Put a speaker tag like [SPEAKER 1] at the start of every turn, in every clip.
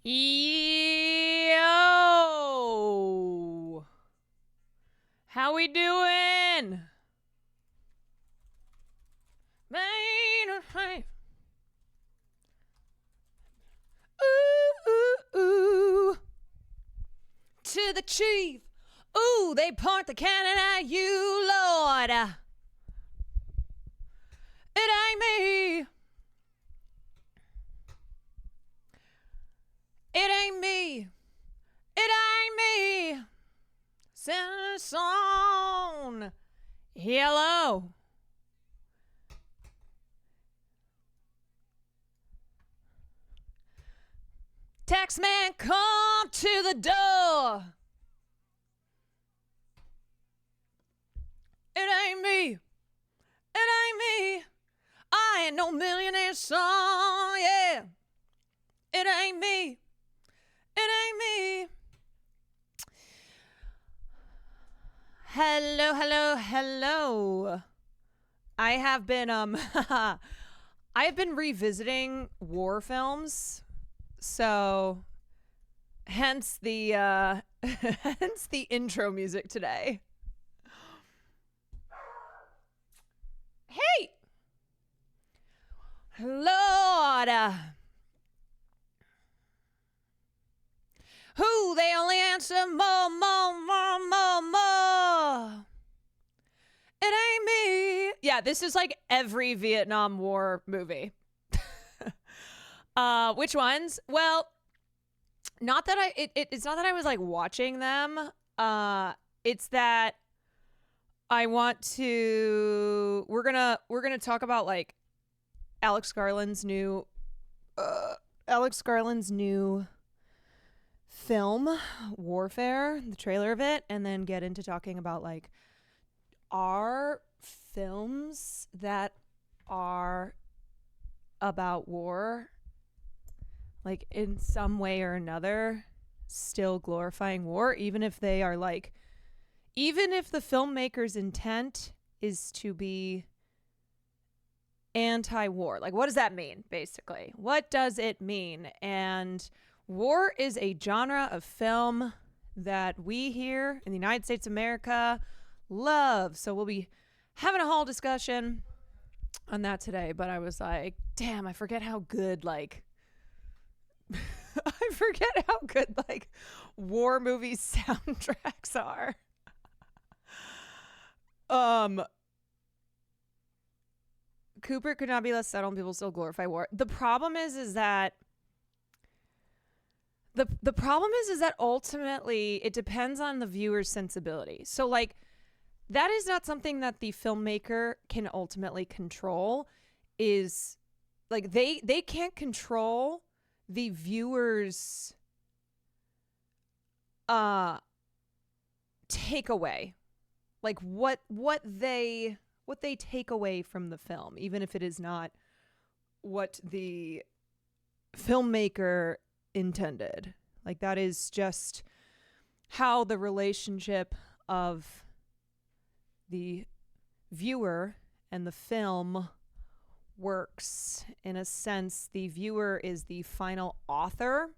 [SPEAKER 1] Yo! How we doing? Ooh, ooh, ooh. To the chief. Ooh, they point the cannon at you, Lord. It ain't me. It ain't me. It ain't me. Sing a song. Hello. Taxman, come to the door. It ain't me. It ain't me. I ain't no millionaire son, yeah. It ain't me. It ain't me. Hello, hello, hello. I have been I have been revisiting war films, so hence the hence the intro music today. Hey, Lord. Who they only answer more, more, more, more, more. It ain't me. Yeah, this is like every Vietnam War movie. Which ones? Well, not that it's not that I was like watching them. It's that I want to. We're gonna talk about like Alex Garland's new film Warfare, the trailer of it, and then get into talking about like are films that are about war, like in some way or another, still glorifying war, even if they are like, even if the filmmaker's intent is to be anti-war. Like, what does that mean, basically? What does it mean? And war is a genre of film that we here in the United States of America love. So we'll be having a whole discussion on that today. But I was like, damn, I forget how good, like, I forget how good, like, war movie soundtracks are. Cooper could not be less subtle and people still glorify war. The problem is that the problem is that ultimately it depends on the viewer's sensibility. So like that is not something that the filmmaker can ultimately control. Is like they can't control the viewer's takeaway. Like what they take away from the film, even if it is not what the filmmaker intended. Like that is just how the relationship of the viewer and the film works. In a sense, the viewer is the final author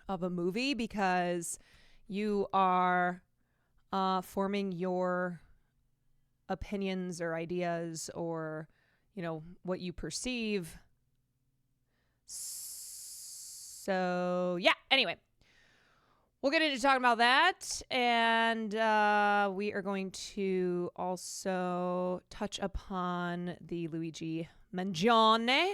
[SPEAKER 1] of a movie because you are forming your opinions or ideas or, you know, what you perceive. So, yeah, anyway, we'll get into talking about that. And we are going to also touch upon the Luigi Mangione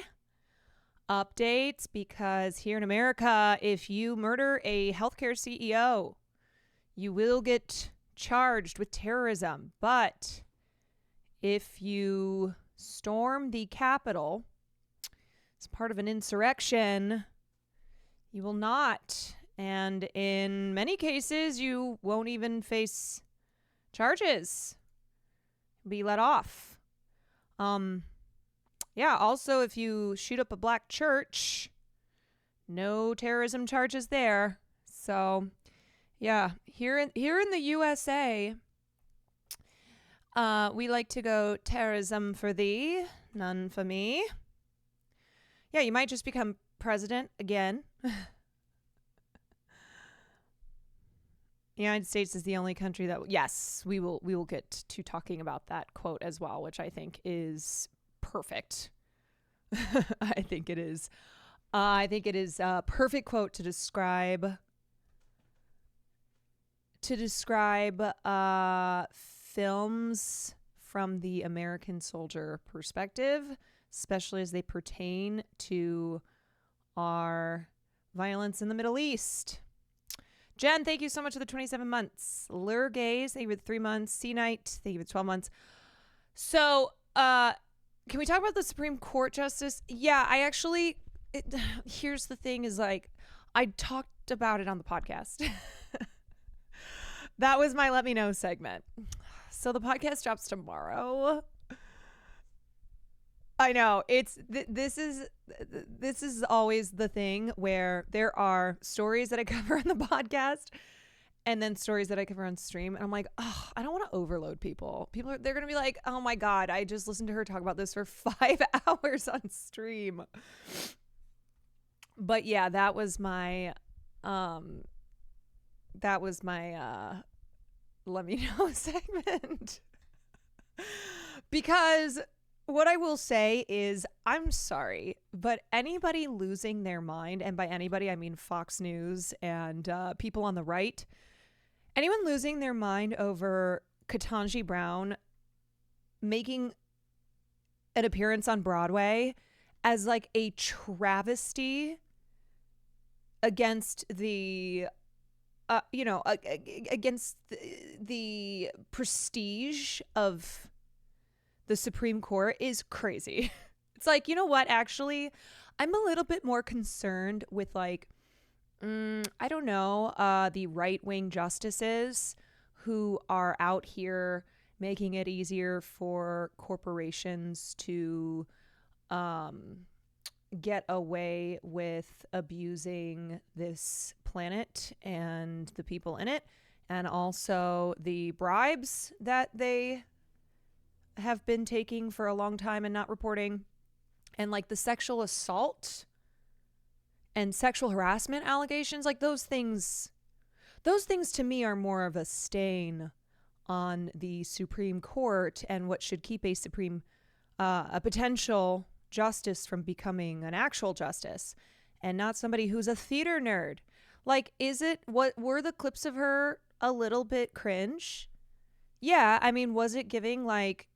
[SPEAKER 1] updates because here in America, if you murder a healthcare CEO, you will get charged with terrorism. But if you storm the Capitol as part of an insurrection, you will not. And in many cases, you won't even face charges. Be let off. Yeah, also, if you shoot up a black church, no terrorism charges there. So, yeah, here in the USA, we like to go terrorism for thee, none for me. Yeah, you might just become president again. The United States is the only country that, yes, we will get to talking about that quote as well, which I think is perfect. I think it is. I think it is a perfect quote to describe films from the American soldier perspective, especially as they pertain to our violence in the Middle East. Jen, thank you so much for the 27 months. Lure Gaze, thank you for the 3 months. C Night, thank you for the 12 months. So, can we talk about the Supreme Court justice? Yeah, here's the thing is like, I talked about it on the podcast. That was my Let Me Know segment. So the podcast drops tomorrow. I know this is always the thing where there are stories that I cover on the podcast and then stories that I cover on stream. And I'm like, oh, I don't want to overload people. They're going to be like, oh my God, I just listened to her talk about this for 5 hours on stream. But yeah, that was my Let Me Know segment. Because what I will say is, I'm sorry, but anybody losing their mind, and by anybody I mean Fox News and people on the right, anyone losing their mind over Ketanji Brown making an appearance on Broadway as like a travesty against the against the prestige of the Supreme Court is crazy. It's like, you know what? Actually, I'm a little bit more concerned with like, I don't know, the right-wing justices who are out here making it easier for corporations to get away with abusing this planet and the people in it, and also the bribes that they have been taking for a long time and not reporting, and like the sexual assault and sexual harassment allegations. Like those things to me are more of a stain on the Supreme Court and what should keep a potential justice from becoming an actual justice, and not somebody who's a theater nerd. Like, were the clips of her a little bit cringe? Yeah, I mean, was it giving like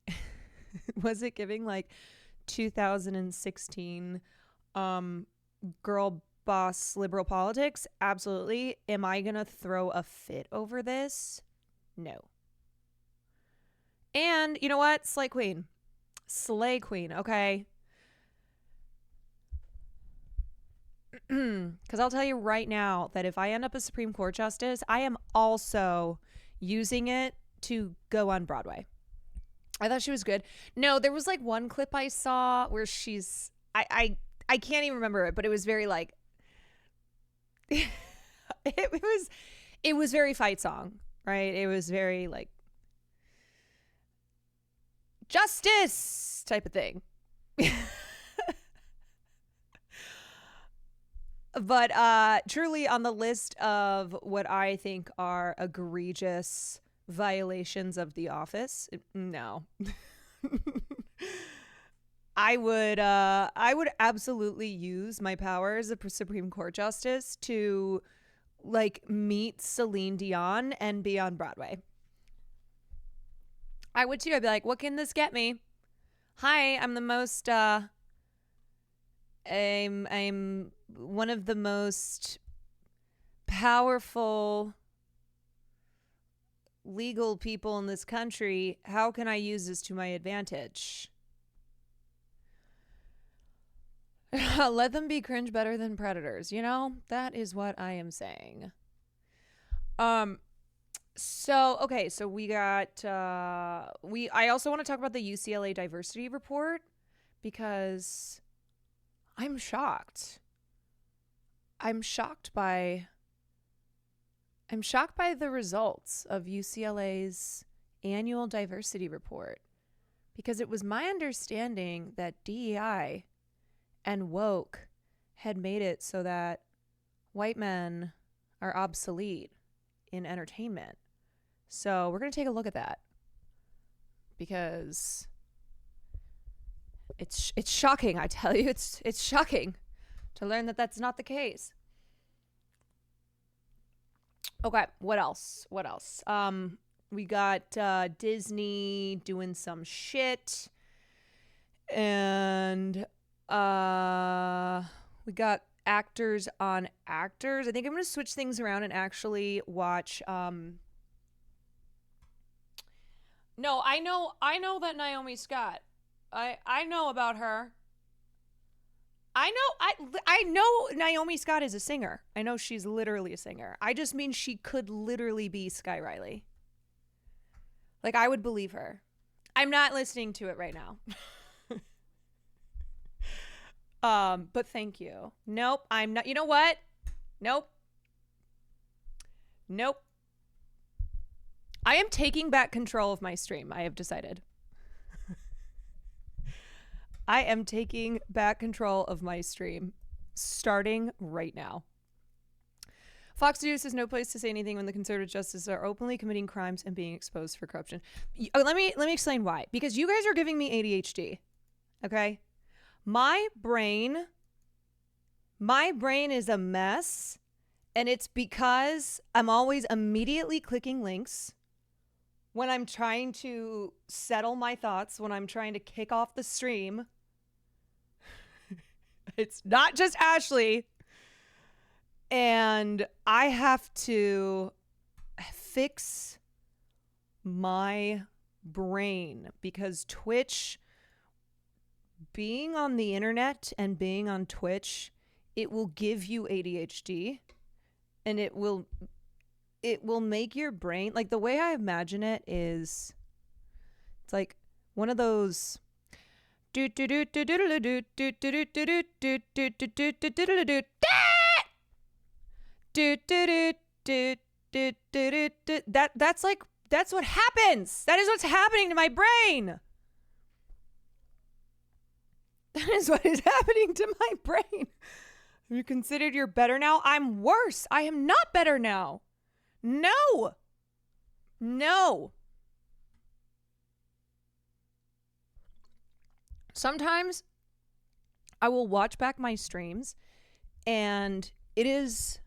[SPEAKER 1] 2016 girl boss liberal politics? Absolutely. Am I gonna throw a fit over this? No. And you know what? Slay queen, okay? Because I'll tell you right now that if I end up a Supreme Court justice, I am also using it to go on Broadway. I thought she was good. No, there was like one clip I saw where I can't even remember it, but it was very like it was very fight song, right? It was very like justice type of thing. But truly on the list of what I think are egregious violations of the office, no. I would absolutely use my power as a Supreme Court justice to like meet Celine Dion and be on Broadway. I would too. I'd be like, what can this get me? Hi, I'm the most I'm one of the most powerful legal people in this country. How can I use this to my advantage? Let them be cringe better than predators. You know, that is what I am saying. So we got I also want to talk about the UCLA diversity report because I'm shocked. I'm shocked by the results of UCLA's annual diversity report, because it was my understanding that DEI and woke had made it so that white men are obsolete in entertainment. So we're going to take a look at that because it's shocking. I tell you, it's shocking to learn that that's not the case. Okay, what else? We got Disney doing some shit, and we got actors on actors. I think I'm going to switch things around and actually watch. No, I know that Naomi Scott. I know about her. I know Naomi Scott is a singer. I know she's literally a singer. I just mean she could literally be Sky Riley. Like, I would believe her. I'm not listening to it right now. But thank you. Nope, I'm not. You know what? Nope. I am taking back control of my stream. I have decided. I am taking back control of my stream starting right now. Fox News has no place to say anything when the conservative justices are openly committing crimes and being exposed for corruption. Let me explain why. Because you guys are giving me ADHD. Okay? My brain is a mess, and it's because I'm always immediately clicking links when I'm trying to settle my thoughts, when I'm trying to kick off the stream. It's not just Ashley. And I have to fix my brain because Twitch, being on the internet and being on Twitch, it will give you ADHD, and it will make your brain, like, the way I imagine it is, it's like one of those that's what happens. That is what's happening to my brain. That is what is happening to my brain. You considered you're better now? I'm worse. I am not better now. No. Sometimes I will watch back my streams and it is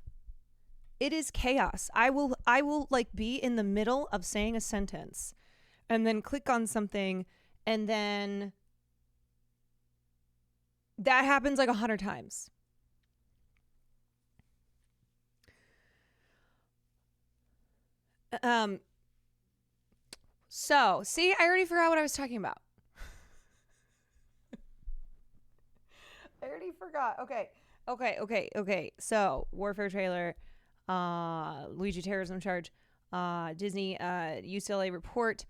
[SPEAKER 1] chaos. I will like be in the middle of saying a sentence and then click on something, and then that happens like 100 times. So, see, I already forgot what I was talking about. I already forgot. Okay. So, Warfare trailer, Luigi terrorism charge, Disney, UCLA report.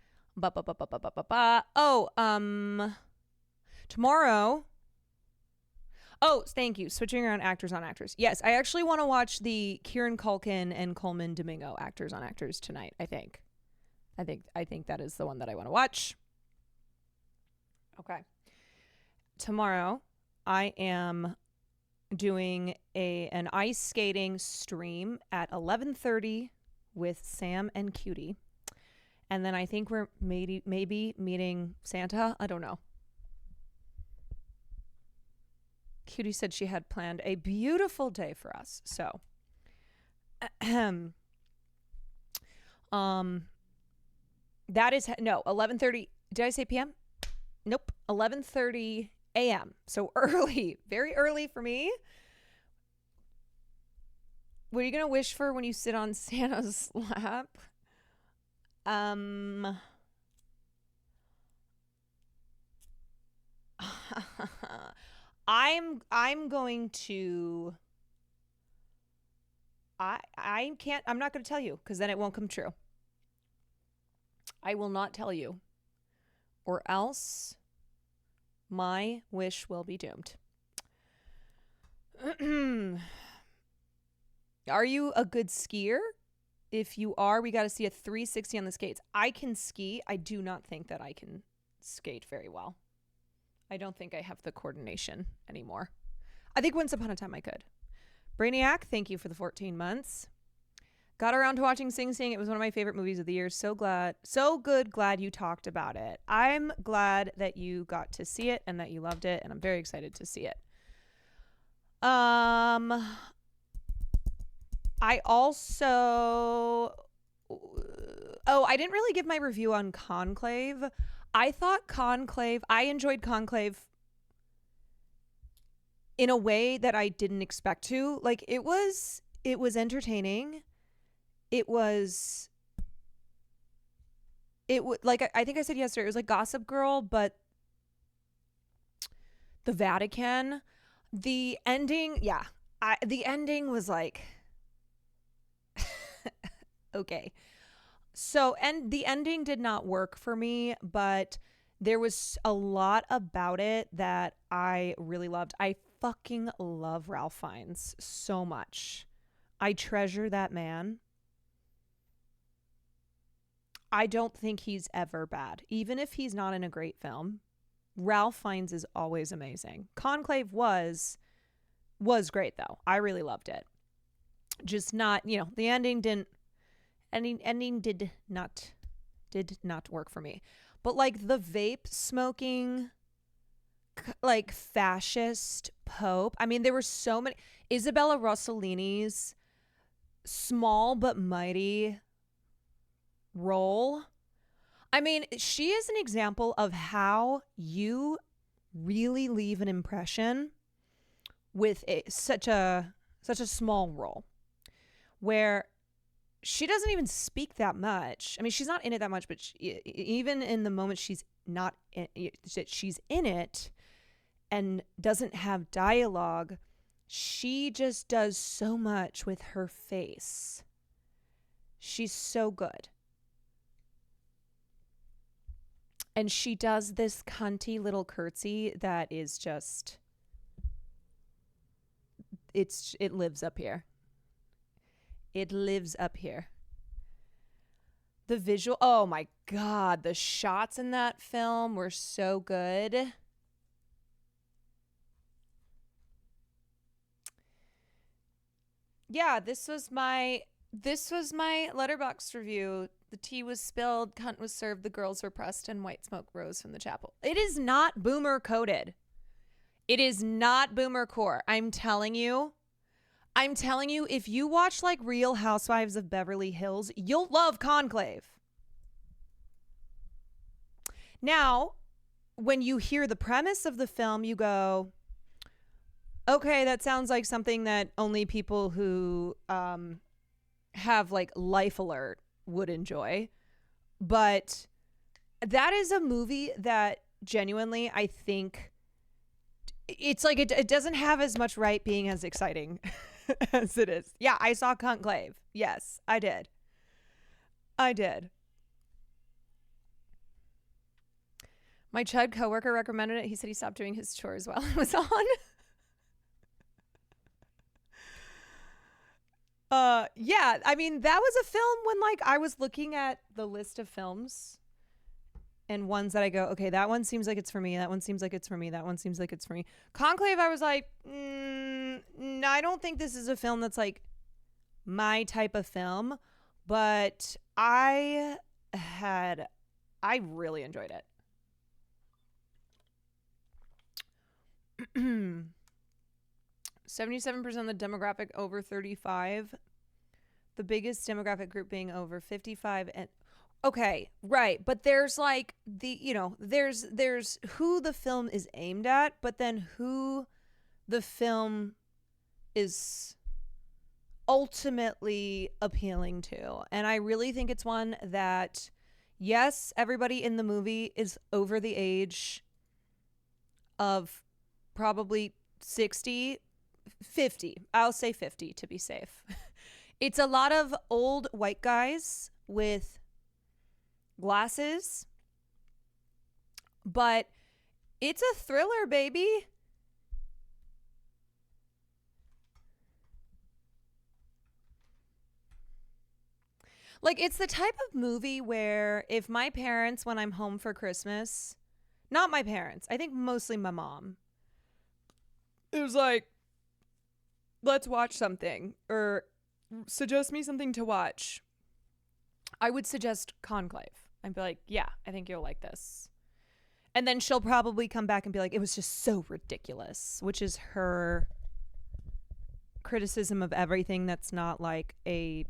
[SPEAKER 1] Tomorrow. Oh, thank you. Switching around actors on actors. Yes, I actually want to watch the Kieran Culkin and Coleman Domingo actors on actors tonight. I think that is the one that I want to watch. Okay. Tomorrow, I am doing an ice skating stream at 11:30 with Sam and Cutie, and then I think we're maybe meeting Santa. I don't know. Cutie said she had planned a beautiful day for us. So, that is 11:30. Did I say PM? Nope. 11:30 a.m. So early, very early for me. What are you going to wish for when you sit on Santa's lap? I'm going to, I'm not going to tell you because then it won't come true. I will not tell you, or else my wish will be doomed. Are you a good skier? If you are, we got to see a 360 on the skates. I can ski. I do not think that I can skate very well. I don't think I have the coordination anymore. I think once upon a time I could. Brainiac, thank you for the 14 months. got around to watching Sing Sing. It was one of my favorite movies of the year. So glad you talked about it. I'm glad that you got to see it and that you loved it, and I'm very excited to see it. I also I didn't really give my review on Conclave. I enjoyed Conclave in a way that I didn't expect to. Like, it was entertaining. It was like, I think I said yesterday, it was like Gossip Girl, but the Vatican. The ending, the ending was like, okay. So, and the ending did not work for me, but there was a lot about it that I really loved. I fucking love Ralph Fiennes so much. I treasure that man. I don't think he's ever bad. Even if he's not in a great film, Ralph Fiennes is always amazing. Conclave was great though. I really loved it. Just not, the ending did not work for me. But like the vape smoking, like fascist pope. I mean, there were so many. Isabella Rossellini's small but mighty role. I mean, she is an example of how you really leave an impression with such a small role, where she doesn't even speak that much. I mean, she's not in it that much, but even in the moment she's not she's in it and doesn't have dialogue, she just does so much with her face. She's so good. And she does this cunty little curtsy that is just, it lives up here. It lives up here. The visual, oh my God, the shots in that film were so good. Yeah, this was my Letterboxd review. The tea was spilled, cunt was served, the girls were pressed, and white smoke rose from the chapel. It is not boomer coded. It is not boomer core. I'm telling you, if you watch like Real Housewives of Beverly Hills, you'll love Conclave. Now, when you hear the premise of the film, you go, okay, that sounds like something that only people who have like Life Alert would enjoy. But that is a movie that genuinely, I think, it's like it doesn't have as much right being as exciting as it is. Yeah, I saw Conclave. Yes, I did. My Chud coworker recommended it. He said he stopped doing his chores while it was on. Yeah, I mean, that was a film when like I was looking at the list of films and ones that I go, okay, that one seems like it's for me. That one seems like it's for me. That one seems like it's for me. Conclave, I was like, no, I don't think this is a film that's like my type of film, but I really enjoyed it. 77% of the demographic over 35. The biggest demographic group being over 55. And okay, right. But there's like there's who the film is aimed at, but then who the film is ultimately appealing to. And I really think it's one that, yes, everybody in the movie is over the age of probably 60, 50. I'll say 50 to be safe. It's a lot of old white guys with glasses, but it's a thriller, baby. Like, it's the type of movie where if my parents, when I'm home for Christmas, not my parents, I think mostly my mom, it was like, let's watch something, or suggest me something to watch, I would suggest Conclave. I'd be like, yeah, I think you'll like this. And then she'll probably come back and be like, it was just so ridiculous, which is her criticism of everything that's not like a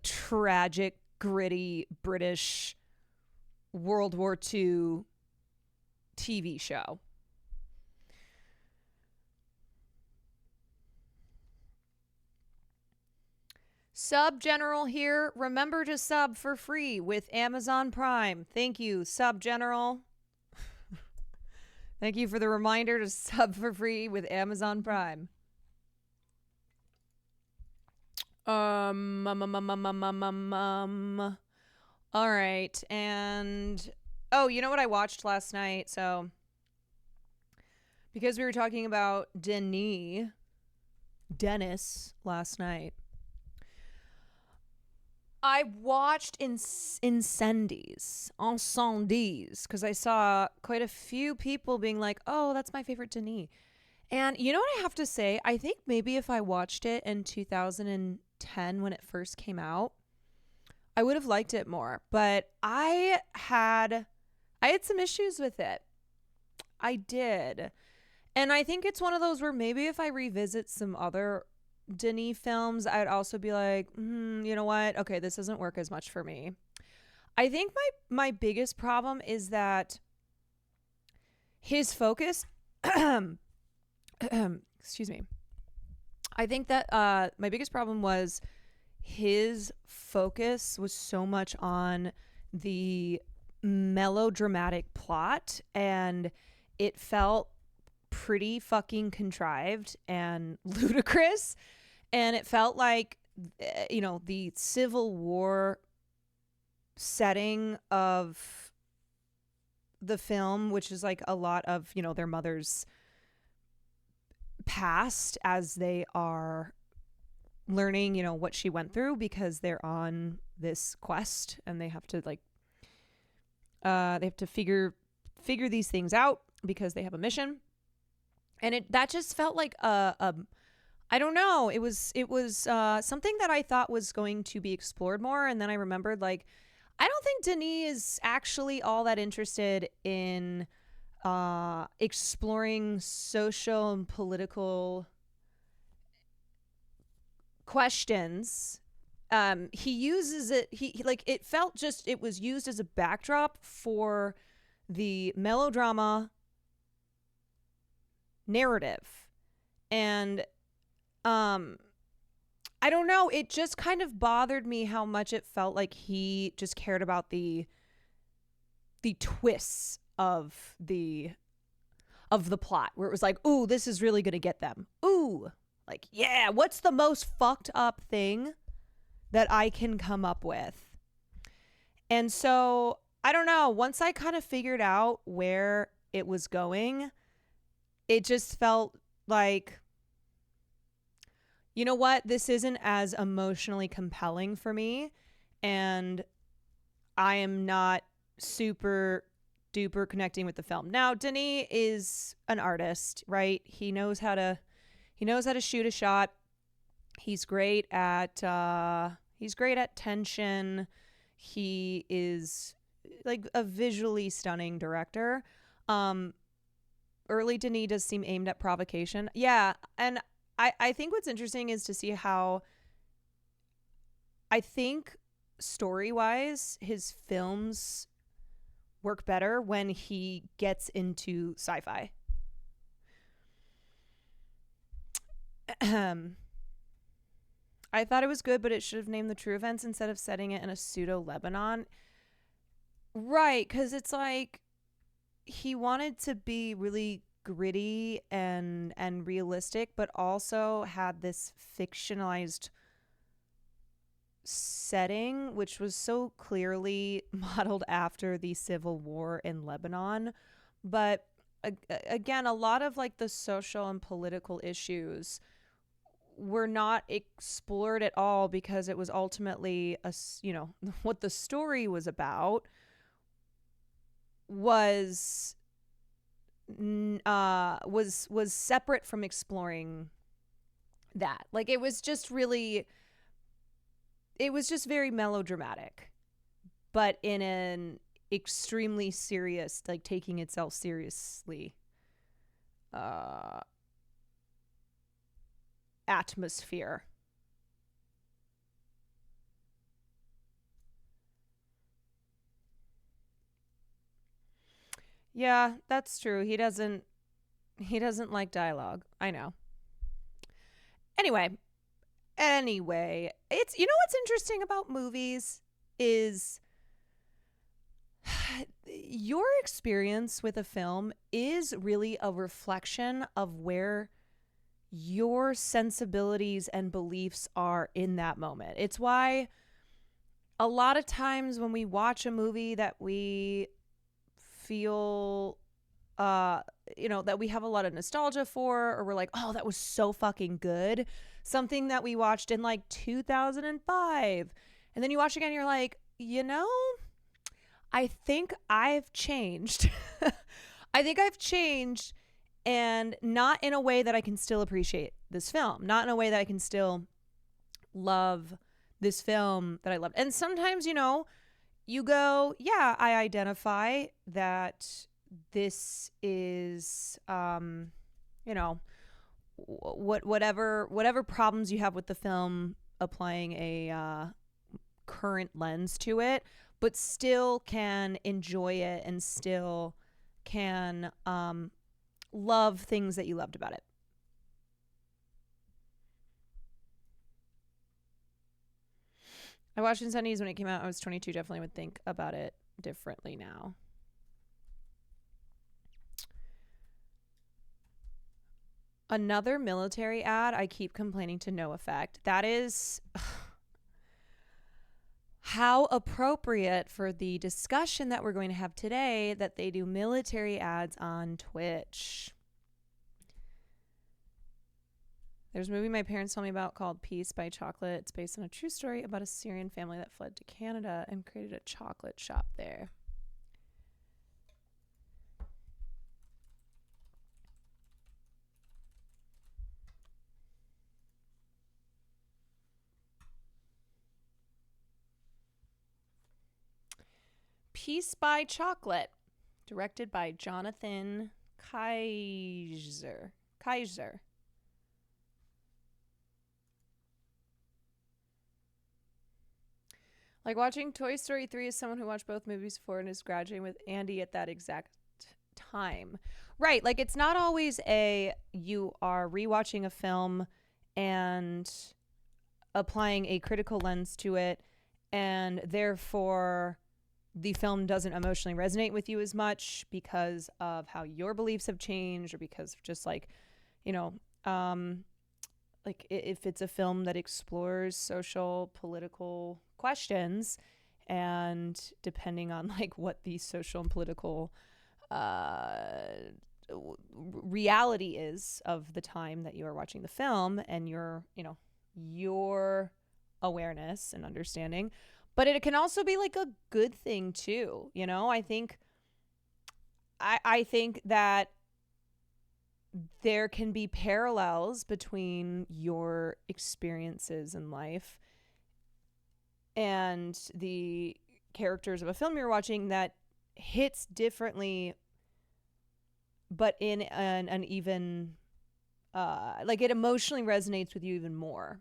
[SPEAKER 1] tragic, gritty British World War II TV show. Sub General here. Remember to sub for free with Amazon Prime. Thank you, Sub General. Thank you for the reminder to sub for free with Amazon Prime. All right. And oh, you know what I watched last night? So because we were talking about Dennis last night, I watched Incendies, because I saw quite a few people being like, oh, that's my favorite Denis. And you know what I have to say? I think maybe if I watched it in 2010 when it first came out, I would have liked it more. But I had some issues with it. I did. And I think it's one of those where maybe if I revisit some other Denis films, I'd also be like, you know what? Okay, this doesn't work as much for me. I think my biggest problem is that his focus excuse me. I think that my biggest problem was his focus was so much on the melodramatic plot, and it felt pretty fucking contrived and ludicrous. And it felt like, the Civil War setting of the film, which is like a lot of, their mother's past as they are learning, what she went through, because they're on this quest and they have to figure these things out because they have a mission. And that just felt like I don't know. It was something that I thought was going to be explored more. And then I remembered, I don't think Denis is actually all that interested in exploring social and political questions. He uses it. It felt just, it was used as a backdrop for the melodrama narrative. And I don't know, it just kind of bothered me how much it felt like he just cared about the twists of the plot, where it was like, ooh, this is really gonna get them. Ooh, yeah, what's the most fucked up thing that I can come up with? And so I don't know, once I kind of figured out where it was going, it just felt like, you know what? This isn't as emotionally compelling for me, and I am not super duper connecting with the film. Now, Denis is an artist, right? He knows how to shoot a shot. He's great at tension. He is like a visually stunning director. Early Denis does seem aimed at provocation. Yeah, and I think what's interesting is to see how, I think story-wise, his films work better when he gets into sci-fi. I thought it was good, but it should have named the true events instead of setting it in a pseudo-Lebanon. Right, because it's like he wanted to be really gritty and realistic, but also had this fictionalized setting, which was so clearly modeled after the Civil War in Lebanon. But again, a lot of the social and political issues were not explored at all, because it was ultimately what the story was about was separate from exploring that. Like, it was just very melodramatic, but in an extremely serious, like taking itself seriously atmosphere. Yeah, that's true. He doesn't like dialogue. I know. Anyway, it's, you know what's interesting about movies is your experience with a film is really a reflection of where your sensibilities and beliefs are in that moment. It's why a lot of times when we watch a movie that we feel that we have a lot of nostalgia for, or we're like, oh, that was so fucking good, something that we watched in like 2005, and then you watch again and you're like, I think I've changed. I think I've changed, and not in a way that I can still appreciate this film, not in a way that I can still love this film that I loved. And sometimes, you go, yeah, I identify that this is, whatever problems you have with the film, applying a current lens to it, but still can enjoy it and still can love things that you loved about it. I watched in the 70s when it came out. I was 22. Definitely would think about it differently now. Another military ad, I keep complaining to no effect. That is how appropriate for the discussion that we're going to have today, that they do military ads on Twitch. There's a movie my parents told me about called Peace by Chocolate. It's based on a true story about a Syrian family that fled to Canada and created a chocolate shop there. Peace by Chocolate, directed by Jonathan Kaiser. Like watching Toy Story 3 as someone who watched both movies before and is graduating with Andy at that exact time. Right, like it's not always you are rewatching a film and applying a critical lens to it, and therefore the film doesn't emotionally resonate with you as much because of how your beliefs have changed, or because of just like, like if it's a film that explores social, political questions, and depending on like what the social and political reality is of the time that you are watching the film, and your awareness and understanding. But it can also be like a good thing too, I think that there can be parallels between your experiences in life and the characters of a film you're watching that hits differently, but in an even like it emotionally resonates with you even more.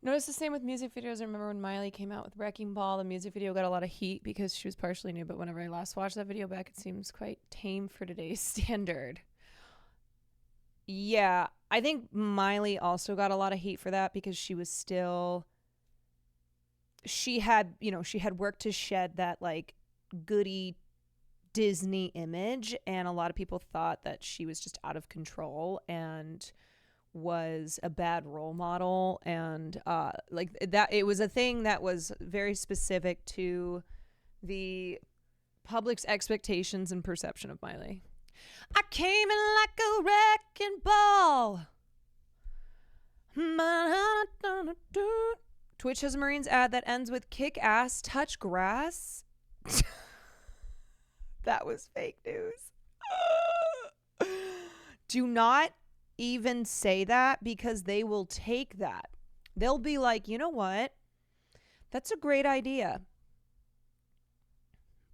[SPEAKER 1] Notice the same with music videos. I remember when Miley came out with Wrecking Ball, the music video got a lot of heat because she was partially new, but whenever I last watched that video back, it seems quite tame for today's standard. Yeah, I think Miley also got a lot of heat for that because she had worked to shed that like goody Disney image, and a lot of people thought that she was just out of control and was a bad role model, and like that it was a thing that was very specific to the public's expectations and perception of Miley. I came in like a wrecking ball. Twitch has a Marines ad that ends with kick ass, touch grass. That was fake news. Do not even say that because they will take that. They'll be like, you know what? That's a great idea.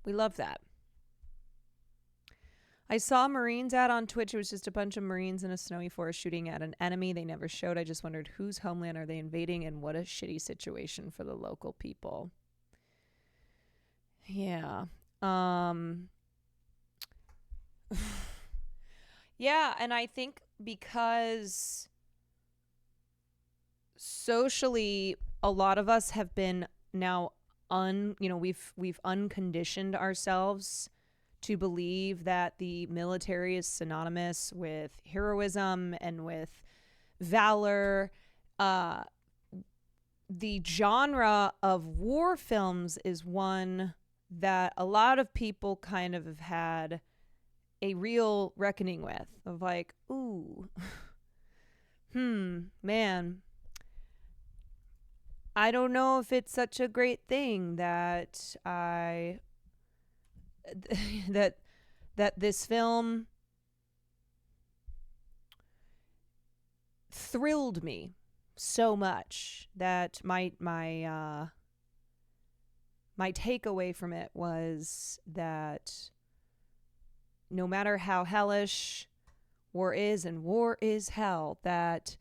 [SPEAKER 1] We love that. I saw a Marines ad on Twitch. It was just a bunch of Marines in a snowy forest shooting at an enemy they never showed. I just wondered whose homeland are they invading, and what a shitty situation for the local people. Yeah. Yeah, and I think because socially a lot of us have been now we've unconditioned ourselves to believe that the military is synonymous with heroism and with valor. The genre of war films is one that a lot of people kind of have had a real reckoning with, of like, ooh, man, I don't know if it's such a great thing that that this film thrilled me so much that my takeaway from it was that no matter how hellish war is, and war is hell, that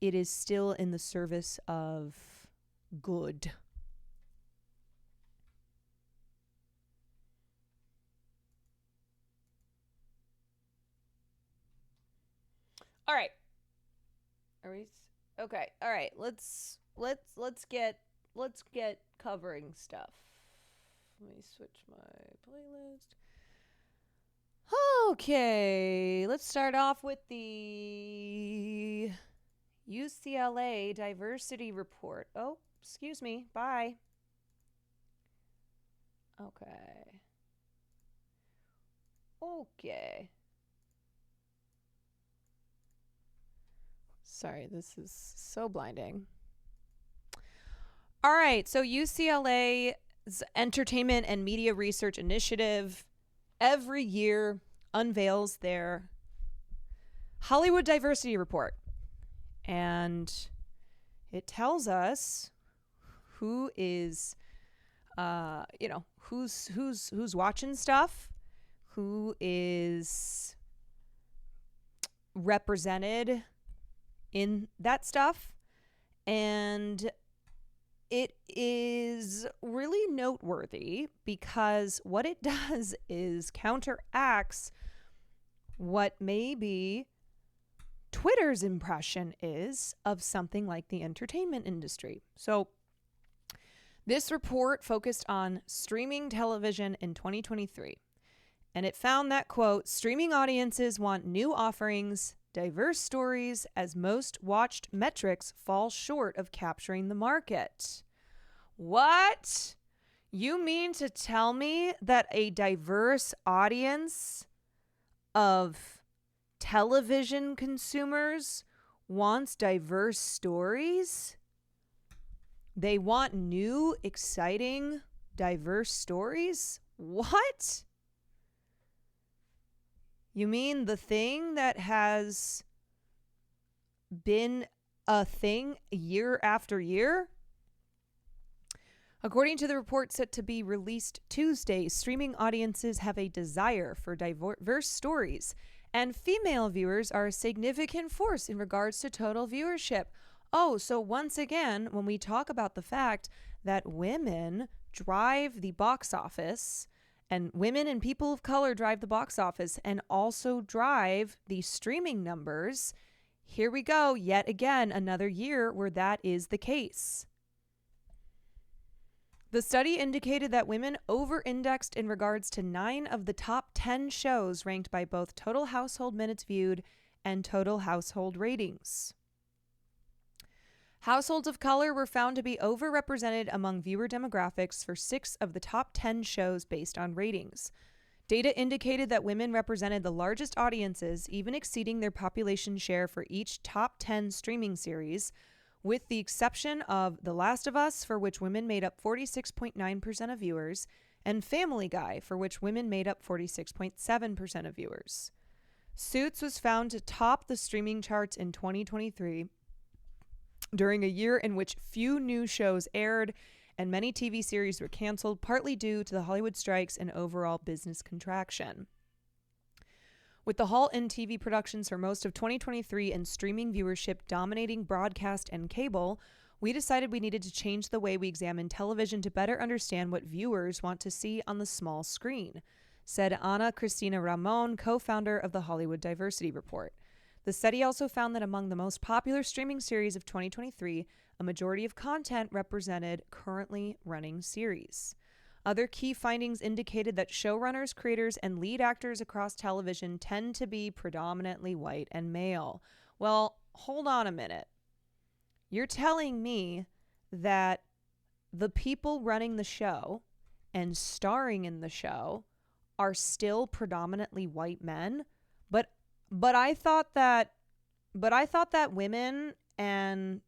[SPEAKER 1] it is still in the service of good. All right. Are we okay? All right. Let's get covering stuff. Let me switch my playlist. Okay, let's start off with the UCLA diversity report. Oh, excuse me. Bye. Okay. Sorry, this is so blinding. All right, so UCLA's Entertainment and Media Research Initiative every year unveils their Hollywood Diversity Report. And it tells us who is, who's watching stuff, who is represented in that stuff. And it is really noteworthy because what it does is counteracts what maybe Twitter's impression is of something like the entertainment industry. So this report focused on streaming television in 2023, and it found that, quote, streaming audiences want new offerings, diverse stories, as most watched metrics fall short of capturing the market. What? You mean to tell me that a diverse audience of television consumers wants diverse stories? They want new, exciting, diverse stories? What? You mean the thing that has been a thing year after year? According to the report set to be released Tuesday, streaming audiences have a desire for diverse stories, and female viewers are a significant force in regards to total viewership. Oh, so once again, when we talk about the fact that women drive the box office, and women and people of color drive the box office and also drive the streaming numbers, here we go, yet again, another year where that is the case. The study indicated that women over-indexed in regards to 9 of the top 10 shows ranked by both total household minutes viewed and total household ratings. Households of color were found to be overrepresented among viewer demographics for 6 of the top 10 shows based on ratings. Data indicated that women represented the largest audiences, even exceeding their population share for each top 10 streaming series, with the exception of The Last of Us, for which women made up 46.9% of viewers, and Family Guy, for which women made up 46.7% of viewers. Suits was found to top the streaming charts in 2023 during a year in which few new shows aired and many TV series were canceled, partly due to the Hollywood strikes and overall business contraction. With the halt in TV productions for most of 2023 and streaming viewership dominating broadcast and cable, we decided we needed to change the way we examine television to better understand what viewers want to see on the small screen, said Ana Cristina Ramon, co-founder of the Hollywood Diversity Report. The study also found that among the most popular streaming series of 2023, a majority of content represented currently running series. Other key findings indicated that showrunners, creators, and lead actors across television tend to be predominantly white and male. Well, hold on a minute. You're telling me that the people running the show and starring in the show are still predominantly white men, but I thought that women and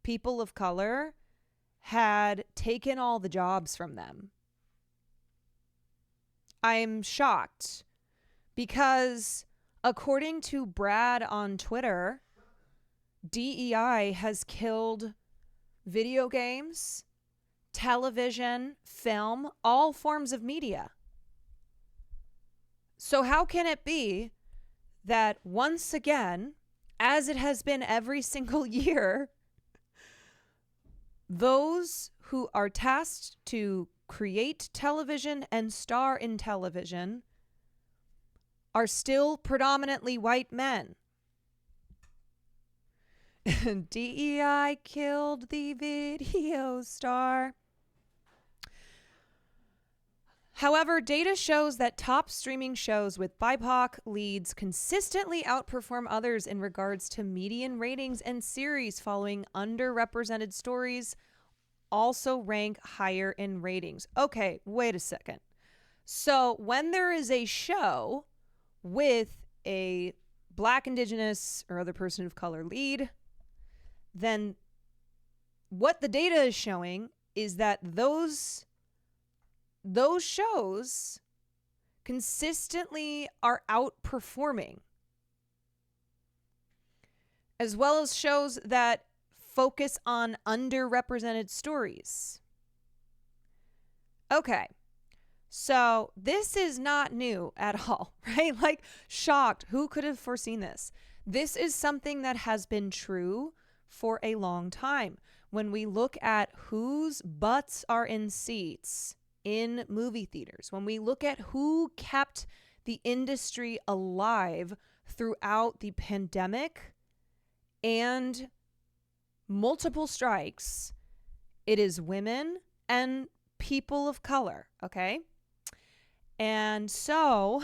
[SPEAKER 1] people of color had taken all the jobs from them. I'm shocked because according to Brad on Twitter, DEI has killed video games, television, film, all forms of media. So how can it be that once again, as it has been every single year, those who are tasked to create television and star in television are still predominantly white men? DEI killed the video star. However, data shows that top streaming shows with BIPOC leads consistently outperform others in regards to median ratings, and series following underrepresented stories also rank higher in ratings. Okay, wait a second. So when there is a show with a Black, Indigenous, or other person of color lead, then what the data is showing is that those shows consistently are outperforming, as well as shows that focus on underrepresented stories. Okay, so this is not new at all, right? Like, shocked. Who could have foreseen this? This is something that has been true for a long time. When we look at whose butts are in seats in movie theaters, when we look at who kept the industry alive throughout the pandemic and multiple strikes, it is women and people of color, okay? And so,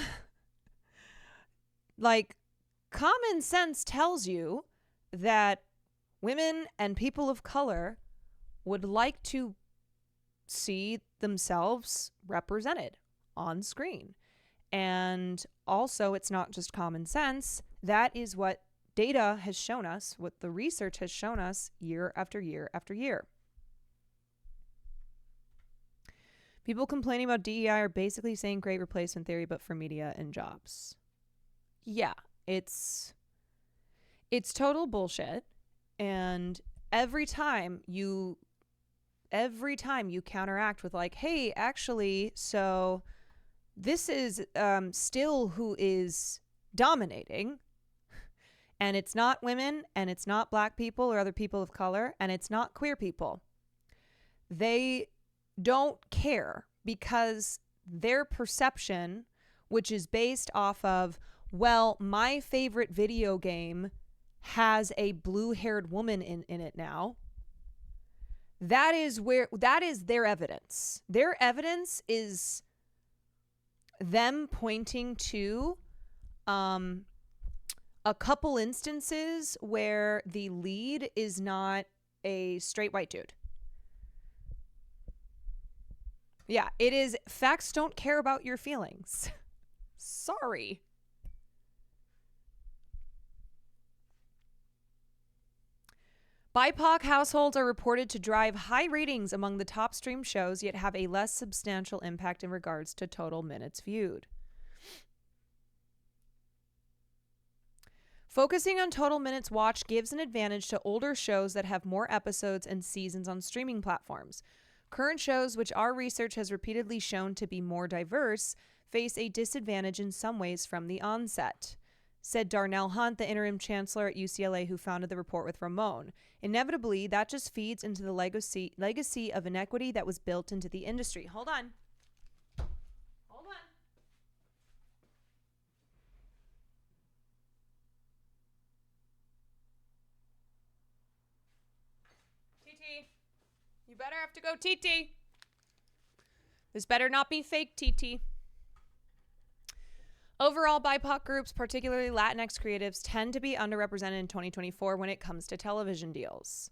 [SPEAKER 1] like, common sense tells you that women and people of color would like to see themselves represented on screen. And also, it's not just common sense. That is what data has shown us, what the research has shown us year after year after year. People complaining about DEI are basically saying great replacement theory, but for media and jobs. Yeah, it's total bullshit. And every time you counteract with like, hey, actually, so this is still who is dominating, and it's not women, and it's not Black people or other people of color, and it's not queer people. They don't care because their perception, which is based off of, well, my favorite video game has a blue-haired woman in it now. That is their evidence. Their evidence is them pointing to a couple instances where the lead is not a straight white dude. Yeah, it is facts don't care about your feelings. Sorry. BIPOC households are reported to drive high ratings among the top stream shows, yet have a less substantial impact in regards to total minutes viewed. Focusing on total minutes watched gives an advantage to older shows that have more episodes and seasons on streaming platforms. Current shows, which our research has repeatedly shown to be more diverse, face a disadvantage in some ways from the onset, said Darnell Hunt, the interim chancellor at UCLA who founded the report with Ramon. Inevitably, that just feeds into the legacy of inequity that was built into the industry. Hold on. TT, you better have to go TT. This better not be fake TT. Overall, BIPOC groups, particularly Latinx creatives, tend to be underrepresented in 2024 when it comes to television deals.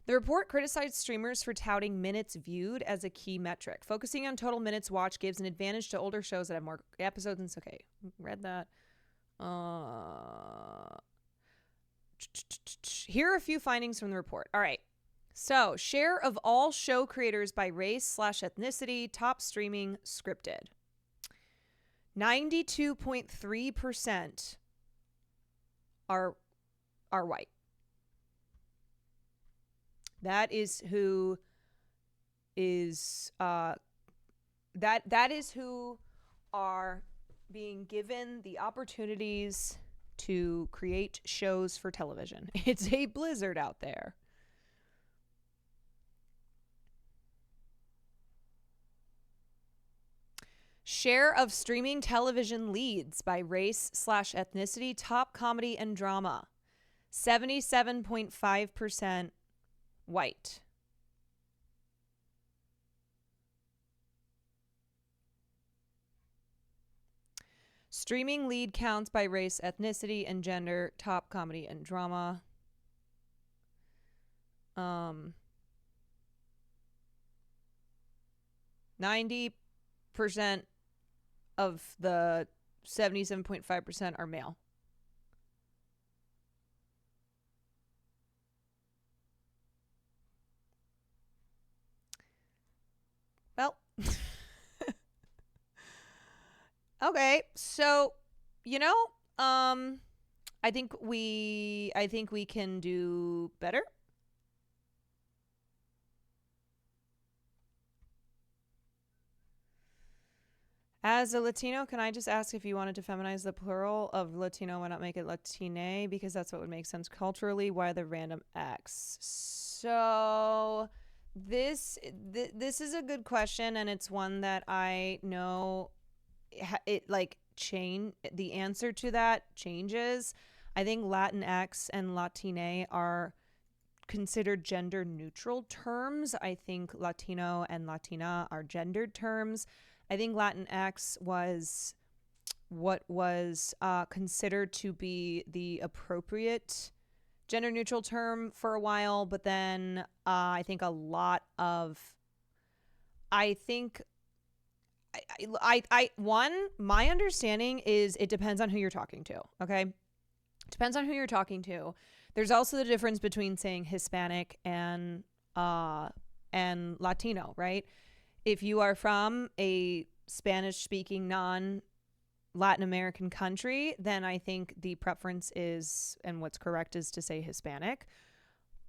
[SPEAKER 1] The report criticized streamers for touting minutes viewed as a key metric. Focusing on total minutes watched gives an advantage to older shows that have more episodes. And okay, read that. Here are a few findings from the report. All right. So, share of all show creators by race/ethnicity, top streaming, scripted. 92.3% are white. That is who is that is who are being given the opportunities to create shows for television. It's a blizzard out there. Share of streaming television leads by race/ethnicity, top comedy and drama. 77.5% white. Streaming lead counts by race, ethnicity, and gender, top comedy and drama. 90% of the 77.5% are male. Well, okay, so I think we can do better. As a Latino, can I just ask if you wanted to feminize the plural of Latino, why not make it Latine? Because that's what would make sense culturally. Why the random X? So this is a good question, and it's one that I know the answer to that changes. I think Latinx and Latine are considered gender neutral terms. I think Latino and Latina are gendered terms. I think Latinx was what was considered to be the appropriate gender neutral term for a while, but then I think my understanding is it depends on who you're talking to. Okay, depends on who you're talking to. There's also the difference between saying Hispanic and Latino, right? If you are from a Spanish-speaking non-Latin American country, then I think the preference is, and what's correct is to say Hispanic.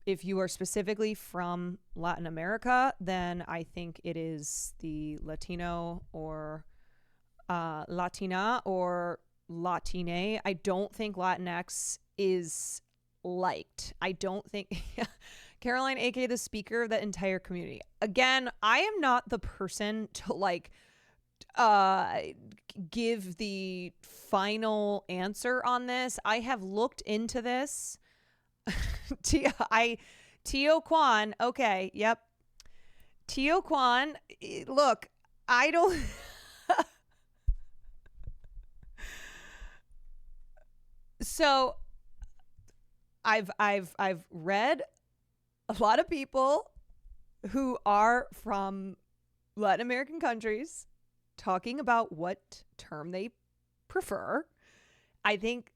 [SPEAKER 1] If you are specifically from Latin America, then I think it is the Latino or Latina or Latine. I don't think Latinx is liked. I don't think... Caroline, aka the speaker of that entire community. Again, I am not the person to give the final answer on this. I have looked into this. Tio Kwan. Okay. Yep. Tio Kwan. Look, I don't. So I've read a lot of people who are from Latin American countries talking about what term they prefer. I think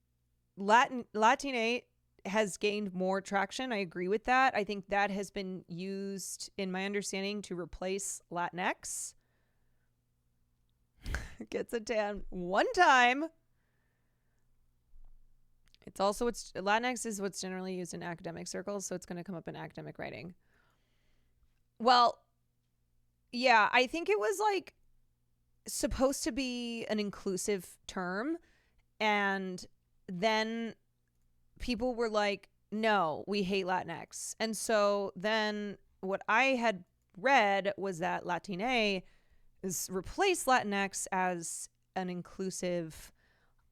[SPEAKER 1] Latine has gained more traction. I agree with that. I think that has been used, in my understanding, to replace Latinx. gets a tan one time. It's also Latinx is what's generally used in academic circles, so it's going to come up in academic writing. Well, yeah, I think it was like supposed to be an inclusive term, and then people were like, no, we hate Latinx. And so then what I had read was that Latine is replaced Latinx as an inclusive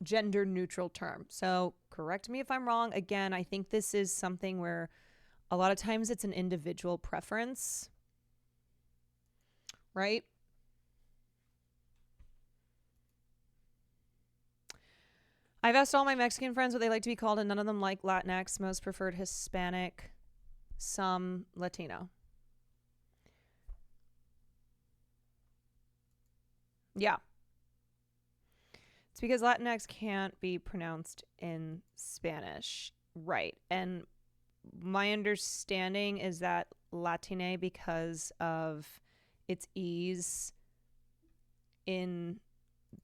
[SPEAKER 1] gender neutral term. So correct me if I'm wrong. Again, I think this is something where a lot of times it's an individual preference, right? I've asked all my Mexican friends what they like to be called, and none of them like Latinx. Most preferred Hispanic, some Latino. Yeah. It's because Latinx can't be pronounced in Spanish. Right. And my understanding is that Latine, because of its ease in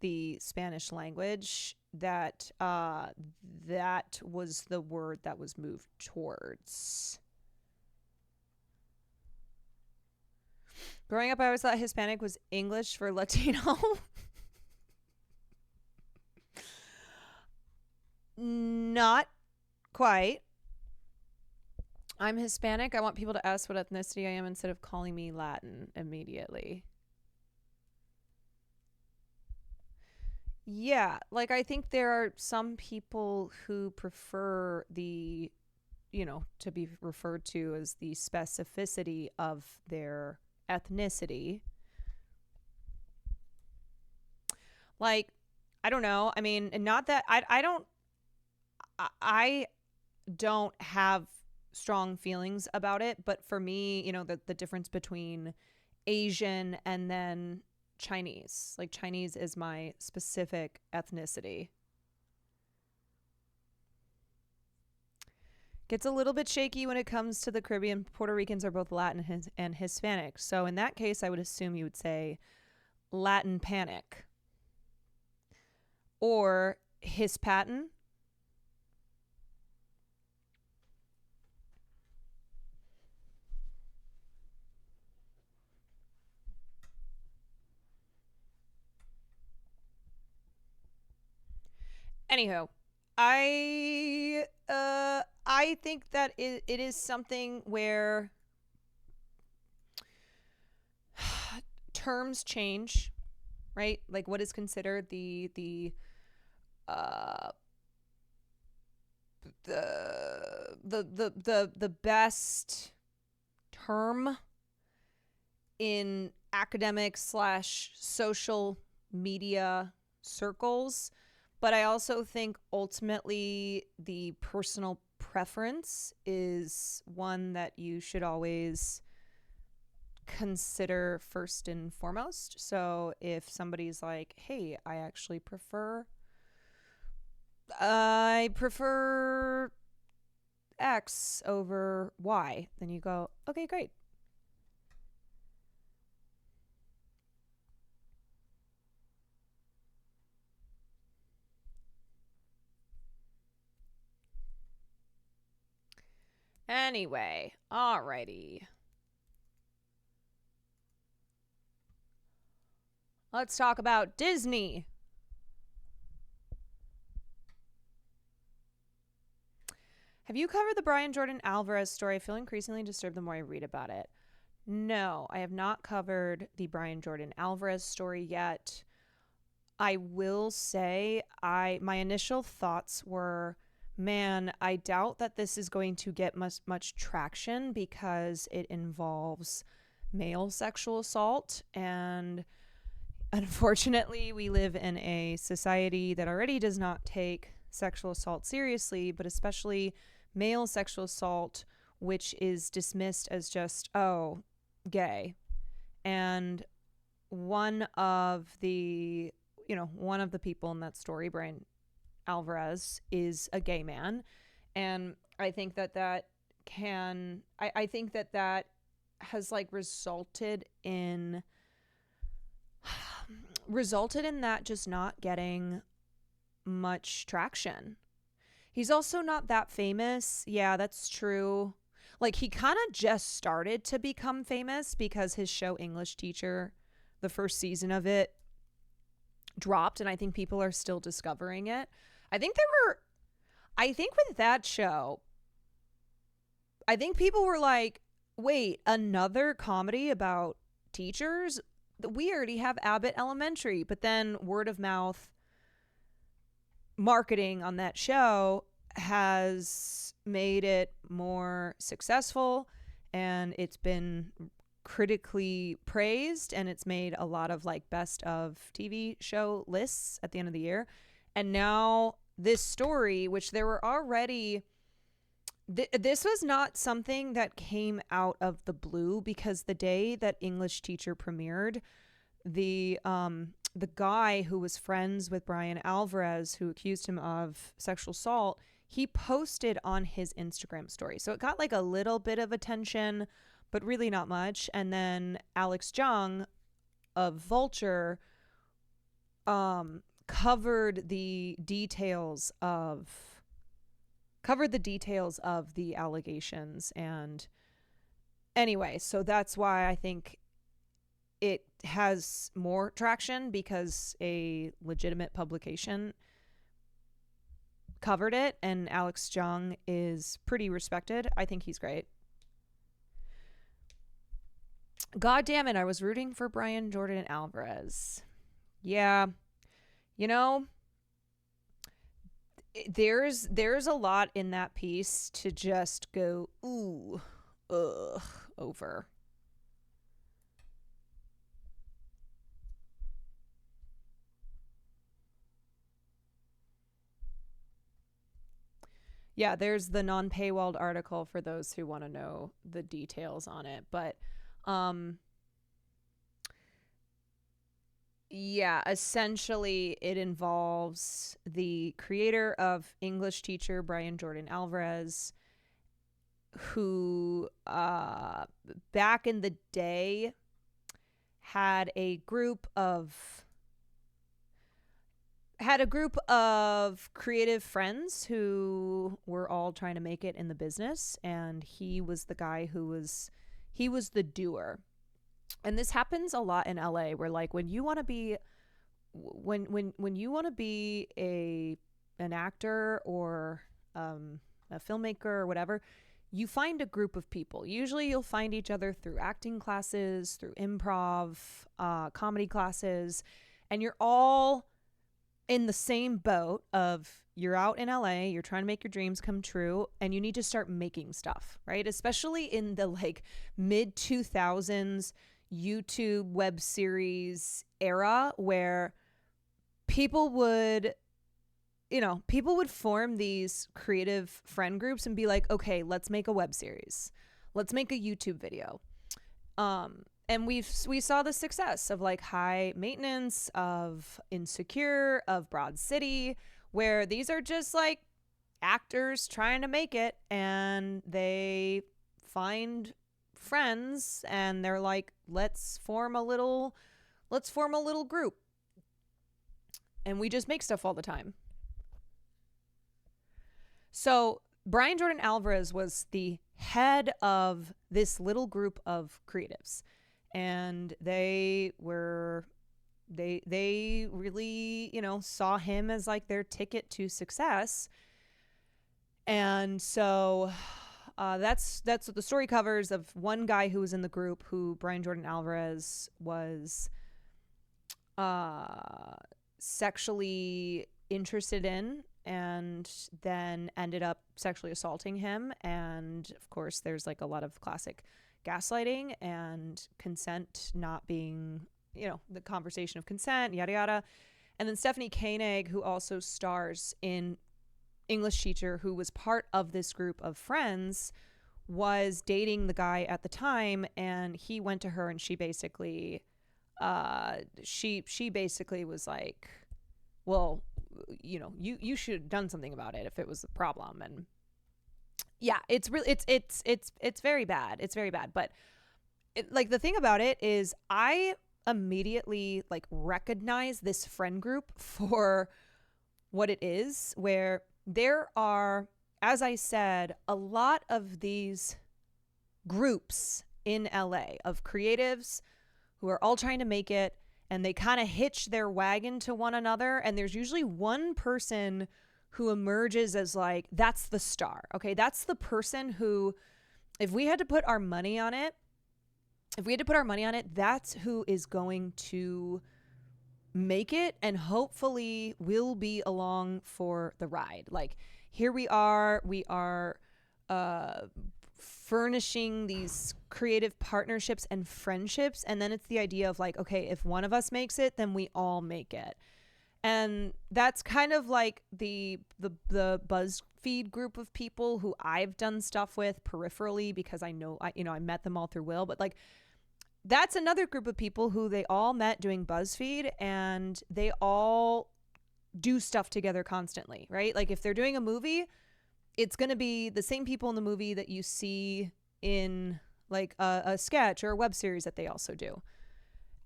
[SPEAKER 1] the Spanish language, that that was the word that was moved towards. Growing up, I always thought Hispanic was English for Latino. Not quite. I'm Hispanic. I want people to ask what ethnicity I am instead of calling me Latin immediately. Yeah, like I think there are some people who prefer the, to be referred to as the specificity of their ethnicity. Like, I don't know. I mean, not that I don't have strong feelings about it, but for me, the difference between Asian and then Chinese. Like Chinese is my specific ethnicity. Gets a little bit shaky when it comes to the Caribbean. Puerto Ricans are both Latin and Hispanic. So in that case, I would assume you would say Latin panic or Hispatin. Anywho, I think that it is something where terms change, right? Like what is considered the best term in academic / social media circles. But I also think ultimately the personal preference is one that you should always consider first and foremost. So if somebody's like, hey, I prefer X over Y, then you go, okay, great. Anyway, alrighty. Let's talk about Disney. Have you covered the Brian Jordan Alvarez story? I feel increasingly disturbed the more I read about it. No, I have not covered the Brian Jordan Alvarez story yet. I will say my initial thoughts were, man, I doubt that this is going to get much traction because it involves male sexual assault. And unfortunately, we live in a society that already does not take sexual assault seriously, but especially male sexual assault, which is dismissed as just, oh, gay. And one of the people in that story, Brian Alvarez, is a gay man. And I think that has like resulted in resulted in that just not getting much traction. He's also not that famous. Yeah, that's true. Like, he kind of just started to become famous because his show English Teacher, the first season of it, dropped, and I think people are still discovering it. I think with that show, I think people were like, wait, another comedy about teachers? We already have Abbott Elementary. But then word of mouth marketing on that show has made it more successful, and it's been critically praised, and it's made a lot of like best of TV show lists at the end of the year. And now this story, which there were already this was not something that came out of the blue, because the day that English Teacher premiered, the guy who was friends with Brian Alvarez, who accused him of sexual assault, he posted on his Instagram story. So it got like a little bit of attention, but really not much. And then Alex Jung of Vulture covered the details of the allegations. And anyway, so that's why I think it has more traction, because a legitimate publication covered it, and Alex Jung is pretty respected. I think he's great. God damn it, I was rooting for Brian Jordan Alvarez. Yeah. You know, there's a lot in that piece to just go, ooh, ugh, over. Yeah, there's the non-paywalled article for those who want to know the details on it. But yeah, essentially it involves the creator of English Teacher, Brian Jordan Alvarez, who back in the day had a group of creative friends who were all trying to make it in the business, and he was the guy who was the doer. And this happens a lot in LA, where like when you want to be an actor or a filmmaker or whatever, you find a group of people. Usually you'll find each other through acting classes, through improv, comedy classes, and you're all in the same boat of, you're out in LA, you're trying to make your dreams come true, and you need to start making stuff, right? Especially in the like mid 2000s YouTube web series era, where people would form these creative friend groups and be like, okay, let's make a web series. Let's make a YouTube video. And we saw the success of like High Maintenance, of Insecure, of Broad City, where these are just like actors trying to make it, and they find friends and they're like, let's form a little group, and we just make stuff all the time. So Brian Jordan Alvarez was the head of this little group of creatives, and they really, saw him as like their ticket to success. And so that's what the story covers, of one guy who was in the group who Brian Jordan Alvarez was sexually interested in, and then ended up sexually assaulting him. And of course there's like a lot of classic gaslighting and consent not being, the conversation of consent, yada yada. And then Stephanie Koenig, who also stars in English Teacher, who was part of this group of friends, was dating the guy at the time, and he went to her, and she basically she basically was like, well, you should have done something about it if it was a problem. And yeah, it's really it's very bad. It's very bad. But like, the thing about it is, I immediately like recognize this friend group for what it is, where there are, as I said, a lot of these groups in LA of creatives who are all trying to make it, and they kind of hitch their wagon to one another. And there's usually one person who emerges as like, that's the star. Okay. That's the person who, if we had to put our money on it, that's who is going to make it and hopefully will be along for the ride. Like, here we are furnishing these creative partnerships and friendships, and then it's the idea of like, okay, if one of us makes it, then we all make it. And that's kind of like the BuzzFeed group of people who I've done stuff with peripherally, because I met them all through Will, but like, that's another group of people who they all met doing BuzzFeed, and they all do stuff together constantly, right? Like, if they're doing a movie, it's going to be the same people in the movie that you see in like a sketch or a web series that they also do.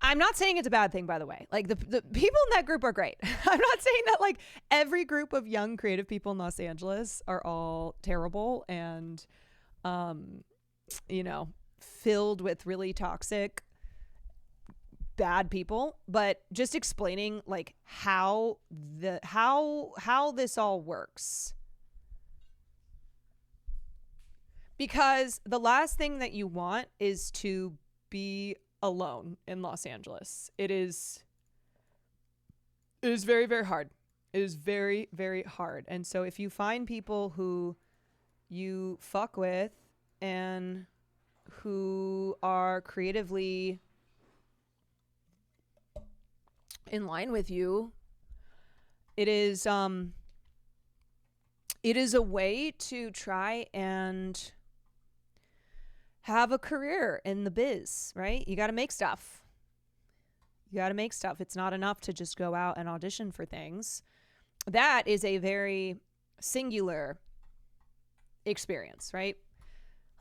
[SPEAKER 1] I'm not saying it's a bad thing, by the way. Like, the people in that group are great. I'm not saying that like every group of young creative people in Los Angeles are all terrible and, filled with really toxic, bad people, but just explaining like how this all works. Because the last thing that you want is to be alone in Los Angeles. It is very, very hard. It is very, very hard. And so if you find people who you fuck with and who are creatively in line with you, it is a way to try and have a career in the biz, right? You got to make stuff. It's not enough to just go out and audition for things. That is a very singular experience, right?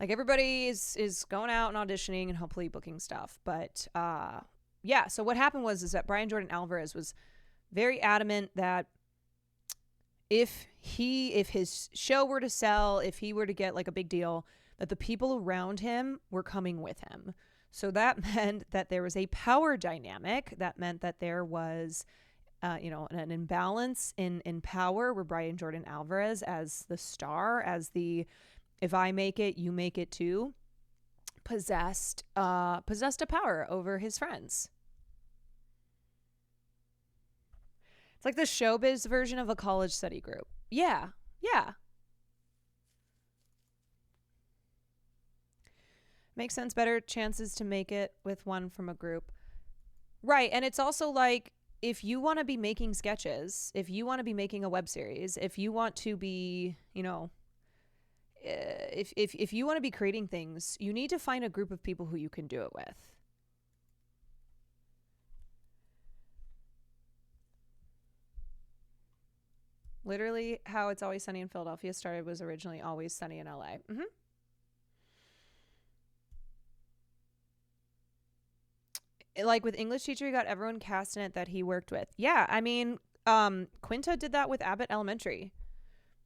[SPEAKER 1] Like, everybody is going out and auditioning and hopefully booking stuff. But so what happened is that Brian Jordan Alvarez was very adamant that if his show were to sell, if he were to get like a big deal, that the people around him were coming with him. So that meant that there was a power dynamic. That meant that there was an imbalance in power, where Brian Jordan Alvarez, as the star, as the if I make it, you make it too, possessed a power over his friends. It's like the showbiz version of a college study group. Yeah. Makes sense. Better chances to make it with one from a group. Right. And it's also like, if you want to be making sketches, if you want to be making a web series, if you want to be, if you want to be creating things, you need to find a group of people who you can do it with. Literally, how It's Always Sunny in Philadelphia started was originally Always Sunny in LA. Mm-hmm. Like, with English teacher, he got everyone cast in it that he worked with. Yeah, I mean, Quinta did that with Abbott Elementary.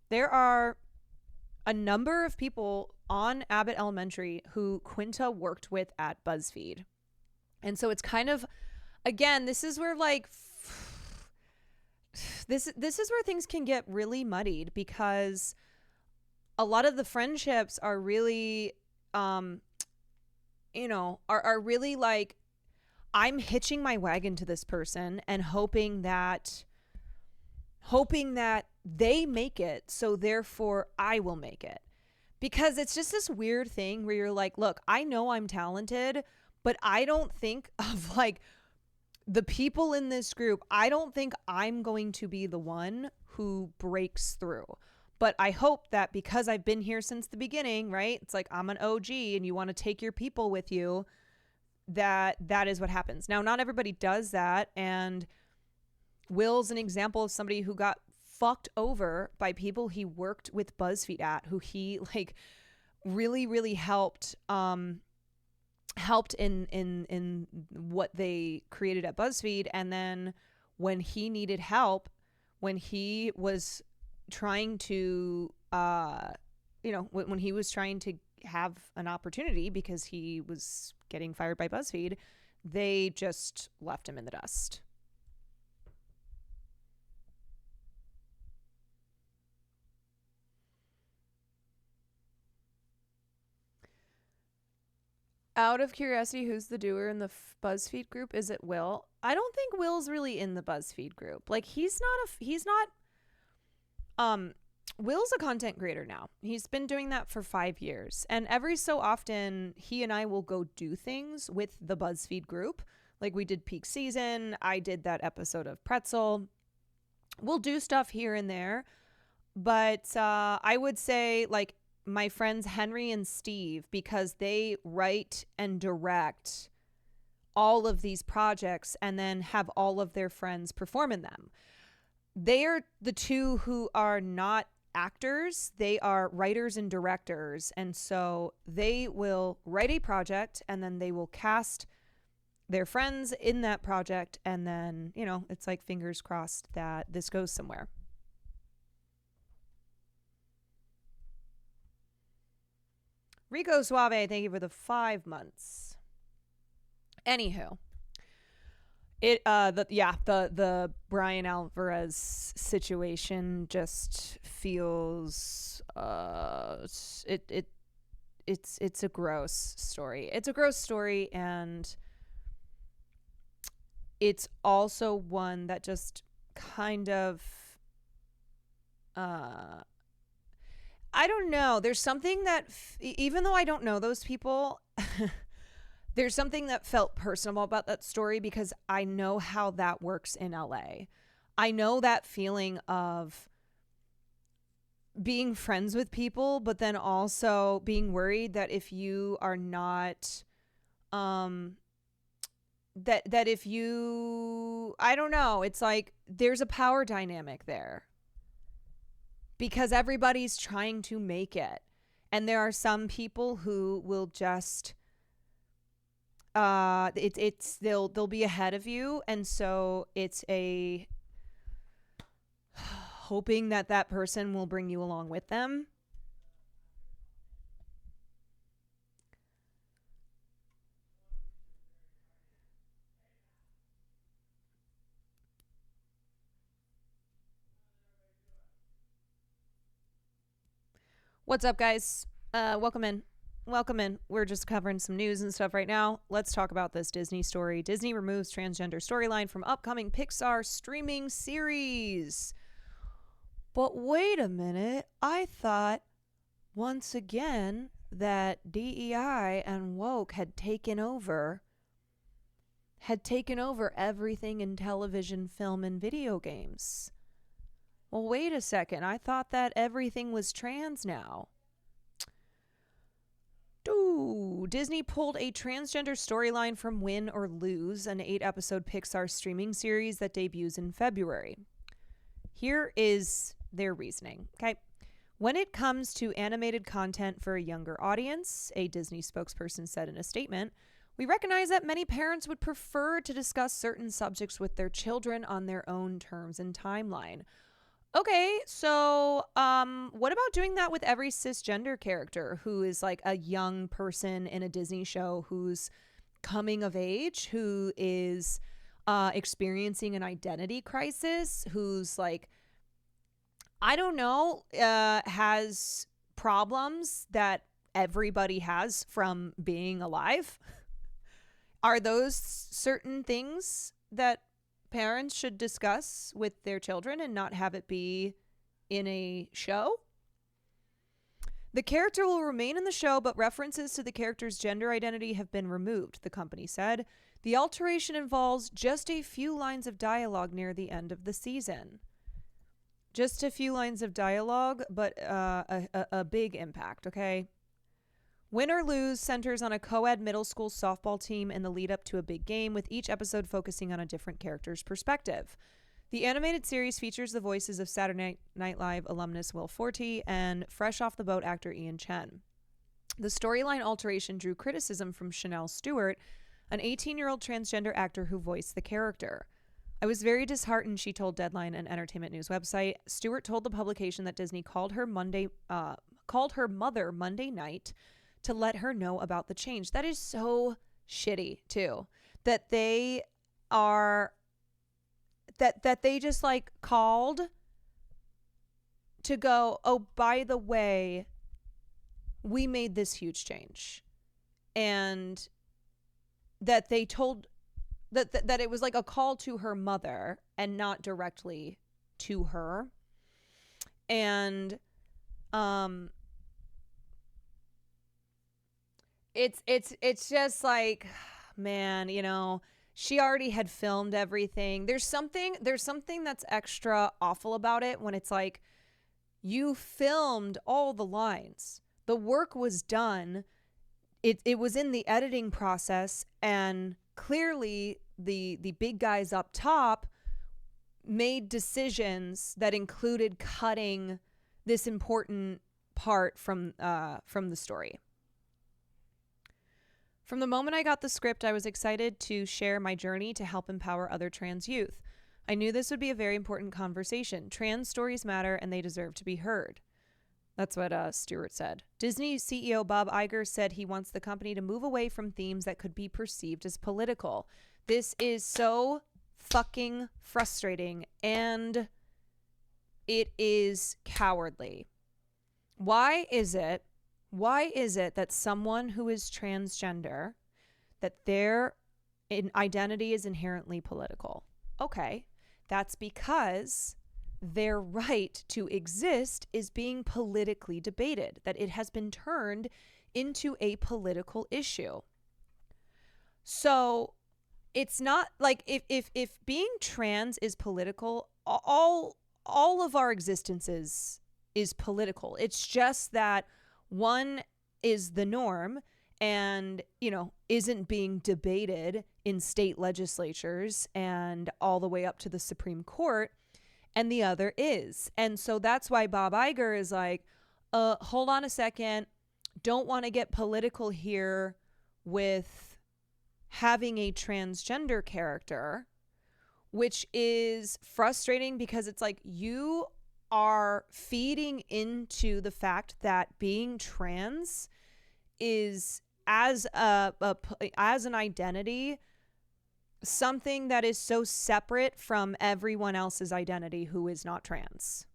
[SPEAKER 1] There are a number of people on Abbott Elementary who Quinta worked with at BuzzFeed. And so it's kind of, again, this is where like this is where things can get really muddied, because a lot of the friendships are really are really like, I'm hitching my wagon to this person and hoping that they make it, so therefore I will make it. Because it's just this weird thing where you're like, look, I know I'm talented, but I don't think of like the people in this group. I don't think I'm going to be the one who breaks through. But I hope that because I've been here since the beginning, right? It's like, I'm an OG and you want to take your people with you, that is what happens. Now, not everybody does that. And Will's an example of somebody who got fucked over by people he worked with BuzzFeed at, who he like really, really helped helped in what they created at BuzzFeed. And then when he needed help, when he was trying to when he was trying to have an opportunity because he was getting fired by BuzzFeed, they just left him in the dust. Out of curiosity, who's the doer in the BuzzFeed group? Is it Will? I don't think Will's really in the BuzzFeed group. Like, Will's a content creator now. He's been doing that for 5 years. And every so often, he and I will go do things with the BuzzFeed group. Like, we did peak season. I did that episode of Pretzel. We'll do stuff here and there. But I would say, like, my friends Henry and Steve, because they write and direct all of these projects and then have all of their friends perform in them. They are the two who are not actors. They are writers and directors. And so they will write a project and then they will cast their friends in that project. And then, it's like fingers crossed that this goes somewhere. Rico Suave, thank you for the 5 months. Anywho, the Brian Alvarez situation just feels it's a gross story. It's a gross story, and it's also one that just kind of I don't know. There's something that, even though I don't know those people, there's something that felt personal about that story because I know how that works in LA. I know that feeling of being friends with people, but then also being worried that if you are not, that if you, I don't know, it's like there's a power dynamic there. Because everybody's trying to make it. And there are some people who will just they'll be ahead of you, and so it's a hoping that person will bring you along with them. What's up, guys? Welcome in. We're just covering some news and stuff right now. Let's talk about this Disney story. Disney removes transgender storyline from upcoming Pixar streaming series. But wait a minute. I thought once again that DEI and woke had taken over everything in television, film, and video games. Well, wait a second. I thought that everything was trans now. Disney pulled a transgender storyline from Win or Lose, an 8-episode Pixar streaming series that debuts in February. Here is their reasoning, okay? When it comes to animated content for a younger audience, a Disney spokesperson said in a statement, we recognize that many parents would prefer to discuss certain subjects with their children on their own terms and timeline. Okay, so what about doing that with every cisgender character who is like a young person in a Disney show who's coming of age, who is experiencing an identity crisis, who's like, I don't know, has problems that everybody has from being alive? Are those certain things that parents should discuss with their children and not have it be in a show? The character will remain in the show, but references to the character's gender identity have been removed, the company said. The alteration involves just a few lines of dialogue near the end of the season. Just a few lines of dialogue, but a big impact, okay? Win or Lose centers on a co-ed middle school softball team in the lead up to a big game, with each episode focusing on a different character's perspective. The animated series features the voices of Saturday Night Live alumnus Will Forte and Fresh Off the Boat actor Ian Chen. The storyline alteration drew criticism from Chanel Stewart, an 18-year-old transgender actor who voiced the character. I was very disheartened, she told Deadline, an entertainment news website. Stewart told the publication that Disney called her mother Monday night to let her know about the change. That is so shitty, too. That they are that they just like called to go, oh, by the way, we made this huge change. And that they told that it was like a call to her mother and not directly to her. And it's just like, man, you know, she already had filmed everything. There's something that's extra awful about it when it's like, you filmed all the lines. The work was done. It was in the editing process, and clearly the big guys up top made decisions that included cutting this important part from the story. From the moment I got the script, I was excited to share my journey to help empower other trans youth. I knew this would be a very important conversation. Trans stories matter, and they deserve to be heard. That's what Stewart said. Disney CEO Bob Iger said he wants the company to move away from themes that could be perceived as political. This is so fucking frustrating, and it is cowardly. Why is it that someone who is transgender, that their identity is inherently political? Okay, that's because their right to exist is being politically debated, that it has been turned into a political issue. So it's not like if being trans is political, all of our existences is political. It's just that one is the norm and, you know, isn't being debated in state legislatures and all the way up to the Supreme Court, and the other is. And so that's why Bob Iger is like, hold on a second, don't want to get political here with having a transgender character, which is frustrating because it's like you are feeding into the fact that being trans is as an identity something that is so separate from everyone else's identity who is not trans.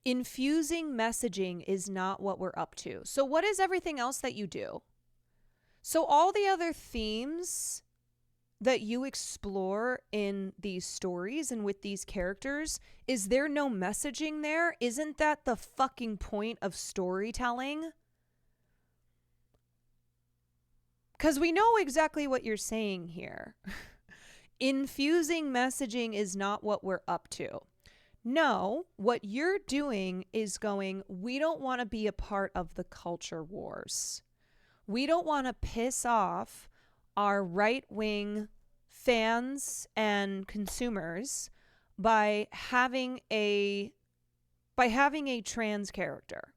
[SPEAKER 1] Infusing messaging is not what we're up to. So what is everything else that you do? So all the other themes that you explore in these stories and with these characters, is there no messaging there? Isn't that the fucking point of storytelling? Because we know exactly what you're saying here. Infusing messaging is not what we're up to. No, what you're doing is going, we don't want to be a part of the culture wars. We don't want to piss off our right-wing fans and consumers by having a trans character.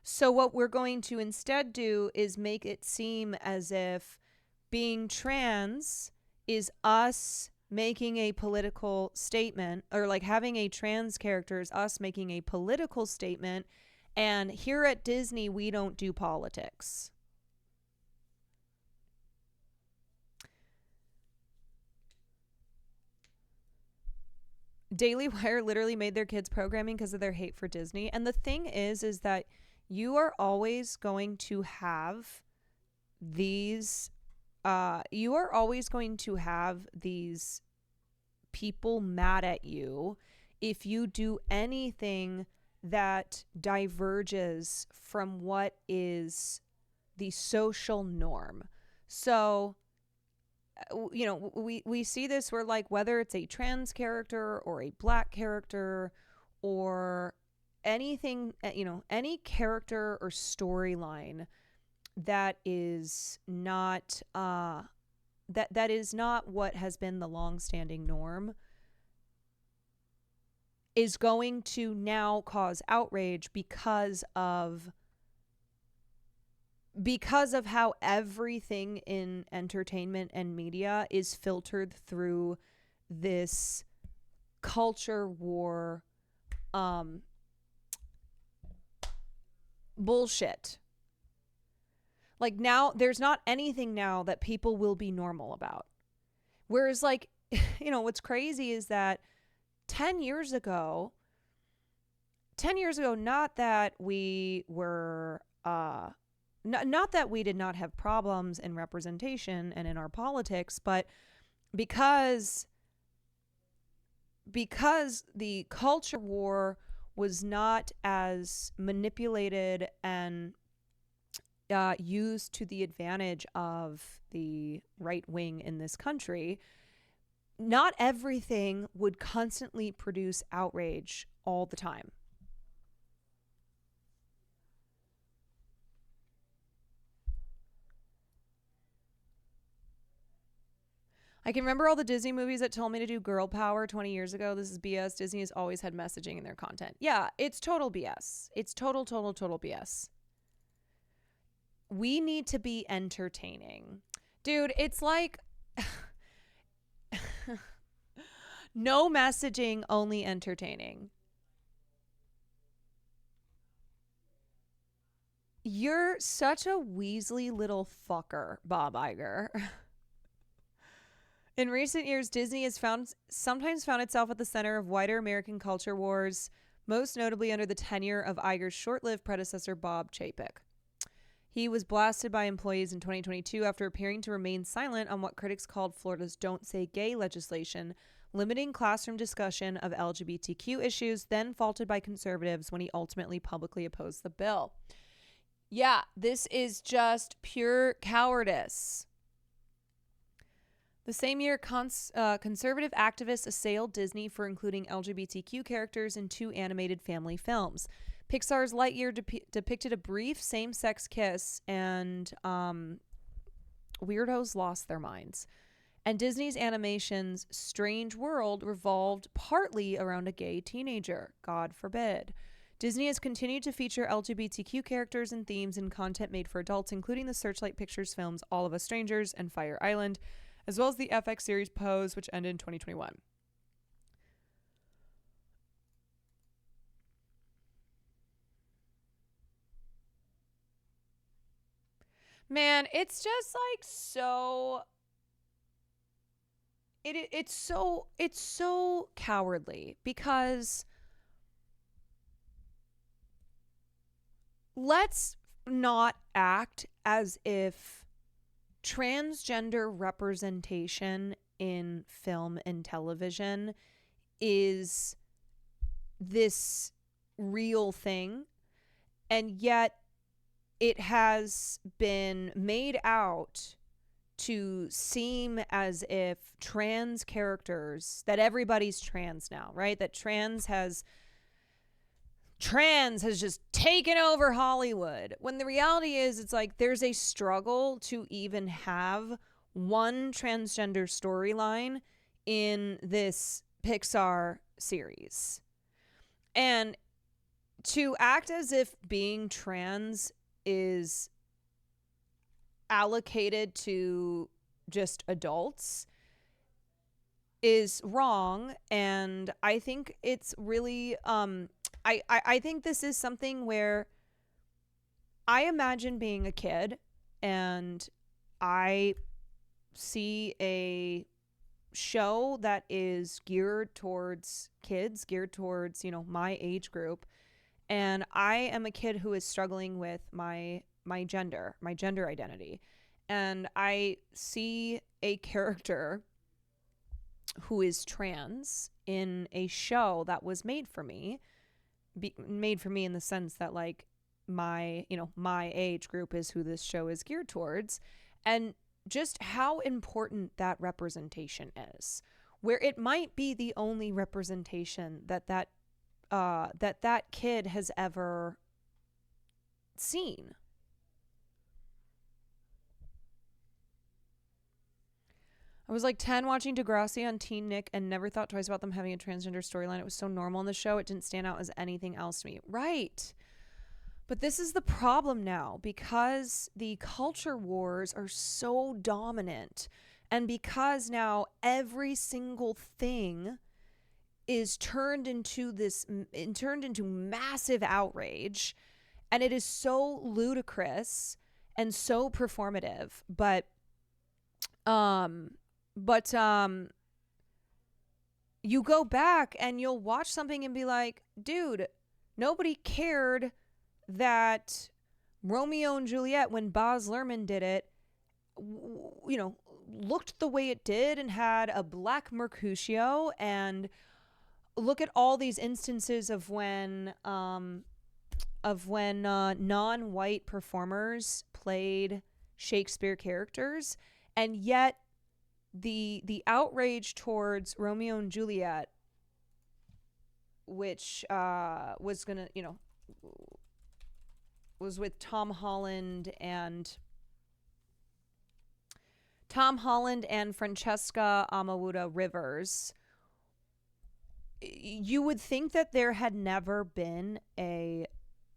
[SPEAKER 1] So what we're going to instead do is make it seem as if being trans is us making a political statement, or like having a trans character is us making a political statement, and here at Disney we don't do politics. Daily Wire literally made their kids programming because of their hate for Disney. And the thing is that you are always going to have these people mad at you if you do anything that diverges from what is the social norm. So, you know, we see this where, like, whether it's a trans character or a black character or anything, you know, any character or storyline that is not that is not what has been the long-standing norm, is going to now cause outrage because of how everything in entertainment and media is filtered through this culture war bullshit. Like, now there's not anything now that people will be normal about. Whereas, like, what's crazy is that 10 years ago, not that we were not that we did not have problems in representation and in our politics, but because the culture war was not as manipulated and used to the advantage of the right wing in this country, not everything would constantly produce outrage all the time. I can remember all the Disney movies that told me to do girl power 20 years ago. This is BS. Disney has always had messaging in their content. Yeah, it's total BS. It's total BS. We need to be entertaining. Dude, it's like no messaging, only entertaining. You're such a Weasley little fucker, Bob Iger. In recent years, Disney has sometimes found itself at the center of wider American culture wars, most notably under the tenure of Iger's short-lived predecessor, Bob Chapek. He was blasted by employees in 2022 after appearing to remain silent on what critics called Florida's Don't Say Gay legislation, limiting classroom discussion of LGBTQ issues, then faulted by conservatives when he ultimately publicly opposed the bill. Yeah, this is just pure cowardice. The same year, conservative activists assailed Disney for including LGBTQ characters in 2 animated family films. Pixar's Lightyear depicted a brief same-sex kiss, and weirdos lost their minds. And Disney's animation's Strange World revolved partly around a gay teenager. God forbid. Disney has continued to feature LGBTQ characters and themes in content made for adults, including the Searchlight Pictures films All of Us Strangers and Fire Island, as well as the FX series Pose, which ended in 2021. Man, it's just like so... It's so cowardly, because let's not act as if transgender representation in film and television is this real thing, and yet it has been made out to seem as if trans characters, that everybody's trans now, right? That trans has just taken over Hollywood. When the reality is, it's like there's a struggle to even have one transgender storyline in this Pixar series. And to act as if being trans is allocated to just adults is wrong. And I think it's really I think this is something where I imagine being a kid and I see a show that is geared towards kids, geared towards, my age group, and I am a kid who is struggling with my gender identity, and I see a character who is trans in a show that was made for me in the sense that, like, my age group is who this show is geared towards, and just how important that representation is, where it might be the only representation that kid has ever seen. I was like 10 watching Degrassi on Teen Nick and never thought twice about them having a transgender storyline. It was so normal in the show. It didn't stand out as anything else to me. Right. But this is the problem now, because the culture wars are so dominant, and because now every single thing is turned into massive outrage, and it is so ludicrous and so performative. But you go back and you'll watch something and be like, dude, nobody cared that Romeo and Juliet, when Baz Luhrmann did it, looked the way it did and had a black Mercutio. And look at all these instances of when non-white performers played Shakespeare characters, and yet the outrage towards Romeo and Juliet, which was with Tom Holland and Francesca Amawuda Rivers, you would think that there had never been a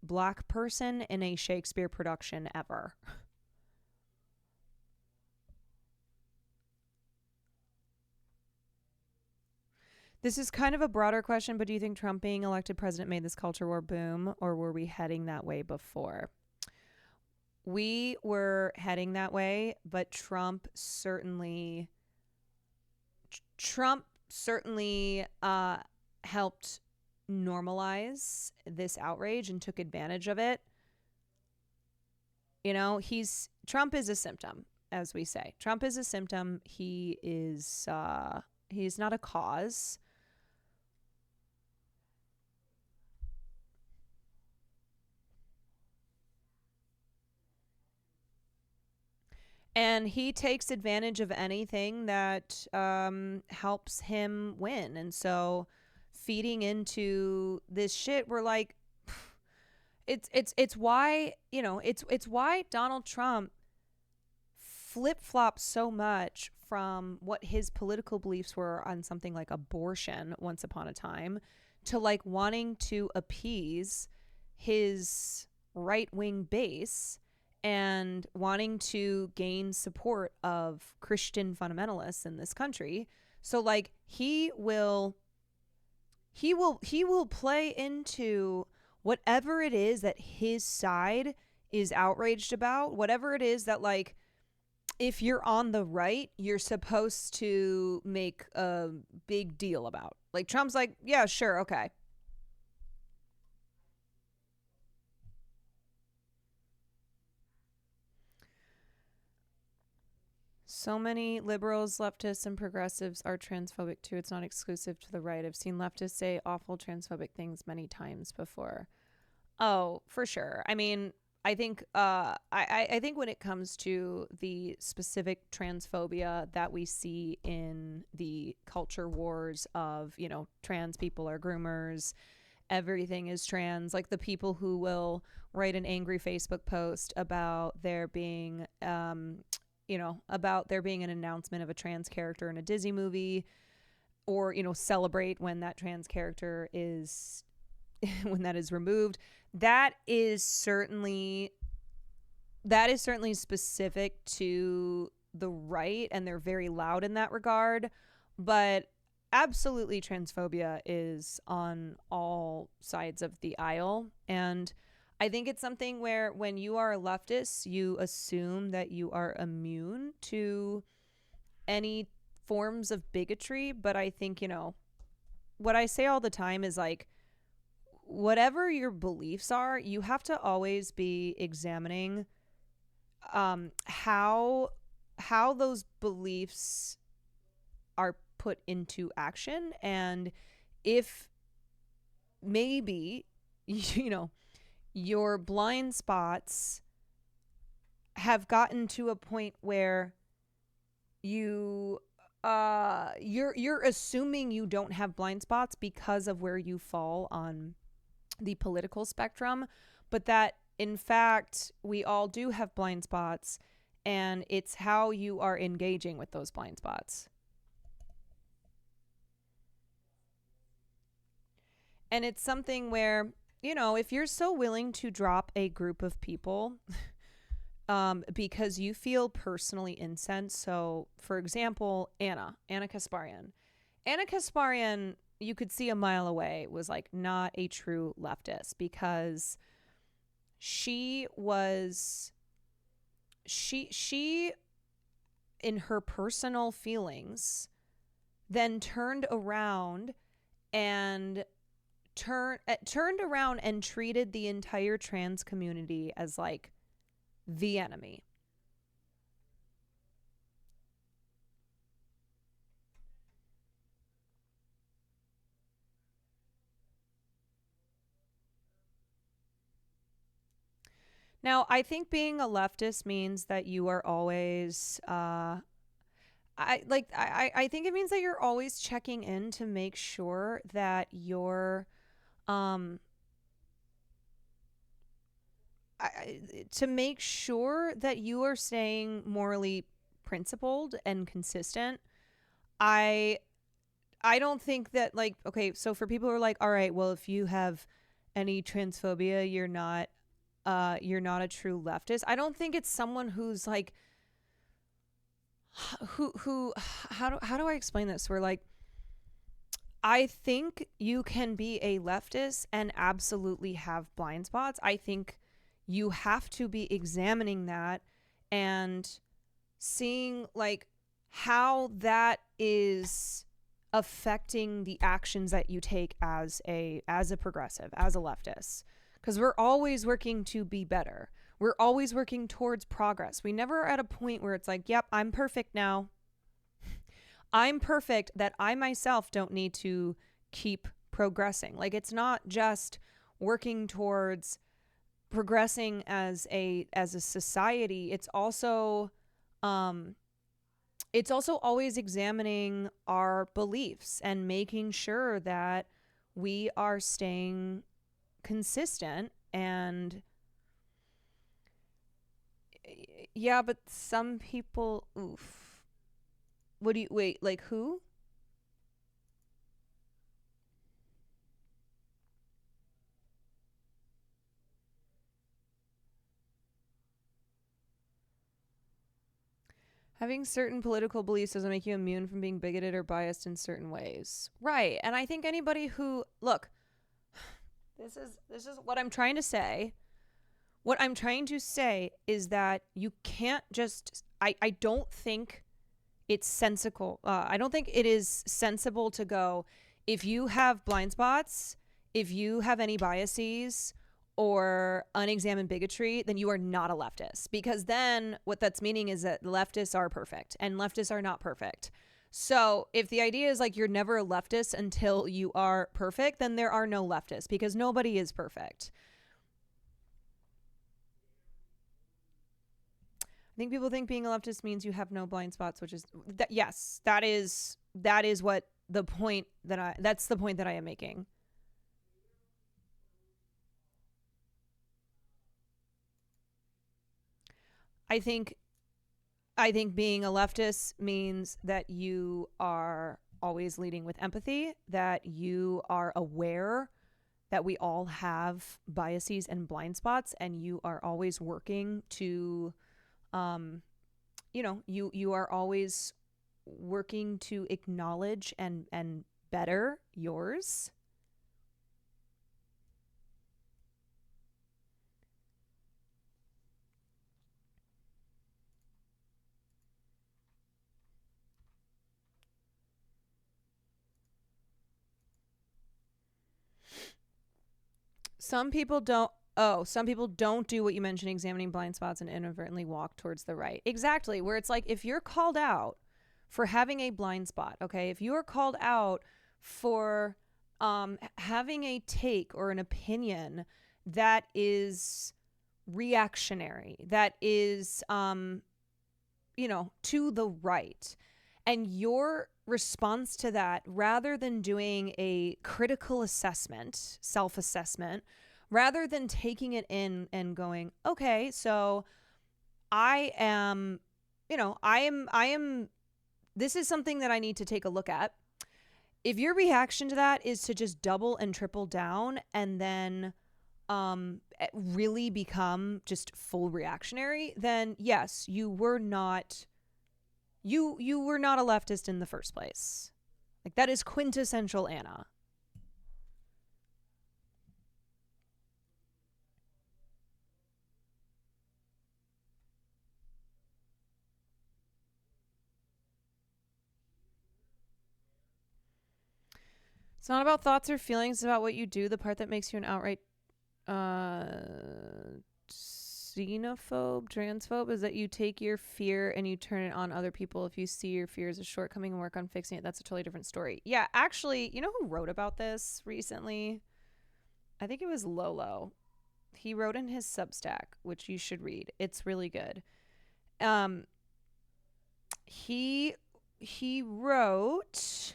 [SPEAKER 1] black person in a Shakespeare production ever. This is kind of a broader question, but do you think Trump being elected president made this culture war boom, or were we heading that way before? We were heading that way, but Trump certainly helped normalize this outrage and took advantage of it. Trump is a symptom, as we say. Trump is a symptom. He's not a cause. And he takes advantage of anything that helps him win. And so feeding into this shit, we're like, it's why, it's why Donald Trump flip-flops so much from what his political beliefs were on something like abortion once upon a time to like wanting to appease his right-wing base and wanting to gain support of Christian fundamentalists in this country. So like he will play into whatever it is that his side is outraged about, whatever it is that, like, if you're on the right, you're supposed to make a big deal about. Like, Trump's like, yeah, sure, okay. So many liberals, leftists, and progressives are transphobic too. It's not exclusive to the right. I've seen leftists say awful transphobic things many times before. Oh, for sure. I mean, I think I think when it comes to the specific transphobia that we see in the culture wars of, trans people are groomers, everything is trans, like the people who will write an angry Facebook post about there being about there being an announcement of a trans character in a Disney movie, or, celebrate when that trans character is when that is removed. That is certainly specific to the right, and they're very loud in that regard. But absolutely, transphobia is on all sides of the aisle. And I think it's something where when you are a leftist, you assume that you are immune to any forms of bigotry. But I think, what I say all the time is, like, whatever your beliefs are, you have to always be examining how those beliefs are put into action, and if maybe your blind spots have gotten to a point where you're assuming you don't have blind spots because of where you fall on the political spectrum, but that in fact we all do have blind spots, And it's how you are engaging with those blind spots. And it's something where, if you're so willing to drop a group of people because you feel personally incensed. So, for example, Anna Kasparian. Anna Kasparian, you could see a mile away, was like not a true leftist because she in her personal feelings then turned around and turned around and treated the entire trans community as like the enemy. Now, I think being a leftist means that you are always I think it means that you're always checking in to make sure that you're to make sure that you are staying morally principled and consistent. I don't think that, like, okay, so for people who are like, all right, well, if you have any transphobia, you're not a true leftist. I don't think it's someone who's like who how do I explain this? Where like I think you can be a leftist and absolutely have blind spots. I think you have to be examining that and seeing like how that is affecting the actions that you take as a progressive, as a leftist, because we're always working to be better. We're always working towards progress. We never are at a point where it's like, yep, I'm perfect now. I'm perfect that I myself don't need to keep progressing. Like, it's not just working towards progressing as a society. It's also always examining our beliefs and making sure that we are staying consistent. And yeah, but some people, what do you, wait, like who? Having certain political beliefs doesn't make you immune from being bigoted or biased in certain ways. Right. And I think anybody who, look, this is what I'm trying to say. What I'm trying to say is that you can't just, I don't think it's sensible. I don't think it is sensible to go, if you have blind spots, if you have any biases or unexamined bigotry, then you are not a leftist. Because then what that's meaning is that leftists are perfect and leftists are not perfect. So if the idea is like you're never a leftist until you are perfect, then there are no leftists because nobody is perfect. I think people think being a leftist means you have no blind spots, which is yes, that is what the point that's the point that I am making. I think being a leftist means that you are always leading with empathy, that you are aware that we all have biases and blind spots, and you are always working to you are always working to acknowledge and better yours. Some people don't. Oh, some people don't do what you mentioned, examining blind spots, and inadvertently walk towards the right. Exactly. Where it's like, if you're called out for having a blind spot, okay, if you are called out for having a take or an opinion that is reactionary, that is, to the right, and your response to that, rather than doing a critical assessment, self-assessment, rather than taking it in and going, okay, so I am, I am, this is something that I need to take a look at. If your reaction to that is to just double and triple down and then really become just full reactionary, then yes, you were not a leftist in the first place. Like, that is quintessential Anna. It's not about thoughts or feelings, it's about what you do. The part that makes you an outright xenophobe, transphobe, is that you take your fear and you turn it on other people. If you see your fear as a shortcoming and work on fixing it, that's a totally different story. Yeah, actually, you know who wrote about this recently? I think it was Lolo. He wrote in his Substack, which you should read. It's really good. He wrote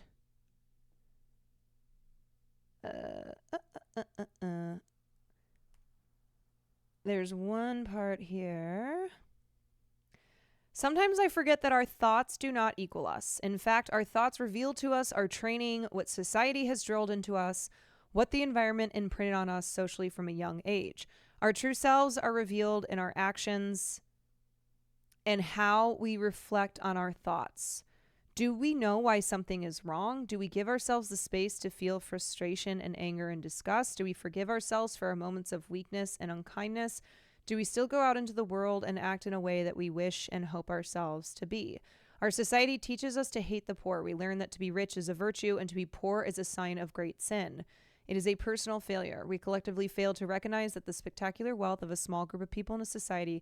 [SPEAKER 1] there's one part here. Sometimes I forget that our thoughts do not equal us. In fact, our thoughts reveal to us our training, what society has drilled into us, what the environment imprinted on us socially from a young age. Our true selves are revealed in our actions and how we reflect on our thoughts. Do we know why something is wrong? Do we give ourselves the space to feel frustration and anger and disgust? Do we forgive ourselves for our moments of weakness and unkindness? Do we still go out into the world and act in a way that we wish and hope ourselves to be? Our society teaches us to hate the poor. We learn that to be rich is a virtue and to be poor is a sign of great sin. It is a personal failure. We collectively fail to recognize that the spectacular wealth of a small group of people in a society.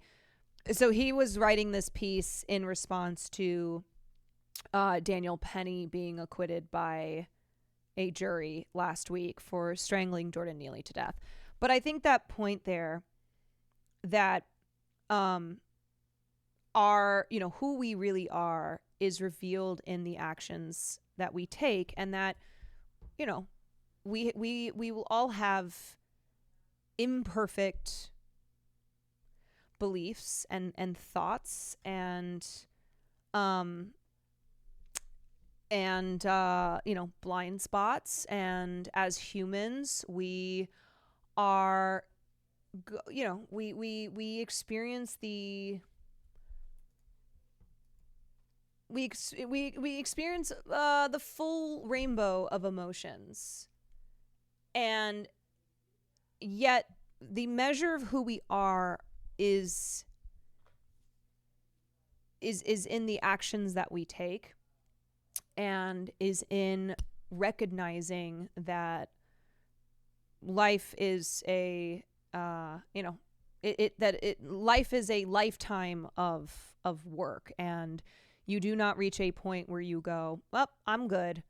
[SPEAKER 1] So he was writing this piece in response to Daniel Penny being acquitted by a jury last week for strangling Jordan Neely to death. But I think that point there, that our, who we really are is revealed in the actions that we take, and that, we will all have imperfect beliefs and thoughts and blind spots, and as humans we are, we experience the we experience the full rainbow of emotions, and yet the measure of who we are is in the actions that we take, and is in recognizing that life is a life is a lifetime of work, and you do not reach a point where you go, well, I'm good.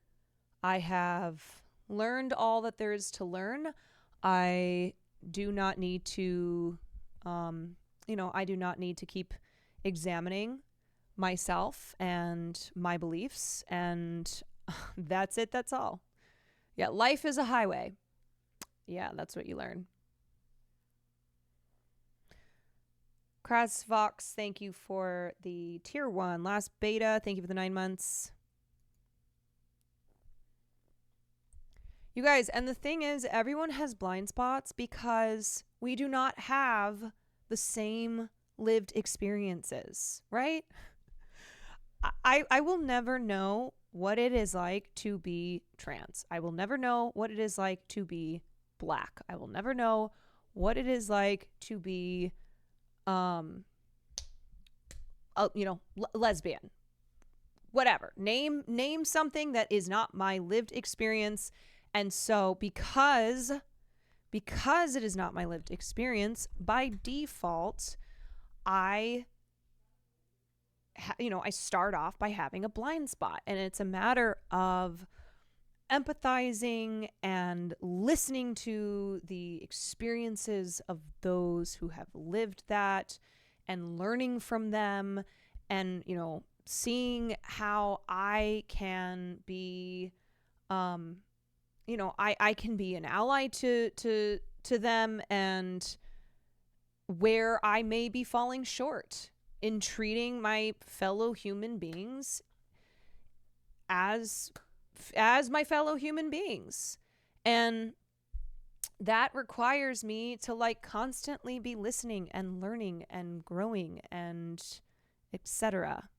[SPEAKER 1] I have learned all that there is to learn. I do not need to I do not need to keep examining myself and my beliefs, and that's it. That's all. Yeah, life is a highway. Yeah, that's what you learn. Krasvox, thank you for the tier 1. Last beta, thank you for the 9 months. You guys, and the thing is, everyone has blind spots because we do not have the same lived experiences, right? I will never know what it is like to be trans. I will never know what it is like to be Black. I will never know what it is like to be lesbian. Whatever. Name something that is not my lived experience. And so because it is not my lived experience, by default, I start off by having a blind spot, and it's a matter of empathizing and listening to the experiences of those who have lived that, and learning from them, and seeing how I can be I can be an ally to them, and where I may be falling short in treating my fellow human beings as my fellow human beings. And that requires me to like constantly be listening and learning and growing and etc.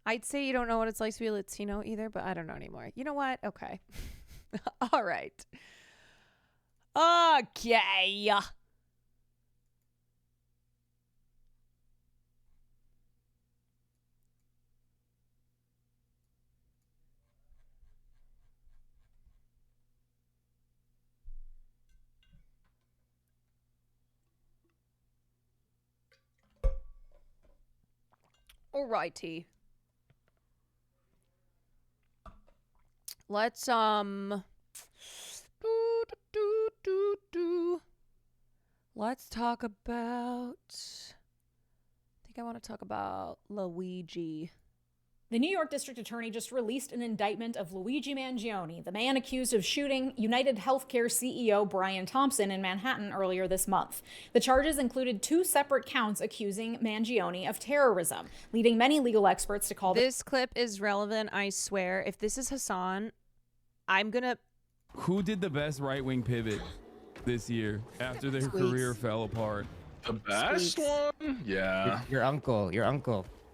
[SPEAKER 1] I'd say you don't know what it's like to be a Latino either, but I don't know anymore. You know what? Okay. All right. Okay. Alrighty. Let's let's talk about, I think I want to talk about Luigi.
[SPEAKER 2] The New York District Attorney just released an indictment of Luigi Mangione, the man accused of shooting United Healthcare CEO Brian Thompson in Manhattan earlier this month. The charges included 2 separate counts accusing Mangione of terrorism, leading many legal experts to call
[SPEAKER 1] this clip is relevant, I swear. If this is Hassan, I'm gonna...
[SPEAKER 3] Who did the best right-wing pivot this year after their career fell apart?
[SPEAKER 4] The best one? Yeah.
[SPEAKER 5] Your uncle.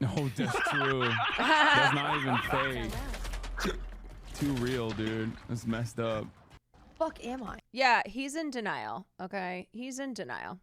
[SPEAKER 3] No, that's true. That's not even fake. Too real, dude. That's messed up.
[SPEAKER 1] Fuck am I? Yeah, he's in denial. Okay, he's in denial.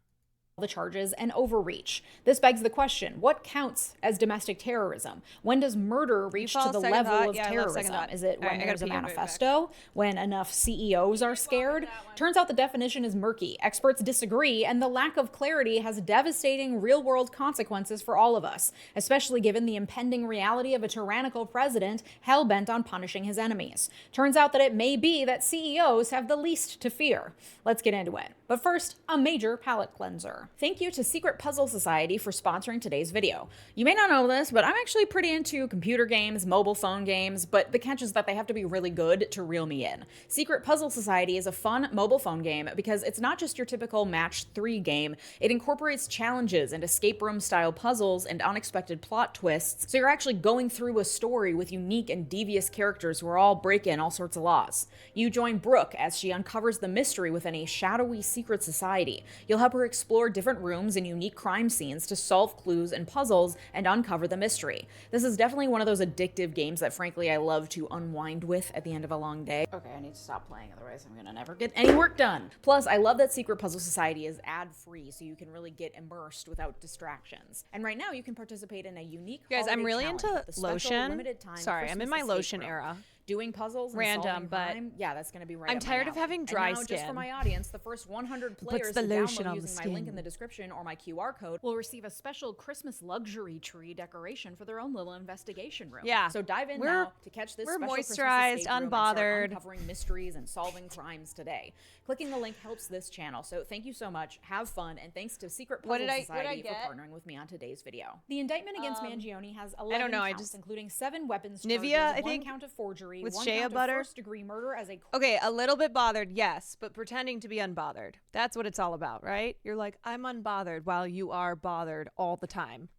[SPEAKER 2] the charges and overreach. This begs the question, what counts as domestic terrorism? When does murder reach to the level of terrorism? Is it when there's a manifesto? When enough CEOs are scared? Turns out the definition is murky. Experts disagree, and the lack of clarity has devastating real-world consequences for all of us, especially given the impending reality of a tyrannical president hell-bent on punishing his enemies. Turns out that it may be that CEOs have the least to fear. Let's get into it. But first, a major palate cleanser. Thank you to Secret Puzzle Society for sponsoring today's video. You may not know this, but I'm actually pretty into computer games, mobile phone games, but the catch is that they have to be really good to reel me in. Secret Puzzle Society is a fun mobile phone game because it's not just your typical match 3 game, it incorporates challenges and escape room style puzzles and unexpected plot twists, so you're actually going through a story with unique and devious characters who are all breaking all sorts of laws. You join Brooke as she uncovers the mystery within a shadowy secret society. You'll help her explore different rooms and unique crime scenes to solve clues and puzzles and uncover the mystery. This is definitely one of those addictive games that frankly I love to unwind with at the end of a long day. Okay, I need to stop playing, otherwise I'm gonna never get any work done. Plus, I love that Secret Puzzle Society is ad-free, so you can really get immersed without distractions. And right now you can participate in a unique
[SPEAKER 1] guys, I'm really
[SPEAKER 2] challenge
[SPEAKER 1] into
[SPEAKER 2] with the special
[SPEAKER 1] lotion.
[SPEAKER 2] limited-time
[SPEAKER 1] Sorry, I'm in my
[SPEAKER 2] Christmas
[SPEAKER 1] lotion
[SPEAKER 2] escape room.
[SPEAKER 1] era.
[SPEAKER 2] Doing puzzles and
[SPEAKER 1] Random,
[SPEAKER 2] solving
[SPEAKER 1] but
[SPEAKER 2] crime, yeah, that's going to be right
[SPEAKER 1] I'm
[SPEAKER 2] up my
[SPEAKER 1] tired of
[SPEAKER 2] alley.
[SPEAKER 1] having dry
[SPEAKER 2] and now,
[SPEAKER 1] skin.
[SPEAKER 2] just for my audience, the first 100 players
[SPEAKER 1] puts the
[SPEAKER 2] to
[SPEAKER 1] lotion
[SPEAKER 2] download
[SPEAKER 1] on the
[SPEAKER 2] using my link in
[SPEAKER 1] skin?
[SPEAKER 2] the description or my QR code will receive a special Christmas luxury tree decoration for their own little investigation room.
[SPEAKER 1] Yeah.
[SPEAKER 2] So dive in
[SPEAKER 1] We're-
[SPEAKER 2] now to catch this
[SPEAKER 1] we're
[SPEAKER 2] special Christmas
[SPEAKER 1] moisturized,
[SPEAKER 2] escape room and start
[SPEAKER 1] unbothered.
[SPEAKER 2] uncovering mysteries and solving crimes today. Clicking the link helps this channel, so thank you so much. Have fun, and thanks to Secret Puzzle Society for partnering with me on today's video. The indictment against Mangione has 11 counts, including 7 weapons
[SPEAKER 1] Nivea,
[SPEAKER 2] charges,
[SPEAKER 1] I
[SPEAKER 2] 1
[SPEAKER 1] think,
[SPEAKER 2] count of forgery,
[SPEAKER 1] with
[SPEAKER 2] 1
[SPEAKER 1] shea
[SPEAKER 2] count of
[SPEAKER 1] butter.
[SPEAKER 2] first-degree murder as a
[SPEAKER 1] Okay, a little bit bothered, yes, but pretending to be unbothered. That's what it's all about, right? You're like, I'm unbothered while you are bothered all the time.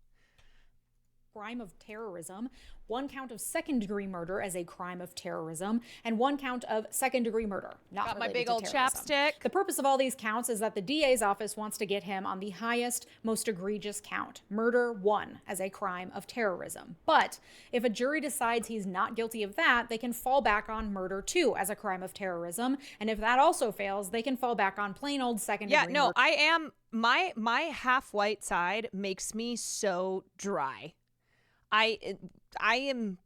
[SPEAKER 2] crime of terrorism, 1 count of second-degree murder as a crime of terrorism, and 1 count of second-degree murder, not
[SPEAKER 1] Got my
[SPEAKER 2] related
[SPEAKER 1] big
[SPEAKER 2] to
[SPEAKER 1] old
[SPEAKER 2] terrorism.
[SPEAKER 1] chapstick.
[SPEAKER 2] The purpose of all these counts is that the DA's office wants to get him on the highest, most egregious count, murder 1, as a crime of terrorism. But if a jury decides he's not guilty of that, they can fall back on murder 2 as a crime of terrorism, and if that also fails, they can fall back on plain old second-degree murder.
[SPEAKER 1] Yeah, no, I am, my half-white side makes me so dry. I am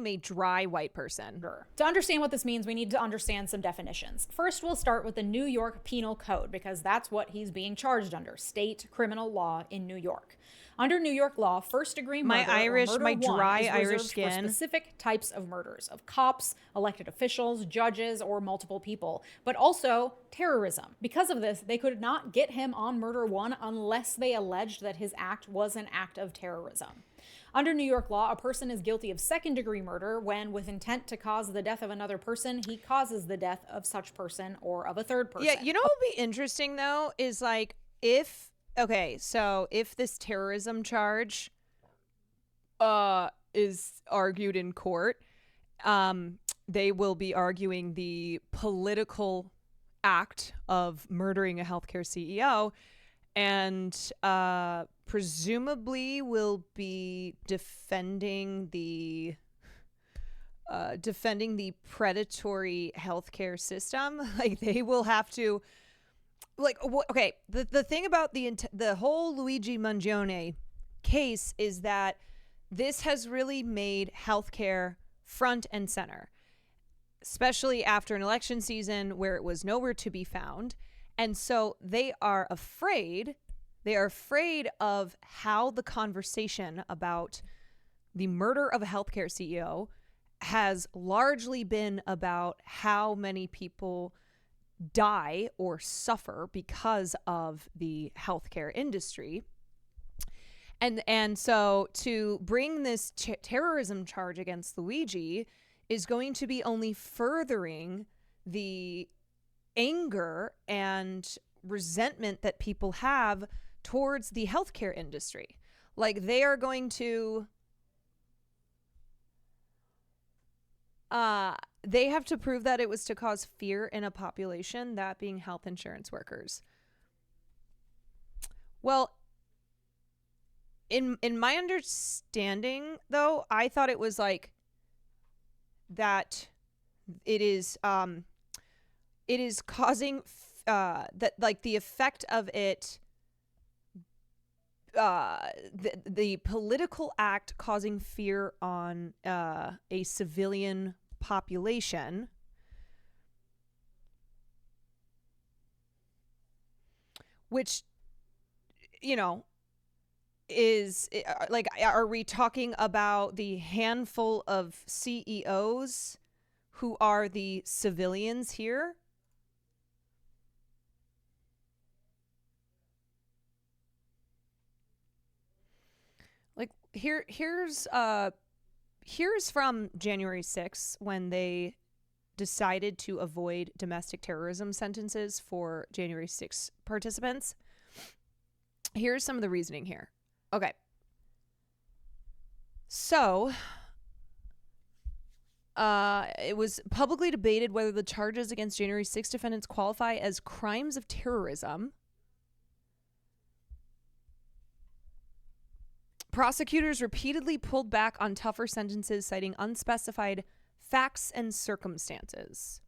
[SPEAKER 1] a dry white person.
[SPEAKER 2] To understand what this means, we need to understand some definitions. First, we'll start with the New York Penal Code, because that's what he's being charged under, state criminal law in New York. Under New York law, first-degree murder,
[SPEAKER 1] My
[SPEAKER 2] or murder
[SPEAKER 1] my
[SPEAKER 2] 1
[SPEAKER 1] dry
[SPEAKER 2] is
[SPEAKER 1] Irish
[SPEAKER 2] reserved
[SPEAKER 1] skin.
[SPEAKER 2] for specific types of murders, of cops, elected officials, judges, or multiple people, but also terrorism. Because of this, they could not get him on murder 1 unless they alleged that his act was an act of terrorism. Under New York law, a person is guilty of second-degree murder when, with intent to cause the death of another person, he causes the death of such person or of a third person.
[SPEAKER 1] Yeah, you know what would be interesting, though, is like if this terrorism charge is argued in court, they will be arguing the political act of murdering a healthcare CEO, and presumably will be defending the predatory healthcare system. Like, they will have to, like, okay, the thing about the whole Luigi Mangione case is that this has really made healthcare front and center, especially after an election season where it was nowhere to be found. And so they are afraid of how the conversation about the murder of a healthcare CEO has largely been about how many people die or suffer because of the healthcare industry. And so to bring this terrorism charge against Luigi is going to be only furthering the anger and resentment that people have towards the healthcare industry. Like, they are going to they have to prove that it was to cause fear in a population, that being health insurance workers. Well, in my understanding, though, I thought it was like that it is causing that, like, the effect of it, the political act causing fear on a civilian population, which, you know, is like, are we talking about the handful of CEOs who are the civilians here? Like, here's from January 6th, when they decided to avoid domestic terrorism sentences for January 6th participants. Here's some of the reasoning here. Okay. So, it was publicly debated whether the charges against January 6th defendants qualify as crimes of terrorism. Prosecutors repeatedly pulled back on tougher sentences, citing unspecified facts and circumstances.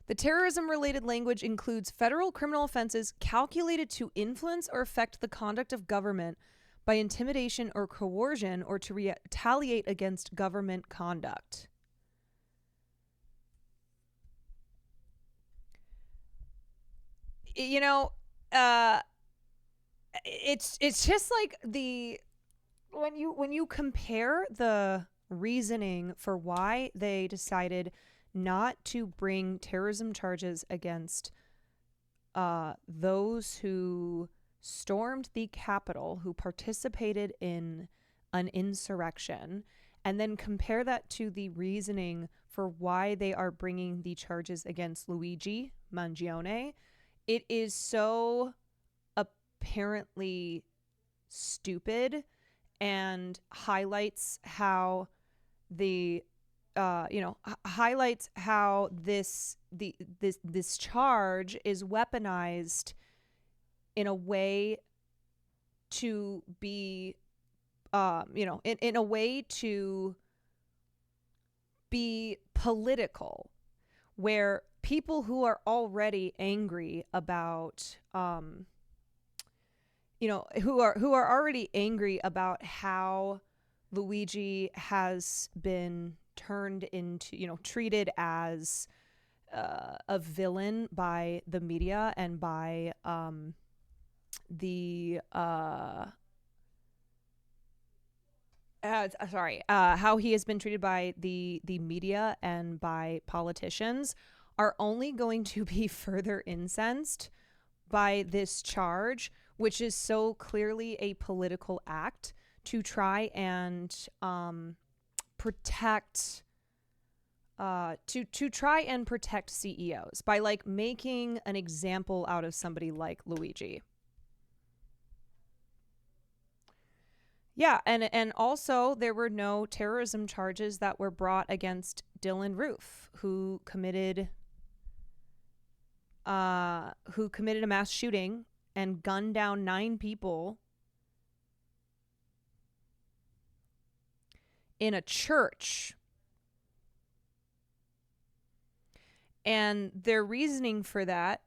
[SPEAKER 1] The terrorism-related language includes federal criminal offenses calculated to influence or affect the conduct of government by intimidation or coercion, or to retaliate against government conduct. You know, it's just like when you compare the reasoning for why they decided not to bring terrorism charges against those who stormed the Capitol, who participated in an insurrection, and then compare that to the reasoning for why they are bringing the charges against Luigi Mangione, it is so apparently stupid, and highlights how highlights how this charge is weaponized in a way to be in a way to be political, where people who are already angry about who are already angry about how Luigi has been turned into, treated as a villain by the media and by how he has been treated by the media and by politicians, are only going to be further incensed by this charge, which is so clearly a political act to try and protect to try and protect CEOs by like making an example out of somebody like Luigi. Yeah, and also there were no terrorism charges that were brought against Dylan Roof, who committed a mass shooting and gunned down 9 people in a church. And their reasoning for that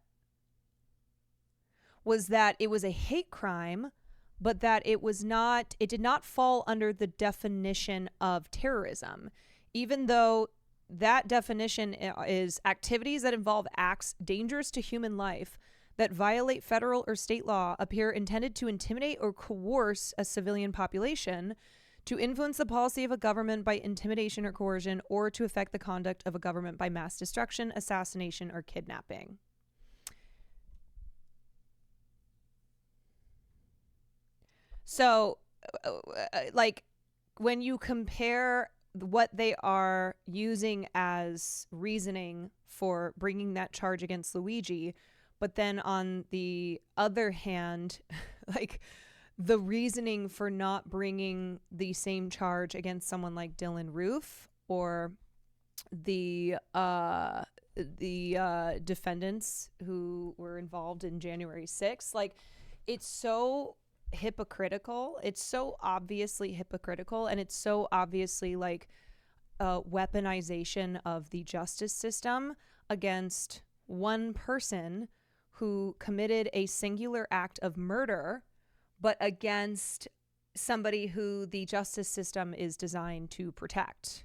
[SPEAKER 1] was that it was a hate crime, but that it did not fall under the definition of terrorism, even though that definition is activities that involve acts dangerous to human life that violate federal or state law, appear intended to intimidate or coerce a civilian population, to influence the policy of a government by intimidation or coercion, or to affect the conduct of a government by mass destruction, assassination, or kidnapping. So, like, when you compare what they are using as reasoning for bringing that charge against Luigi, but then on the other hand, like, the reasoning for not bringing the same charge against someone like Dylan Roof or the defendants who were involved in January 6th, like, it's so hypocritical. It's so obviously hypocritical, and it's so obviously like a weaponization of the justice system against one person who committed a singular act of murder, but against somebody who the justice system is designed to protect.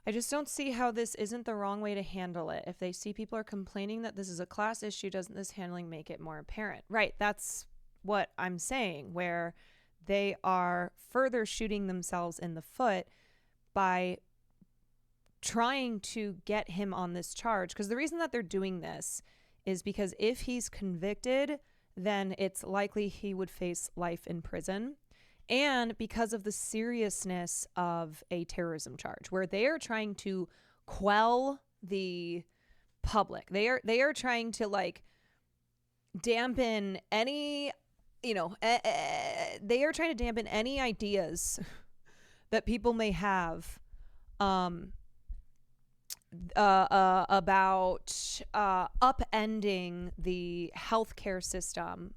[SPEAKER 1] I just don't see how this isn't the wrong way to handle it. If they see people are complaining that this is a class issue, doesn't this handling make it more apparent? Right, that's what I'm saying, where they are further shooting themselves in the foot by trying to get him on this charge. Because the reason that they're doing this is because if he's convicted, then it's likely he would face life in prison. And because of the seriousness of a terrorism charge, where they are trying to quell the public. They are trying to like dampen any, they are trying to dampen any ideas that people may have about upending the healthcare system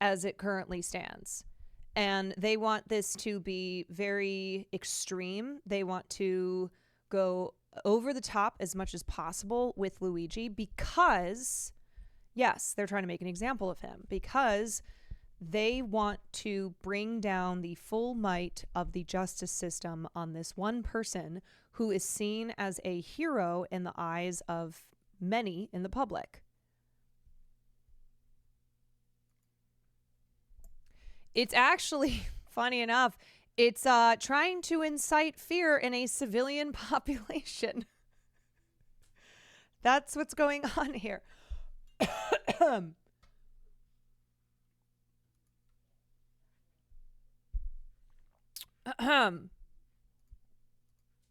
[SPEAKER 1] as it currently stands. And they want this to be very extreme. They want to go over the top as much as possible with Luigi because, yes, they're trying to make an example of him, because they want to bring down the full might of the justice system on this one person who is seen as a hero in the eyes of many in the public. It's actually, funny enough, it's trying to incite fear in a civilian population. That's what's going on here.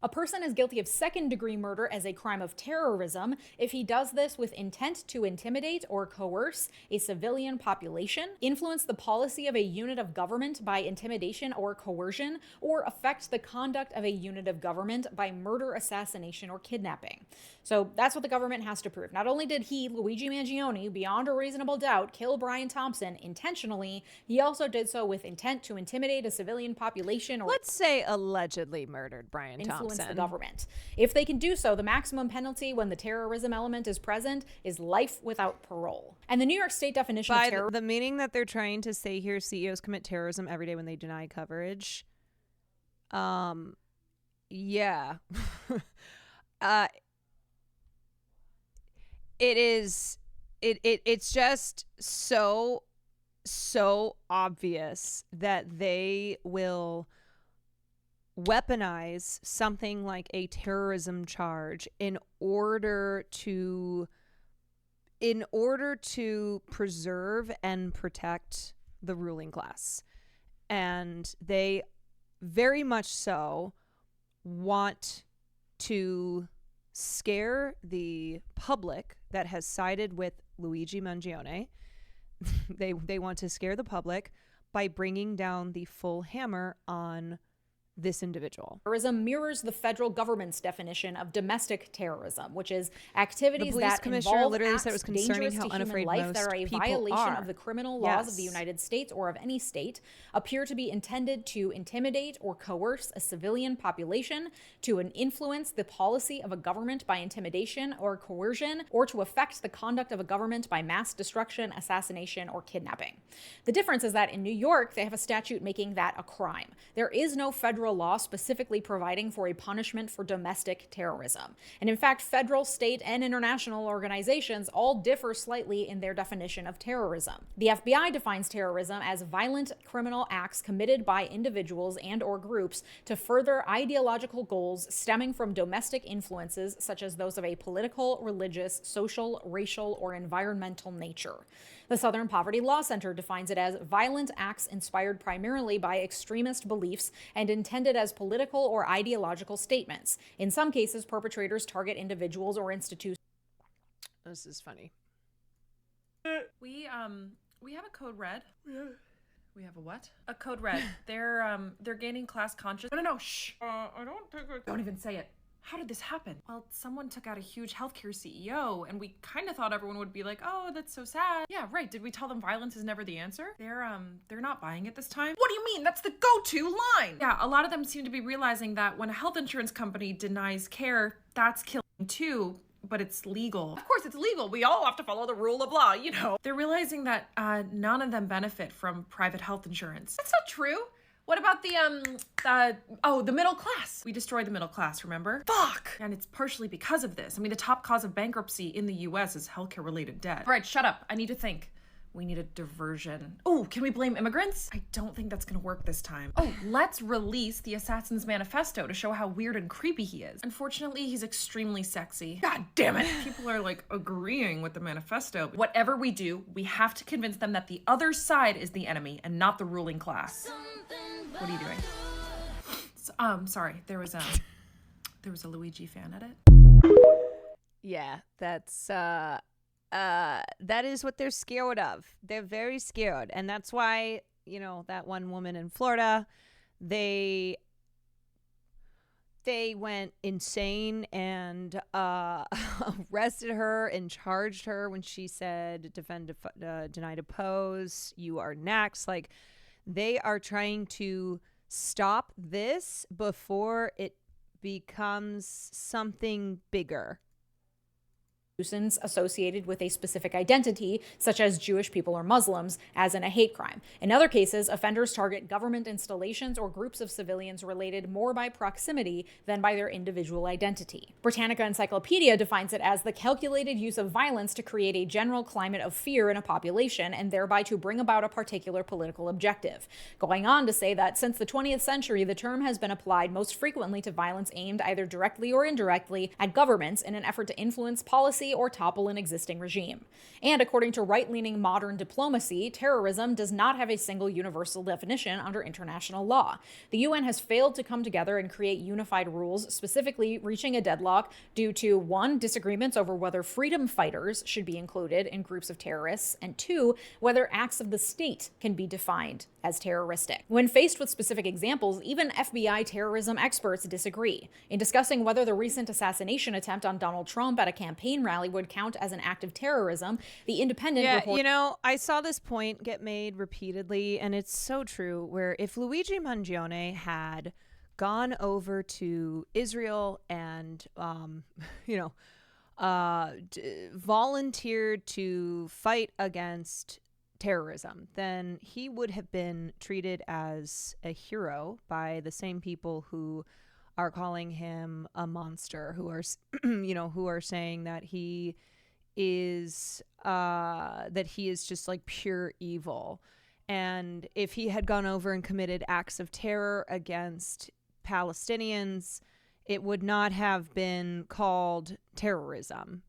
[SPEAKER 2] A person is guilty of second-degree murder as a crime of terrorism if he does this with intent to intimidate or coerce a civilian population, influence the policy of a unit of government by intimidation or coercion, or affect the conduct of a unit of government by murder, assassination, or kidnapping. So that's what the government has to prove. Not only did he, Luigi Mangione, beyond a reasonable doubt, kill Brian Thompson intentionally, he also did so with intent to intimidate a civilian population or,
[SPEAKER 1] let's say, allegedly murdered Brian Thompson.
[SPEAKER 2] The government. If they can do so, the maximum penalty when the terrorism element is present is life without parole. And the New York State definition of terrorism,
[SPEAKER 1] the meaning that they're trying to say here, CEOs commit terrorism every day when they deny coverage. Yeah. It's just so obvious that they will weaponize something like a terrorism charge in order to preserve and protect the ruling class. And they very much so want to scare the public that has sided with Luigi Mangione. They want to scare the public by bringing down the full hammer on this individual.
[SPEAKER 2] Terrorism mirrors the federal government's definition of domestic terrorism, which is activities that involve acts dangerous to human life that are a violation of the criminal laws of the United States or of any state, appear to be intended to intimidate or coerce a civilian population, to influence the policy of a government by intimidation or coercion, or to affect the conduct of a government by mass destruction, assassination, or kidnapping. The difference is that in New York, they have a statute making that a crime. There is no federal law specifically providing for a punishment for domestic terrorism. And in fact, federal, state, and international organizations all differ slightly in their definition of terrorism. The FBI defines terrorism as violent criminal acts committed by individuals and or groups to further ideological goals stemming from domestic influences such as those of a political, religious, social, racial, or environmental nature. The Southern Poverty Law Center defines it as violent acts inspired primarily by extremist beliefs and intended as political or ideological statements. In some cases, perpetrators target individuals or institutions.
[SPEAKER 1] This is funny.
[SPEAKER 5] We have a code red. We have a what? A code red. They're gaining class consciousness. No, shh. I don't think Don't even say it. How did this happen? Well, someone took out a huge healthcare CEO, and we kind of thought everyone would be like, oh, that's so sad. Yeah, right. Did we tell them violence is never the answer? They're not buying it this time. What do you mean? That's the go-to line. Yeah, a lot of them seem to be realizing that when a health insurance company denies care, that's killing too. But it's legal. Of course it's legal. We all have to follow the rule of law, you know. They're realizing that none of them benefit from private health insurance. That's not true. What about the middle class? We destroyed the middle class, remember? Fuck! And it's partially because of this. I mean, the top cause of bankruptcy in the US is healthcare-related debt. All right, shut up. I need to think. We need a diversion. Oh, can we blame immigrants? I don't think that's gonna work this time. Oh, let's release the Assassin's Manifesto to show how weird and creepy he is. Unfortunately, he's extremely sexy. God damn it! People are like agreeing with the manifesto. Whatever we do, we have to convince them that the other side is the enemy and not the ruling class. What are you doing? Sorry, there was a Luigi fan at it.
[SPEAKER 1] Yeah, that's that is what they're scared of. They're very scared. And that's why, you know, that one woman in Florida, they went insane and arrested her and charged her when she said deny to pose, you are next. Like, they are trying to stop this before it becomes something bigger.
[SPEAKER 2] Associated with a specific identity, such as Jewish people or Muslims, as in a hate crime. In other cases, offenders target government installations or groups of civilians related more by proximity than by their individual identity. Britannica Encyclopedia defines it as the calculated use of violence to create a general climate of fear in a population and thereby to bring about a particular political objective. Going on to say that since the 20th century, the term has been applied most frequently to violence aimed either directly or indirectly at governments in an effort to influence policy or topple an existing regime. And according to right-leaning modern diplomacy, terrorism does not have a single universal definition under international law. The UN has failed to come together and create unified rules, specifically reaching a deadlock due to 1, disagreements over whether freedom fighters should be included in groups of terrorists, and 2, whether acts of the state can be defined as terroristic. When faced with specific examples, even FBI terrorism experts disagree. In discussing whether the recent assassination attempt on Donald Trump at a campaign rally would count as an act of terrorism, the Independent report...
[SPEAKER 1] You know, I saw this point get made repeatedly, and it's so true, where if Luigi Mangione had gone over to Israel and, volunteered to fight against terrorism, then he would have been treated as a hero by the same people who are calling him a monster, who are, who are saying that he is just like pure evil. And if he had gone over and committed acts of terror against Palestinians, it would not have been called terrorism.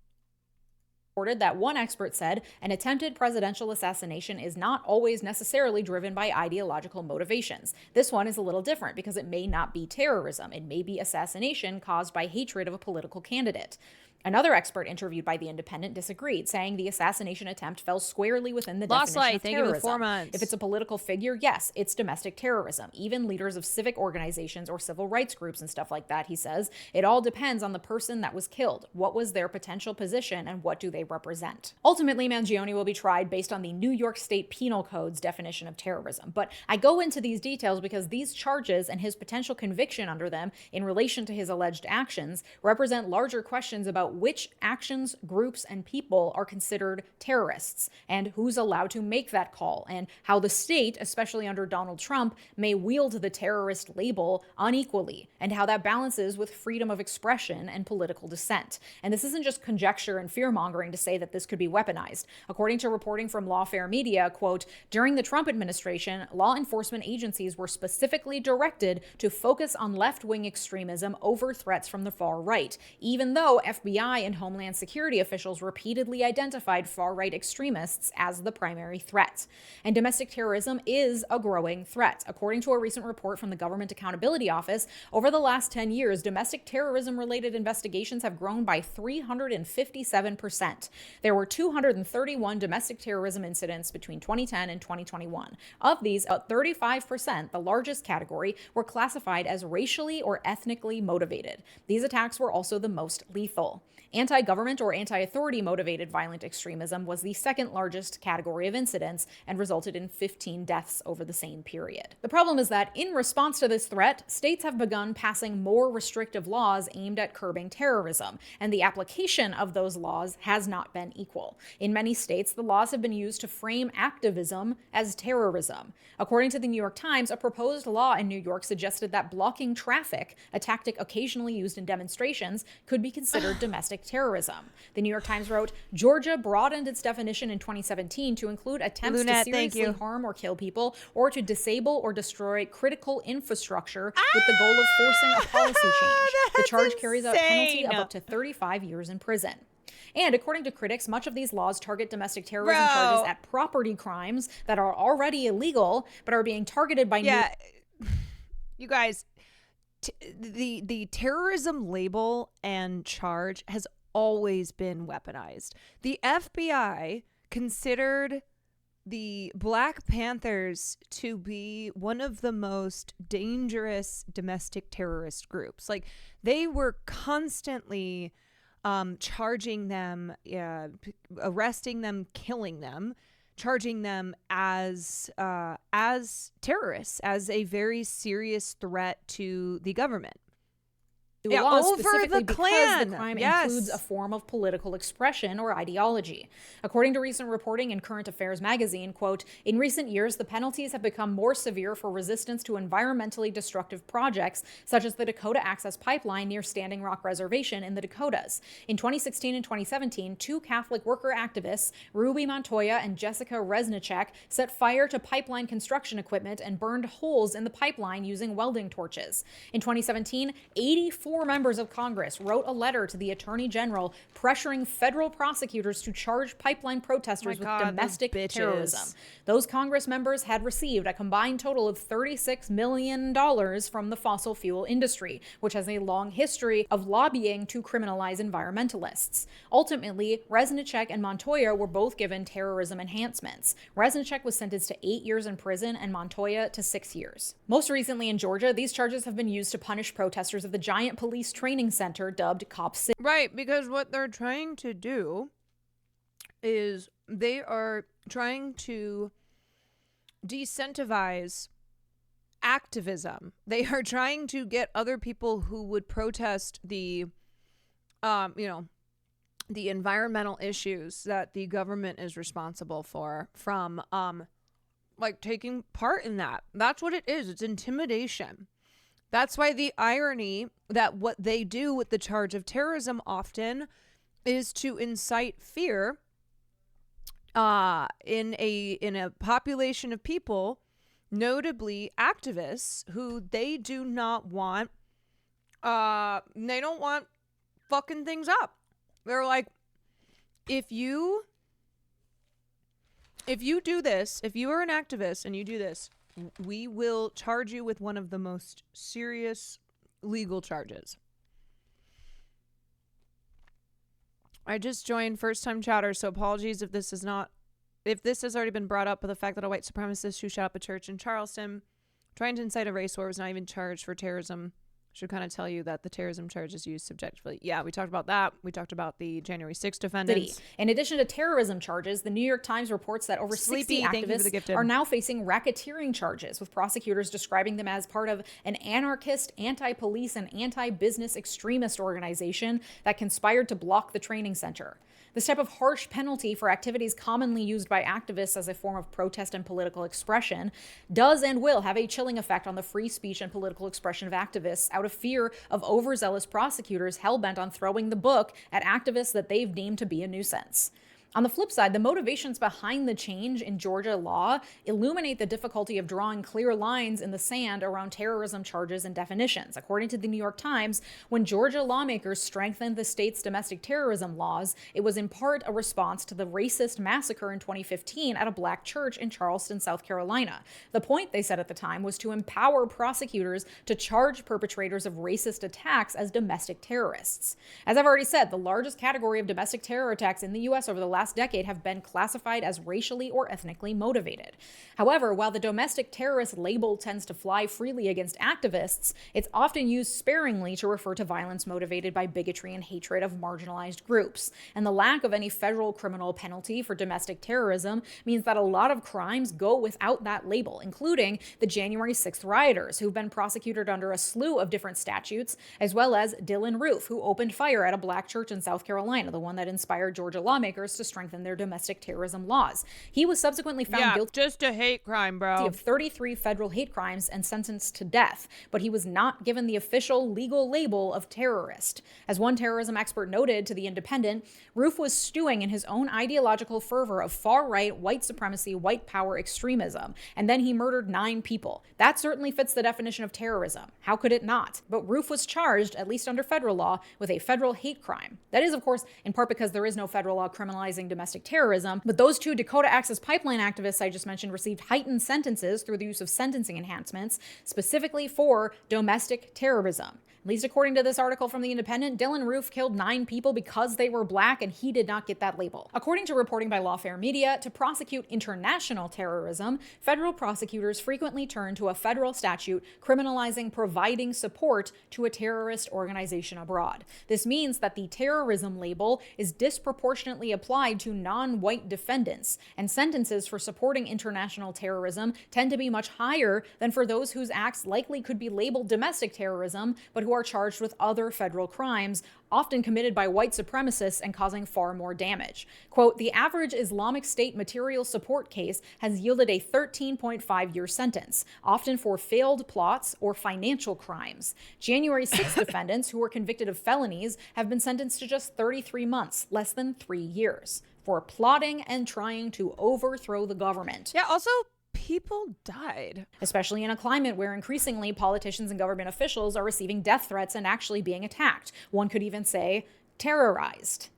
[SPEAKER 2] That one expert said an attempted presidential assassination is not always necessarily driven by ideological motivations. This one is a little different because it may not be terrorism. It may be assassination caused by hatred of a political candidate. Another expert interviewed by The Independent disagreed, saying the assassination attempt fell squarely within the definition of terrorism.
[SPEAKER 1] Thank you for 4 months.
[SPEAKER 2] If it's a political figure, yes, it's domestic terrorism. Even leaders of civic organizations or civil rights groups and stuff like that, he says, it all depends on the person that was killed. What was their potential position and what do they represent? Ultimately, Mangione will be tried based on the New York State Penal Code's definition of terrorism. But I go into these details because these charges and his potential conviction under them in relation to his alleged actions represent larger questions about which actions, groups, and people are considered terrorists, and who's allowed to make that call, and how the state, especially under Donald Trump, may wield the terrorist label unequally, and how that balances with freedom of expression and political dissent. And this isn't just conjecture and fear-mongering to say that this could be weaponized. According to reporting from Lawfare Media, quote, during the Trump administration, law enforcement agencies were specifically directed to focus on left-wing extremism over threats from the far right, even though FBI and Homeland Security officials repeatedly identified far-right extremists as the primary threat. And domestic terrorism is a growing threat. According to a recent report from the Government Accountability Office, over the last 10 years, domestic terrorism-related investigations have grown by 357%. There were 231 domestic terrorism incidents between 2010 and 2021. Of these, about 35%, the largest category, were classified as racially or ethnically motivated. These attacks were also the most lethal. Anti-government or anti-authority motivated violent extremism was the second largest category of incidents and resulted in 15 deaths over the same period. The problem is that in response to this threat, states have begun passing more restrictive laws aimed at curbing terrorism, and the application of those laws has not been equal. In many states, the laws have been used to frame activism as terrorism. According to the New York Times, a proposed law in New York suggested that blocking traffic, a tactic occasionally used in demonstrations, could be considered domestic terrorism. The New York Times wrote, Georgia broadened its definition in 2017 to include attempts to seriously harm or kill people or to disable or destroy critical infrastructure with the goal of forcing a policy change. The charge carries a penalty of up to 35 years in prison. And according to critics, much of these laws target domestic terrorism charges at property crimes that are already illegal but are being targeted by
[SPEAKER 1] You guys, the terrorism label and charge has always been weaponized. The FBI considered the Black Panthers to be one of the most dangerous domestic terrorist groups. Like, they were constantly charging them, arresting them, killing them, charging them as terrorists, as a very serious threat to the government.
[SPEAKER 2] Laws specifically because the crime includes a form of political expression or ideology. According to recent reporting in Current Affairs magazine, quote, in recent years, the penalties have become more severe for resistance to environmentally destructive projects, such as the Dakota Access Pipeline near Standing Rock Reservation in the Dakotas. In 2016 and 2017, two Catholic worker activists, Ruby Montoya and Jessica Reznicek, set fire to pipeline construction equipment and burned holes in the pipeline using welding torches. In 2017, 84 members of Congress wrote a letter to the Attorney General pressuring federal prosecutors to charge pipeline protesters with domestic terrorism. Those Congress members had received a combined total of $36 million from the fossil fuel industry, which has a long history of lobbying to criminalize environmentalists. Ultimately, Reznicek and Montoya were both given terrorism enhancements. Reznicek was sentenced to 8 years in prison and Montoya to 6 years. Most recently in Georgia, these charges have been used to punish protesters of the giant police training center dubbed Cop City.
[SPEAKER 1] Right, because what they're trying to do is they are trying to decentivize activism. They are trying to get other people who would protest the the environmental issues that the government is responsible for from taking part in that. That's what it is. It's intimidation. That's why the irony that what they do with the charge of terrorism often is to incite fear in a population of people notably activists who they do not want, they don't want fucking things up. They're like, if you do this, if you are an activist and you do this, we will charge you with one of the most serious legal charges. I just joined first time chatter, so apologies if this has already been brought up, but the fact that a white supremacist who shot up a church in Charleston trying to incite a race war was not even charged for terrorism should kind of tell you that the terrorism charge is used subjectively. Yeah, we talked about that. We talked about the January 6th defendants.
[SPEAKER 2] In addition to terrorism charges, the New York Times reports that over 60 activists are now facing racketeering charges, with prosecutors describing them as part of an anarchist, anti-police, and anti-business extremist organization that conspired to block the training center. This type of harsh penalty for activities commonly used by activists as a form of protest and political expression does and will have a chilling effect on the free speech and political expression of activists out of fear of overzealous prosecutors hell-bent on throwing the book at activists that they've deemed to be a nuisance. On the flip side, the motivations behind the change in Georgia law illuminate the difficulty of drawing clear lines in the sand around terrorism charges and definitions. According to the New York Times, when Georgia lawmakers strengthened the state's domestic terrorism laws, it was in part a response to the racist massacre in 2015 at a black church in Charleston, South Carolina. The point, they said at the time, was to empower prosecutors to charge perpetrators of racist attacks as domestic terrorists. As I've already said, the largest category of domestic terror attacks in the U.S. over the last decade have been classified as racially or ethnically motivated. However, while the domestic terrorist label tends to fly freely against activists, it's often used sparingly to refer to violence motivated by bigotry and hatred of marginalized groups. And the lack of any federal criminal penalty for domestic terrorism means that a lot of crimes go without that label, including the January 6th rioters, who've been prosecuted under a slew of different statutes, as well as Dylan Roof, who opened fire at a black church in South Carolina, the one that inspired Georgia lawmakers to strengthen their domestic terrorism laws. He was subsequently found guilty
[SPEAKER 1] just a hate crime, bro.
[SPEAKER 2] Of 33 federal hate crimes and sentenced to death, but he was not given the official legal label of terrorist. As one terrorism expert noted to The Independent, Roof was stewing in his own ideological fervor of far-right, white supremacy, white power extremism, and then he murdered 9 people. That certainly fits the definition of terrorism. How could it not? But Roof was charged, at least under federal law, with a federal hate crime. That is, of course, in part because there is no federal law criminalizing domestic terrorism, but those 2 Dakota Access Pipeline activists I just mentioned received heightened sentences through the use of sentencing enhancements, specifically for domestic terrorism. At least according to this article from The Independent, Dylan Roof killed 9 people because they were black, and he did not get that label. According to reporting by Lawfare Media, to prosecute international terrorism, federal prosecutors frequently turn to a federal statute criminalizing providing support to a terrorist organization abroad. This means that the terrorism label is disproportionately applied to non-white defendants, and sentences for supporting international terrorism tend to be much higher than for those whose acts likely could be labeled domestic terrorism, but who are charged with other federal crimes, often committed by white supremacists and causing far more damage. Quote, the average Islamic State material support case has yielded a 13.5-year sentence, often for failed plots or financial crimes. January 6 defendants who were convicted of felonies have been sentenced to just 33 months, less than 3 years, for plotting and trying to overthrow the government.
[SPEAKER 1] Yeah, also, people died.
[SPEAKER 2] Especially in a climate where increasingly politicians and government officials are receiving death threats and actually being attacked. One could even say terrorized.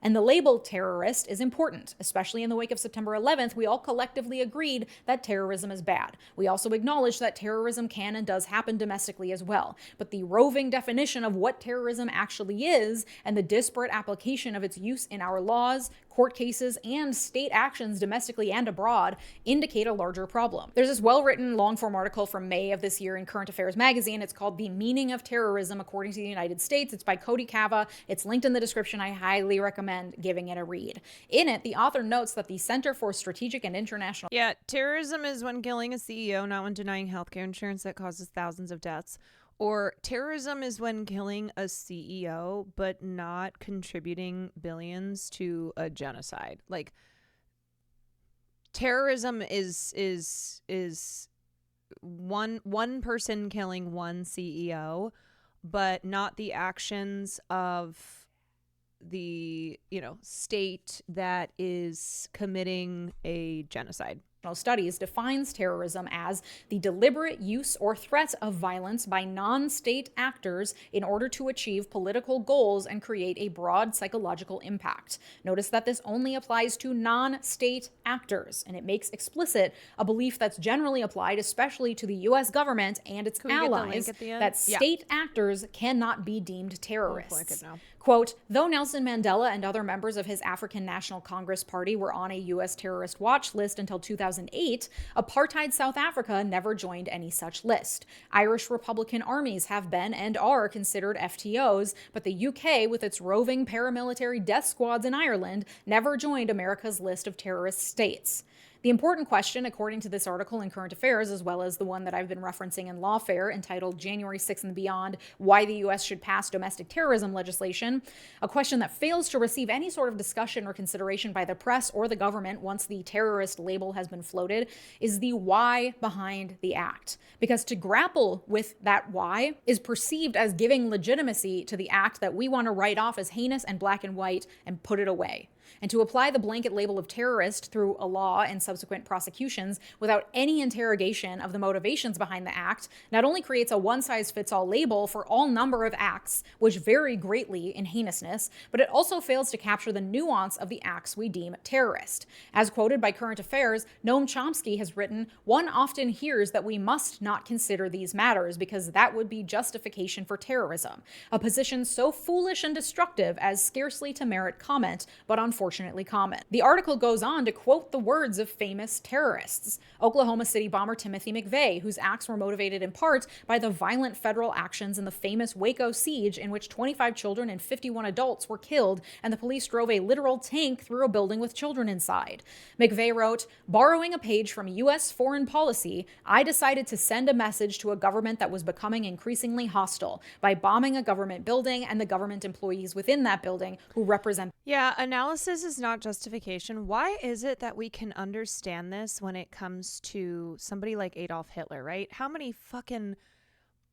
[SPEAKER 2] And the label terrorist is important, especially in the wake of September 11th. We all collectively agreed that terrorism is bad. We also acknowledge that terrorism can and does happen domestically as well. But the roving definition of what terrorism actually is and the disparate application of its use in our laws, court cases, and state actions domestically and abroad indicate a larger problem. There's this well-written long-form article from May of this year in Current Affairs magazine. It's called The Meaning of Terrorism According to the United States. It's by Cody Cava. It's linked in the description. I highly recommend giving it a read. In it, the author notes that the Center for Strategic and International...
[SPEAKER 1] Yeah, terrorism is when killing a CEO, not when denying healthcare insurance that causes thousands of deaths. Or terrorism is when killing a CEO but not contributing billions to a genocide. Like, terrorism is one person killing one CEO, but not the actions of the, state that is committing a genocide.
[SPEAKER 2] Studies defines terrorism as the deliberate use or threat of violence by non-state actors in order to achieve political goals and create a broad psychological impact. Notice that this only applies to non-state actors, and it makes explicit a belief that's generally applied, especially to the U.S. government and its allies, that state actors cannot be deemed terrorists. Quote, though Nelson Mandela and other members of his African National Congress Party were on a U.S. terrorist watch list until 2008, apartheid South Africa never joined any such list. Irish Republican armies have been and are considered FTOs, but the UK, with its roving paramilitary death squads in Ireland, never joined America's list of terrorist states. The important question, according to this article in Current Affairs, as well as the one that I've been referencing in Lawfare entitled January 6th and Beyond, Why the U.S. Should Pass Domestic Terrorism Legislation, a question that fails to receive any sort of discussion or consideration by the press or the government once the terrorist label has been floated, is the why behind the act. Because to grapple with that why is perceived as giving legitimacy to the act that we want to write off as heinous and black and white and put it away. And to apply the blanket label of terrorist through a law and subsequent prosecutions without any interrogation of the motivations behind the act not only creates a one-size-fits-all label for all number of acts, which vary greatly in heinousness, but it also fails to capture the nuance of the acts we deem terrorist. As quoted by Current Affairs, Noam Chomsky has written, "One often hears that we must not consider these matters because that would be justification for terrorism, a position so foolish and destructive as scarcely to merit comment, but unfortunately common." The article goes on to quote the words of famous terrorists. Oklahoma City bomber Timothy McVeigh, whose acts were motivated in part by the violent federal actions in the famous Waco siege in which 25 children and 51 adults were killed and the police drove a literal tank through a building with children inside. McVeigh wrote, "Borrowing a page from U.S. foreign policy, I decided to send a message to a government that was becoming increasingly hostile by bombing a government building and the government employees within that building who represent."
[SPEAKER 1] Yeah, analysis is not justification. Why is it that we can understand this when it comes to somebody like Adolf Hitler, right? How many fucking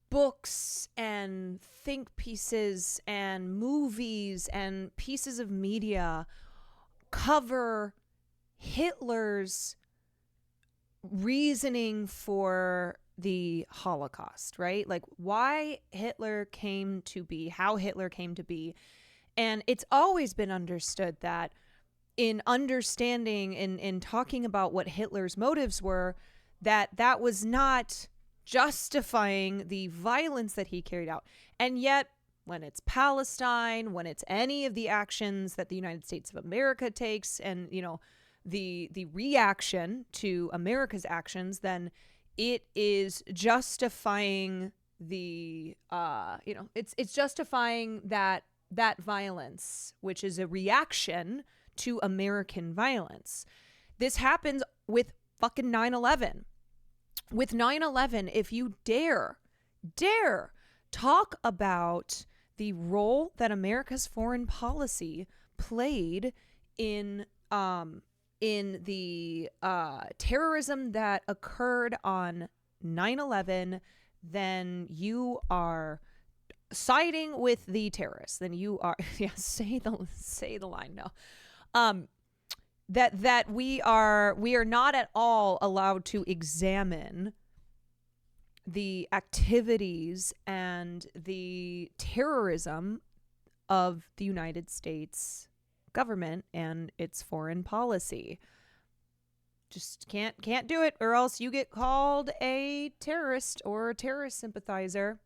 [SPEAKER 1] books and think pieces and movies and pieces of media cover Hitler's reasoning for the Holocaust, right? Like why Hitler came to be, how Hitler came to be. And it's always been understood that in understanding, in talking about what Hitler's motives were, that was not justifying the violence that he carried out. And yet, when it's Palestine, when it's any of the actions that the United States of America takes and, you know, the reaction to America's actions, then it is justifying the, it's justifying that violence, which is a reaction to American violence. This happens with fucking 9/11. With 9/11, if you dare talk about the role that America's foreign policy played in the terrorism that occurred on 9/11, then you are siding with the terrorists. Then you are, yeah, say the line. No, that we are not at all allowed to examine the activities and the terrorism of the United States government and its foreign policy. Just can't do it, or else you get called a terrorist or a terrorist sympathizer.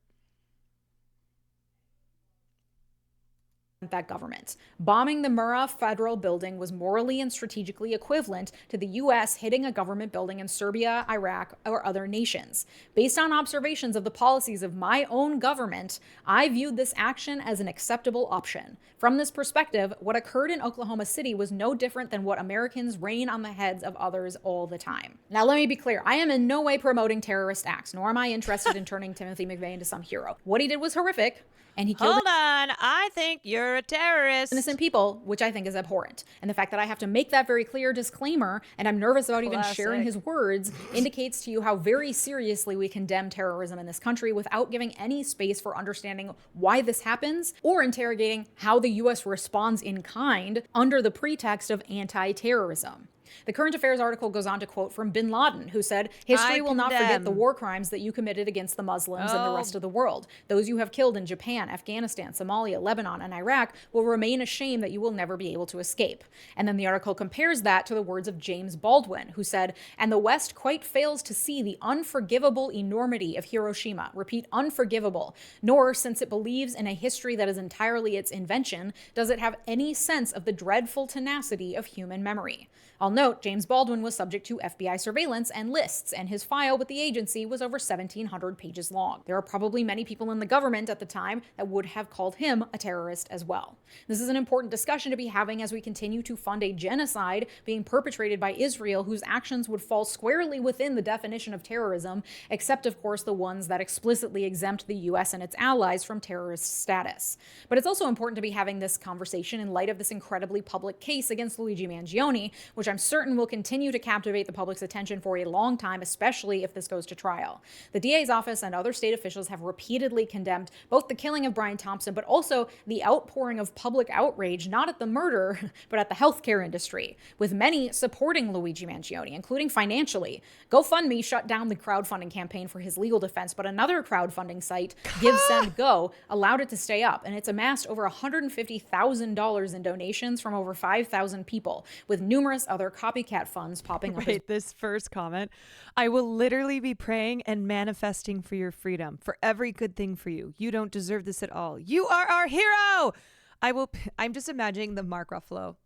[SPEAKER 2] That government. Bombing the Murrah federal building was morally and strategically equivalent to the U.S. hitting a government building in Serbia, Iraq, or other nations. Based on observations of the policies of my own government, I viewed this action as an acceptable option. From this perspective, what occurred in Oklahoma City was no different than what Americans rain on the heads of others all the time. Now, let me be clear. I am in no way promoting terrorist acts, nor am I interested in turning Timothy McVeigh into some hero. What he did was horrific. And he killed
[SPEAKER 1] Hold on, I think you're a terrorist.
[SPEAKER 2] Innocent people, which I think is abhorrent. And the fact that I have to make that very clear disclaimer, and I'm nervous about even sharing his words, indicates to you how very seriously we condemn terrorism in this country without giving any space for understanding why this happens or interrogating how the U.S. responds in kind under the pretext of anti-terrorism. The Current Affairs article goes on to quote from bin Laden, who said, "History will not forget the war crimes that you committed against the Muslims and the rest of the world. Those you have killed in Japan, Afghanistan, Somalia, Lebanon, and Iraq will remain a shame that you will never be able to escape." And then the article compares that to the words of James Baldwin, who said, "And the West quite fails to see the unforgivable enormity of Hiroshima. Repeat, unforgivable. Nor, since it believes in a history that is entirely its invention, does it have any sense of the dreadful tenacity of human memory." I'll note, James Baldwin was subject to FBI surveillance and lists, and his file with the agency was over 1,700 pages long. There are probably many people in the government at the time that would have called him a terrorist as well. This is an important discussion to be having as we continue to fund a genocide being perpetrated by Israel, whose actions would fall squarely within the definition of terrorism, except, of course, the ones that explicitly exempt the US and its allies from terrorist status. But it's also important to be having this conversation in light of this incredibly public case against Luigi Mangione, which I'm certain will continue to captivate the public's attention for a long time, especially if this goes to trial. The DA's office and other state officials have repeatedly condemned both the killing of Brian Thompson, but also the outpouring of public outrage, not at the murder, but at the healthcare industry, with many supporting Luigi Mangione, including financially. GoFundMe shut down the crowdfunding campaign for his legal defense, but another crowdfunding site, Give, Send, Go, allowed it to stay up, and it's amassed over $150,000 in donations from over 5,000 people, with numerous other copycat funds popping up.
[SPEAKER 1] Wait, this first comment. "I will literally be praying and manifesting for your freedom, for every good thing for you. You don't deserve this at all. You are our hero." I'm just imagining the Mark Ruffalo.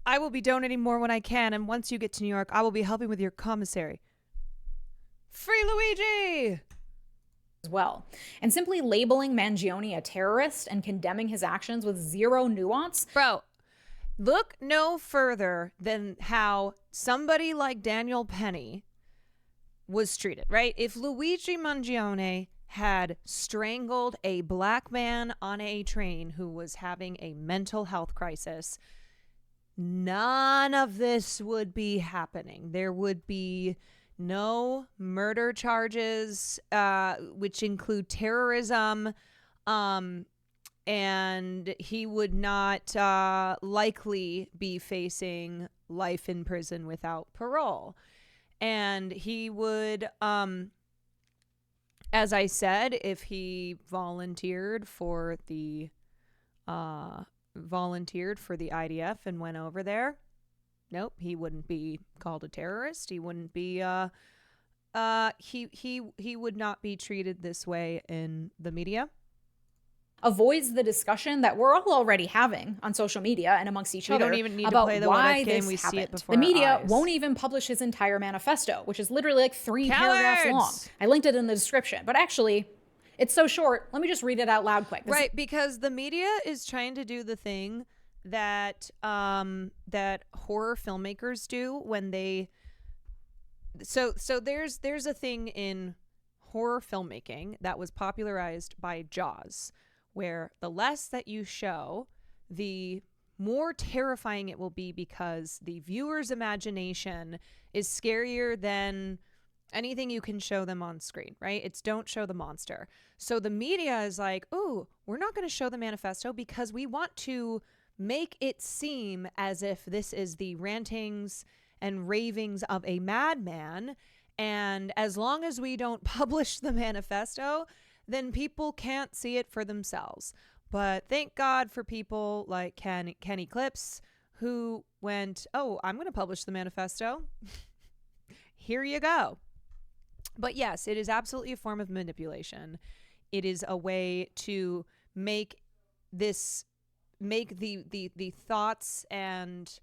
[SPEAKER 1] "I will be donating more when I can, and once you get to New York, I will be helping with your commissary. Free Luigi!"
[SPEAKER 2] As well. And simply labeling Mangione a terrorist and condemning his actions with zero nuance.
[SPEAKER 1] Bro, look no further than how somebody like Daniel Penny was treated, right? If Luigi Mangione had strangled a black man on a train who was having a mental health crisis, none of this would be happening. There would be no murder charges, which include terrorism, and he would not likely be facing life in prison without parole. And he would, as I said, if he volunteered for the IDF and went over there, nope, he wouldn't be called a terrorist. He wouldn't be he would not be treated this way in the media.
[SPEAKER 2] Avoids the discussion that we're all already having on social media and amongst each other
[SPEAKER 1] don't even need
[SPEAKER 2] about
[SPEAKER 1] to play the
[SPEAKER 2] why
[SPEAKER 1] what if game.
[SPEAKER 2] this
[SPEAKER 1] We
[SPEAKER 2] happened.
[SPEAKER 1] see it before
[SPEAKER 2] the media
[SPEAKER 1] our eyes.
[SPEAKER 2] won't even publish his entire manifesto, which is literally like 3
[SPEAKER 1] Cowards!
[SPEAKER 2] paragraphs long. I linked it in the description, but actually, it's so short. Let me just read it out loud quick.
[SPEAKER 1] Right, because the media is trying to do the thing that that horror filmmakers do when they so there's a thing in horror filmmaking that was popularized by Jaws, where the less that you show, the more terrifying it will be, because the viewer's imagination is scarier than anything you can show them on screen, right? It's don't show the monster. So the media is like, ooh, we're not going to show the manifesto because we want to make it seem as if this is the rantings and ravings of a madman. And as long as we don't publish the manifesto, then people can't see it for themselves. But thank God for people like Kenny Clips, who went, oh, I'm going to publish the manifesto. Here you go. But yes, it is absolutely a form of manipulation. It is a way to make the thoughts and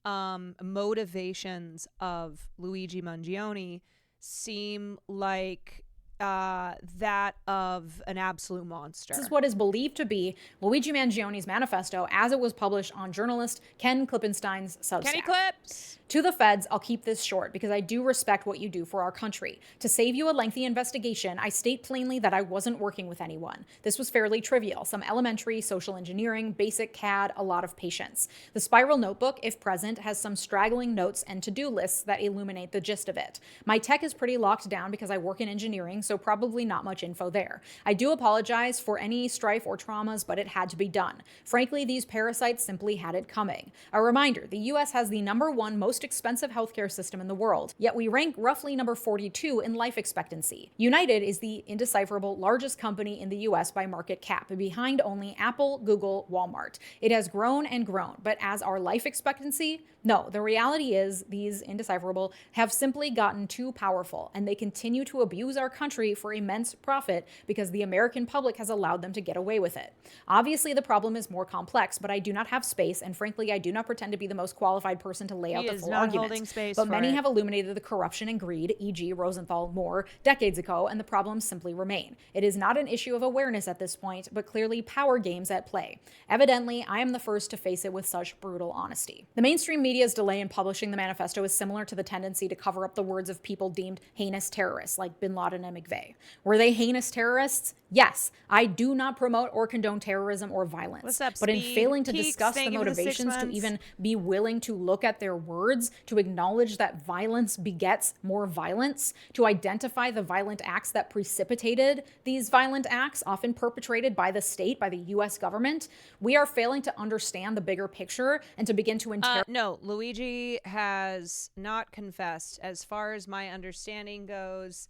[SPEAKER 1] motivations of Luigi Mangione seem like that of an absolute monster.
[SPEAKER 2] This is what is believed to be Luigi Mangione's manifesto as it was published on journalist Ken Klippenstein's Substack.
[SPEAKER 1] Kenny Clips!
[SPEAKER 2] To the feds, I'll keep this short because I do respect what you do for our country. To save you a lengthy investigation, I state plainly that I wasn't working with anyone. This was fairly trivial. Some elementary, social engineering, basic CAD, a lot of patience. The spiral notebook, if present, has some straggling notes and to-do lists that illuminate the gist of it. My tech is pretty locked down because I work in engineering, so so probably not much info there. I do apologize for any strife or traumas, but it had to be done. Frankly, these parasites simply had it coming. A reminder, the US has the #1 most expensive healthcare system in the world, yet we rank roughly number 42 in life expectancy. United is the indecipherable largest company in the US by market cap, behind only Apple, Google, Walmart. It has grown and grown, but as our life expectancy, no, the reality is these indecipherable have simply gotten too powerful, and they continue to abuse our country for immense profit because the American public has allowed them to get away with it. Obviously, the problem is more complex, but I do not have space, and frankly, I do not pretend to be the most qualified person to lay out the full argument. But many have illuminated the corruption and greed, e.g. Rosenthal, Moore, decades ago, and the problems simply remain. It is not an issue of awareness at this point, but clearly power games at play. Evidently, I am the first to face it with such brutal honesty. The mainstream media's delay in publishing the manifesto is similar to the tendency to cover up the words of people deemed heinous terrorists, like Bin Laden and McVeigh. Were they heinous terrorists? Yes, I do not promote or condone terrorism or violence.
[SPEAKER 1] What's up,
[SPEAKER 2] but in
[SPEAKER 1] Speed?
[SPEAKER 2] failing to
[SPEAKER 1] Keeks,
[SPEAKER 2] discuss the motivations to even be willing to look at their words, to acknowledge that violence begets more violence, to identify the violent acts that precipitated these violent acts, often perpetrated by the state, by the US government, we are failing to understand the bigger picture and to begin to interrogate.
[SPEAKER 1] No, Luigi has not confessed. As far as my understanding goes,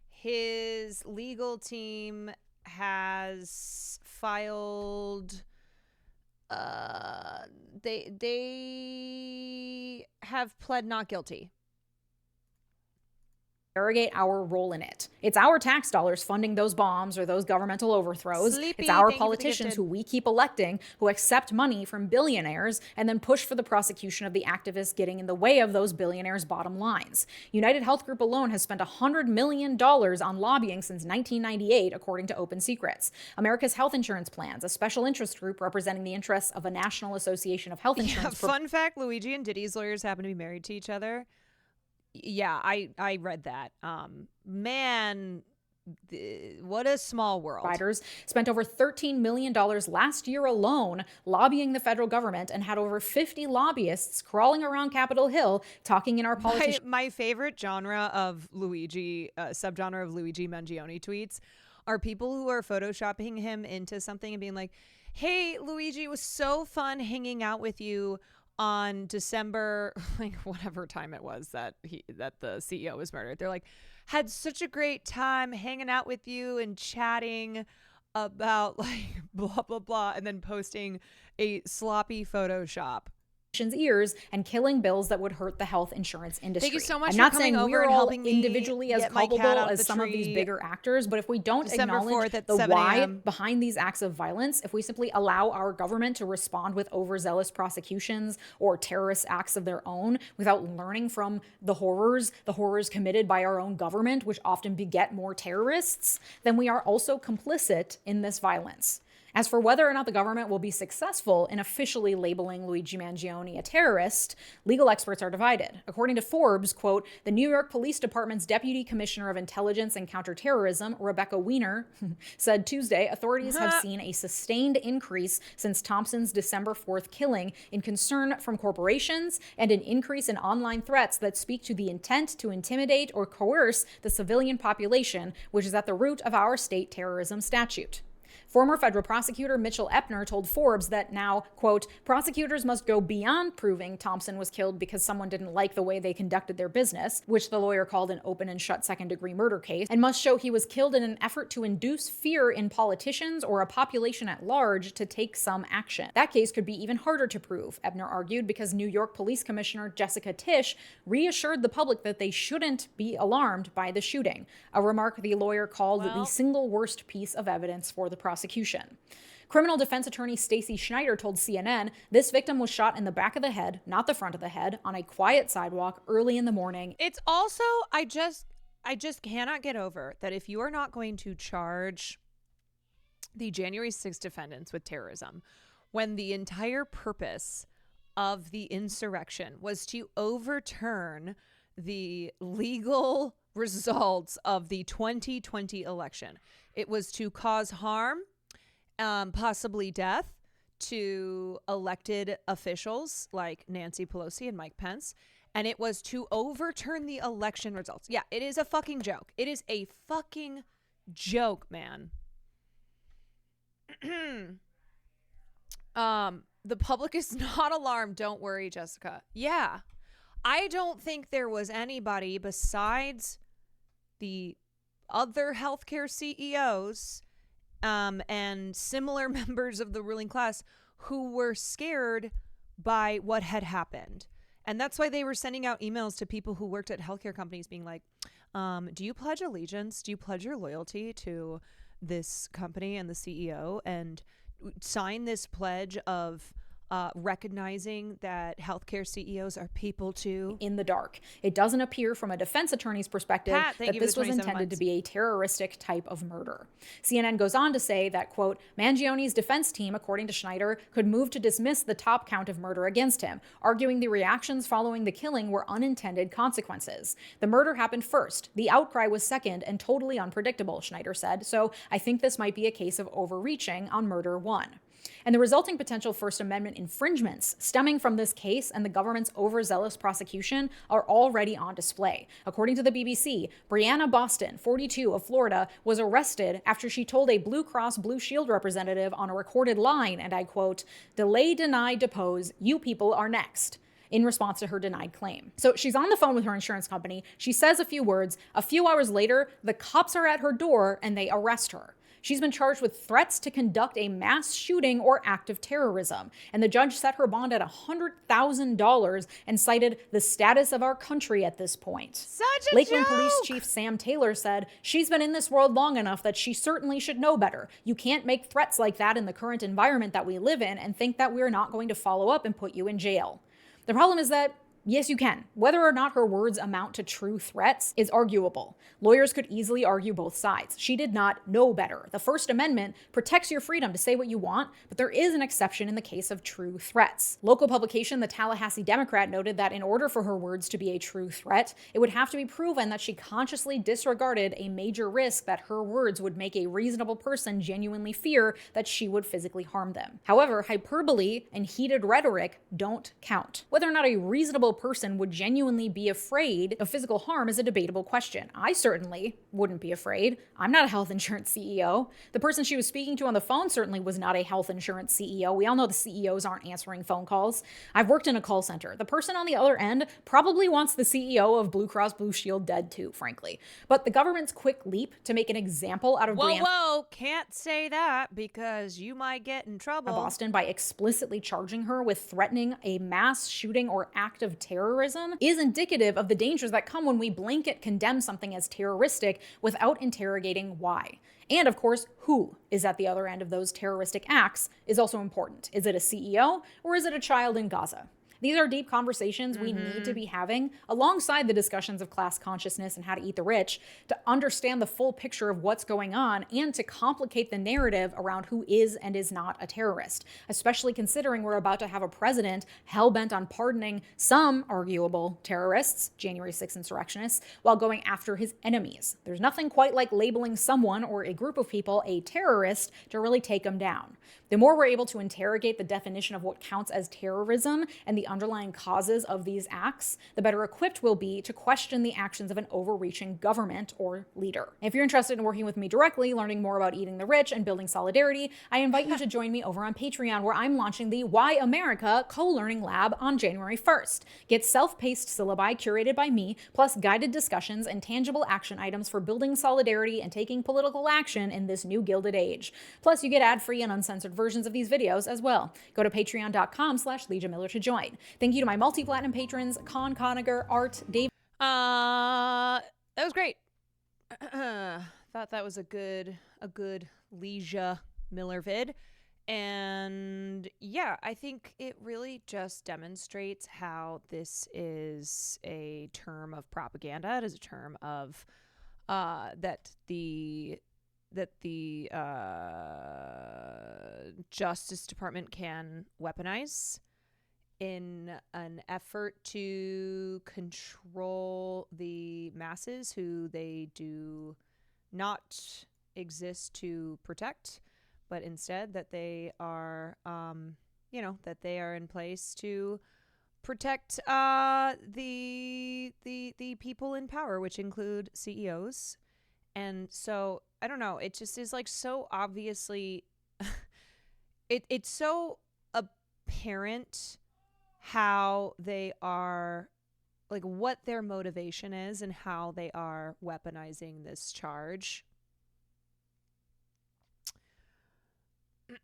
[SPEAKER 1] his legal team has filed they have pled not guilty.
[SPEAKER 2] Interrogate our role in it. It's our tax dollars funding those bombs or those governmental overthrows.
[SPEAKER 1] Sleepy,
[SPEAKER 2] it's our
[SPEAKER 1] thank you for the
[SPEAKER 2] politicians
[SPEAKER 1] gifted.
[SPEAKER 2] who we keep electing who accept money from billionaires and then push for the prosecution of the activists getting in the way of those billionaires' bottom lines. United Health Group alone has spent $100 million on lobbying since 1998, according to Open Secrets. America's health insurance plans, a special interest group representing the interests of a National Association of Health Insurance.
[SPEAKER 1] Fun fact, Luigi and Diddy's lawyers happen to be married to each other. Yeah, I read that. Man, what a small world.
[SPEAKER 2] Providers spent over $13 million last year alone lobbying the federal government and had over 50 lobbyists crawling around Capitol Hill talking in our politicians.
[SPEAKER 1] My favorite genre of Luigi, subgenre of Luigi Mangione tweets are people who are photoshopping him into something and being like, hey, Luigi, it was so fun hanging out with you on December, like whatever time it was that the CEO was murdered. They're like, had such a great time hanging out with you and chatting about like blah, blah, blah, and then posting a sloppy Photoshop.
[SPEAKER 2] Ears and killing bills that would hurt the health insurance industry.
[SPEAKER 1] Thank you so much
[SPEAKER 2] I'm not
[SPEAKER 1] for
[SPEAKER 2] saying
[SPEAKER 1] coming
[SPEAKER 2] we're
[SPEAKER 1] over and
[SPEAKER 2] all
[SPEAKER 1] helping me
[SPEAKER 2] individually as
[SPEAKER 1] get my cat
[SPEAKER 2] culpable
[SPEAKER 1] out of
[SPEAKER 2] as
[SPEAKER 1] the
[SPEAKER 2] some of these
[SPEAKER 1] tree
[SPEAKER 2] bigger actors, but if we don't
[SPEAKER 1] December
[SPEAKER 2] acknowledge
[SPEAKER 1] 4th at
[SPEAKER 2] the
[SPEAKER 1] 7
[SPEAKER 2] why
[SPEAKER 1] a.m.
[SPEAKER 2] behind these acts of violence, if we simply allow our government to respond with overzealous prosecutions or terrorist acts of their own without learning from the horrors committed by our own government, which often beget more terrorists, then we are also complicit in this violence. As for whether or not the government will be successful in officially labeling Luigi Mangione a terrorist, legal experts are divided. According to Forbes, quote, the New York Police Department's Deputy Commissioner of Intelligence and Counterterrorism, Rebecca Weiner, said Tuesday authorities have seen a sustained increase since Thompson's December 4th killing in concern from corporations and an increase in online threats that speak to the intent to intimidate or coerce the civilian population, which is at the root of our state terrorism statute. Former federal prosecutor Mitchell Epner told Forbes that now, quote, prosecutors must go beyond proving Thompson was killed because someone didn't like the way they conducted their business, which the lawyer called an open and shut second-degree murder case, and must show he was killed in an effort to induce fear in politicians or a population at large to take some action. That case could be even harder to prove, Epner argued, because New York Police Commissioner Jessica Tisch reassured the public that they shouldn't be alarmed by the shooting, a remark the lawyer called the single worst piece of evidence for the prosecution. Criminal defense attorney Stacey Schneider told CNN this victim was shot in the back of the head, not the front of the head, on a quiet sidewalk early in the morning.
[SPEAKER 1] It's also, I just cannot get over that if you are not going to charge the January 6th defendants with terrorism, when the entire purpose of the insurrection was to overturn the legal results of the 2020 election. It was to cause harm, possibly death, to elected officials like Nancy Pelosi and Mike Pence, and it was to overturn the election results. Yeah, it is a fucking joke. It is a fucking joke, man. The public is not alarmed. Don't worry, Jessica. Yeah. I don't think there was anybody besides the other healthcare CEOs and similar members of the ruling class who were scared by what had happened. And that's why they were sending out emails to people who worked at healthcare companies being like, do you pledge allegiance? Do you pledge your loyalty to this company and the CEO and sign this pledge of recognizing that healthcare CEOs are people too?
[SPEAKER 2] In the dark. It doesn't appear from a defense attorney's perspective that this was intended to be a terroristic type of murder. CNN goes on to say that, quote, Mangione's defense team, according to Schneider, could move to dismiss the top count of murder against him, arguing the reactions following the killing were unintended consequences. The murder happened first. The outcry was second and totally unpredictable, Schneider said. So I think this might be a case of overreaching on murder one. And the resulting potential First Amendment infringements stemming from this case and the government's overzealous prosecution are already on display. According to the BBC, Brianna Boston, 42, of Florida, was arrested after she told a Blue Cross Blue Shield representative on a recorded line, and I quote, delay, deny, depose, you people are next, in response to her denied claim. So she's on the phone with her insurance company. She says a few words. A few hours later, the cops are at her door and they arrest her. She's been charged with threats to conduct a mass shooting or act of terrorism. And the judge set her bond at $100,000 and cited the status of our country at this point.
[SPEAKER 1] Such a
[SPEAKER 2] Lakeland
[SPEAKER 1] joke!
[SPEAKER 2] Police Chief Sam Taylor said, she's been in this world long enough that she certainly should know better. You can't make threats like that in the current environment that we live in and think that we're not going to follow up and put you in jail. The problem is that yes, you can. Whether or not her words amount to true threats is arguable. Lawyers could easily argue both sides. She did not know better. The First Amendment protects your freedom to say what you want, but there is an exception in the case of true threats. Local publication, the Tallahassee Democrat, noted that in order for her words to be a true threat, it would have to be proven that she consciously disregarded a major risk that her words would make a reasonable person genuinely fear that she would physically harm them. However, hyperbole and heated rhetoric don't count. Whether or not a reasonable person would genuinely be afraid of physical harm is a debatable question. I certainly wouldn't be afraid. I'm not a health insurance CEO. The person she was speaking to on the phone certainly was not a health insurance CEO. We all know the CEOs aren't answering phone calls. I've worked in a call center. The person on the other end probably wants the CEO of Blue Cross Blue Shield dead too, frankly. But the government's quick leap to make an example out of
[SPEAKER 1] Whoa, can't say that because you might get in trouble.
[SPEAKER 2] Boston by explicitly charging her with threatening a mass shooting or act of terrorism is indicative of the dangers that come when we blanket condemn something as terroristic without interrogating why. And of course, who is at the other end of those terroristic acts is also important. Is it a CEO or is it a child in Gaza? These are deep conversations we need to be having alongside the discussions of class consciousness and how to eat the rich to understand the full picture of what's going on and to complicate the narrative around who is and is not a terrorist, especially considering we're about to have a president hell-bent on pardoning some arguable terrorists, January 6th insurrectionists, while going after his enemies. There's nothing quite like labeling someone or a group of people a terrorist to really take them down. The more we're able to interrogate the definition of what counts as terrorism and the underlying causes of these acts, the better equipped we'll be to question the actions of an overreaching government or leader. If you're interested in working with me directly, learning more about eating the rich and building solidarity, I invite you to join me over on Patreon, where I'm launching the Why America Co-Learning Lab on January 1st. Get self-paced syllabi curated by me, plus guided discussions and tangible action items for building solidarity and taking political action in this new Gilded Age. Plus, you get ad-free and uncensored versions of these videos as well. Go to patreon.com/Legia Miller to join. Thank you to my multi-platinum patrons, Con Coniger, Art, Dave.
[SPEAKER 1] That was great. Thought that was a good Legia Miller vid. And yeah, I think it really just demonstrates how this is a term of propaganda. It is a term of that the Justice Department can weaponize in an effort to control the masses who they do not exist to protect, but instead that they are, that they are in place to protect the people in power, which include CEOs And so I don't know, it just is like so obviously it's so apparent how they are, like what their motivation is and how they are weaponizing this charge.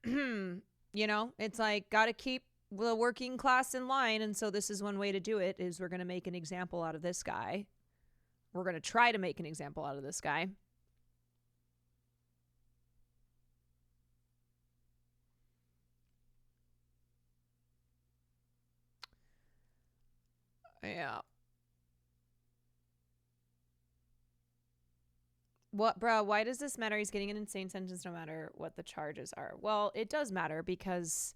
[SPEAKER 1] You know, it's like, got to keep the working class in line. And so this is one way to do it, is we're going to make an example out of this guy. We're going to try to make an example out of this guy. Yeah. What, bro? Why does this matter? He's getting an insane sentence no matter what the charges are. Well, it does matter, because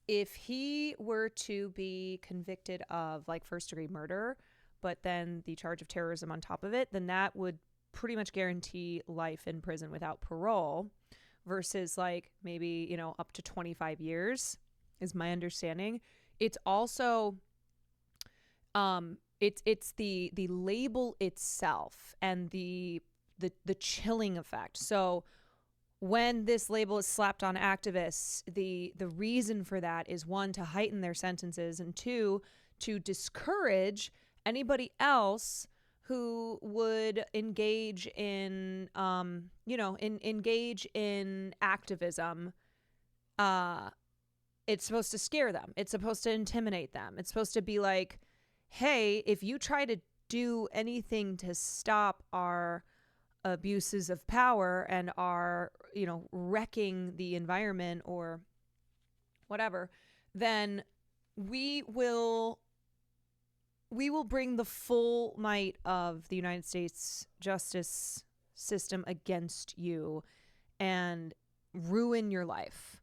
[SPEAKER 1] if he were to be convicted of like first-degree murder, but then the charge of terrorism on top of it, then that would pretty much guarantee life in prison without parole, versus like maybe, you know, up to 25 years is my understanding. It's also it's the label itself and the chilling effect. So when this label is slapped on activists, the reason for that is, one, to heighten their sentences, and two, to discourage anybody else who would engage in engage in activism. It's supposed to scare them. It's supposed to intimidate them. It's supposed to be like, hey, if you try to do anything to stop our abuses of power and are, you know, wrecking the environment or whatever, then we will bring the full might of the United States justice system against you and ruin your life.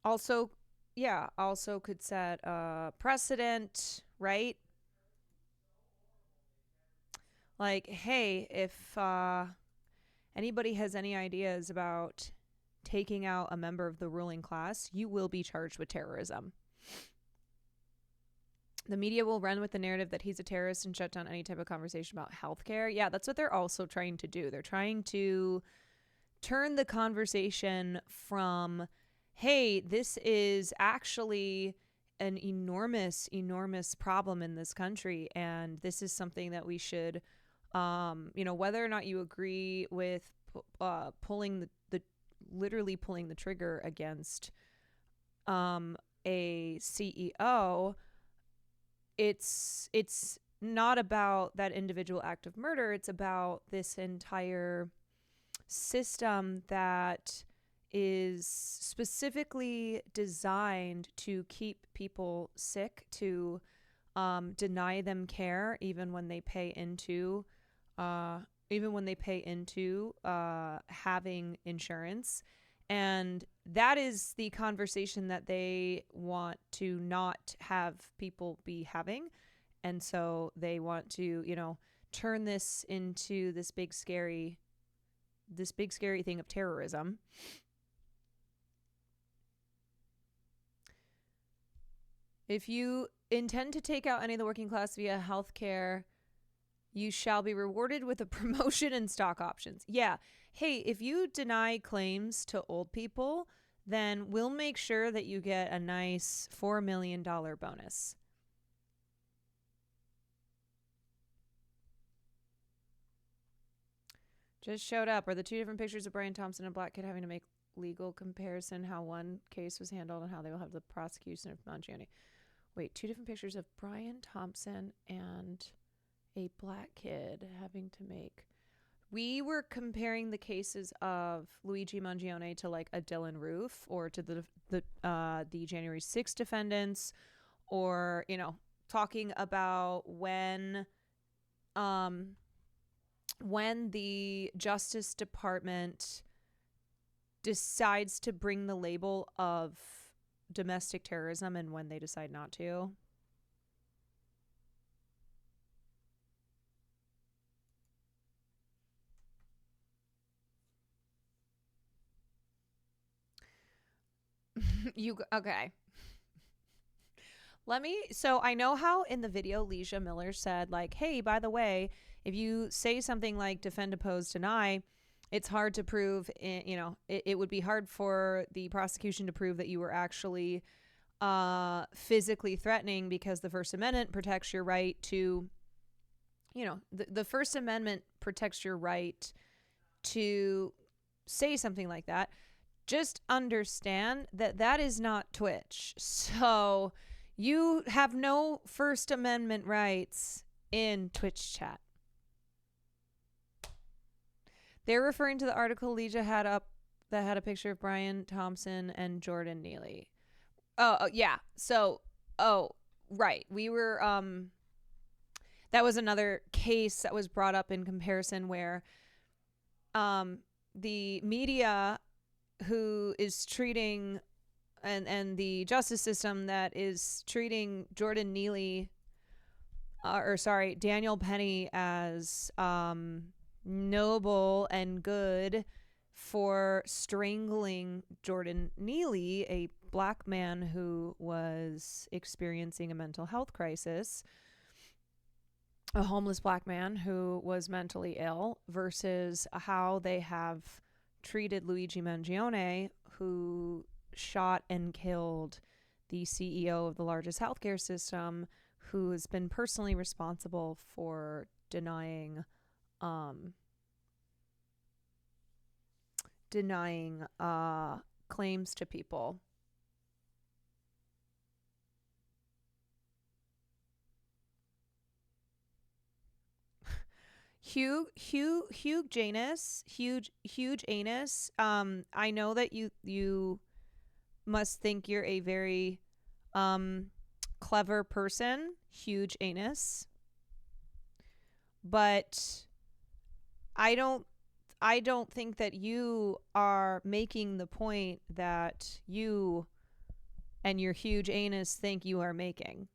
[SPEAKER 1] Also, yeah, also could set a precedent, right? Like, hey, if anybody has any ideas about taking out a member of the ruling class, you will be charged with terrorism. The media will run with the narrative that he's a terrorist and shut down any type of conversation about healthcare. Yeah, that's what they're also trying to do. They're trying to turn the conversation from, hey, this is actually an enormous, enormous problem in this country, and this is something that we should, whether or not you agree with pulling the literally pulling the trigger against a CEO, it's not about that individual act of murder. It's about this entire system that is specifically designed to keep people sick, to deny them care, even when they pay into having insurance. And that is the conversation that they want to not have people be having. And so they want to, you know, turn this into this big scary thing of terrorism. If you intend to take out any of the working class via healthcare, you shall be rewarded with a promotion and stock options. Yeah. Hey, if you deny claims to old people, then we'll make sure that you get a nice $4 million bonus. Just showed up. Are the two different pictures of Brian Thompson and Black Kid having to make legal comparison, how one case was handled and how they will have the prosecution of Mangione? Wait, two different pictures of Brian Thompson and a Black Kid having to make. We were comparing the cases of Luigi Mangione to like a Dylan Roof, or to the January 6th defendants, or, you know, talking about when the Justice Department decides to bring the label of domestic terrorism and when they decide not to. Okay. So I know how in the video Leisha Miller said, like, hey, by the way, if you say something like defend, oppose, deny, it's hard to prove, it would be hard for the prosecution to prove that you were actually physically threatening, because the First Amendment protects your right to, the First Amendment protects your right to say something like that. Just understand that that is not Twitch. So you have no First Amendment rights in Twitch chat. They're referring to the article Leisha had up that had a picture of Brian Thompson and Jordan Neely. Oh yeah. So, right. We were, that was another case that was brought up in comparison where, the media who is treating, and the justice system that is treating Jordan Neely, Daniel Penny as, noble and good for strangling Jordan Neely, a black man who was experiencing a mental health crisis, a homeless black man who was mentally ill, versus how they have treated Luigi Mangione, who shot and killed the CEO of the largest healthcare system, who has been personally responsible for denying claims to people. Huge Janus, huge anus. I know that you must think you're a very clever person, huge anus. But I don't think that you are making the point that you and your huge anus think you are making.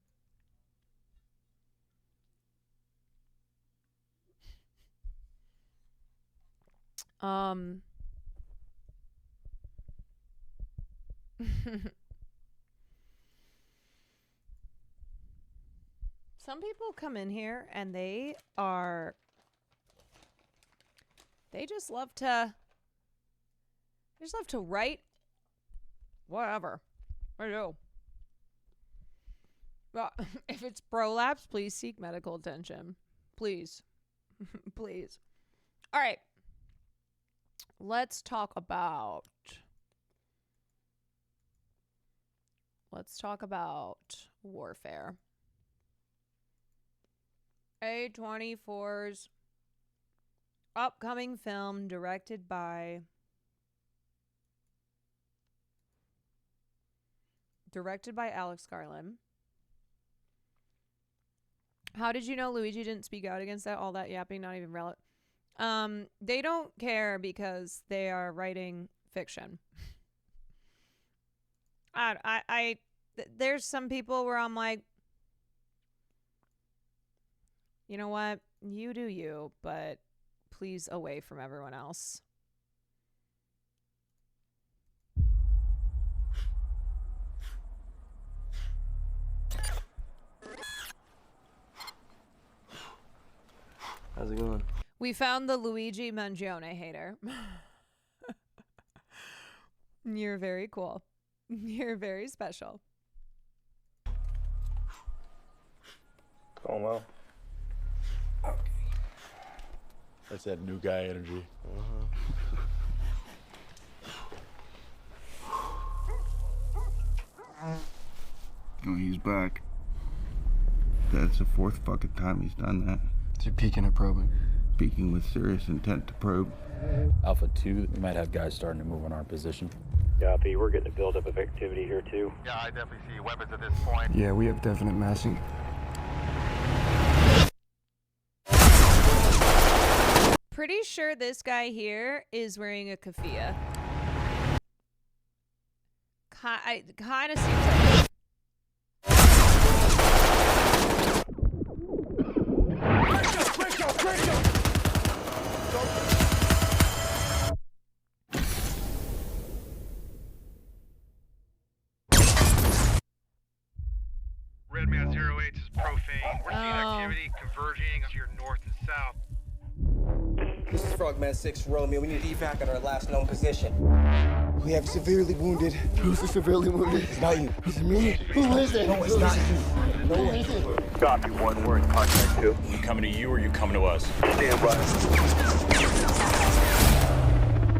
[SPEAKER 1] Some people come in here and they just love to write whatever. I do. But if it's prolapse, please seek medical attention. Please. Please. All right. Let's talk about warfare. A24's upcoming film, directed by Alex Garland. How did you know Luigi didn't speak out against that? All that yapping, not even relevant. They don't care because they are writing fiction. There's some people where I'm like, you know what? You do you, but please away from everyone else.
[SPEAKER 6] How's it going?
[SPEAKER 1] We found the Luigi Mangione hater. You're very cool. You're very special.
[SPEAKER 6] Going well.
[SPEAKER 7] Okay. That's that new guy energy.
[SPEAKER 8] Oh, he's back. That's the fourth fucking time he's done that.
[SPEAKER 9] Is he peeking at probing?
[SPEAKER 8] Speaking with serious intent to probe.
[SPEAKER 10] Alpha 2, we might have guys starting to move on our position.
[SPEAKER 11] Copy, we're getting a buildup of activity here too.
[SPEAKER 12] Yeah, I definitely see weapons at this point.
[SPEAKER 9] Yeah, we have definite massing.
[SPEAKER 1] Pretty sure this guy here is wearing a keffiyeh. Kind of seems like it.
[SPEAKER 12] here north and south.
[SPEAKER 13] This is Frogman 6 Romeo. We need evac on our last known position.
[SPEAKER 8] We have severely wounded. Who's the severely wounded? It's not you. Is it me? Who is it?
[SPEAKER 13] No, it's not you. No one is it.
[SPEAKER 11] Copy 1, we're in contact 2.
[SPEAKER 10] You coming to you or you coming to us?
[SPEAKER 11] Stand by.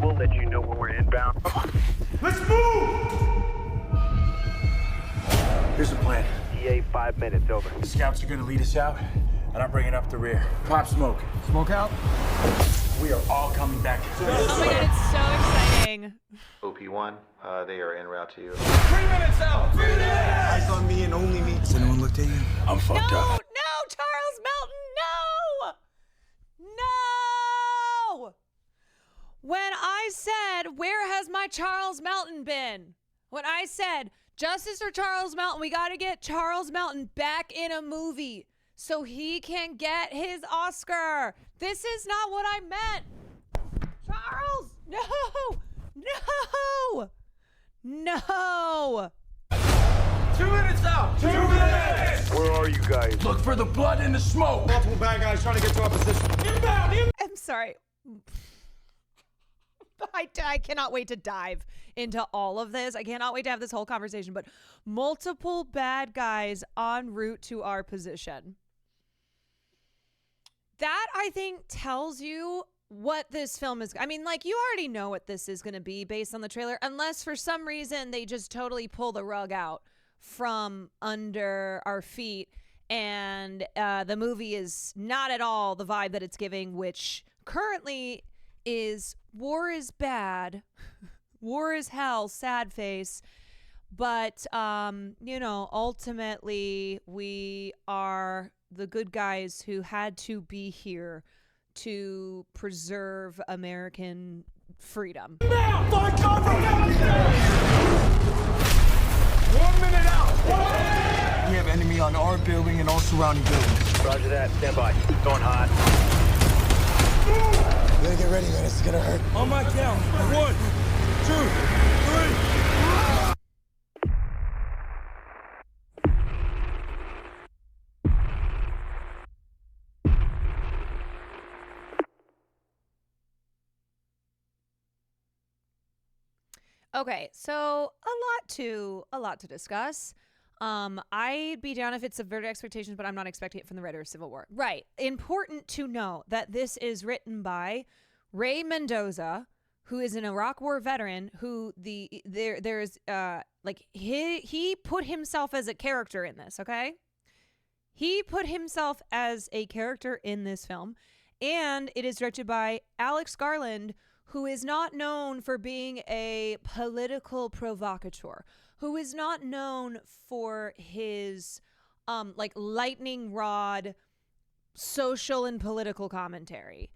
[SPEAKER 11] We'll let you know when we're inbound.
[SPEAKER 12] Let's move!
[SPEAKER 11] Here's the plan. EA 5 minutes, over.
[SPEAKER 7] The scouts are gonna lead us out, and I'm bringing up the rear. Pop smoke.
[SPEAKER 8] Smoke out.
[SPEAKER 7] We are all coming back.
[SPEAKER 1] Oh my god, it's so exciting.
[SPEAKER 12] OP1, they are en route to you. 3 minutes out! 3 minutes!
[SPEAKER 8] Eyes on me and only me. Has anyone looked at you?
[SPEAKER 10] I'm fucked up.
[SPEAKER 1] No, Charles Melton, no! No! When I said, where has my Charles Melton been? When I said, justice for Charles Melton, we gotta get Charles Melton back in a movie so he can get his Oscar. This is not what I meant. Charles, no, no, no.
[SPEAKER 12] 2 minutes out! 2 minutes!
[SPEAKER 11] Where are you guys?
[SPEAKER 7] Look for the blood and the smoke.
[SPEAKER 8] Multiple bad guys trying to get to our position.
[SPEAKER 12] Inbound!
[SPEAKER 1] I'm sorry. I cannot wait to dive into all of this. I cannot wait to have this whole conversation, but multiple bad guys en route to our position. That, I think, tells you what this film is. I mean, like, you already know what this is going to be based on the trailer, unless for some reason they just totally pull the rug out from under our feet and the movie is not at all the vibe that it's giving, which currently is war is bad, war is hell, sad face. But, you know, ultimately we are the good guys who had to be here to preserve American freedom.
[SPEAKER 12] Now! Find cover! 1 minute out!
[SPEAKER 8] We have enemy on our building and all surrounding buildings.
[SPEAKER 11] Roger that. Stand by. Going hot.
[SPEAKER 8] You gotta get ready, man. This is gonna hurt.
[SPEAKER 12] On my count. 1, 2, 3.
[SPEAKER 1] Okay, so a lot to discuss. I'd be down if it's subverted expectations, but I'm not expecting it from the writer of Civil War. Right. Important to know that this is written by Ray Mendoza, who is an Iraq War veteran, who he put himself as a character in this, okay? He put himself as a character in this film, and it is directed by Alex Garland, who is not known for being a political provocateur, who is not known for his lightning rod social and political commentary.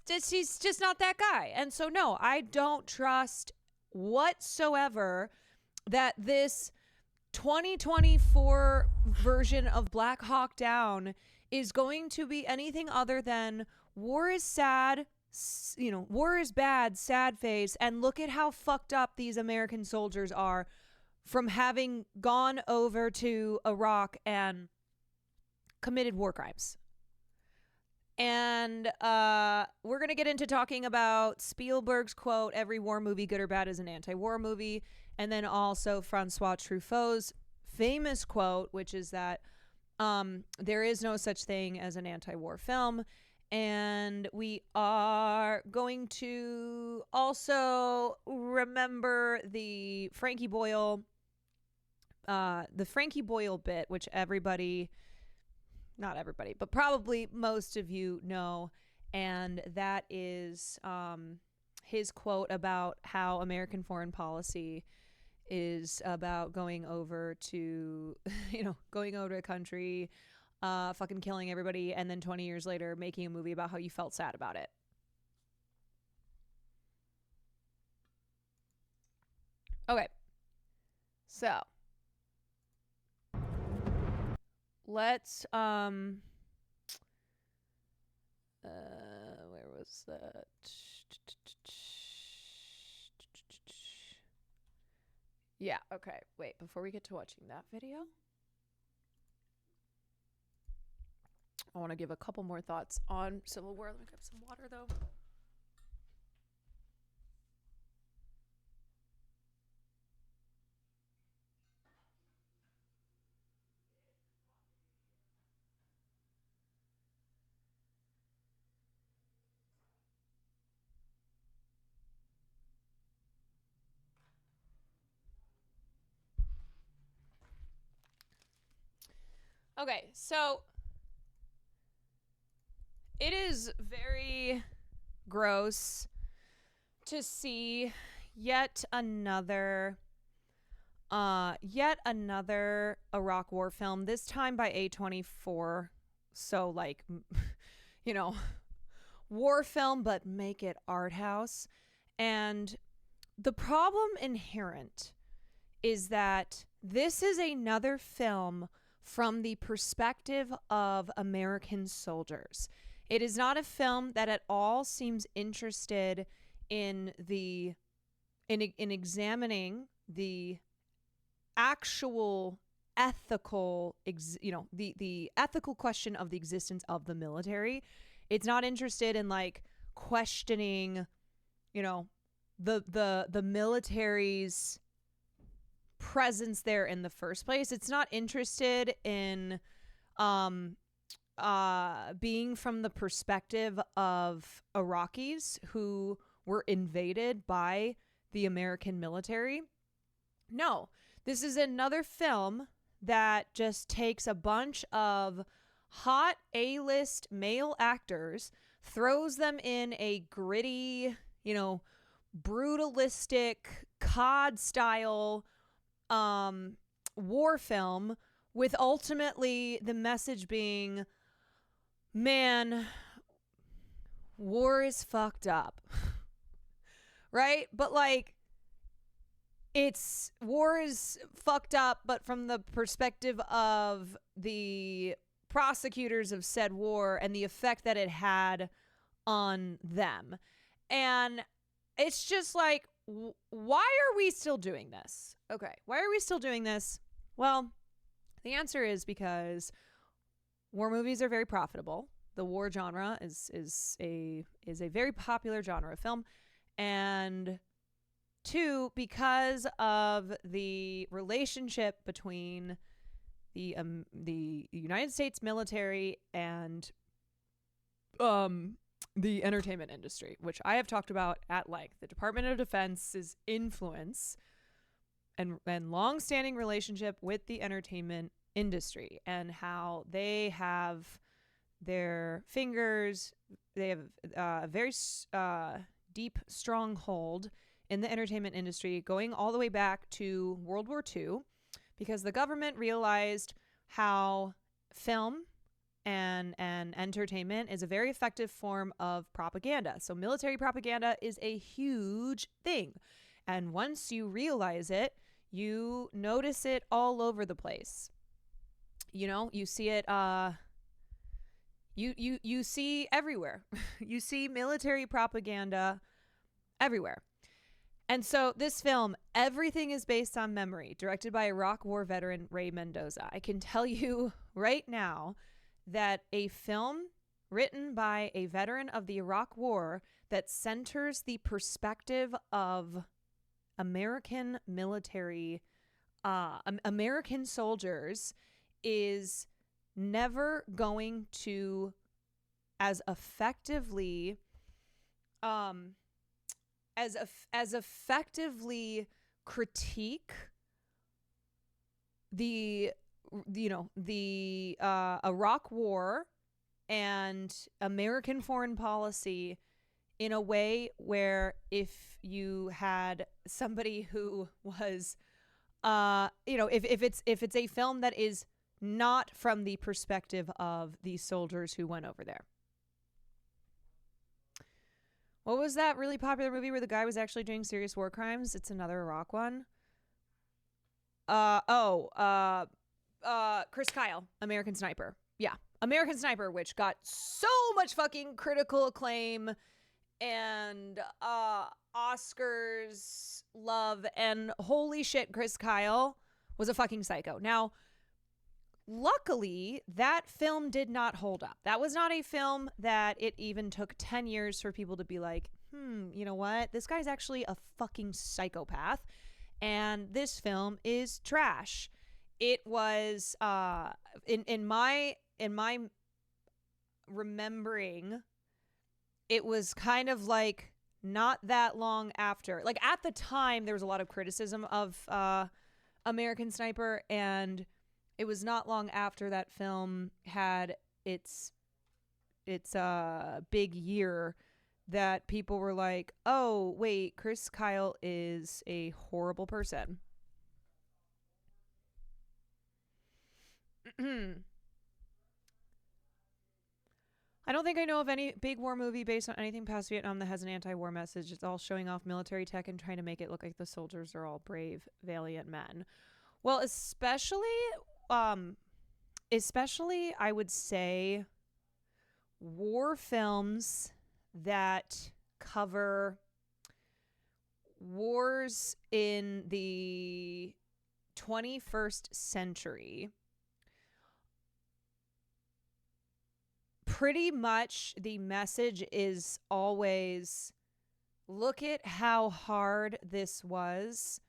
[SPEAKER 1] He's just not that guy. And so no, I don't trust whatsoever that this 2024 version of Black Hawk Down is going to be anything other than war is sad, you know, war is bad, sad face, and look at how fucked up these American soldiers are from having gone over to Iraq and committed war crimes. And we're going to get into talking about Spielberg's quote, every war movie, good or bad, is an anti-war movie. And then also Francois Truffaut's famous quote, which is that there is no such thing as an anti-war film. And we are going to also remember the Frankie Boyle bit, which not everybody, but probably most of you know. And that is his quote about how American foreign policy is about going over to a country, fucking killing everybody, and then 20 years later making a movie about how you felt sad about it. Okay. So let's where was that? Yeah, okay. Wait, before we get to watching that video, I want to give a couple more thoughts on Civil War. Let me grab some water, though. Okay, so it is very gross to see yet another Iraq War film, this time by A24. So like, you know, war film, but make it art house. And the problem inherent is that this is another film from the perspective of American soldiers. It is not a film that at all seems interested in examining the actual ethical, the ethical question of the existence of the military. It's not interested in like questioning, the military's presence there in the first place. It's not interested in being from the perspective of Iraqis who were invaded by the American military. No, this is another film that just takes a bunch of hot A-list male actors, throws them in a gritty, brutalistic COD style war film, with ultimately the message being, man, war is fucked up. Right? But like, war is fucked up, but from the perspective of the prosecutors of said war and the effect that it had on them. And it's just like, why are we still doing this? Okay, why are we still doing this? Well, the answer is because war movies are very profitable. The war genre is a very popular genre of film. And two, because of the relationship between the United States military and the entertainment industry, which I have talked about at length. The Department of Defense's influence and long-standing relationship with the entertainment industry, and how they have their fingers, they have a very deep stronghold in the entertainment industry, going all the way back to World War II, because the government realized how film and entertainment is a very effective form of propaganda. So military propaganda is a huge thing. And once you realize it, you notice it all over the place. You see it, you see everywhere. You see military propaganda everywhere. And so this film, everything is based on memory, directed by Iraq War veteran Ray Mendoza. I can tell you right now that a film written by a veteran of the Iraq War that centers the perspective of American military, American soldiers, is never going to as effectively critique the Iraq War and American foreign policy in a way where if you had somebody who was if it's a film that is not from the perspective of the soldiers who went over there. What was that really popular movie where the guy was actually doing serious war crimes? It's another Iraq one. Chris Kyle, American Sniper. Yeah, American Sniper, which got so much fucking critical acclaim and Oscars love, and holy shit, Chris Kyle was a fucking psycho. Now, luckily, that film did not hold up. That was not a film that it even took 10 years for people to be like, you know what? This guy's actually a fucking psychopath. And this film is trash. It was in my remembering, it was kind of like not that long after. Like at the time, there was a lot of criticism of American Sniper, and it was not long after that film had its big year that people were like, oh, wait, Chris Kyle is a horrible person. I don't think I know of any big war movie based on anything past Vietnam that has an anti-war message. It's all showing off military tech and trying to make it look like the soldiers are all brave, valiant men. Well, especially I would say war films that cover wars in the 21st century. Pretty much the message is always, look at how hard this was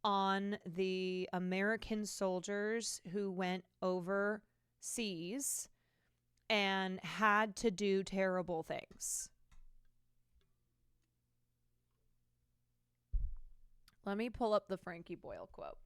[SPEAKER 1] on the American soldiers who went overseas and had to do terrible things. Let me pull up the Frankie Boyle quote.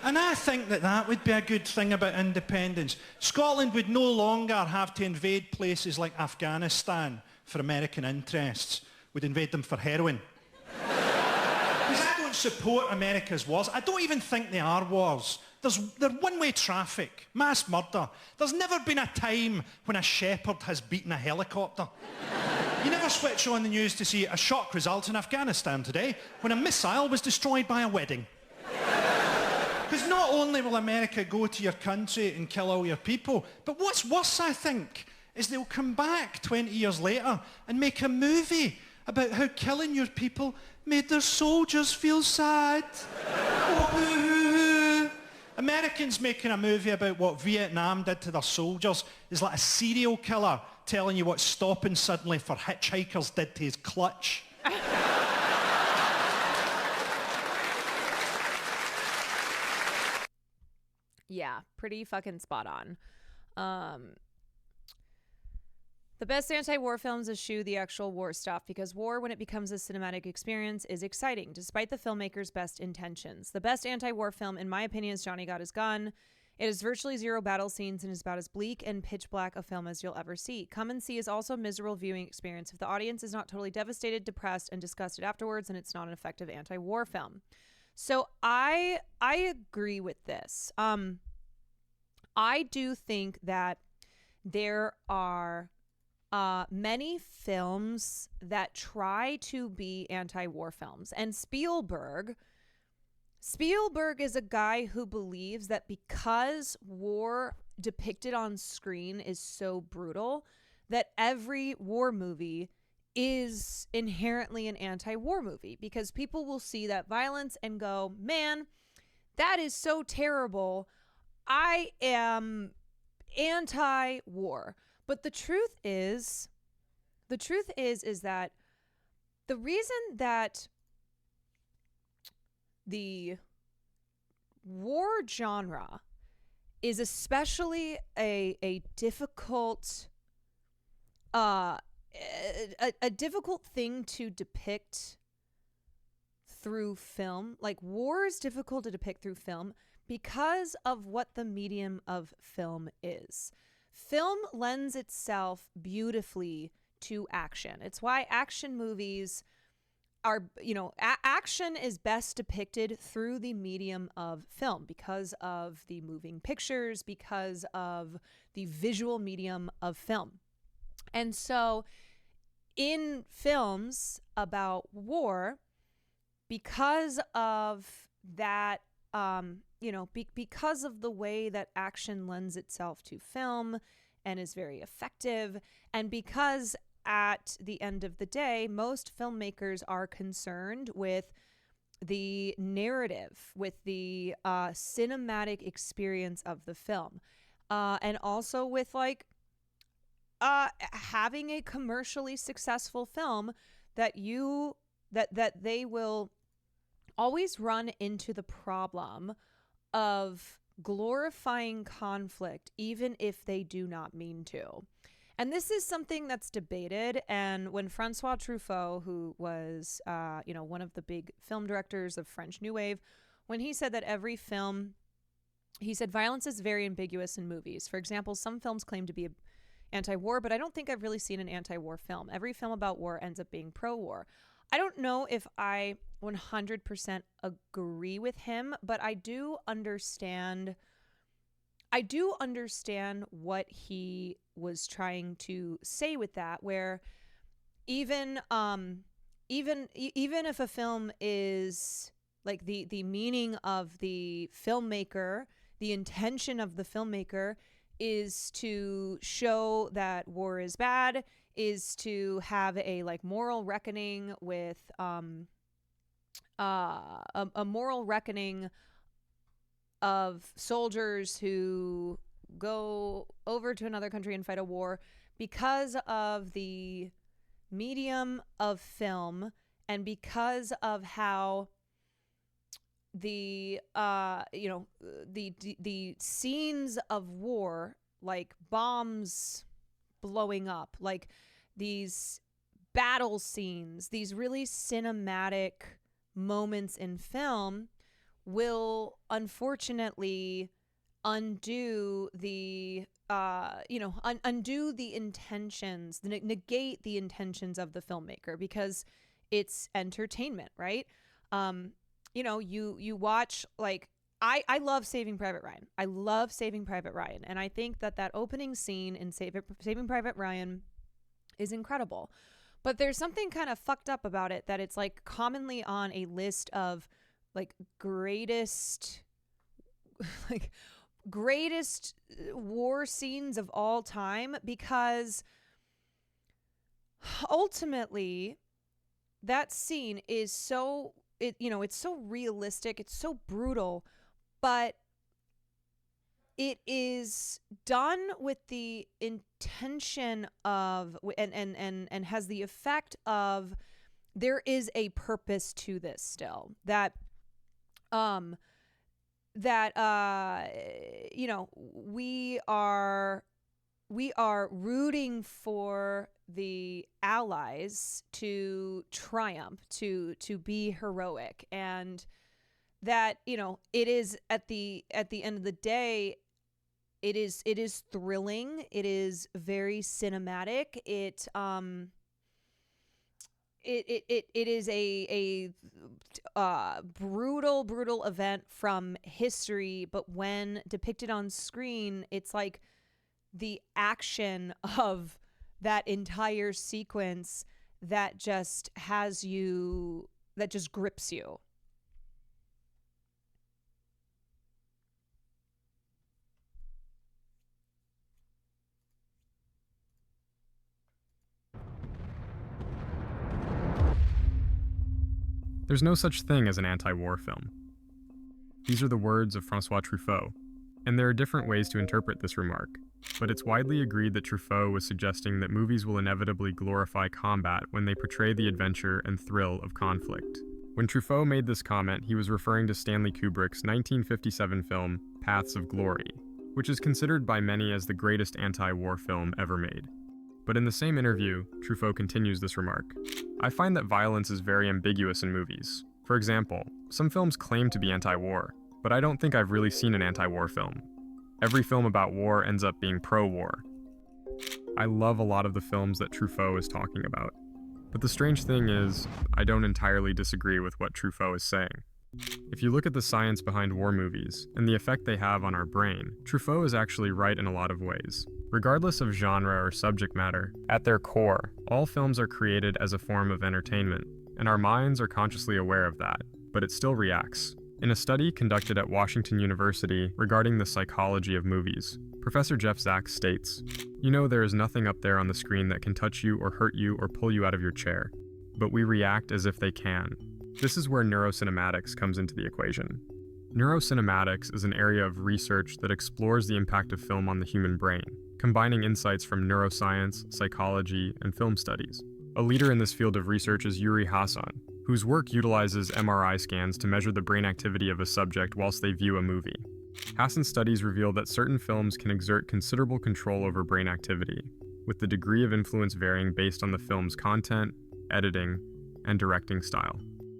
[SPEAKER 14] And I think that would be a good thing about independence. Scotland would no longer have to invade places like Afghanistan for American interests. We'd invade them for heroin. Because I don't support America's wars. I don't even think they are wars. They're one-way traffic, mass murder. There's never been a time when a shepherd has beaten a helicopter. You never switch on the news to see a shock result in Afghanistan today when a missile was destroyed by a wedding. Because not only will America go to your country and kill all your people, but what's worse, I think, is they'll come back 20 years later and make a movie about how killing your people made their soldiers feel sad. Oh, boo-hoo. Americans making a movie about what Vietnam did to their soldiers is like a serial killer telling you what stopping suddenly for hitchhikers did to his clutch.
[SPEAKER 1] Yeah, pretty fucking spot on. The best anti-war films eschew the actual war stuff because war, when it becomes a cinematic experience, is exciting, despite the filmmaker's best intentions. The best anti-war film, in my opinion, is Johnny Got His Gun. It has virtually zero battle scenes and is about as bleak and pitch black a film as you'll ever see. Come and See is also a miserable viewing experience if the audience is not totally devastated, depressed, and disgusted afterwards, and it's not an effective anti-war film. So I agree with this. I do think that there are many films that try to be anti-war films. And Spielberg is a guy who believes that because war depicted on screen is so brutal, that every war movie is inherently an anti-war movie, because people will see that violence and go, man, that is so terrible. I am anti-war. But the truth is that the reason that the war genre is especially a difficult a difficult thing to depict through film. Like, war is difficult to depict through film because of what the medium of film is. Film lends itself beautifully to action. It's why action movies are, action is best depicted through the medium of film because of the moving pictures, because of the visual medium of film. And so in films about war, because of that, because of the way that action lends itself to film and is very effective, and because at the end of the day, most filmmakers are concerned with the narrative, with the cinematic experience of the film, and also with like having a commercially successful film that they will always run into the problem of glorifying conflict, even if they do not mean to. And this is something that's debated. And when Francois Truffaut, who was, one of the big film directors of French New Wave, when he said that every film, he said violence is very ambiguous in movies. For example, some films claim to be anti-war, but I don't think I've really seen an anti-war film. Every film about war ends up being pro-war. I don't know if I 100% agree with him, but I do understand what he was trying to say with that, where even if a film is like the meaning of the filmmaker, the intention of the filmmaker is to show that war is bad, is to have a like moral reckoning with a moral reckoning of soldiers who go over to another country and fight a war. Because of the medium of film and because of how the scenes of war, like bombs blowing up, like these battle scenes, these really cinematic moments in film will unfortunately undo the intentions, negate the intentions of the filmmaker, because it's entertainment, right? You watch, like, I love Saving Private Ryan. I love Saving Private Ryan. And I think that opening scene in Saving Private Ryan is incredible. But there's something kind of fucked up about it, that it's like commonly on a list of like greatest war scenes of all time, because ultimately that scene is so, it's so realistic, it's so brutal, but it is done with the intention of and has the effect of, there is a purpose to this still, that we are rooting for the Allies to triumph, to be heroic, and that it is at the end of the day, it is thrilling, it is very cinematic, it is a brutal event from history, but when depicted on screen, it's like the action of that entire sequence that just grips you.
[SPEAKER 15] There's no such thing as an anti-war film. These are the words of Francois Truffaut, and there are different ways to interpret this remark, but it's widely agreed that Truffaut was suggesting that movies will inevitably glorify combat when they portray the adventure and thrill of conflict. When Truffaut made this comment, he was referring to Stanley Kubrick's 1957 film, Paths of Glory, which is considered by many as the greatest anti-war film ever made. But in the same interview, Truffaut continues this remark. I find that violence is very ambiguous in movies. For example, some films claim to be anti-war, but I don't think I've really seen an anti-war film. Every film about war ends up being pro-war. I love a lot of the films that Truffaut is talking about. But the strange thing is, I don't entirely disagree with what Truffaut is saying. If you look at the science behind war movies and the effect they have on our brain, Truffaut is actually right in a lot of ways. Regardless of genre or subject matter, at their core, all films are created as a form of entertainment, and our minds are consciously aware of that, but it still reacts. In a study conducted at Washington University regarding the psychology of movies, Professor Jeff Zach states, "You know there is nothing up there on the screen that can touch you or hurt you or pull you out of your chair, but we react as if they can." This is where neurocinematics comes into the equation. Neurocinematics is an area of research that explores the impact of film on the human brain, combining insights from neuroscience, psychology, and film studies. A leader in this field of research is Yuri Hassan, whose work utilizes MRI scans to measure the brain activity of a subject whilst they view a movie. Hassan's studies reveal that certain films can exert considerable control over brain activity, with the degree of influence varying based on the film's content, editing, and directing style,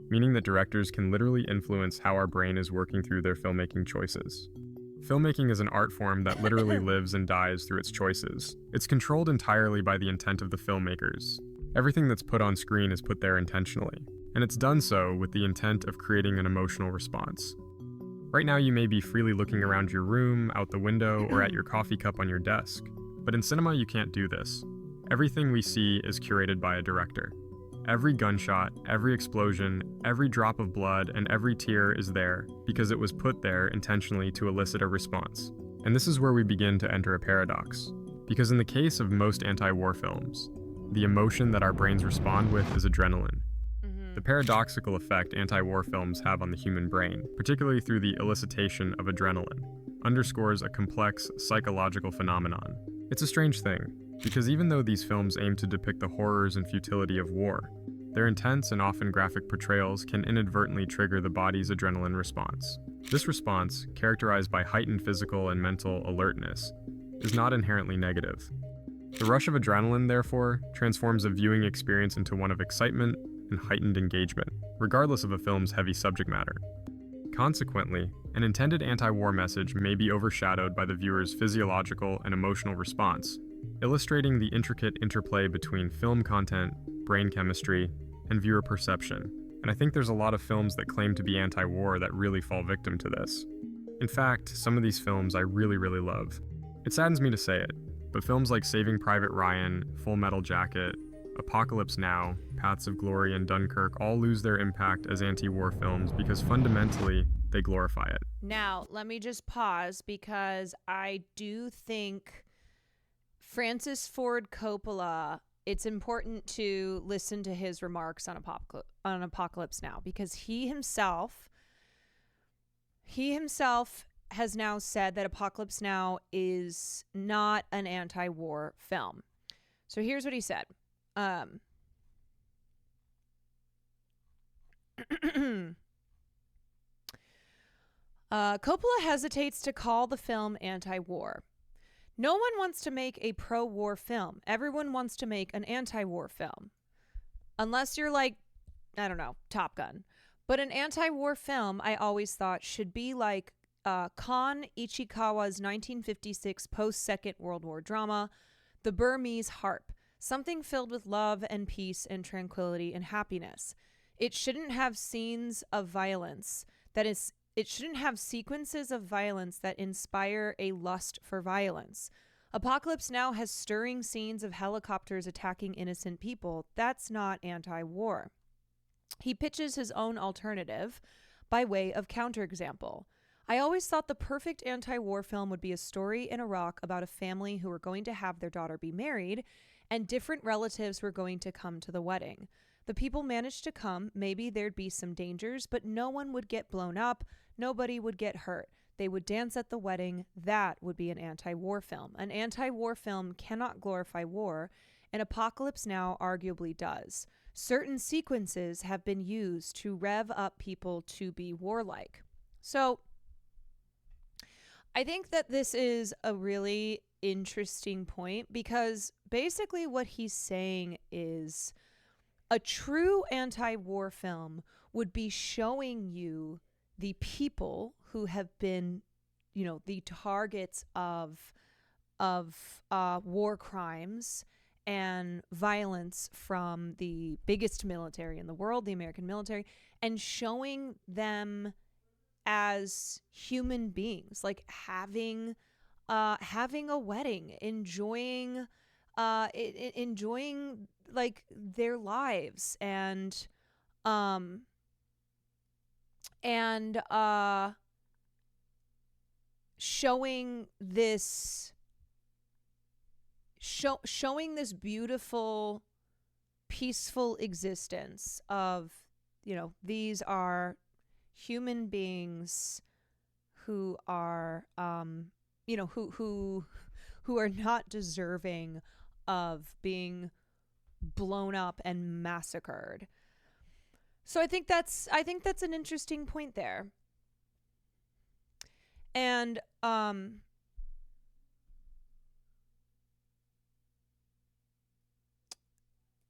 [SPEAKER 15] meaning that directors can literally influence how our brain is working through their filmmaking choices. Filmmaking is an art form that literally lives and dies through its choices. It's controlled entirely by the intent of the filmmakers. Everything that's put on screen is put there intentionally, and it's done so with the intent of creating an emotional response. Right now you may be freely looking around your room, out the window, or at your coffee cup on your desk, but in cinema you can't do this. Everything we see is curated by a director. Every gunshot, every explosion, every drop of blood, and every tear is there because it was put there intentionally to elicit a response. And this is where we begin to enter a paradox. Because in the case of most anti-war films, the emotion that our brains respond with is adrenaline. The paradoxical effect anti-war films have on the human brain, particularly through the elicitation of adrenaline, underscores a complex psychological phenomenon. It's a strange thing, because even though these films aim to depict the horrors and futility of war, their intense and often graphic portrayals can inadvertently trigger the body's adrenaline response. This response, characterized by heightened physical and mental alertness, is not inherently negative. The rush of adrenaline, therefore, transforms a viewing experience into one of excitement and heightened engagement, regardless of a film's heavy subject matter. Consequently, an intended anti-war message may be overshadowed by the viewer's physiological and emotional response, illustrating the intricate interplay between film content, brain chemistry, and viewer perception. And I think there's a lot of films that claim to be anti-war that really fall victim to this. In fact, some of these films I really love. It saddens me to say it, but films like Saving Private Ryan, Full Metal Jacket, Apocalypse Now, Paths of Glory, and Dunkirk all lose their impact as anti-war films because fundamentally, they glorify it.
[SPEAKER 1] Now, let me just pause because I do think Francis Ford Coppola, it's important to listen to his remarks on Apocalypse Now because he himself has now said that Apocalypse Now is not an anti-war film. So here's what he said. Coppola hesitates to call the film anti-war. No one wants to make a pro-war film. Everyone wants to make an anti-war film. Unless you're like, I don't know, Top Gun. But an anti-war film, I always thought, should be like Kon Ichikawa's 1956 post-Second World War drama, The Burmese Harp. Something filled with love and peace and tranquility and happiness. It shouldn't have scenes of violence. It shouldn't have sequences of violence that inspire a lust for violence. Apocalypse Now has stirring scenes of helicopters attacking innocent people. That's not anti-war. He pitches his own alternative by way of counterexample. I always thought the perfect anti-war film would be a story in Iraq about a family who were going to have their daughter be married and different relatives were going to come to the wedding. The people managed to come, maybe there'd be some dangers, but no one would get blown up, nobody would get hurt. They would dance at the wedding. That would be an anti-war film. An anti-war film cannot glorify war, and Apocalypse Now arguably does. Certain sequences have been used to rev up people to be warlike. So, I think that this is a really interesting point because basically what he's saying is a true anti-war film would be showing you the people who have been, the targets of war crimes and violence from the biggest military in the world, the American military, and showing them as human beings, like having a wedding, enjoying like their lives and showing this beautiful, peaceful existence of, these are human beings who are, who are not deserving of being blown up and massacred. So I think that's an interesting point there. And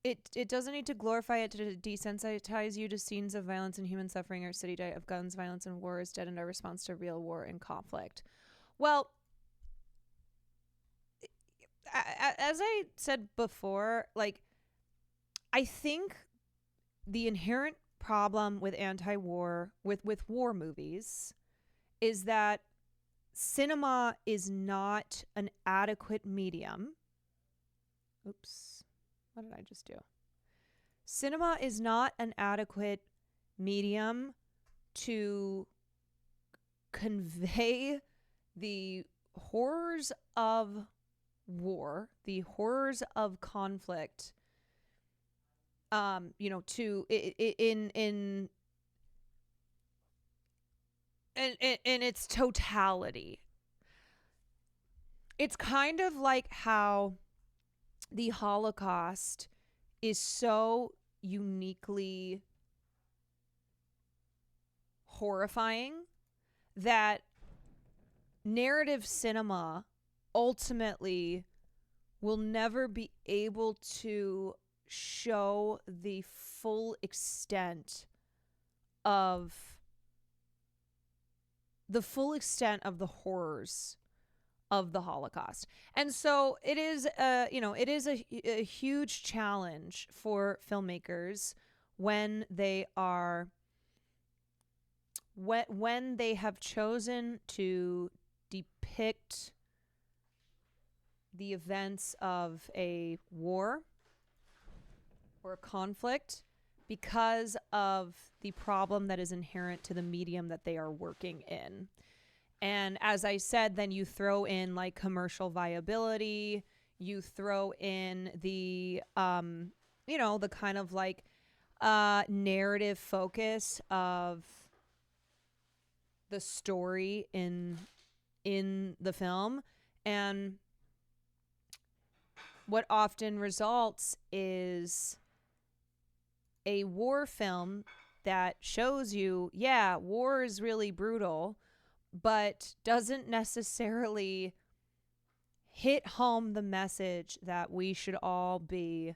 [SPEAKER 1] it doesn't need to glorify it to desensitize you to scenes of violence and human suffering. Our city died of guns, violence, and war is deadened our response to real war and conflict. Well, as I said before, like, I think the inherent problem with anti-war, with war movies, is that cinema is not an adequate medium. Oops. What did I just do? Cinema is not an adequate medium to convey the horrors of war, the horrors of conflict, to in its totality. It's kind of like how the Holocaust is so uniquely horrifying that narrative cinema ultimately will never be able to show the full extent of the horrors of the Holocaust. And so it is a huge challenge for filmmakers when they have chosen to depict the events of a war or a conflict because of the problem that is inherent to the medium that they are working in. And as I said, then you throw in like commercial viability, you throw in the, the kind of like narrative focus of the story in the film. And what often results is a war film that shows you, yeah, war is really brutal, but doesn't necessarily hit home the message that we should all be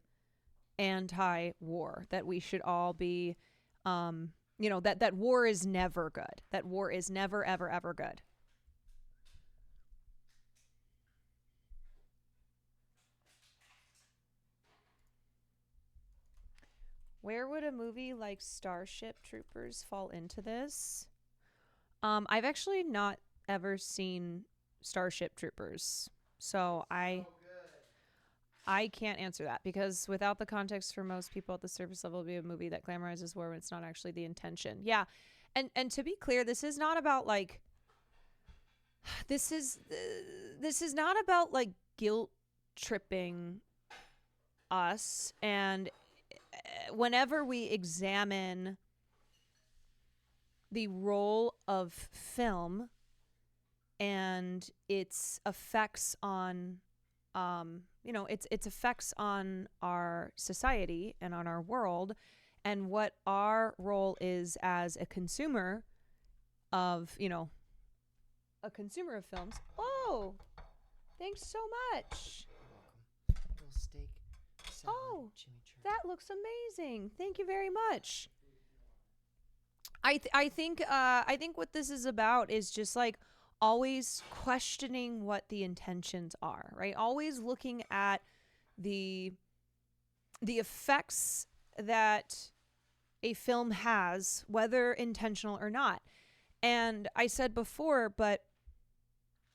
[SPEAKER 1] anti-war, that we should all be, that war is never good, that war is never, ever, ever good. Where would a movie like Starship Troopers fall into this? I've actually not ever seen Starship Troopers, so I can't answer that, because without the context, for most people at the surface level, it would be a movie that glamorizes war when it's not actually the intention. Yeah, and to be clear, this is not about like this is not about like guilt tripping us. And whenever we examine the role of film and its effects on its effects on our society and on our world, and what our role is as a consumer of films. Oh, thanks so much.
[SPEAKER 16] Little steak salad,
[SPEAKER 1] Oh,
[SPEAKER 16] Jimmy Church.
[SPEAKER 1] that looks amazing. Thank you very much. I think what this is about is just like always questioning what the intentions are, right? Always looking at the effects that a film has, whether intentional or not. And I said before, but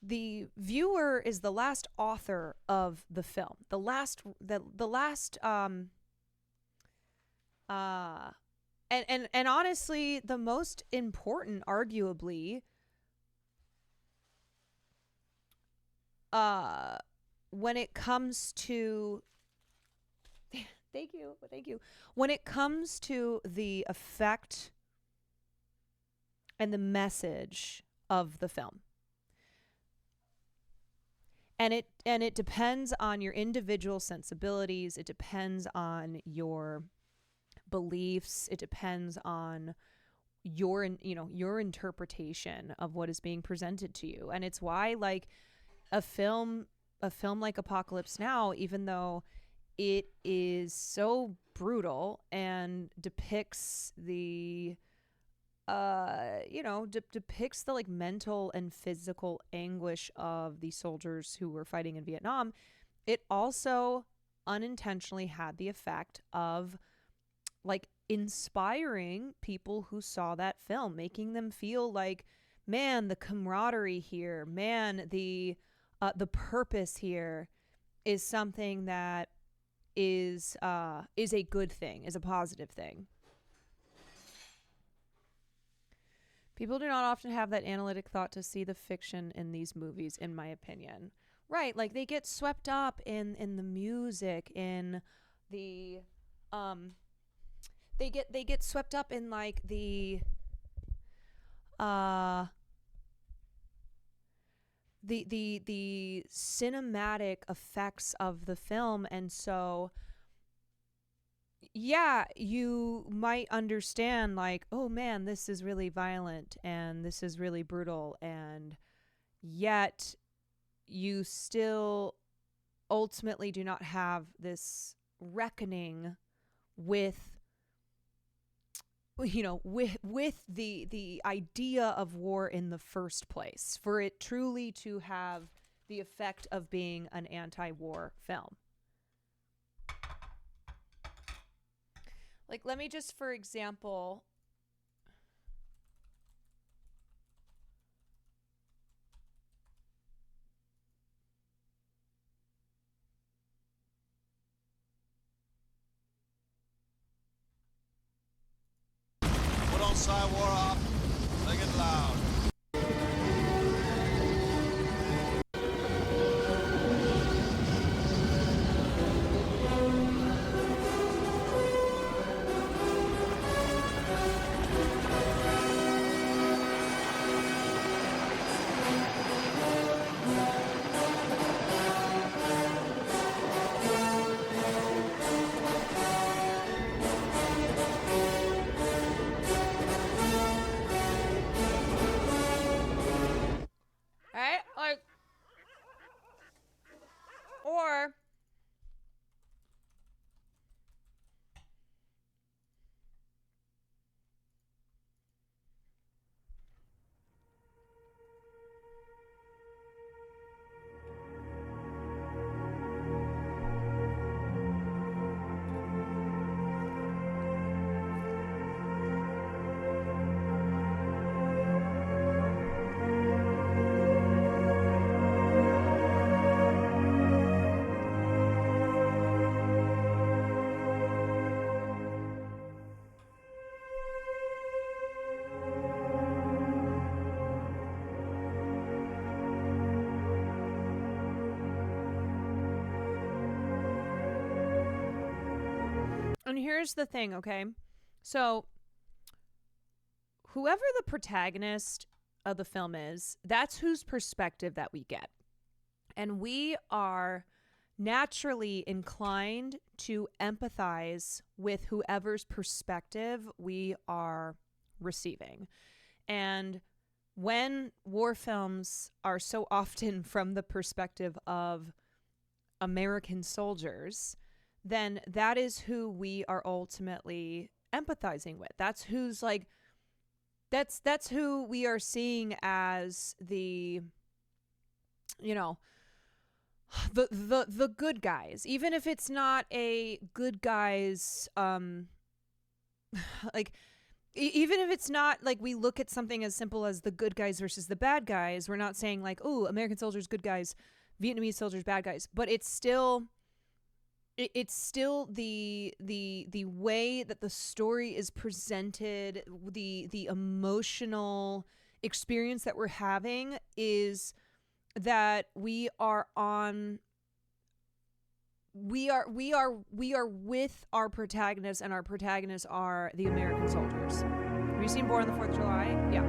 [SPEAKER 1] the viewer is the last author of the film. And honestly, the most important, arguably, when it comes to thank you. When it comes to the effect and the message of the film. And it depends on your individual sensibilities, it depends on your beliefs, it depends on your interpretation of what is being presented to you. And it's why like a film like Apocalypse Now, even though it is so brutal and depicts the depicts the like mental and physical anguish of the soldiers who were fighting in Vietnam, it also unintentionally had the effect of like inspiring people who saw that film, making them feel like, man, the camaraderie here, man, the purpose here is something that is a good thing, is a positive thing. People do not often have that analytic thought to see the fiction in these movies, in my opinion. Right, like they get swept up in the music, in the they get swept up in like the cinematic effects of the film, and so yeah, you might understand like, oh man, this is really violent and this is really brutal, and yet you still ultimately do not have this reckoning with the idea of war in the first place, for it truly to have the effect of being an anti-war film. Like, let me just, for example,
[SPEAKER 17] put on side war off, make it loud.
[SPEAKER 1] or and here's the thing, okay? So whoever the protagonist of the film is, that's whose perspective that we get. And we are naturally inclined to empathize with whoever's perspective we are receiving. And when war films are so often from the perspective of American soldiers, then that is who we are ultimately empathizing with. That's who's like, that's who we are seeing as the, you know, the good guys, even if it's not a good guys, like, even if it's not like we look at something as simple as the good guys versus the bad guys, we're not saying like, oh, American soldiers, good guys, Vietnamese soldiers, bad guys, but it's still the way that the story is presented, the emotional experience that we're having is that we are with our protagonists, and our protagonists are the American soldiers. Have you seen Born on the 4th of July? Yeah.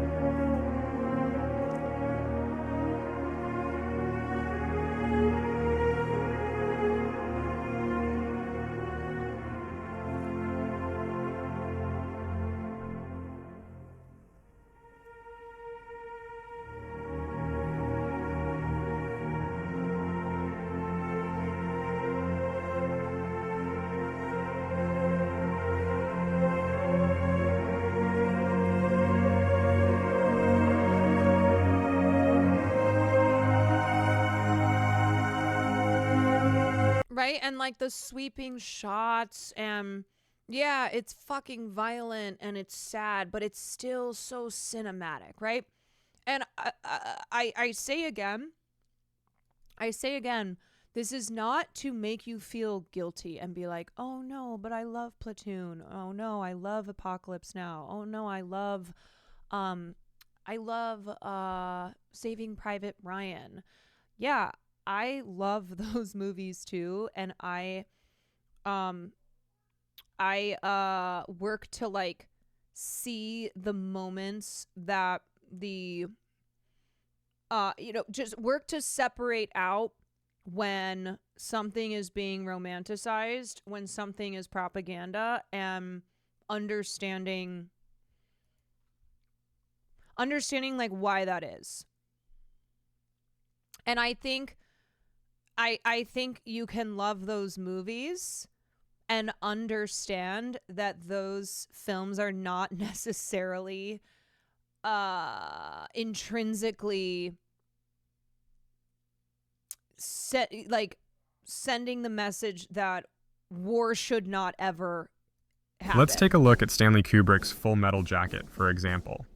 [SPEAKER 1] Right? And like the sweeping shots, and yeah, it's fucking violent and it's sad, but it's still so cinematic, right? And I say again, this is not to make you feel guilty and be like, oh no, but I love Platoon. Oh no, I love Apocalypse Now. Oh no, I love Saving Private Ryan. Yeah, I love those movies too, and I work to like see the moments that the just work to separate out when something is being romanticized, when something is propaganda, and understanding like why that is. And I think you can love those movies and understand that those films are not necessarily intrinsically sending the message that war should not ever happen.
[SPEAKER 15] Let's take a look at Stanley Kubrick's Full Metal Jacket, for example.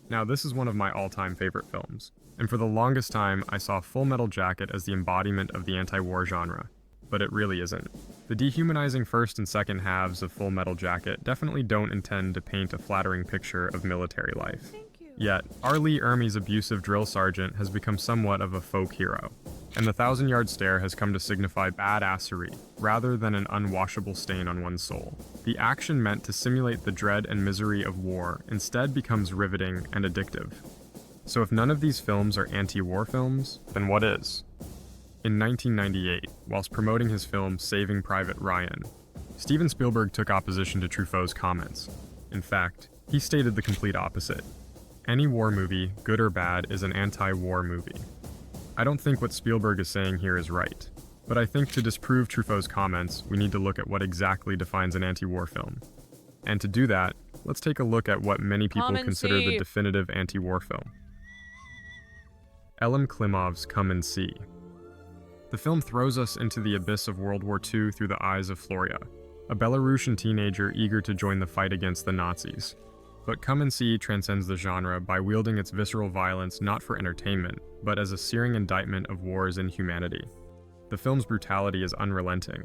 [SPEAKER 15] Now, this is one of my all-time favorite films, and for the longest time, I saw Full Metal Jacket as the embodiment of the anti-war genre, but it really isn't. The dehumanizing first and second halves of Full Metal Jacket definitely don't intend to paint a flattering picture of military life. Yet, R. Lee Ermey's abusive drill sergeant has become somewhat of a folk hero, and the 1,000-yard stare has come to signify badassery rather than an unwashable stain on one's soul. The action meant to simulate the dread and misery of war instead becomes riveting and addictive. So if none of these films are anti-war films, then what is? In 1998, whilst promoting his film Saving Private Ryan, Steven Spielberg took opposition to Truffaut's comments. In fact, he stated the complete opposite. Any war movie, good or bad, is an anti-war movie. I don't think what Spielberg is saying here is right, but I think to disprove Truffaut's comments, we need to look at what exactly defines an anti-war film. And to do that, let's take a look at what many people consider the definitive anti-war film. Elem Klimov's Come and See. The film throws us into the abyss of World War II through the eyes of Floria, a Belarusian teenager eager to join the fight against the Nazis. But Come and See transcends the genre by wielding its visceral violence not for entertainment, but as a searing indictment of war's inhumanity. The film's brutality is unrelenting.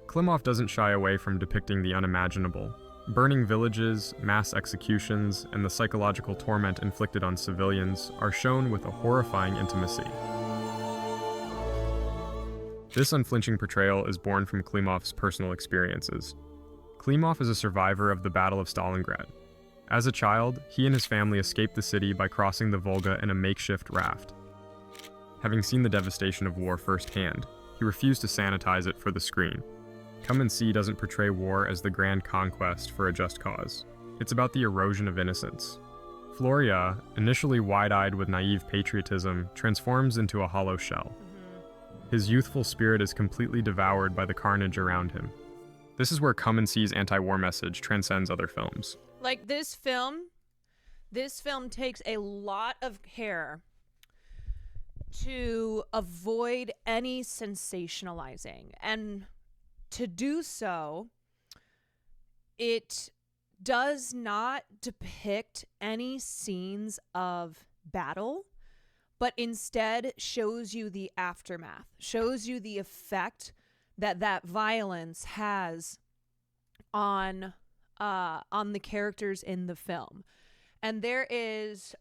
[SPEAKER 15] Klimov doesn't shy away from depicting the unimaginable. Burning villages, mass executions, and the psychological torment inflicted on civilians are shown with a horrifying intimacy. This unflinching portrayal is born from Klimov's personal experiences. Klimov is a survivor of the Battle of Stalingrad. As a child, he and his family escaped the city by crossing the Volga in a makeshift raft. Having seen the devastation of war firsthand, he refused to sanitize it for the screen. Come and See doesn't portray war as the grand conquest for a just cause. It's about the erosion of innocence. Floria, initially wide-eyed with naive patriotism, transforms into a hollow shell. His youthful spirit is completely devoured by the carnage around him. This is where Come and See's anti-war message transcends other films.
[SPEAKER 1] Like this film takes a lot of care to avoid any sensationalizing, and to do so, it does not depict any scenes of battle, but instead shows you the aftermath, shows you the effect that violence has on the characters in the film. And there is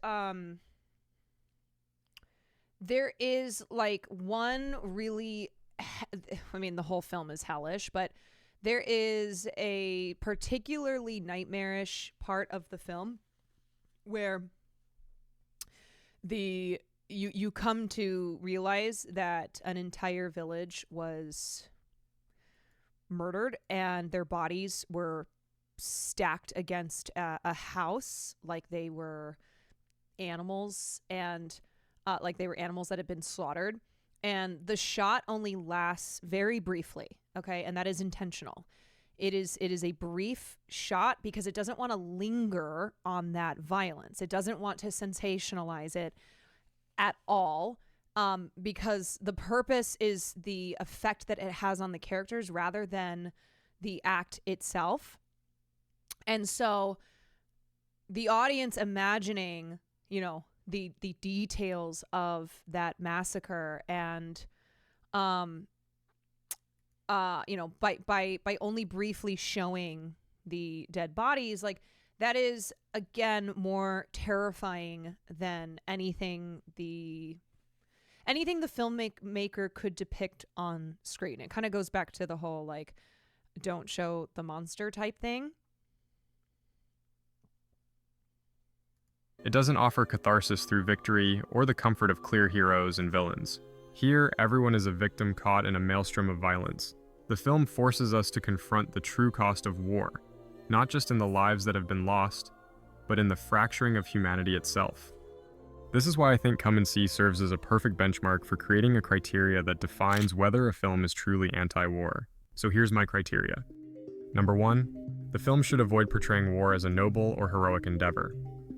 [SPEAKER 1] there is like one really, I mean, the whole film is hellish, but there is a particularly nightmarish part of the film where you come to realize that an entire village was murdered and their bodies were stacked against a house like they were animals, and like they were animals that had been slaughtered. And the shot only lasts very briefly, okay? And that is intentional. It is a brief shot because it doesn't want to linger on that violence. It doesn't want to sensationalize it at all, because the purpose is the effect that it has on the characters rather than the act itself. And so the audience imagining, you know, the details of that massacre and you know, by only briefly showing the dead bodies, like that is again more terrifying than anything the filmmaker could depict on screen. It kind of goes back to the whole like don't show the monster type thing.
[SPEAKER 15] It doesn't offer catharsis through victory or the comfort of clear heroes and villains. Here, everyone is a victim caught in a maelstrom of violence. The film forces us to confront the true cost of war, not just in the lives that have been lost, but in the fracturing of humanity itself. This is why I think Come and See serves as a perfect benchmark for creating a criteria that defines whether a film is truly anti-war. So here's my criteria. Number 1, the film should avoid portraying war as a noble or heroic endeavor.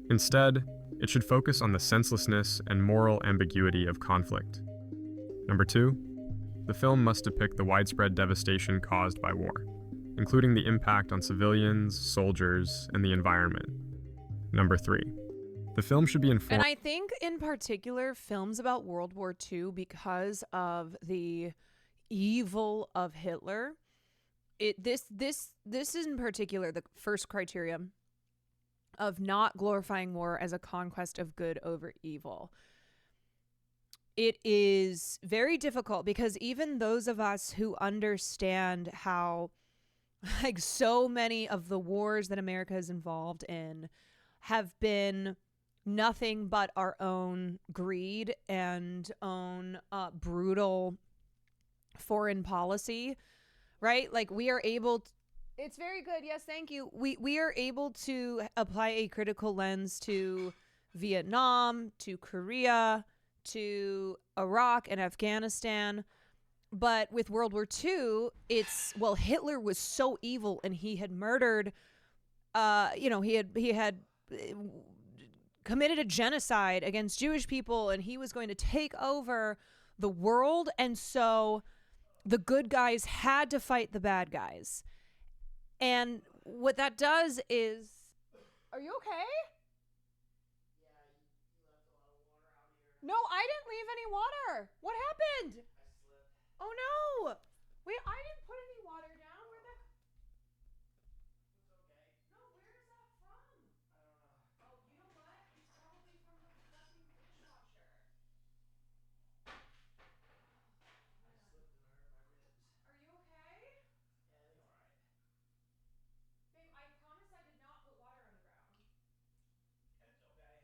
[SPEAKER 15] Instead, it should focus on the senselessness and moral ambiguity of conflict. Number 2, the film must depict the widespread devastation caused by war, including the impact on civilians, soldiers, and the environment. Number 3, the film should be informed.
[SPEAKER 1] And I think in particular films about World War II, because of the evil of Hitler, this is in particular the first criteria of not glorifying war as a conquest of good over evil. It is very difficult because even those of us who understand how like so many of the wars that America is involved in have been nothing but our own greed and own brutal foreign policy, right? Like we are able to, it's very good. Yes, thank you. We are able to apply a critical lens to Vietnam, to Korea, to Iraq and Afghanistan. But with World War II, it's, well, Hitler was so evil and he had murdered, you know, he had committed a genocide against Jewish people and he was going to take over the world. And so the good guys had to fight the bad guys. And what that does is, are you okay?
[SPEAKER 16] Yeah, you left a lot of water out here.
[SPEAKER 1] No, I didn't leave any water. What happened?
[SPEAKER 16] I slipped.
[SPEAKER 1] Oh no. Wait, I didn't put any water down. Where the?
[SPEAKER 16] It's okay.
[SPEAKER 1] No, where is that from?
[SPEAKER 16] I don't know.
[SPEAKER 1] Oh, you know what? It's probably from the fucking dishwasher.
[SPEAKER 16] I slipped and hurt my ribs.
[SPEAKER 1] Are you okay?
[SPEAKER 16] Yeah, I think I'm alright.
[SPEAKER 1] Babe, I promise I did not put water on the ground.
[SPEAKER 16] It's okay.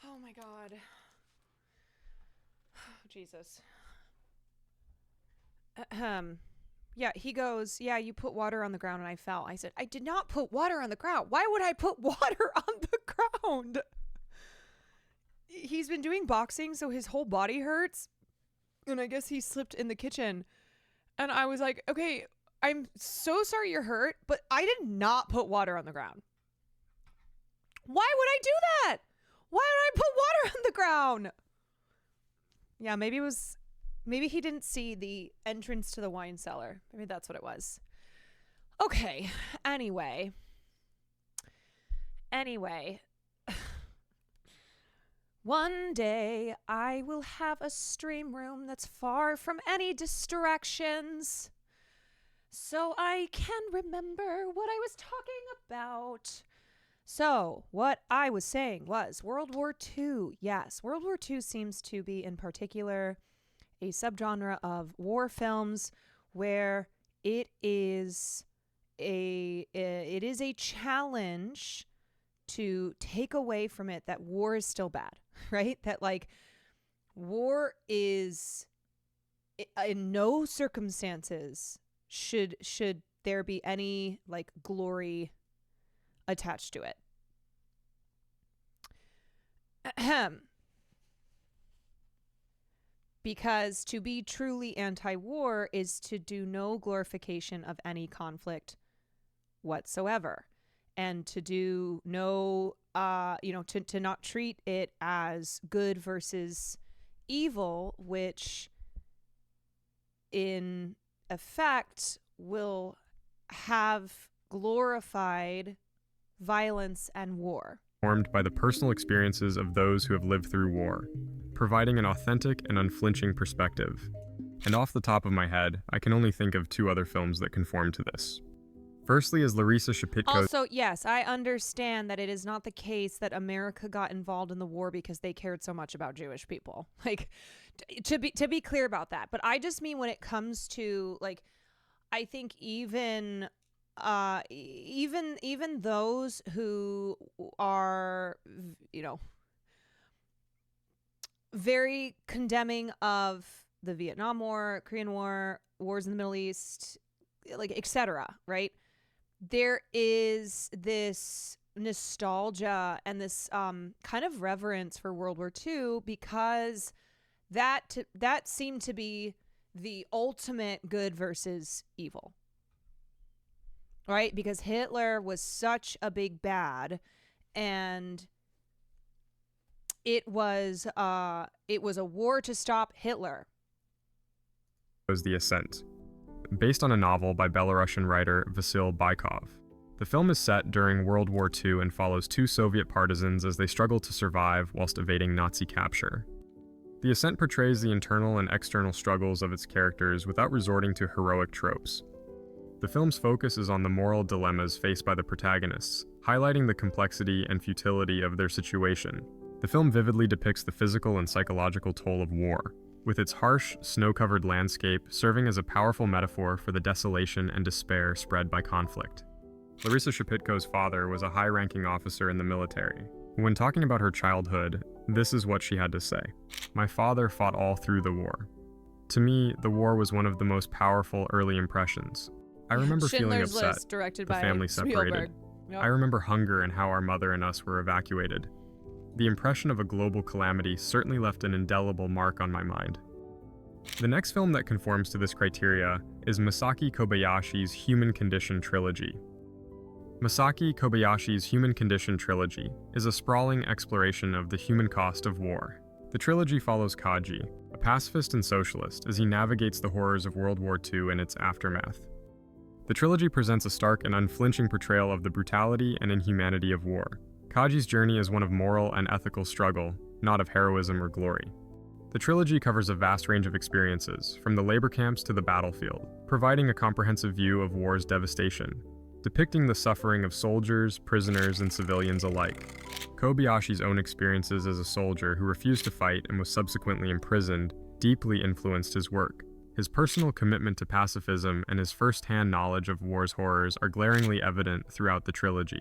[SPEAKER 1] Oh my God. Jesus. Yeah, he goes, yeah, you put water on the ground and I fell. I said, I did not put water on the ground. Why would I put water on the ground? He's been doing boxing, so his whole body hurts. And I guess he slipped in the kitchen. And I was like, okay, I'm so sorry you're hurt, but I did not put water on the ground. Why would I do that? Why would I put water on the ground? Yeah, maybe he didn't see the entrance to the wine cellar. Maybe that's what it was. Okay, anyway. One day I will have a stream room that's far from any distractions, so I can remember what I was talking about. So what I was saying was World War II. Yes, World War II seems to be in particular a subgenre of war films where it is a challenge to take away from it that war is still bad, right? That like war is in no circumstances should there be any like glory attached to it. Ahem. Because to be truly anti-war is to do no glorification of any conflict whatsoever, and to do no, to not treat it as good versus evil, which in effect will have glorified violence and war.
[SPEAKER 15] Formed by the personal experiences of those who have lived through war, providing an authentic and unflinching perspective. And off the top of my head, I can only think of two other films that conform to this. Firstly is Larissa Shepitko's...
[SPEAKER 1] Also, yes, I understand that it is not the case that America got involved in the war because they cared so much about Jewish people. Like, to be clear about that. But I just mean when it comes to, like, I think even those who are, very condemning of the Vietnam War, Korean War, wars in the Middle East, like, etc., right? There is this nostalgia and this kind of reverence for World War II because that seemed to be the ultimate good versus evil, right? Because Hitler was such a big bad, and it was a war to stop Hitler.
[SPEAKER 15] Was The Ascent, based on a novel by Belarusian writer Vasil Bykov. The film is set during World War II and follows two Soviet partisans as they struggle to survive whilst evading Nazi capture. The Ascent portrays the internal and external struggles of its characters without resorting to heroic tropes. The film's focus is on the moral dilemmas faced by the protagonists, highlighting the complexity and futility of their situation. The film vividly depicts the physical and psychological toll of war, with its harsh, snow-covered landscape serving as a powerful metaphor for the desolation and despair spread by conflict. Larissa Shepitko's father was a high-ranking officer in the military. When talking about her childhood, this is what she had to say. "My father fought all through the war. To me, the war was one of the most powerful early impressions. I remember feeling
[SPEAKER 1] Schindler's
[SPEAKER 15] upset,
[SPEAKER 1] List, directed
[SPEAKER 15] the
[SPEAKER 1] by
[SPEAKER 15] family separated.
[SPEAKER 1] Spielberg. Yep.
[SPEAKER 15] I remember hunger and how our mother and us were evacuated. The impression of a global calamity certainly left an indelible mark on my mind." The next film that conforms to this criteria is Masaki Kobayashi's Human Condition trilogy. Masaki Kobayashi's Human Condition trilogy is a sprawling exploration of the human cost of war. The trilogy follows Kaji, a pacifist and socialist, as he navigates the horrors of World War II and its aftermath. The trilogy presents a stark and unflinching portrayal of the brutality and inhumanity of war. Kaji's journey is one of moral and ethical struggle, not of heroism or glory. The trilogy covers a vast range of experiences, from the labor camps to the battlefield, providing a comprehensive view of war's devastation, depicting the suffering of soldiers, prisoners, and civilians alike. Kobayashi's own experiences as a soldier who refused to fight and was subsequently imprisoned deeply influenced his work. His personal commitment to pacifism and his first-hand knowledge of war's horrors are glaringly evident throughout the trilogy.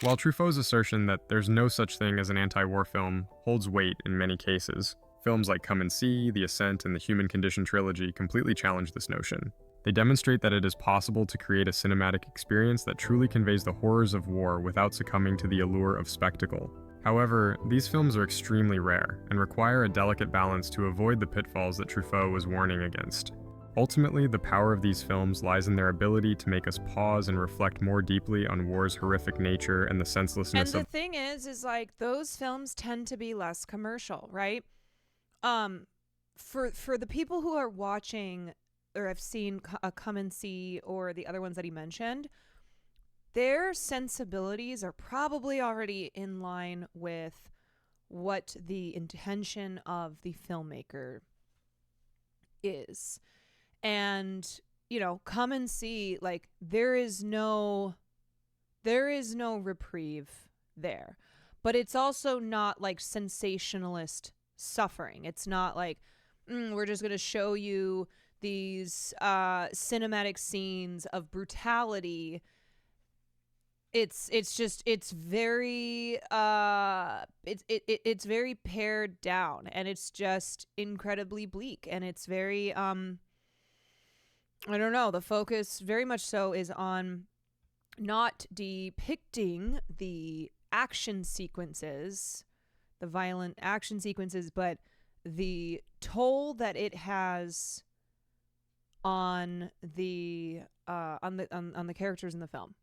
[SPEAKER 15] While Truffaut's assertion that there's no such thing as an anti-war film holds weight in many cases, films like Come and See, The Ascent, and the Human Condition trilogy completely challenge this notion. They demonstrate that it is possible to create a cinematic experience that truly conveys the horrors of war without succumbing to the allure of spectacle. However, these films are extremely rare and require a delicate balance to avoid the pitfalls that Truffaut was warning against. Ultimately, the power of these films lies in their ability to make us pause and reflect more deeply on war's horrific nature and the senselessness
[SPEAKER 1] And the thing is like those films tend to be less commercial, right? For the people who are watching or have seen Come and See or the other ones that he mentioned, their sensibilities are probably already in line with what the intention of the filmmaker is. And, Come and See, like, there is no There is no reprieve there. But it's also not like sensationalist suffering. It's not like, we're just going to show you these cinematic scenes of brutality. It's very it's very pared down, and it's just incredibly bleak, and it's very I don't know, the focus very much so is on not depicting the action sequences, the violent action sequences, but the toll that it has on the characters in the film.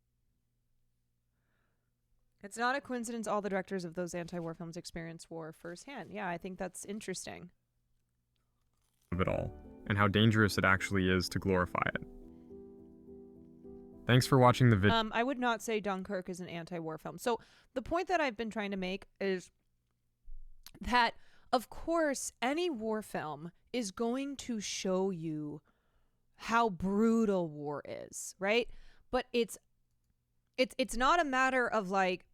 [SPEAKER 1] It's not a coincidence all the directors of those anti-war films experience war firsthand. Yeah, I think that's interesting.
[SPEAKER 15] Of it all, and how dangerous it actually is to glorify it. Thanks for watching the video.
[SPEAKER 1] I would not say Dunkirk is an anti-war film. So the point that I've been trying to make is that, of course, any war film is going to show you how brutal war is, right? But it's not a matter of like,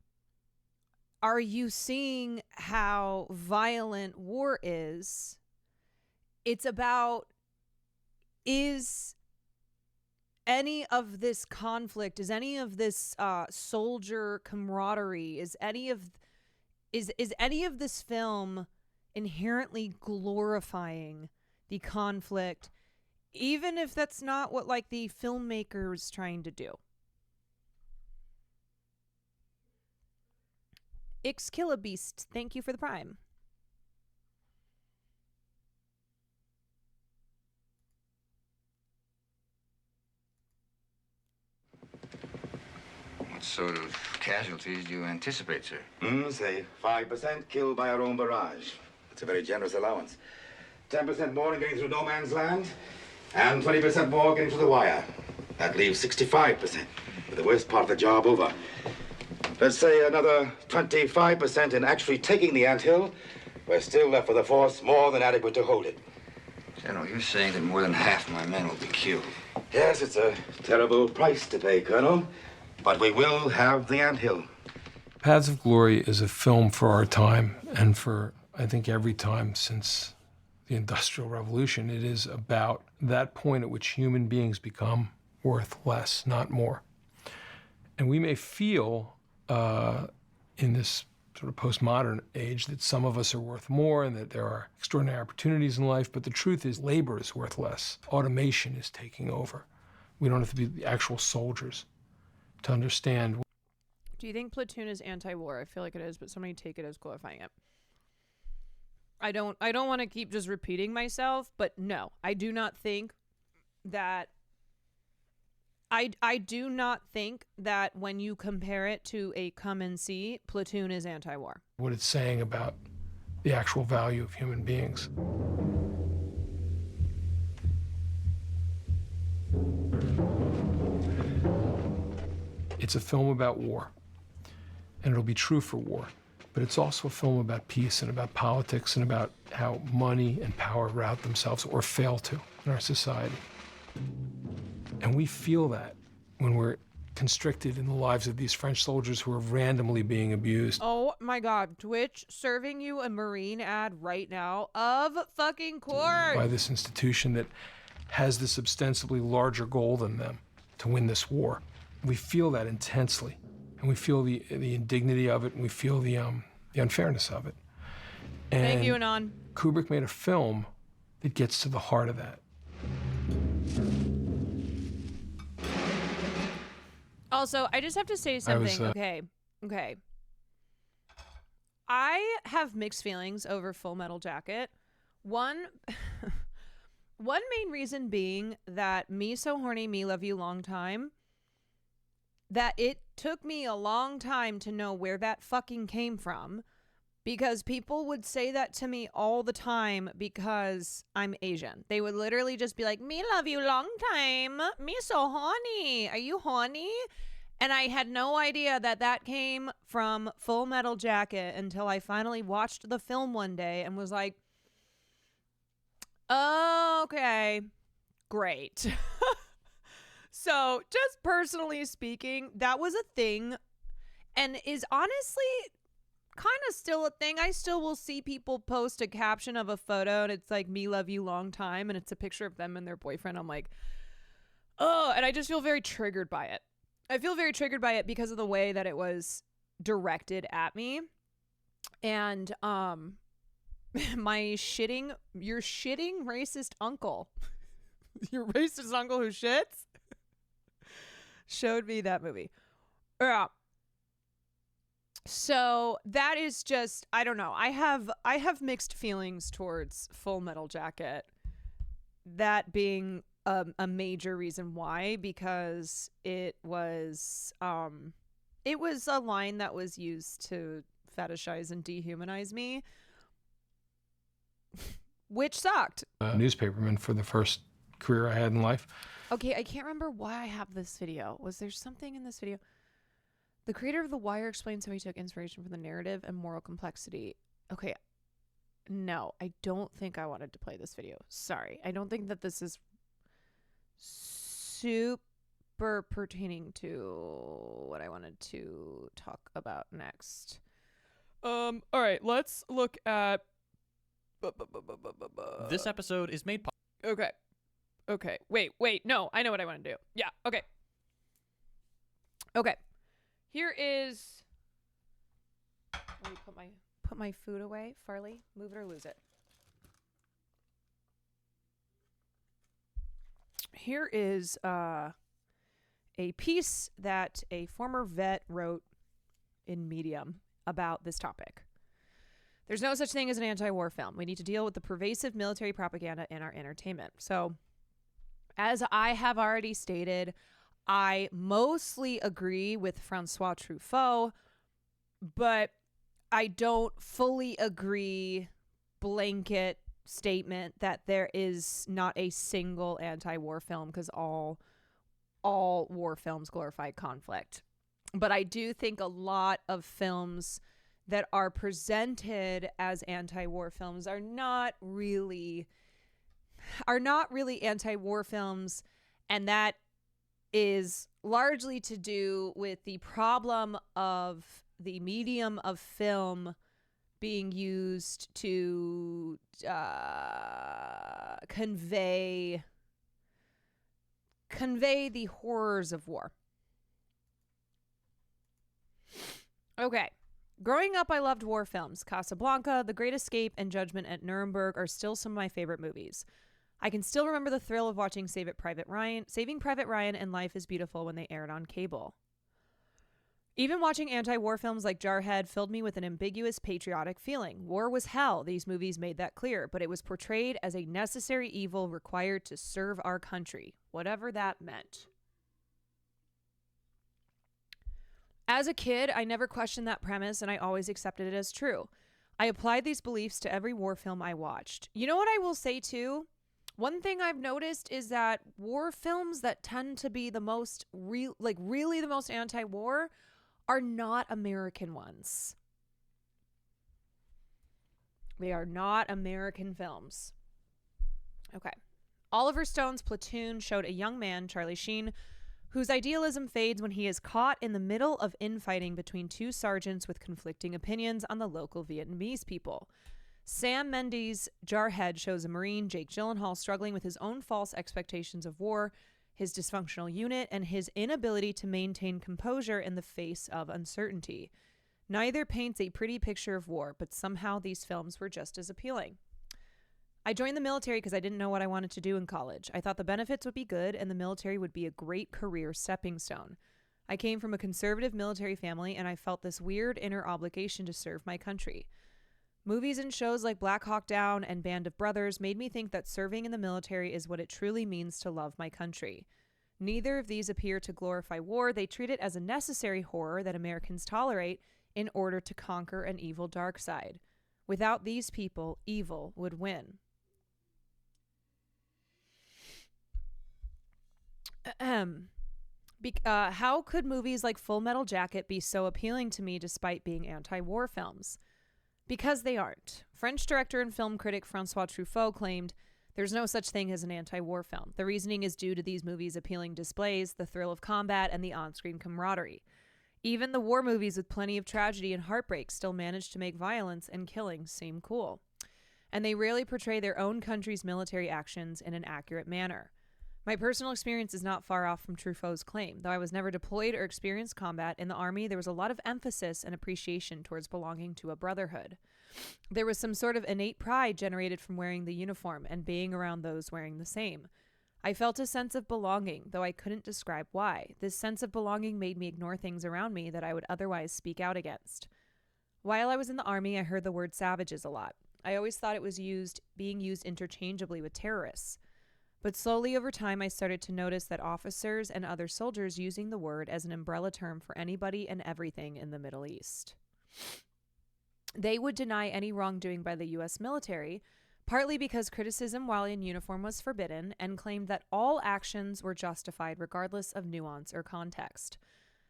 [SPEAKER 1] are you seeing how violent war is? It's about, is any of this conflict, is any of this soldier camaraderie, is any of this film inherently glorifying the conflict, even if that's not what like the filmmaker's trying to do? Ixkillabeast, thank you for the Prime.
[SPEAKER 18] What sort of casualties do you anticipate, sir?
[SPEAKER 19] Say 5% killed by our own barrage. It's a very generous allowance. 10% more in getting through no man's land, and 20% more getting through the wire. That leaves 65%, with the worst part of the job over. Let's say another 25% in actually taking the anthill. We're still left with a force more than adequate to hold it.
[SPEAKER 18] General, you're saying that more than half my men will be killed.
[SPEAKER 19] Yes, it's a terrible price to pay, Colonel. But we will have the anthill.
[SPEAKER 9] Paths of Glory is a film for our time, and for, I think, every time since the Industrial Revolution. It is about that point at which human beings become worth less, not more. And we may feel in this sort of postmodern age that some of us are worth more and that there are extraordinary opportunities in life, but the truth is labor is worth less. Automation is taking over. We don't have to be the actual soldiers to understand.
[SPEAKER 1] Do you think Platoon is anti-war? I feel like it is, but somebody take it as glorifying it. I don't want to keep just repeating myself, but no, I do not think that I do not think that when you compare it to a Come and See, Platoon is anti-war.
[SPEAKER 9] What it's saying about the actual value of human beings. It's a film about war, and it'll be true for war, but it's also a film about peace and about politics and about how money and power route themselves or fail to in our society. And we feel that when we're constricted in the lives of these French soldiers who are randomly being abused.
[SPEAKER 1] Oh my God, Twitch serving you a Marine ad right now, of fucking course.
[SPEAKER 9] By this institution that has this ostensibly larger goal than them, to win this war. We feel that intensely, and we feel the indignity of it, and we feel the unfairness of it. And
[SPEAKER 1] thank you, Anon.
[SPEAKER 9] Kubrick made a film that gets to the heart of that.
[SPEAKER 1] Also, I just have to say something. Okay. I have mixed feelings over Full Metal Jacket. One main reason being that Me So Horny, Me Love You Long Time, that it took me a long time to know where that fucking came from, because people would say that to me all the time because I'm Asian. They would literally just be like, me love you long time, me so horny, are you horny? And I had no idea that that came from Full Metal Jacket until I finally watched the film one day and was like, okay, great. So, just personally speaking, that was a thing and is honestly kind of still a thing. I still will see people post a caption of a photo and it's like, me love you long time, and it's a picture of them and their boyfriend. I'm like, oh, and I just feel very triggered by it. I feel very triggered by it because of the way that it was directed at me. And your shitting racist uncle, your racist uncle who shits, showed me that movie. Yeah. So that is just, I don't know. I have mixed feelings towards Full Metal Jacket. That being a major reason why, because it was a line that was used to fetishize and dehumanize me, which sucked.
[SPEAKER 9] Newspaperman for the first career I had in life.
[SPEAKER 1] Okay, I can't remember why I have this video. Was there something in this video? The creator of The Wire explains how he took inspiration from the narrative and moral complexity. Okay, no, I don't think I wanted to play this video. Sorry, I don't think that this is super pertaining to what I wanted to talk about next. All right, let's look at...
[SPEAKER 20] This episode is made possible.
[SPEAKER 1] Okay. Wait. No, I know what I want to do. Yeah. Okay. Here is. Let me put my food away. Farley, move it or lose it. Here is a piece that a former vet wrote in Medium about this topic. There's no such thing as an anti-war film. We need to deal with the pervasive military propaganda in our entertainment. So, as I have already stated, I mostly agree with Francois Truffaut, but I don't fully agree blanket statement that there is not a single anti-war film, because all war films glorify conflict. But I do think a lot of films that are presented as anti-war films are not really anti-war films, and that is largely to do with the problem of the medium of film being used to convey the horrors of war. Okay. Growing up, I loved war films. Casablanca, The Great Escape, and Judgment at Nuremberg are still some of my favorite movies. I can still remember the thrill of watching Saving Private Ryan and Life is Beautiful when they aired on cable. Even watching anti-war films like Jarhead filled me with an ambiguous patriotic feeling. War was hell, these movies made that clear, but it was portrayed as a necessary evil required to serve our country, whatever that meant. As a kid, I never questioned that premise, and I always accepted it as true. I applied these beliefs to every war film I watched. You know what I will say, too? One thing I've noticed is that war films that tend to be the most, really the most anti-war are not American ones. They are not American films. Okay. Oliver Stone's Platoon showed a young man, Charlie Sheen, whose idealism fades when he is caught in the middle of infighting between two sergeants with conflicting opinions on the local Vietnamese people. Sam Mendes' Jarhead shows a Marine, Jake Gyllenhaal, struggling with his own false expectations of war, his dysfunctional unit, and his inability to maintain composure in the face of uncertainty. Neither paints a pretty picture of war, but somehow these films were just as appealing. I joined the military because I didn't know what I wanted to do in college. I thought the benefits would be good and the military would be a great career stepping stone. I came from a conservative military family and I felt this weird inner obligation to serve my country. Movies and shows like Black Hawk Down and Band of Brothers made me think that serving in the military is what it truly means to love my country. Neither of these appear to glorify war. They treat it as a necessary horror that Americans tolerate in order to conquer an evil dark side. Without these people, evil would win. How could movies like Full Metal Jacket be so appealing to me despite being anti-war films? Because they aren't. French director and film critic Francois Truffaut claimed, There's no such thing as an anti-war film. The reasoning is due to these movies' appealing displays, the thrill of combat, and the on-screen camaraderie. Even the war movies with plenty of tragedy and heartbreak still manage to make violence and killing seem cool. And they rarely portray their own country's military actions in an accurate manner. My personal experience is not far off from Truffaut's claim. Though I was never deployed or experienced combat in the Army, there was a lot of emphasis and appreciation towards belonging to a brotherhood. There was some sort of innate pride generated from wearing the uniform and being around those wearing the same. I felt a sense of belonging, though I couldn't describe why. This sense of belonging made me ignore things around me that I would otherwise speak out against. While I was in the Army, I heard the word savages a lot. I always thought it was being used interchangeably with terrorists. But slowly over time, I started to notice that officers and other soldiers using the word as an umbrella term for anybody and everything in the Middle East. They would deny any wrongdoing by the U.S. military, partly because criticism while in uniform was forbidden, and claimed that all actions were justified regardless of nuance or context.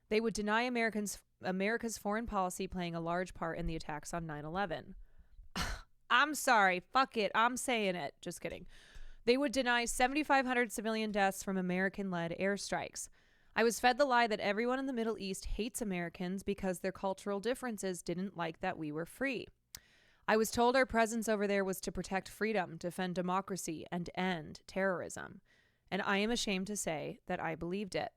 [SPEAKER 1] They would deny America's foreign policy playing a large part in the attacks on 9/11. I'm sorry, fuck it, I'm saying it. Just kidding. They would deny 7,500 civilian deaths from American-led airstrikes. I was fed the lie that everyone in the Middle East hates Americans because their cultural differences didn't like that we were free. I was told our presence over there was to protect freedom, defend democracy, and end terrorism. And I am ashamed to say that I believed it.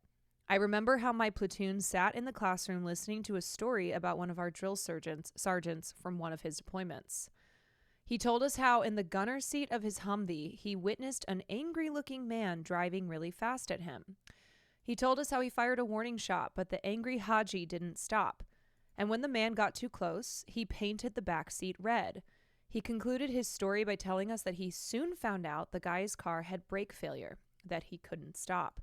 [SPEAKER 1] I remember how my platoon sat in the classroom listening to a story about one of our drill sergeants from one of his deployments. He told us how in the gunner seat of his Humvee, he witnessed an angry-looking man driving really fast at him. He told us how he fired a warning shot, but the angry Haji didn't stop. And when the man got too close, he painted the back seat red. He concluded his story by telling us that he soon found out the guy's car had brake failure, that he couldn't stop.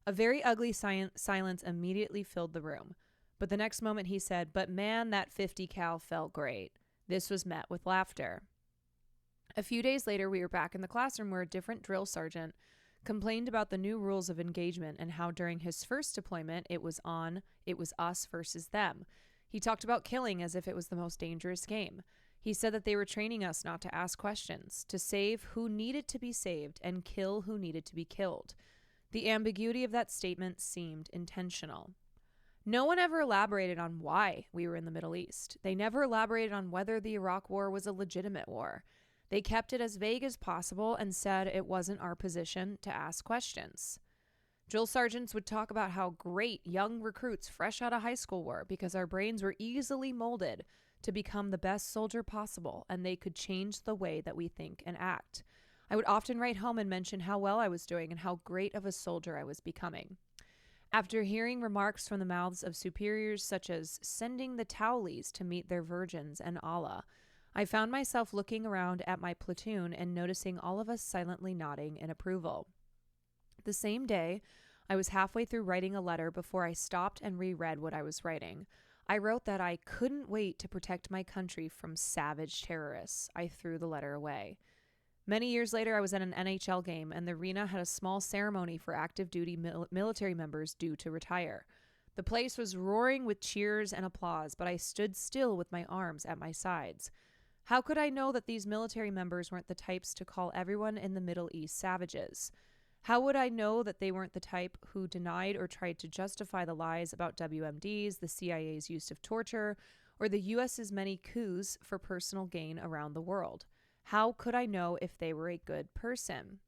[SPEAKER 1] A very ugly silence immediately filled the room. But the next moment he said, "But man, that 50 cal felt great." This was met with laughter. A few days later, we were back in the classroom where a different drill sergeant complained about the new rules of engagement and how during his first deployment, it was us versus them. He talked about killing as if it was the most dangerous game. He said that they were training us not to ask questions, to save who needed to be saved and kill who needed to be killed. The ambiguity of that statement seemed intentional. No one ever elaborated on why we were in the Middle East. They never elaborated on whether the Iraq War was a legitimate war. They kept it as vague as possible and said it wasn't our position to ask questions. Drill sergeants would talk about how great young recruits fresh out of high school were because our brains were easily molded to become the best soldier possible, and they could change the way that we think and act. I would often write home and mention how well I was doing and how great of a soldier I was becoming. After hearing remarks from the mouths of superiors such as sending the Towlees to meet their virgins and Allah, I found myself looking around at my platoon and noticing all of us silently nodding in approval. The same day, I was halfway through writing a letter before I stopped and reread what I was writing. I wrote that I couldn't wait to protect my country from savage terrorists. I threw the letter away. Many years later, I was at an NHL game, and the arena had a small ceremony for active duty military members due to retire. The place was roaring with cheers and applause, but I stood still with my arms at my sides. How could I know that these military members weren't the types to call everyone in the Middle East savages? How would I know that they weren't the type who denied or tried to justify the lies about WMDs, the CIA's use of torture, or the U.S.'s many coups for personal gain around the world? How could I know if they were a good person?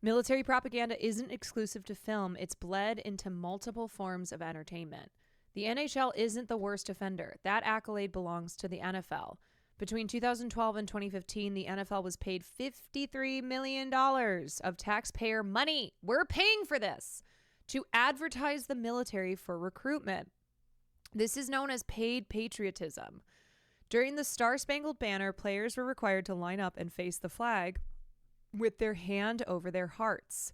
[SPEAKER 1] Military propaganda isn't exclusive to film. It's bled into multiple forms of entertainment. The NHL isn't the worst offender. That accolade belongs to the NFL. Between 2012 and 2015, the NFL was paid $53 million of taxpayer money. We're paying for this to advertise the military for recruitment. This is known as paid patriotism. During the Star-Spangled Banner, players were required to line up and face the flag with their hand over their hearts.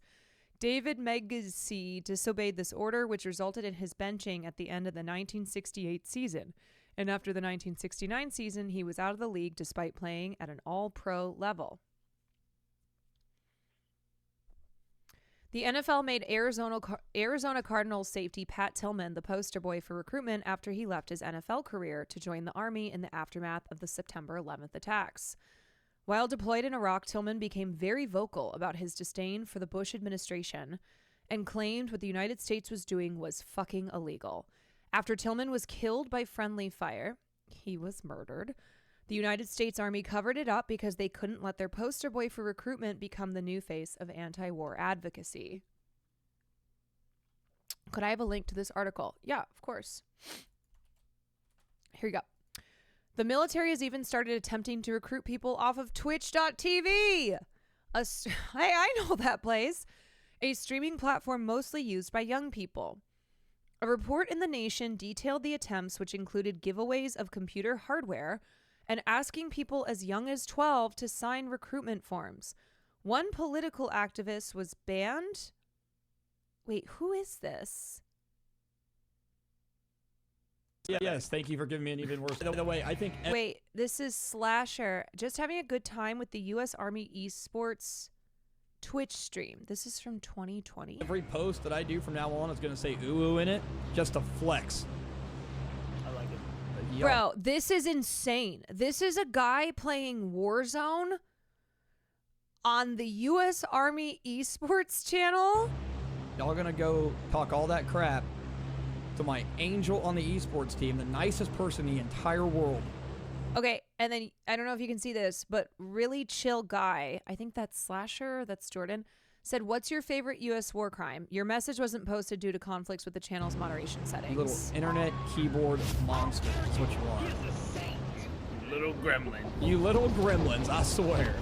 [SPEAKER 1] David Meghesi disobeyed this order, which resulted in his benching at the end of the 1968 season. And after the 1969 season, he was out of the league despite playing at an all-pro level. The NFL made Arizona Cardinals safety Pat Tillman the poster boy for recruitment after he left his NFL career to join the Army in the aftermath of the September 11th attacks. While deployed in Iraq, Tillman became very vocal about his disdain for the Bush administration and claimed what the United States was doing was fucking illegal. After Tillman was killed by friendly fire, he was murdered. The United States Army covered it up because they couldn't let their poster boy for recruitment become the new face of anti-war advocacy. Could I have a link to this article? Yeah, of course. Here you go. The military has even started attempting to recruit people off of Twitch.tv. I know that place. A streaming platform mostly used by young people. A report in The Nation detailed the attempts, which included giveaways of computer hardware and asking people as young as 12 to sign recruitment forms. One political activist was banned. Wait, who is this?
[SPEAKER 20] Yes, thank you for giving me an even worse. By the way, I think...
[SPEAKER 1] Wait, this is Slasher. Just having a good time with the U.S. Army Esports Twitch stream. This is from 2020.
[SPEAKER 20] Every post that I do from now on is going to say ooh in it, just to flex. I like it.
[SPEAKER 1] Bro, this is insane. This is a guy playing Warzone on the U.S. Army Esports channel.
[SPEAKER 20] Y'all gonna go talk all that crap to my angel on the esports team, the nicest person in the entire world.
[SPEAKER 1] Okay, and then I don't know if you can see this, but really chill guy, I think that's Slasher, that's Jordan, said, "What's your favorite U.S. war crime? Your message wasn't posted due to conflicts with the channel's moderation settings."
[SPEAKER 20] You little internet keyboard monster. That's what you are.
[SPEAKER 4] You little gremlin.
[SPEAKER 20] You little gremlins, I swear.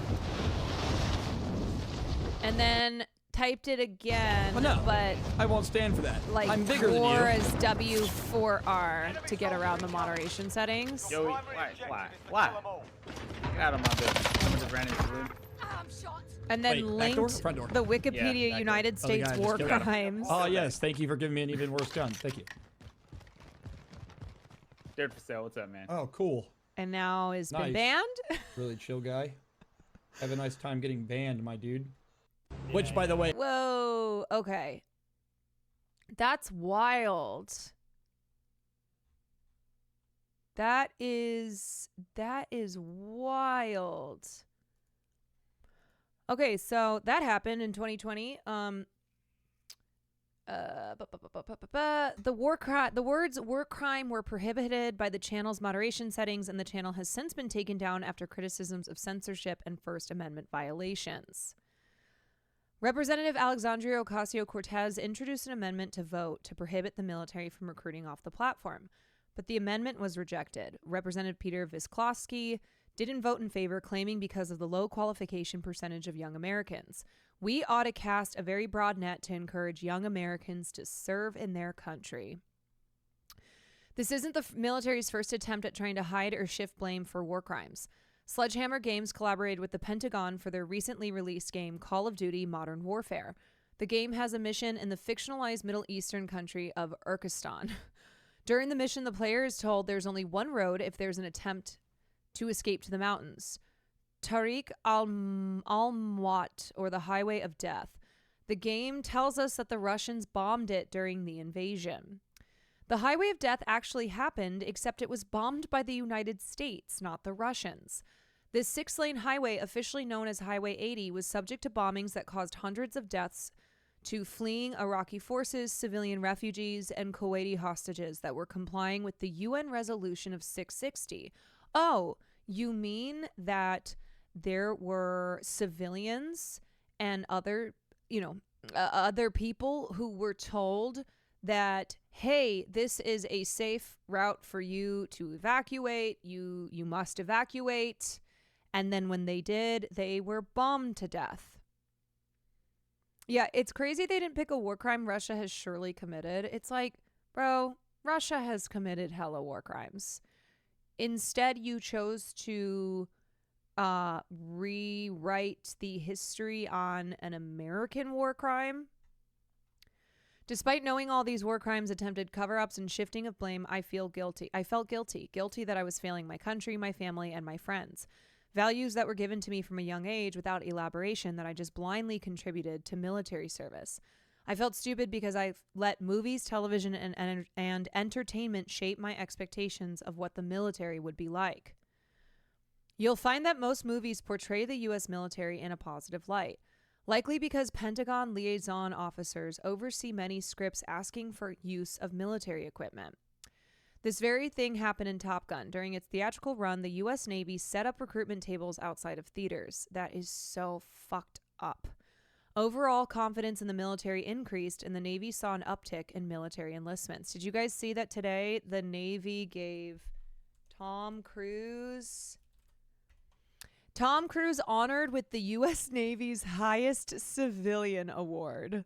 [SPEAKER 1] And then typed it again,
[SPEAKER 20] well, no,
[SPEAKER 1] but
[SPEAKER 20] I won't stand for that.
[SPEAKER 1] Like
[SPEAKER 20] I'm bigger than you.
[SPEAKER 1] as W4R to get around the moderation settings.
[SPEAKER 21] Yo, why? Get out of my business. Someone just ran into the room.
[SPEAKER 1] And then linked the Wikipedia United States war crimes.
[SPEAKER 20] Oh, yes. Thank you for giving me an even worse gun. Thank you.
[SPEAKER 21] Dared for sale. What's up, man?
[SPEAKER 20] Oh, cool.
[SPEAKER 1] And now has been banned.
[SPEAKER 20] Really chill guy. Have a nice time getting banned, my dude. Which, by the way...
[SPEAKER 1] Whoa, okay. That's wild. That is wild. Okay, so that happened in 2020. The words "war crime" were prohibited by the channel's moderation settings, and the channel has since been taken down after criticisms of censorship and First Amendment violations. Representative Alexandria Ocasio-Cortez introduced an amendment to vote to prohibit the military from recruiting off the platform, but the amendment was rejected. Representative Peter Visklosky didn't vote in favor, claiming because of the low qualification percentage of young Americans. We ought to cast a very broad net to encourage young Americans to serve in their country. This isn't the military's first attempt at trying to hide or shift blame for war crimes. Sledgehammer Games collaborated with the Pentagon for their recently released game Call of Duty Modern Warfare. The game has a mission in the fictionalized Middle Eastern country of Urkistan. During the mission, the player is told there's only one road if there's an attempt to escape to the mountains. Tariq al-Mawat, or the Highway of Death. The game tells us that the Russians bombed it during the invasion. The Highway of Death actually happened, except it was bombed by the United States, not the Russians. This 6-lane highway, officially known as Highway 80, was subject to bombings that caused hundreds of deaths to fleeing Iraqi forces, civilian refugees, and Kuwaiti hostages that were complying with the UN resolution of 660. Oh, you mean that there were civilians and other people who were told that, hey, this is a safe route for you to evacuate. You must evacuate. And then when they did, they were bombed to death. Yeah, it's crazy they didn't pick a war crime Russia has surely committed. It's like, bro, Russia has committed hella war crimes. Instead, you chose to rewrite the history on an American war crime. Despite knowing all these war crimes, attempted cover-ups, and shifting of blame, I felt guilty. Guilty that I was failing my country, my family, and my friends. Values that were given to me from a young age without elaboration that I just blindly contributed to military service. I felt stupid because I let movies, television, and entertainment shape my expectations of what the military would be like. You'll find that most movies portray the U.S. military in a positive light, likely because Pentagon liaison officers oversee many scripts asking for use of military equipment. This very thing happened in Top Gun. During its theatrical run, the U.S. Navy set up recruitment tables outside of theaters. That is so fucked up. Overall confidence in the military increased, and the Navy saw an uptick in military enlistments. Did you guys see that today? The Navy gave Tom Cruise honored with the U.S. Navy's highest civilian award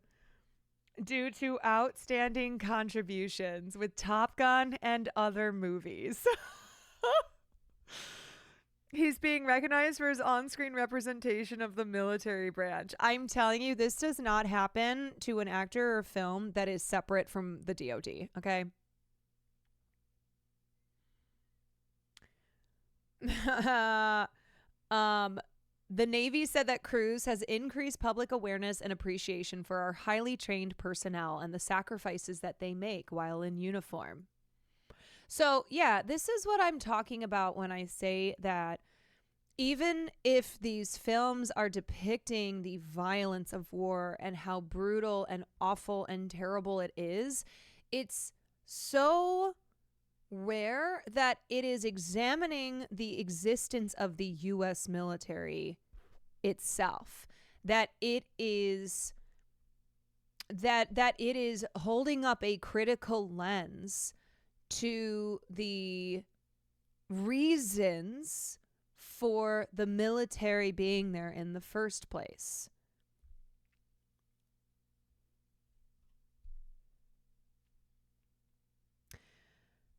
[SPEAKER 1] due to outstanding contributions with Top Gun and other movies. He's being recognized for his on-screen representation of the military branch. I'm telling you, this does not happen to an actor or film that is separate from the DoD, okay? The Navy said that Cruise has increased public awareness and appreciation for our highly trained personnel and the sacrifices that they make while in uniform. So, yeah, this is what I'm talking about when I say that even if these films are depicting the violence of war and how brutal and awful and terrible it is, it's so rare that it is examining the existence of the U.S. military itself, that it is holding up a critical lens to the reasons for the military being there in the first place.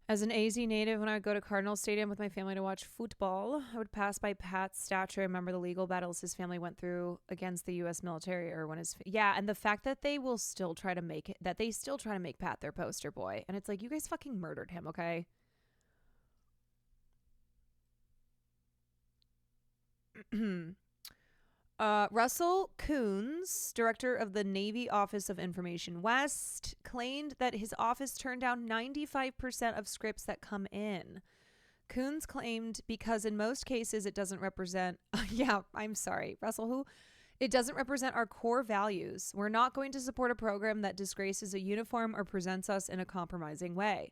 [SPEAKER 1] As an AZ native, when I would go to Cardinal Stadium with my family to watch football, I would pass by Pat's statue. I remember the legal battles his family went through against the U.S. military, or when and the fact that they will still try to make Pat their poster boy, and it's like, you guys fucking murdered him, okay? Russell Coons, director of the Navy Office of Information West, claimed that his office turned down 95% of scripts that come in. Coons claimed because in most cases it doesn't represent... yeah, I'm sorry. Russell, who? It doesn't represent our core values. We're not going to support a program that disgraces a uniform or presents us in a compromising way.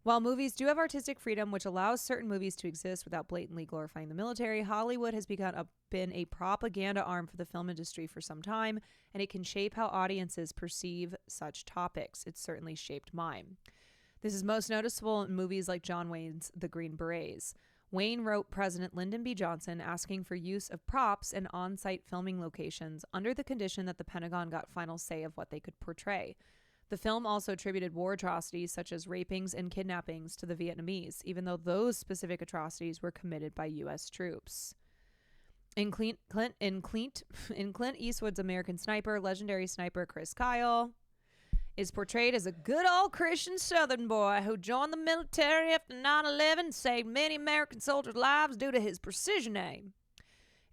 [SPEAKER 1] While movies do have artistic freedom, which allows certain movies to exist without blatantly glorifying the military, Hollywood has been a propaganda arm for the film industry for some time, and it can shape how audiences perceive such topics. It's certainly shaped mine. This is most noticeable in movies like John Wayne's The Green Berets. Wayne wrote President Lyndon B. Johnson asking for use of props and on-site filming locations under the condition that the Pentagon got final say of what they could portray. The film also attributed war atrocities such as rapings and kidnappings to the Vietnamese, even though those specific atrocities were committed by U.S. troops. In Clint Eastwood's American Sniper, legendary sniper Chris Kyle is portrayed as a good old Christian Southern boy who joined the military after 9/11 and saved many American soldiers' lives due to his precision aim.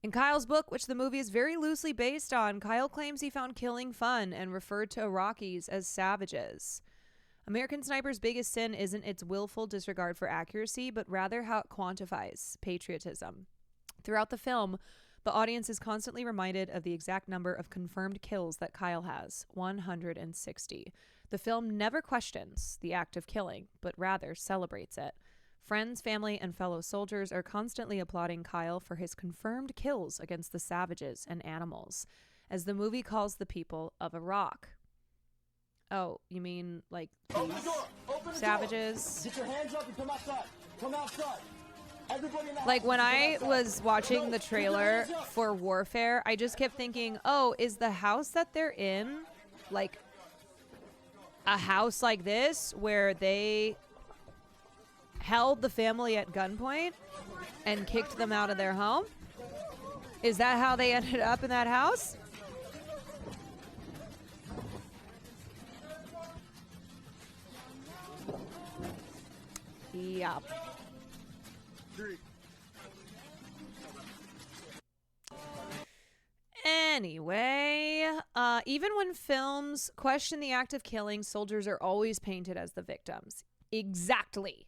[SPEAKER 1] In Kyle's book, which the movie is very loosely based on, Kyle claims he found killing fun and referred to Iraqis as savages. American Sniper's biggest sin isn't its willful disregard for accuracy, but rather how it quantifies patriotism. Throughout the film, the audience is constantly reminded of the exact number of confirmed kills that Kyle has, 160. The film never questions the act of killing, but rather celebrates it. Friends, family, and fellow soldiers are constantly applauding Kyle for his confirmed kills against the savages and animals, as the movie calls the people of Iraq. Oh, you mean like these savages?
[SPEAKER 3] Get your hands up and come outside. Come outside. Everybody in the
[SPEAKER 1] like
[SPEAKER 3] house,
[SPEAKER 1] when
[SPEAKER 3] come
[SPEAKER 1] I
[SPEAKER 3] outside.
[SPEAKER 1] was watching the
[SPEAKER 3] Keep your
[SPEAKER 1] trailer
[SPEAKER 3] hands up.
[SPEAKER 1] for Warfare, I just kept thinking, oh, is the house that they're in like a house like this where they held the family at gunpoint and kicked them out of their home? Is that how they ended up in that house? Yeah. Anyway, even when films question the act of killing, soldiers are always painted as the victims. Exactly.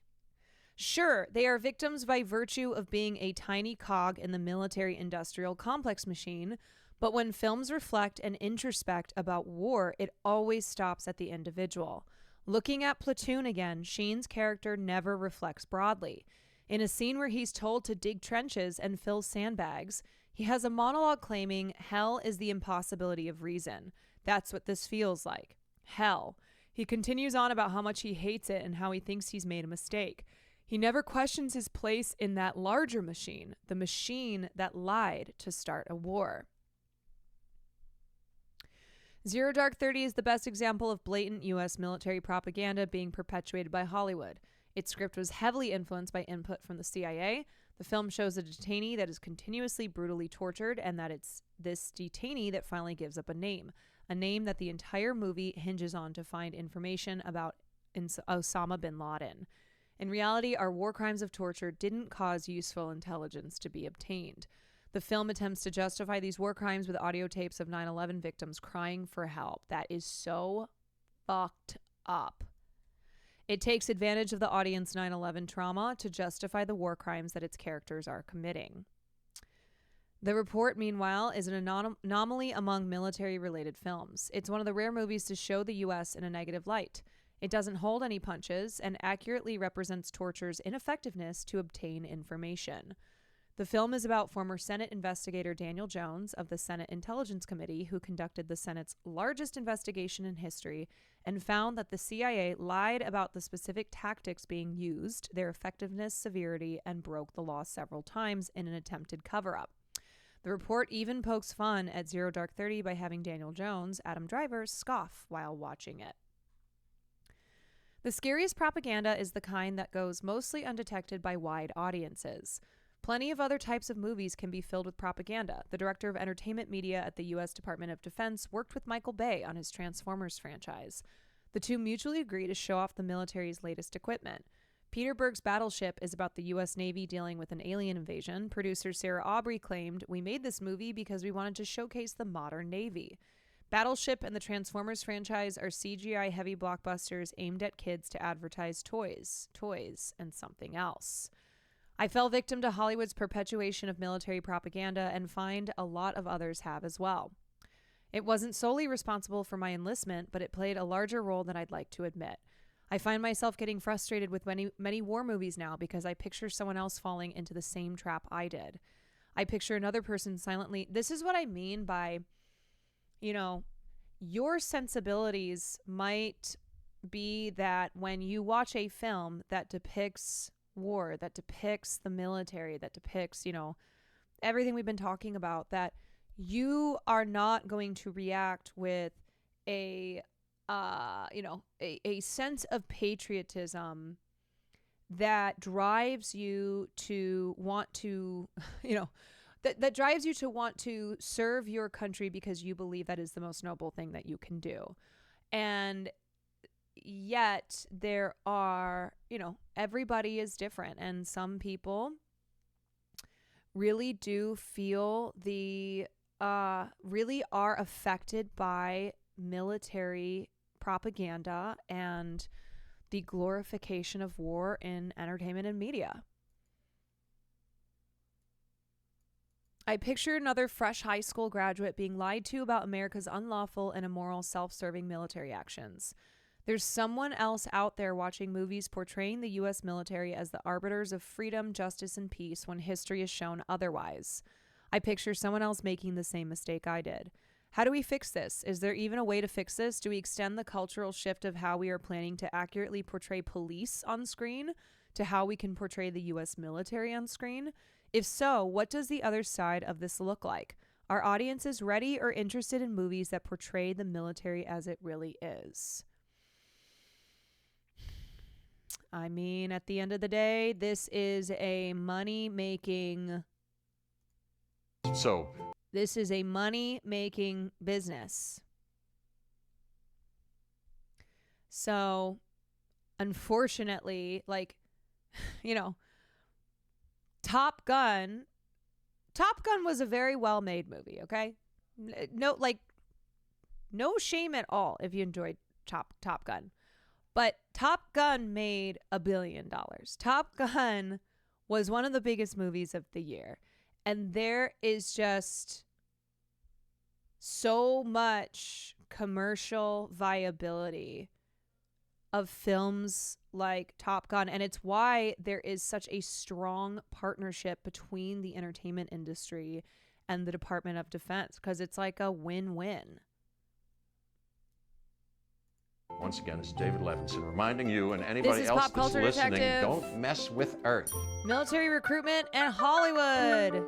[SPEAKER 1] Sure, they are victims by virtue of being a tiny cog in the military-industrial complex machine, but when films reflect and introspect about war, it always stops at the individual. Looking at Platoon again, Sheen's character never reflects broadly. In a scene where he's told to dig trenches and fill sandbags, he has a monologue claiming hell is the impossibility of reason. That's what this feels like. Hell. He continues on about how much he hates it and how he thinks he's made a mistake. He never questions his place in that larger machine, the machine that lied to start a war. Zero Dark 30 is the best example of blatant U.S. military propaganda being perpetuated by Hollywood. Its script was heavily influenced by input from the CIA. The film shows a detainee that is continuously brutally tortured, and that it's this detainee that finally gives up a name that the entire movie hinges on to find information about Osama bin Laden. In reality, our war crimes of torture didn't cause useful intelligence to be obtained. The film attempts to justify these war crimes with audio tapes of 9/11 victims crying for help. That is so fucked up. It takes advantage of the audience 9/11 trauma to justify the war crimes that its characters are committing. The Report, meanwhile, is an anomaly among military-related films. It's one of the rare movies to show the U.S. in a negative light. It doesn't hold any punches and accurately represents torture's ineffectiveness to obtain information. The film is about former Senate investigator Daniel Jones of the Senate Intelligence Committee, who conducted the Senate's largest investigation in history and found that the CIA lied about the specific tactics being used, their effectiveness, severity, and broke the law several times in an attempted cover-up. The Report even pokes fun at Zero Dark 30 by having Daniel Jones, Adam Driver, scoff while watching it. The scariest propaganda is the kind that goes mostly undetected by wide audiences. Plenty of other types of movies can be filled with propaganda. The director of entertainment media at the U.S. Department of Defense worked with Michael Bay on his Transformers franchise. The two mutually agree to show off the military's latest equipment. Peter Berg's Battleship is about the U.S. Navy dealing with an alien invasion. Producer Sarah Aubrey claimed, "We made this movie because we wanted to showcase the modern Navy." Battleship and the Transformers franchise are CGI-heavy blockbusters aimed at kids to advertise toys, and something else. I fell victim to Hollywood's perpetuation of military propaganda and find a lot of others have as well. It wasn't solely responsible for my enlistment, but it played a larger role than I'd like to admit. I find myself getting frustrated with many war movies now because I picture someone else falling into the same trap I did. I picture another person silently. This is what I mean by, your sensibilities might be that when you watch a film that depicts war, that depicts the military, that depicts, everything we've been talking about, that you are not going to react with a sense of patriotism that drives you to want to, that drives you to want to serve your country because you believe that is the most noble thing that you can do. And yet there are, everybody is different, and some people really do feel really are affected by military propaganda and the glorification of war in entertainment and media. I picture another fresh high school graduate being lied to about America's unlawful and immoral self-serving military actions. There's someone else out there watching movies portraying the U.S. military as the arbiters of freedom, justice, and peace when history has shown otherwise. I picture someone else making the same mistake I did. How do we fix this? Is there even a way to fix this? Do we extend the cultural shift of how we are planning to accurately portray police on screen to how we can portray the U.S. military on screen? If so, what does the other side of this look like? Are audiences ready or interested in movies that portray the military as it really is? I mean, at the end of the day, this is a money-making... This is a money-making business. So, unfortunately, Top Gun was a very well-made movie, okay? No shame at all if you enjoyed Top Gun. But Top Gun made $1 billion. Top Gun was one of the biggest movies of the year. And there is just so much commercial viability of films like Top Gun. And it's why there is such a strong partnership between the entertainment industry and the Department of Defense, because it's like a win-win.
[SPEAKER 5] Once again, it's David Levinson reminding you and anybody else that's listening,
[SPEAKER 1] Detective.
[SPEAKER 5] Don't mess with Earth.
[SPEAKER 1] Military recruitment and Hollywood.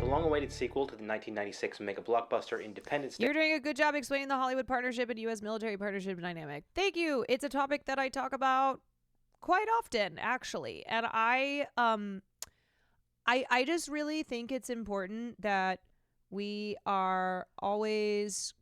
[SPEAKER 22] The long-awaited sequel to the 1996 mega blockbuster Independence Day.
[SPEAKER 1] You're doing a good job explaining the Hollywood partnership and U.S. military partnership dynamic. Thank you. It's a topic that I talk about quite often, actually. And I just really think it's important that we are always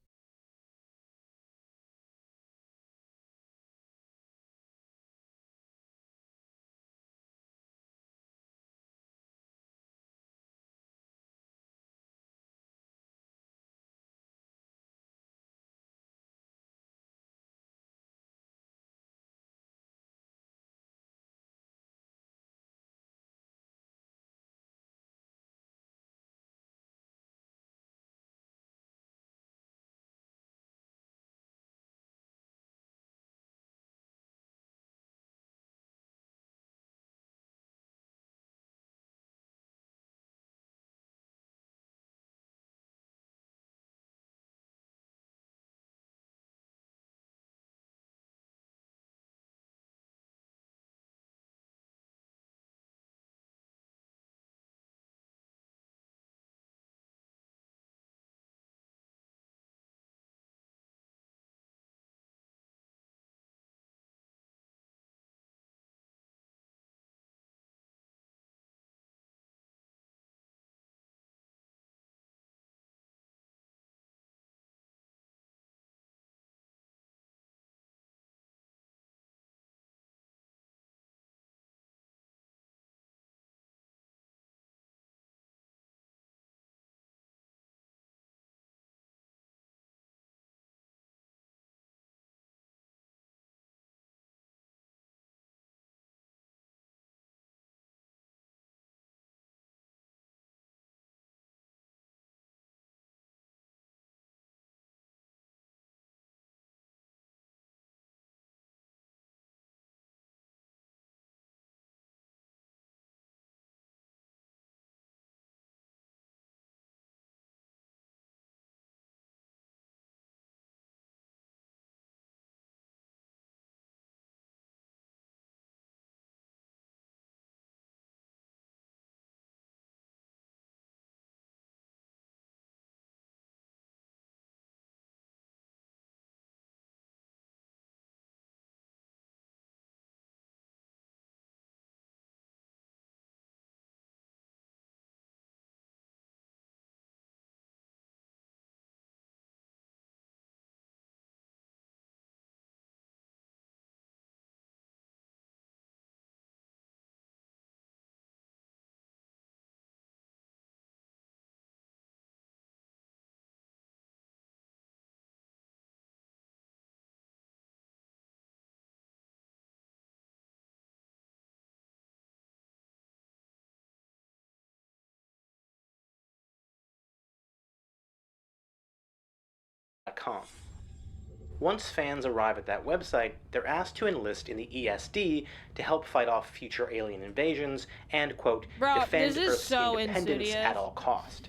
[SPEAKER 22] Once fans arrive at that website, they're asked to enlist in the ESD to help fight off future alien invasions and, quote, defend Earth's independence at all cost.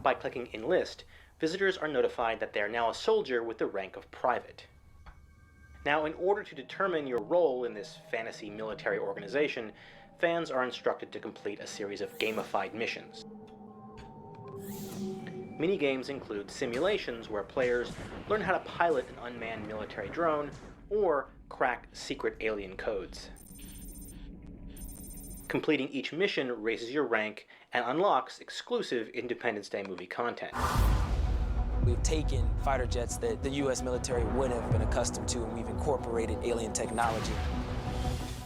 [SPEAKER 22] By clicking Enlist, visitors are notified that they are now a soldier with the rank of private. Now, in order to determine your role in this fantasy military organization, fans are instructed to complete a series of gamified missions. Minigames include simulations where players learn how to pilot an unmanned military drone or crack secret alien codes. Completing each mission raises your rank and unlocks exclusive Independence Day movie content.
[SPEAKER 23] We've taken fighter jets that the U.S. military would have been accustomed to, and we've incorporated alien technology.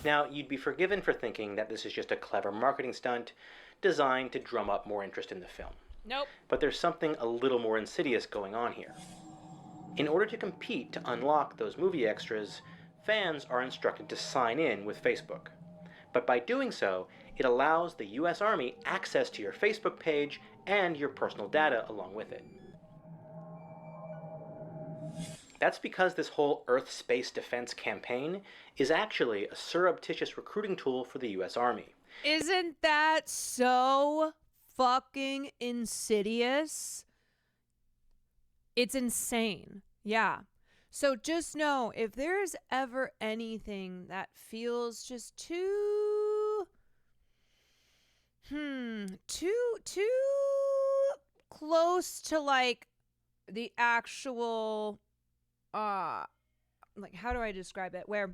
[SPEAKER 22] Now, you'd be forgiven for thinking that this is just a clever marketing stunt designed to drum up more interest in the film.
[SPEAKER 1] Nope.
[SPEAKER 22] But there's something a little more insidious going on here. In order to compete to unlock those movie extras, fans are instructed to sign in with Facebook. But by doing so, it allows the US Army access to your Facebook page and your personal data along with it. That's because this whole Earth space defense campaign is actually a surreptitious recruiting tool for the US Army.
[SPEAKER 1] Isn't that so fucking insidious? It's insane. Yeah. So just know, if there's ever anything that feels just too close to like the actual like, how do I describe it? Where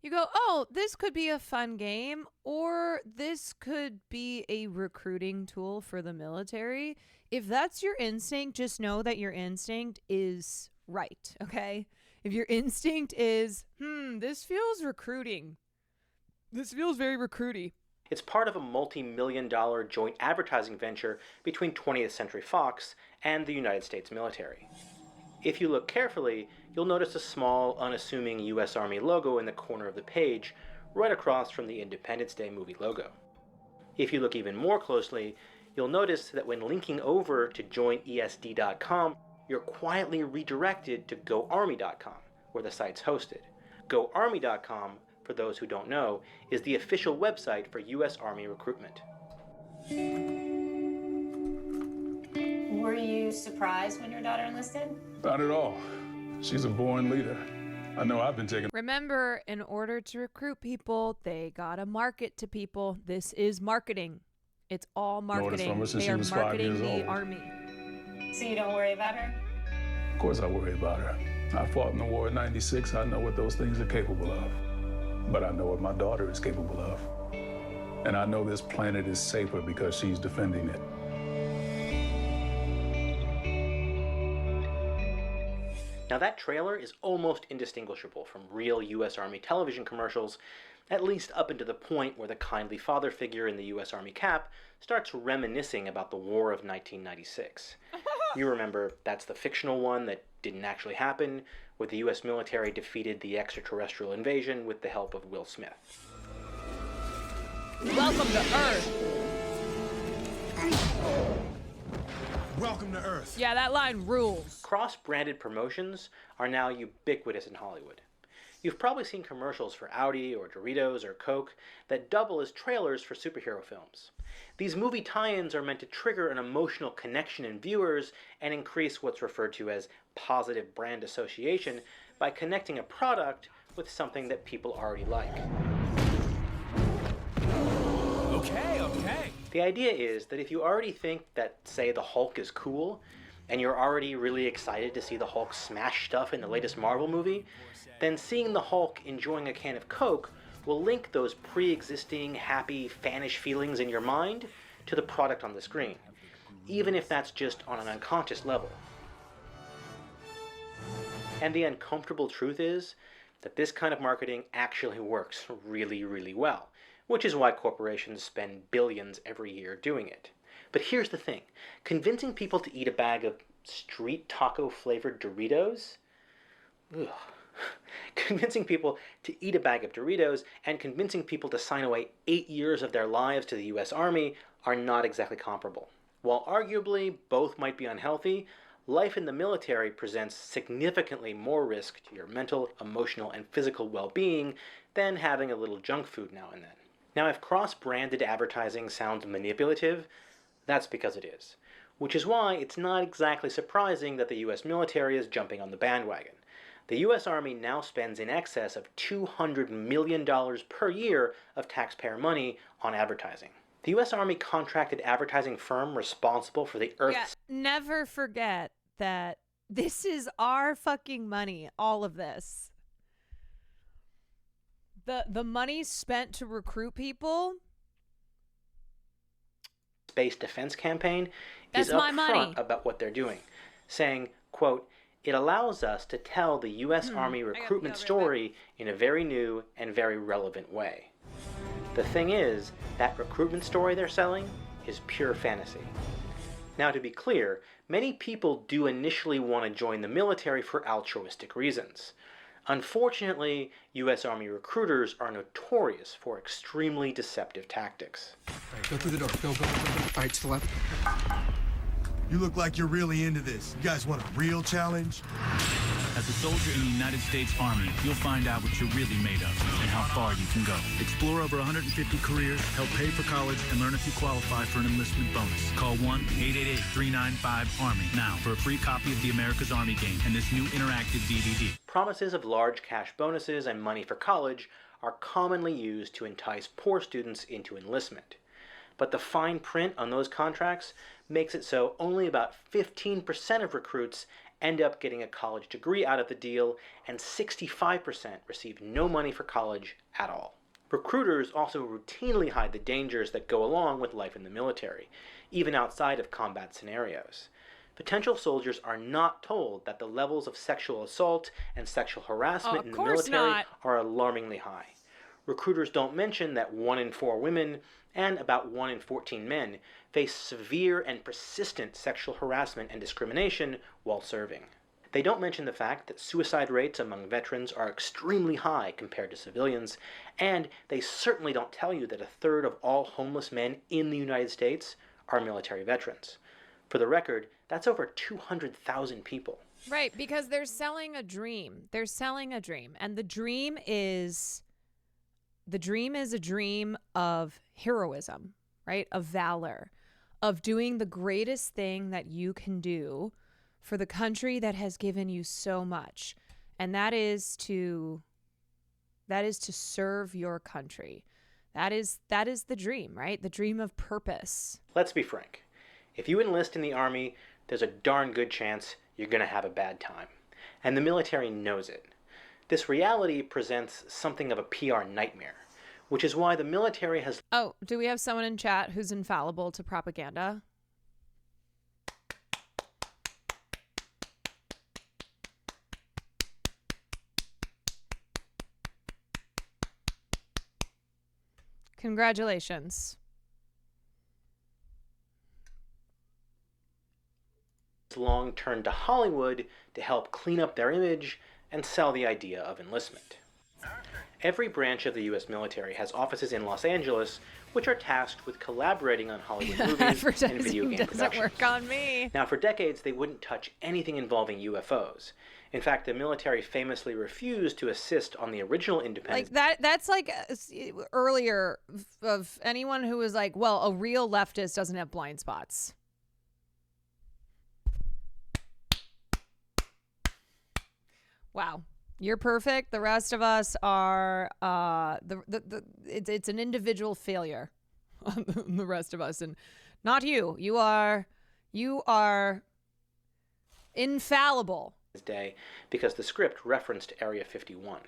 [SPEAKER 1] you go, oh, this could be a fun game, or this could be a recruiting tool for the military. If that's your instinct, just know that your instinct is right, okay? If your instinct is, this feels recruiting. This feels very recruity.
[SPEAKER 22] It's part of a multi-million-dollar joint advertising venture between 20th Century Fox and the United States military. If you look carefully, you'll notice a small, unassuming US Army logo in the corner of the page, right across from the Independence Day movie logo. If you look even more closely, you'll notice that when linking over to joinesd.com, you're quietly redirected to goarmy.com, where the site's hosted. Goarmy.com, for those who don't know, is the official website for US Army recruitment.
[SPEAKER 2] Were you surprised when your daughter enlisted?
[SPEAKER 7] Not at all. She's a born leader. I know I've been taking...
[SPEAKER 1] Remember, in order to recruit people, they gotta market to people. This is marketing. It's all marketing. They are marketing the Army.
[SPEAKER 2] So you don't worry about her?
[SPEAKER 7] Of course I worry about her. I fought in the war in '96. I know what those things are capable of. But I know what my daughter is capable of. And I know this planet is safer because she's defending it.
[SPEAKER 22] Now that trailer is almost indistinguishable from real US Army television commercials, at least up until the point where the kindly father figure in the US Army cap starts reminiscing about the War of 1996. You remember, that's the fictional one that didn't actually happen, where the US military defeated the extraterrestrial invasion with the help of Will Smith.
[SPEAKER 1] Welcome to Earth.
[SPEAKER 7] Welcome to Earth.
[SPEAKER 1] Yeah, that line rules.
[SPEAKER 22] Cross-branded promotions are now ubiquitous in Hollywood. You've probably seen commercials for Audi or Doritos or Coke that double as trailers for superhero films. These movie tie-ins are meant to trigger an emotional connection in viewers and increase what's referred to as positive brand association by connecting a product with something that people already like.
[SPEAKER 7] Okay.
[SPEAKER 22] The idea is that if you already think that, say, the Hulk is cool, and you're already really excited to see the Hulk smash stuff in the latest Marvel movie, then seeing the Hulk enjoying a can of Coke will link those pre-existing, happy, fanish feelings in your mind to the product on the screen, even if that's just on an unconscious level. And the uncomfortable truth is that this kind of marketing actually works really, really well, which is why corporations spend billions every year doing it. But here's the thing. Convincing people to eat a bag of street taco-flavored Doritos? Ugh. Convincing people to eat a bag of Doritos and convincing people to sign away 8 years of their lives to the US Army are not exactly comparable. While arguably both might be unhealthy, life in the military presents significantly more risk to your mental, emotional, and physical well-being than having a little junk food now and then. Now, if cross-branded advertising sounds manipulative, that's because it is. Which is why it's not exactly surprising that the US military is jumping on the bandwagon. The US Army now spends in excess of $200 million per year of taxpayer money on advertising. The US Army contracted advertising firm responsible for the Earth's...
[SPEAKER 1] Yeah, never forget that this is our fucking money, all of this. The money spent to recruit people.
[SPEAKER 22] Space defense campaign is upfront about what they're doing, saying, quote, "It allows us to tell the U.S. Army recruitment story in a very new and very relevant way." The thing is, that recruitment story they're selling is pure fantasy. Now, to be clear, many people do initially want to join the military for altruistic reasons. Unfortunately, U.S. Army recruiters are notorious for extremely deceptive tactics.
[SPEAKER 6] All right, go through the door. Go. All right, to the left.
[SPEAKER 10] You look like you're really into this. You guys want a real challenge?
[SPEAKER 13] As a soldier in the United States Army, you'll find out what you're really made of and how far you can go. Explore over 150 careers, help pay for college, and learn if you qualify for an enlistment bonus. Call 1-888-395-ARMY now for a free copy of the America's Army game and this new interactive DVD.
[SPEAKER 22] Promises of large cash bonuses and money for college are commonly used to entice poor students into enlistment. But the fine print on those contracts makes it so only about 15% of recruits end up getting a college degree out of the deal, and 65% receive no money for college at all. Recruiters also routinely hide the dangers that go along with life in the military, even outside of combat scenarios. Potential soldiers are not told that the levels of sexual assault and sexual harassment in the military are alarmingly high. Recruiters don't mention that 1 in 4 women and about 1 in 14 men face severe and persistent sexual harassment and discrimination while serving. They don't mention the fact that suicide rates among veterans are extremely high compared to civilians, and they certainly don't tell you that 1/3 of all homeless men in the United States are military veterans. For the record, that's over 200,000 people.
[SPEAKER 1] Right, because they're selling a dream. They're selling a dream, and the dream is a dream of heroism, right? Of valor, of doing the greatest thing that you can do for the country that has given you so much. And that is to serve your country. That is the dream, right? The dream of purpose.
[SPEAKER 22] Let's be frank. If you enlist in the Army, there's a darn good chance you're going to have a bad time. And the military knows it. This reality presents something of a PR nightmare, which is why the military has...
[SPEAKER 1] Oh, do we have someone in chat who's infallible to propaganda? Congratulations.
[SPEAKER 22] long turned to Hollywood to help clean up their image and sell the idea of enlistment. Every branch of the U.S. military has offices in Los Angeles, which are tasked with collaborating on Hollywood movies and video game productions.
[SPEAKER 1] Doesn't work on me.
[SPEAKER 22] Now, for decades, they wouldn't touch anything involving UFOs. In fact, the military famously refused to assist on the original Independence.
[SPEAKER 1] Like that's like earlier of anyone who was like, well, a real leftist doesn't have blind spots. Wow. You're perfect. The rest of us are it's an individual failure on the rest of us, and not you. You are infallible.
[SPEAKER 22] Day because the script referenced Area 51.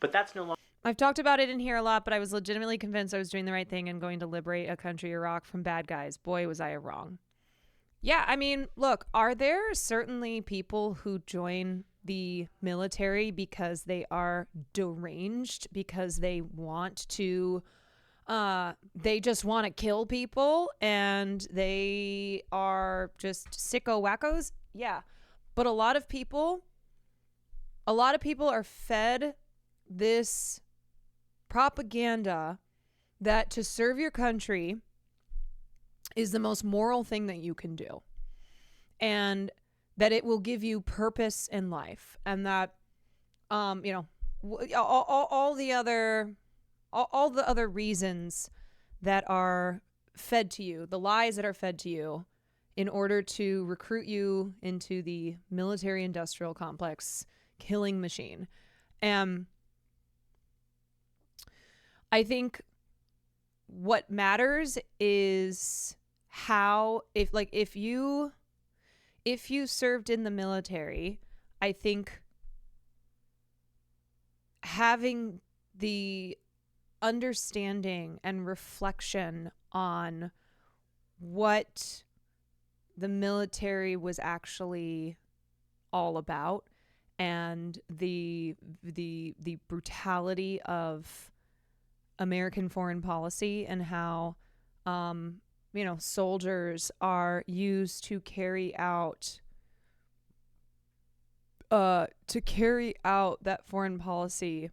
[SPEAKER 22] But that's no longer...
[SPEAKER 1] I've talked about it in here a lot, but I was legitimately convinced I was doing the right thing and going to liberate a country, Iraq, from bad guys. Boy, was I wrong. Yeah, I mean, look, are there certainly people who join the military because they are deranged, because they want to, they just want to kill people and they are just sicko wackos? Yeah. But a lot of people are fed this propaganda that to serve your country is the most moral thing that you can do. And that it will give you purpose in life. And that, all the other reasons that are fed to you, the lies that are fed to you, in order to recruit you into the military-industrial complex killing machine. I think what matters is how, if you served in the military, I think having the understanding and reflection on what the military was actually all about and the brutality of American foreign policy and how soldiers are used to carry out that foreign policy,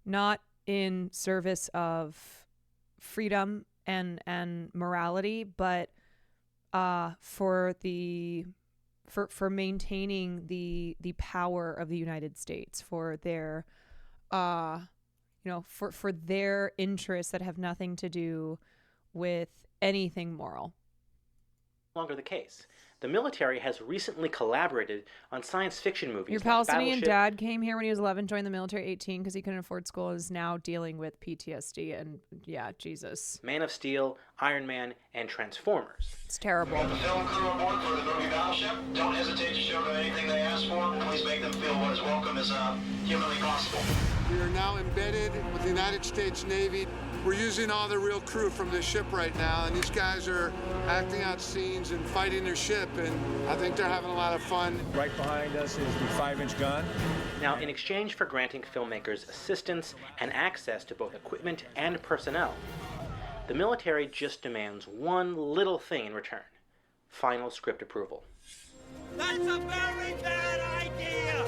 [SPEAKER 1] not in service of freedom and morality, but for maintaining the power of the United States, for their for their interests that have nothing to do with anything moral.
[SPEAKER 22] No longer the case. The military has recently collaborated on science fiction movies.
[SPEAKER 1] Your Palestinian dad came here when he was 11, joined the military at 18 because he couldn't afford school, is now dealing with PTSD, and yeah, Jesus.
[SPEAKER 22] Man of Steel, Iron Man, and Transformers.
[SPEAKER 1] It's terrible.
[SPEAKER 8] The film crew aboard for the movie Battleship. Don't hesitate to show them anything they ask for. Please make them feel as welcome as humanly possible.
[SPEAKER 11] We are now embedded with the United States Navy. We're using all the real crew from this ship right now, and these guys are acting out scenes and fighting their ship, and I think they're having a lot of fun.
[SPEAKER 3] Right behind us is the 5-inch gun.
[SPEAKER 22] Now, in exchange for granting filmmakers assistance and access to both equipment and personnel, the military just demands one little thing in return: final script approval.
[SPEAKER 8] That's a very bad idea!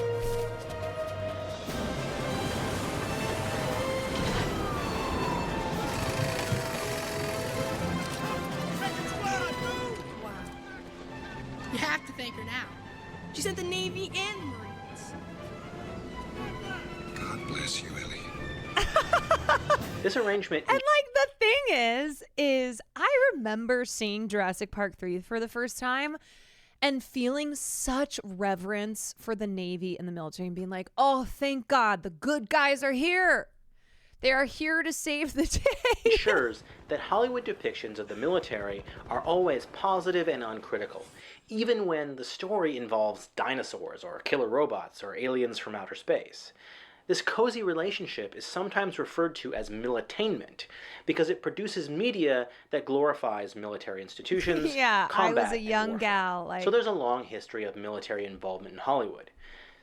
[SPEAKER 12] You have to thank her now. She sent the Navy and Marines.
[SPEAKER 11] God bless you, Ellie.
[SPEAKER 22] This arrangement...
[SPEAKER 1] And the thing is I remember seeing Jurassic Park 3 for the first time and feeling such reverence for the Navy and the military and being like, oh, thank God, the good guys are here. They are here to save the day.
[SPEAKER 22] Ensures that Hollywood depictions of the military are always positive and uncritical, even when the story involves dinosaurs or killer robots or aliens from outer space. This cozy relationship is sometimes referred to as militainment because it produces media that glorifies military institutions.
[SPEAKER 1] Yeah, I
[SPEAKER 22] combat,
[SPEAKER 1] was a young gal.
[SPEAKER 22] So there's a long history of military involvement in Hollywood.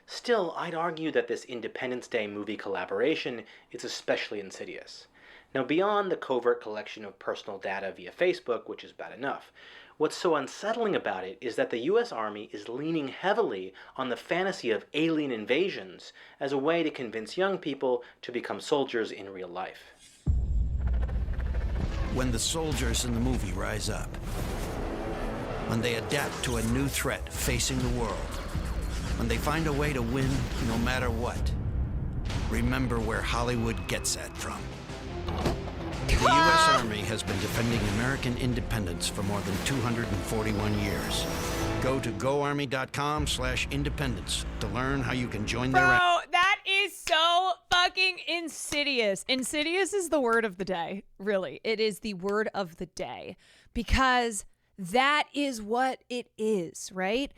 [SPEAKER 22] Still, I'd argue that this Independence Day movie collaboration is especially insidious. Now, beyond the covert collection of personal data via Facebook, which is bad enough, what's so unsettling about it is that the U.S. Army is leaning heavily on the fantasy of alien invasions as a way to convince young people to become soldiers in real life.
[SPEAKER 24] When the soldiers in the movie rise up, when they adapt to a new threat facing the world, when they find a way to win no matter what, remember where Hollywood gets that from. The U.S. Army has been defending American independence for more than 241 years. Go to goarmy.com/independence to learn how you can join their ranks.
[SPEAKER 1] Bro, that is so fucking insidious. Insidious is the word of the day. Really, it is the word of the day because that is what it is, right?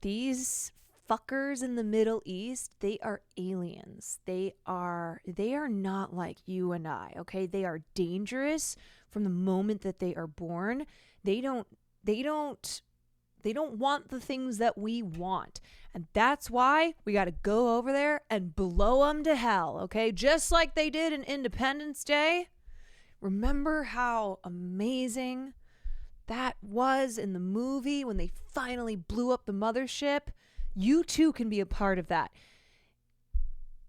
[SPEAKER 1] These fuckers in the Middle East, they are aliens. They are not like you and I, okay? They are dangerous from the moment that they are born. They don't want the things that we want. And that's why we got to go over there and blow them to hell, okay? Just like they did in Independence Day. Remember how amazing that was in the movie when they finally blew up the mothership? You too can be a part of that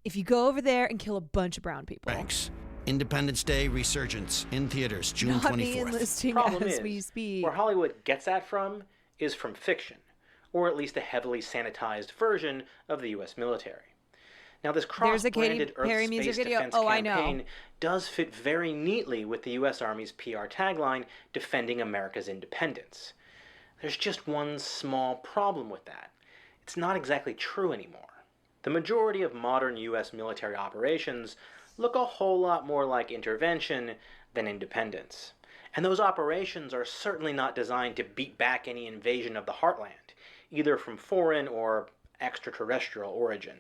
[SPEAKER 1] if you go over there and kill a bunch of brown people.
[SPEAKER 24] Thanks. Independence Day Resurgence in theaters June 24th.
[SPEAKER 22] The problem is, where Hollywood gets that from is from fiction, or at least a heavily sanitized version of the U.S. military. Now, this cross-branded Earth Space Defense campaign does fit very neatly with the U.S. Army's PR tagline, Defending America's Independence. There's just one small problem with that. It's not exactly true anymore. The majority of modern U.S. military operations look a whole lot more like intervention than independence. And those operations are certainly not designed to beat back any invasion of the heartland, either from foreign or extraterrestrial origin.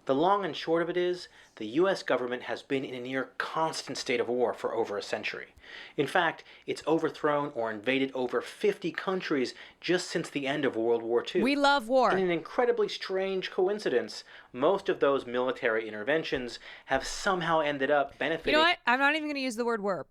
[SPEAKER 22] The long and short of it is, the U.S. government has been in a near constant state of war for over a century, In fact, it's overthrown or invaded over 50 countries just since the end of World War II.
[SPEAKER 1] We love war.
[SPEAKER 22] In an incredibly strange coincidence, most of those military interventions have somehow ended up benefiting...
[SPEAKER 1] You know what? I'm not even going to use the word war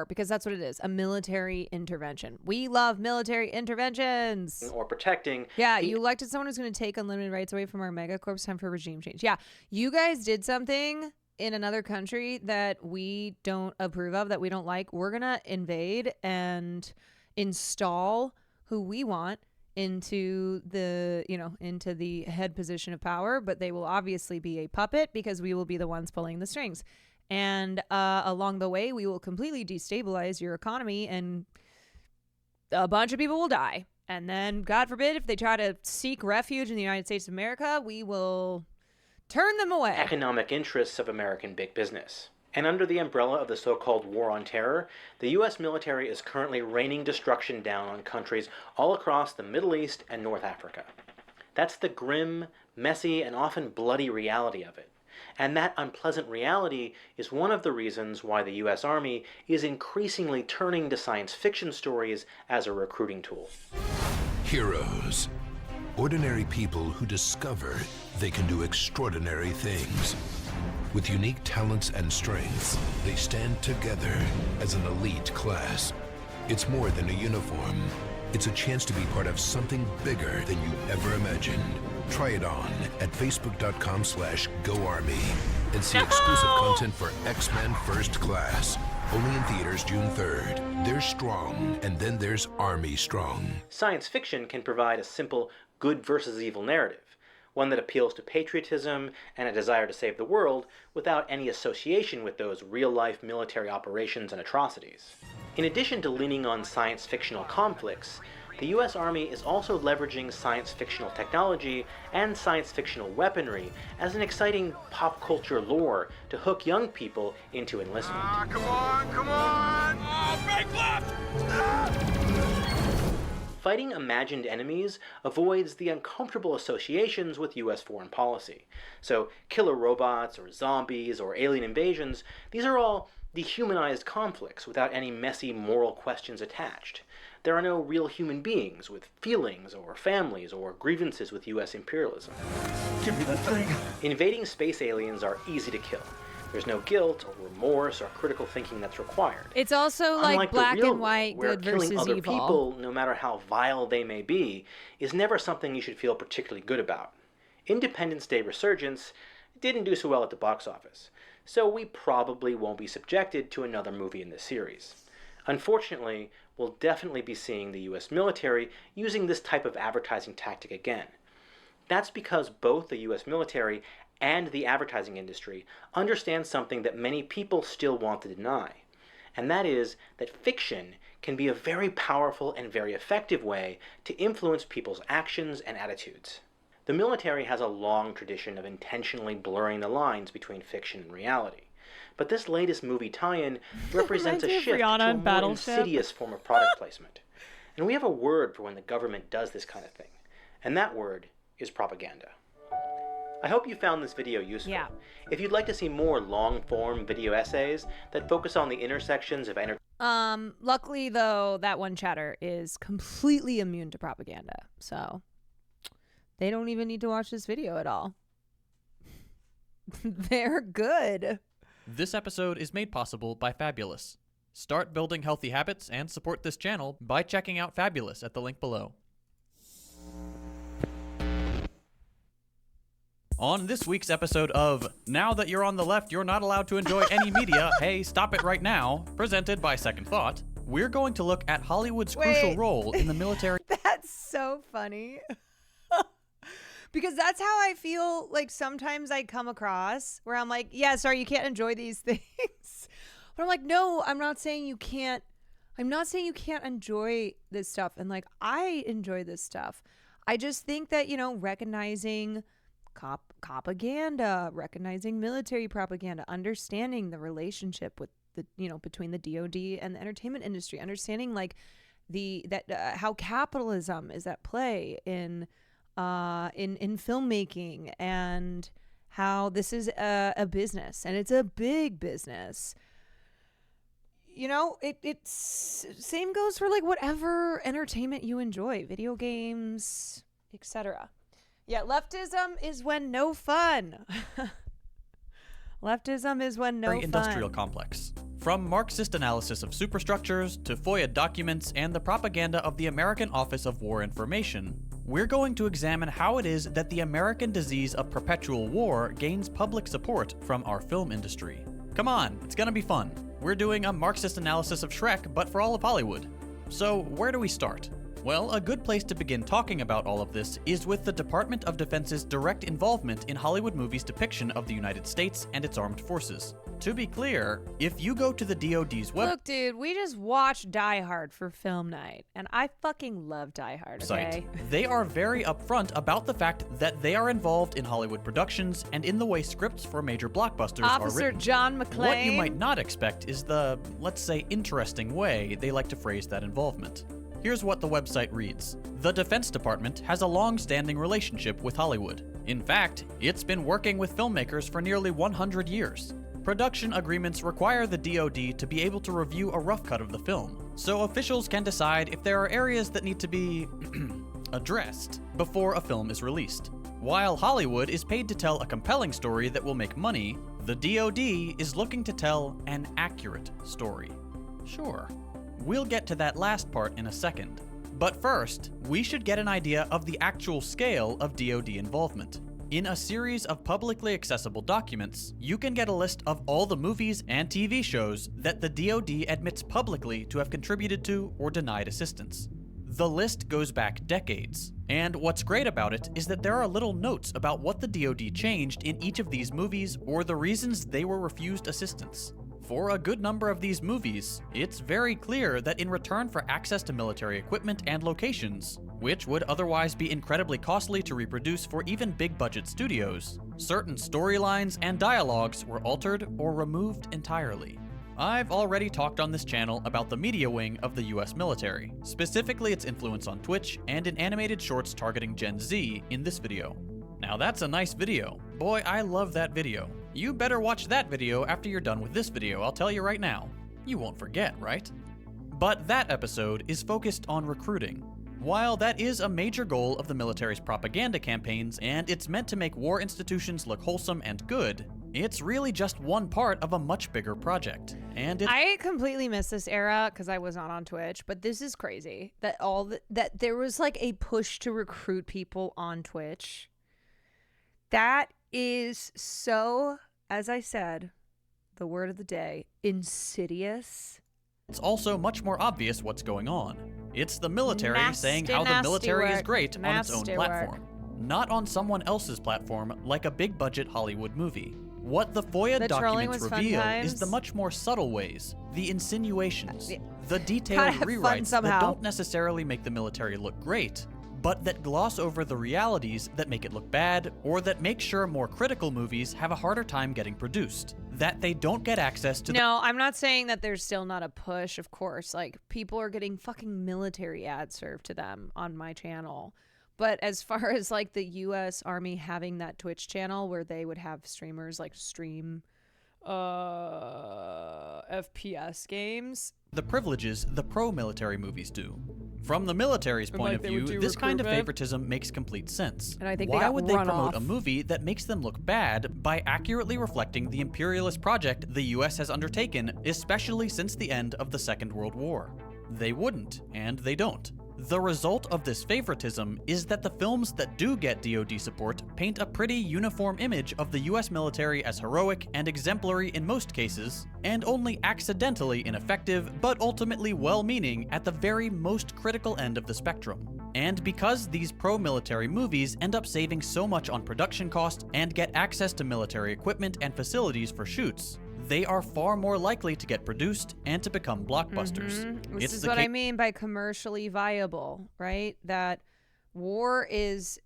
[SPEAKER 1] because that's what it is, a military intervention. We love military interventions.
[SPEAKER 22] Or protecting...
[SPEAKER 1] Yeah, you elected someone who's going to take unlimited rights away from our megacorps. Time for regime change. Yeah, you guys did something in another country that we don't approve of, that we don't like. We're going to invade and install who we want into the, into the head position of power, but they will obviously be a puppet because we will be the ones pulling the strings. And along the way, we will completely destabilize your economy and a bunch of people will die. And then, God forbid, if they try to seek refuge in the United States of America, we will turn them away.
[SPEAKER 22] Economic interests of American big business. And under the umbrella of the so-called War on Terror, the U.S. military is currently raining destruction down on countries all across the Middle East and North Africa. That's the grim, messy, and often bloody reality of it. And that unpleasant reality is one of the reasons why the U.S. Army is increasingly turning to science fiction stories as a recruiting tool.
[SPEAKER 14] Heroes. Ordinary people who discover they can do extraordinary things. With unique talents and strengths, they stand together as an elite class. It's more than a uniform. It's a chance to be part of something bigger than you ever imagined. Try it on at facebook.com/GoArmy and see exclusive content for X-Men First Class. Only in theaters June 3rd. There's Strong, and then there's Army Strong.
[SPEAKER 22] Science fiction can provide a simple good versus evil narrative, one that appeals to patriotism and a desire to save the world without any association with those real-life military operations and atrocities. In addition to leaning on science-fictional conflicts, the U.S. Army is also leveraging science-fictional technology and science-fictional weaponry as an exciting pop culture lore to hook young people into enlistment.
[SPEAKER 3] Come on, come on! Oh, break left!
[SPEAKER 22] Fighting imagined enemies avoids the uncomfortable associations with U.S. foreign policy. So killer robots or zombies or alien invasions, these are all dehumanized conflicts without any messy moral questions attached. There are no real human beings with feelings or families or grievances with U.S. imperialism.
[SPEAKER 3] Give me that thing.
[SPEAKER 22] Invading space aliens are easy to kill. There's no guilt or remorse or critical thinking that's required.
[SPEAKER 1] It's also like
[SPEAKER 22] Unlike
[SPEAKER 1] black
[SPEAKER 22] and
[SPEAKER 1] white,
[SPEAKER 22] where
[SPEAKER 1] good
[SPEAKER 22] killing
[SPEAKER 1] versus
[SPEAKER 22] other
[SPEAKER 1] evil.
[SPEAKER 22] people, no matter how vile they may be, is never something you should feel particularly good about. Independence Day Resurgence didn't do so well at the box office, so we probably won't be subjected to another movie in this series. Unfortunately, we'll definitely be seeing the U.S. military using this type of advertising tactic again. That's because both the U.S. military and the advertising industry understand something that many people still want to deny, and that is that fiction can be a very powerful and very effective way to influence people's actions and attitudes. The military has a long tradition of intentionally blurring the lines between fiction and reality, but this latest movie tie-in represents a shift to a more insidious form of product placement. And we have a word for when the government does this kind of thing, and that word is propaganda. I hope you found this video useful.
[SPEAKER 1] Yeah.
[SPEAKER 22] If you'd like to see more long-form video essays that focus on the intersections of
[SPEAKER 1] Luckily though, that one chatter is completely immune to propaganda, so they don't even need to watch this video at all. They're good.
[SPEAKER 15] This episode is made possible by Fabulous. Start building healthy habits and support this channel by checking out Fabulous at the link below. On this week's episode of Now That You're on the Left, You're Not Allowed to Enjoy Any Media, Hey, Stop It Right Now, presented by Second Thought, we're going to look at Hollywood's crucial role in the military.
[SPEAKER 1] That's so funny. Because that's how I feel like sometimes I come across, where I'm like, yeah, sorry, you can't enjoy these things. But I'm like, no, I'm not saying you can't enjoy this stuff. And like, I enjoy this stuff. I just think that, recognizing propaganda, recognizing military propaganda, understanding the relationship with the, between the DoD and the entertainment industry, understanding like how capitalism is at play in filmmaking, and how this is a business, and it's a big business. it's same goes for like whatever entertainment you enjoy, video games, etc. Yeah, leftism is when no fun. Leftism is when no fun.
[SPEAKER 15] Industrial complex. From Marxist analysis of superstructures to FOIA documents and the propaganda of the American Office of War Information, we're going to examine how it is that the American disease of perpetual war gains public support from our film industry. Come on, it's gonna be fun. We're doing a Marxist analysis of Shrek, but for all of Hollywood. So where do we start? Well, a good place to begin talking about all of this is with the Department of Defense's direct involvement in Hollywood movies' depiction of the United States and its armed forces. To be clear, if you go to the DoD's
[SPEAKER 1] Look, dude, we just watched Die Hard for film night, and I fucking love Die Hard, okay?
[SPEAKER 15] They are very upfront about the fact that they are involved in Hollywood productions and in the way scripts for major blockbusters are
[SPEAKER 1] Officer
[SPEAKER 15] written.
[SPEAKER 1] John McClane.
[SPEAKER 15] What you might not expect is the, let's say, interesting way they like to phrase that involvement. Here's what the website reads. The Defense Department has a long-standing relationship with Hollywood. In fact, it's been working with filmmakers for nearly 100 years. Production agreements require the DoD to be able to review a rough cut of the film, so officials can decide if there are areas that need to be addressed before a film is released. While Hollywood is paid to tell a compelling story that will make money, the DoD is looking to tell an accurate story. Sure. We'll get to that last part in a second. But first, we should get an idea of the actual scale of DoD involvement. In a series of publicly accessible documents, you can get a list of all the movies and TV shows that the DoD admits publicly to have contributed to or denied assistance. The list goes back decades, and what's great about it is that there are little notes about what the DoD changed in each of these movies or the reasons they were refused assistance. For a good number of these movies, it's very clear that in return for access to military equipment and locations, which would otherwise be incredibly costly to reproduce for even big-budget studios, certain storylines and dialogues were altered or removed entirely. I've already talked on this channel about the media wing of the US military, specifically its influence on Twitch and in animated shorts targeting Gen Z in this video. Now that's a nice video. Boy, I love that video. You better watch that video after you're done with this video, I'll tell you right now. You won't forget, right? But that episode is focused on recruiting. While that is a major goal of the military's propaganda campaigns, and it's meant to make war institutions look wholesome and good, it's really just one part of a much bigger project. And
[SPEAKER 1] I completely missed this era because I was not on Twitch, but this is crazy that that there was like a push to recruit people on Twitch. That is so, as I said, the word of the day, insidious.
[SPEAKER 15] It's also much more obvious what's going on. It's the military saying how the military is great on its own platform, not on someone else's platform like a big-budget Hollywood movie. What the FOIA documents reveal is the much more subtle ways, the insinuations, the detailed rewrites that don't necessarily make the military look great, but that gloss over the realities that make it look bad, or that make sure more critical movies have a harder time getting produced. That they don't get access to
[SPEAKER 1] No, I'm not saying that there's still not a push, of course. Like, people are getting fucking military ads served to them on my channel. But as far as, like, the U.S. Army having that Twitch channel where they would have streamers, like, stream FPS games.
[SPEAKER 15] The privileges the pro-military movies do. From the military's point of view, this kind of favoritism makes complete sense.
[SPEAKER 1] And I think
[SPEAKER 15] Why would they promote
[SPEAKER 1] off.
[SPEAKER 15] a movie that makes them look bad by accurately reflecting the imperialist project the US has undertaken, especially since the end of the Second World War? They wouldn't, and they don't. The result of this favoritism is that the films that do get DoD support paint a pretty uniform image of the US military as heroic and exemplary in most cases, and only accidentally ineffective, but ultimately well-meaning at the very most critical end of the spectrum. And because these pro-military movies end up saving so much on production cost and get access to military equipment and facilities for shoots, they are far more likely to get produced and to become blockbusters.
[SPEAKER 1] This is what I mean by commercially viable, right? That war is,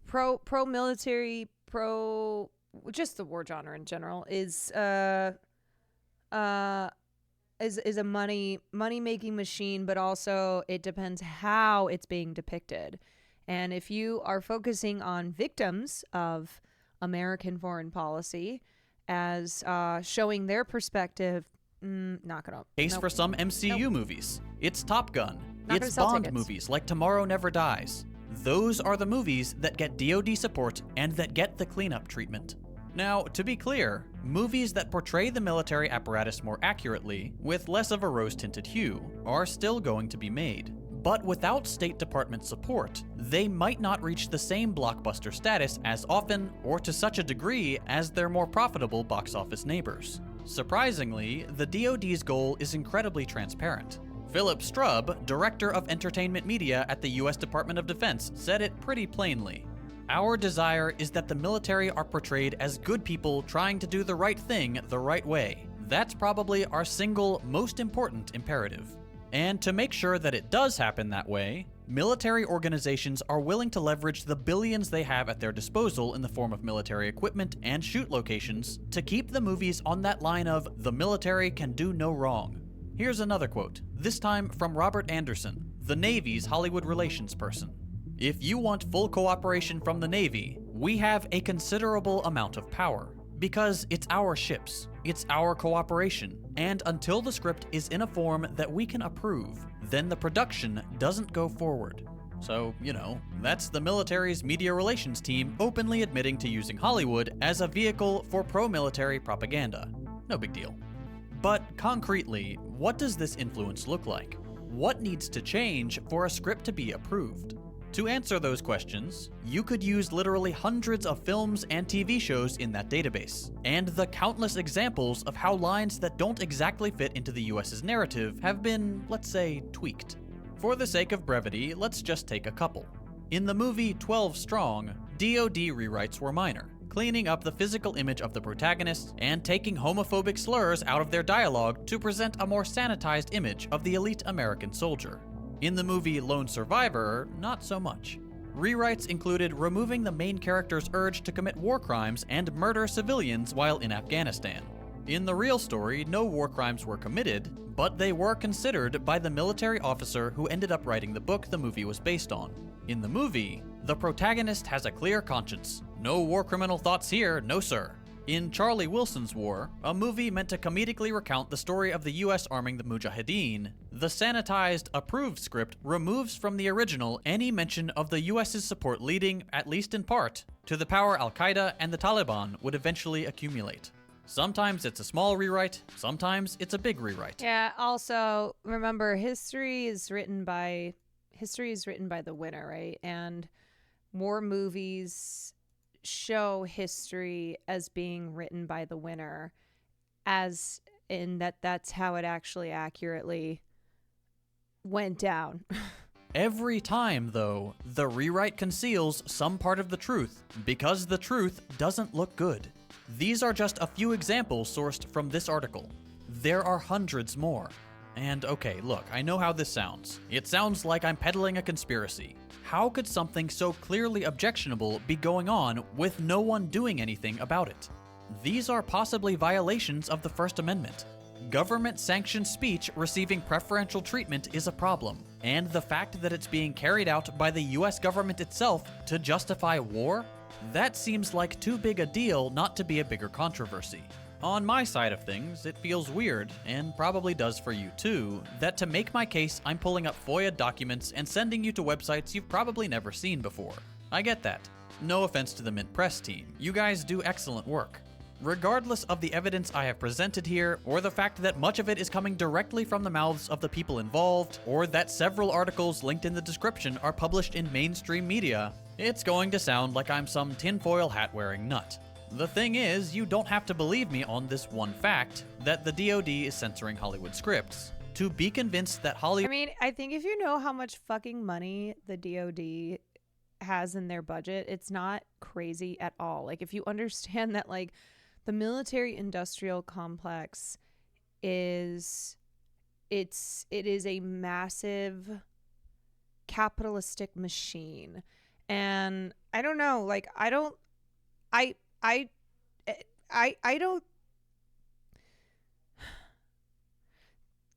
[SPEAKER 1] pro-military, just the war genre in general is a money-making machine, but also it depends how it's being depicted. And if you are focusing on victims of American foreign policy as showing their perspective Not gonna.
[SPEAKER 15] Case
[SPEAKER 1] Nope.
[SPEAKER 15] for some MCU
[SPEAKER 1] Nope.
[SPEAKER 15] movies. It's Top Gun.
[SPEAKER 1] Not gonna
[SPEAKER 15] It's
[SPEAKER 1] sell
[SPEAKER 15] Bond
[SPEAKER 1] tickets.
[SPEAKER 15] movies like Tomorrow Never Dies. Those are the movies that get DoD support and that get the cleanup treatment. Now, to be clear, movies that portray the military apparatus more accurately, with less of a rose-tinted hue, are still going to be made. But without State Department support, they might not reach the same blockbuster status as often or to such a degree as their more profitable box office neighbors. Surprisingly, the DoD's goal is incredibly transparent. Philip Strubb, Director of Entertainment Media at the US Department of Defense, said it pretty plainly. Our desire is that the military are portrayed as good people trying to do the right thing the right way. That's probably our single most important imperative. And to make sure that it does happen that way, military organizations are willing to leverage the billions they have at their disposal in the form of military equipment and shoot locations to keep the movies on that line of "the military can do no wrong." Here's another quote, this time from Robert Anderson, the Navy's Hollywood relations person. "If you want full cooperation from the Navy, we have a considerable amount of power. Because it's our ships, it's our cooperation, and until the script is in a form that we can approve, then the production doesn't go forward." So, that's the military's media relations team openly admitting to using Hollywood as a vehicle for pro-military propaganda. No big deal. But concretely, what does this influence look like? What needs to change for a script to be approved? To answer those questions, you could use literally hundreds of films and TV shows in that database, and the countless examples of how lines that don't exactly fit into the US's narrative have been, let's say, tweaked. For the sake of brevity, let's just take a couple. In the movie 12 Strong, DoD rewrites were minor, cleaning up the physical image of the protagonists and taking homophobic slurs out of their dialogue to present a more sanitized image of the elite American soldier. In the movie Lone Survivor, not so much. Rewrites included removing the main character's urge to commit war crimes and murder civilians while in Afghanistan. In the real story, no war crimes were committed, but they were considered by the military officer who ended up writing the book the movie was based on. In the movie, the protagonist has a clear conscience. No war criminal thoughts here, no sir. In Charlie Wilson's War, a movie meant to comedically recount the story of the US arming the Mujahideen, the sanitized, approved script removes from the original any mention of the US's support leading, at least in part, to the power Al-Qaeda and the Taliban would eventually accumulate. Sometimes it's a small rewrite, sometimes it's a big rewrite.
[SPEAKER 1] Yeah, also, remember, history is written by the winner, right? And war movies show history as being written by the winner, as in that's how it actually accurately went down.
[SPEAKER 15] Every time, though, the rewrite conceals some part of the truth because the truth doesn't look good. These are just a few examples sourced from this article. There are hundreds more. And okay, look, I know how this sounds. It sounds like I'm peddling a conspiracy. How could something so clearly objectionable be going on with no one doing anything about it? These are possibly violations of the First Amendment. Government-sanctioned speech receiving preferential treatment is a problem, and the fact that it's being carried out by the US government itself to justify war? That seems like too big a deal not to be a bigger controversy. On my side of things, it feels weird, and probably does for you too, that to make my case, I'm pulling up FOIA documents and sending you to websites you've probably never seen before. I get that. No offense to the Mint Press team. You guys do excellent work. Regardless of the evidence I have presented here, or the fact that much of it is coming directly from the mouths of the people involved, or that several articles linked in the description are published in mainstream media, it's going to sound like I'm some tinfoil hat-wearing nut. The thing is, you don't have to believe me on this one fact, that the DoD is censoring Hollywood scripts, to be convinced that Hollywood...
[SPEAKER 1] I mean, I think if you know how much fucking money the DoD has in their budget, it's not crazy at all. Like, if you understand that, like, the military-industrial complex it is a massive capitalistic machine. And I don't know, like, I don't...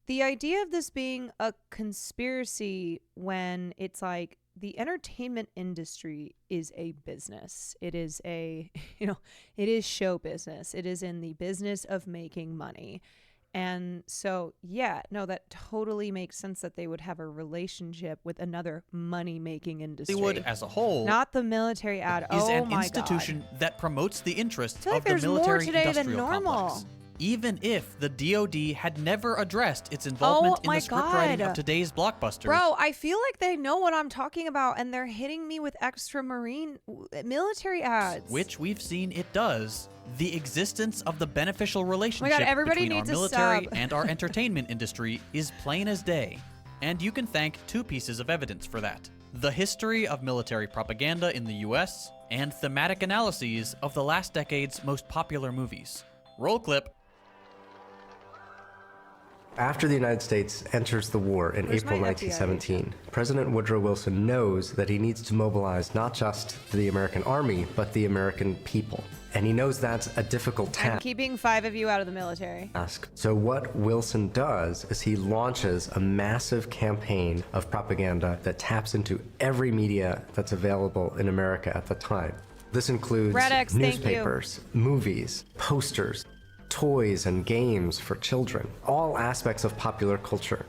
[SPEAKER 1] The idea of this being a conspiracy when it's like the entertainment industry is a business. It is it is show business. It is in the business of making money. And so, yeah, no, that totally makes sense that they would have a relationship with another money-making industry.
[SPEAKER 15] Hollywood as a whole,
[SPEAKER 1] not the military ad.
[SPEAKER 15] is
[SPEAKER 1] Oh
[SPEAKER 15] an
[SPEAKER 1] my
[SPEAKER 15] institution that promotes the interests
[SPEAKER 1] I feel like
[SPEAKER 15] of the
[SPEAKER 1] there's more
[SPEAKER 15] military
[SPEAKER 1] today than
[SPEAKER 15] industrial
[SPEAKER 1] normal.
[SPEAKER 15] complex. Even if the DoD had never addressed its involvement in
[SPEAKER 1] my
[SPEAKER 15] the script writing
[SPEAKER 1] God.
[SPEAKER 15] of today's blockbusters,
[SPEAKER 1] Bro, I feel like they know what I'm talking about, and they're hitting me with extra marine military ads.
[SPEAKER 15] which we've seen it does, the existence of the beneficial relationship
[SPEAKER 1] everybody
[SPEAKER 15] between our
[SPEAKER 1] needs a
[SPEAKER 15] military
[SPEAKER 1] sub.
[SPEAKER 15] and our entertainment industry is plain as day. And you can thank two pieces of evidence for that: the history of military propaganda in the US and thematic analyses of the last decade's most popular movies. Roll clip.
[SPEAKER 16] After the United States enters the war in
[SPEAKER 1] Where's
[SPEAKER 16] April
[SPEAKER 1] my
[SPEAKER 16] 1917, President Woodrow Wilson knows that he needs to mobilize not just the American army, but the American people. And he knows that's a difficult
[SPEAKER 1] I'm
[SPEAKER 16] task.
[SPEAKER 1] keeping 5 of you out of the military.
[SPEAKER 16] So what Wilson does is he launches a massive campaign of propaganda that taps into every media that's available in America at the time. This includes
[SPEAKER 1] Radix, thank you.
[SPEAKER 16] newspapers, movies, posters, toys and games for children, all aspects of popular culture.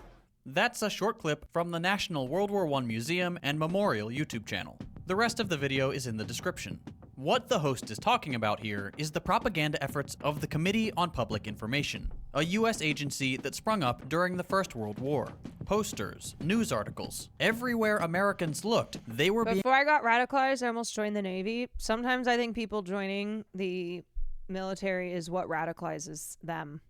[SPEAKER 15] That's a short clip from the National World War I Museum and Memorial YouTube channel. The rest of the video is in the description. What the host is talking about here is the propaganda efforts of the Committee on Public Information, a US agency that sprung up during the First World War. Posters, news articles, everywhere Americans looked, they were being...
[SPEAKER 1] Before I got radicalized, I almost joined the Navy. Sometimes I think people joining the military is what radicalizes them.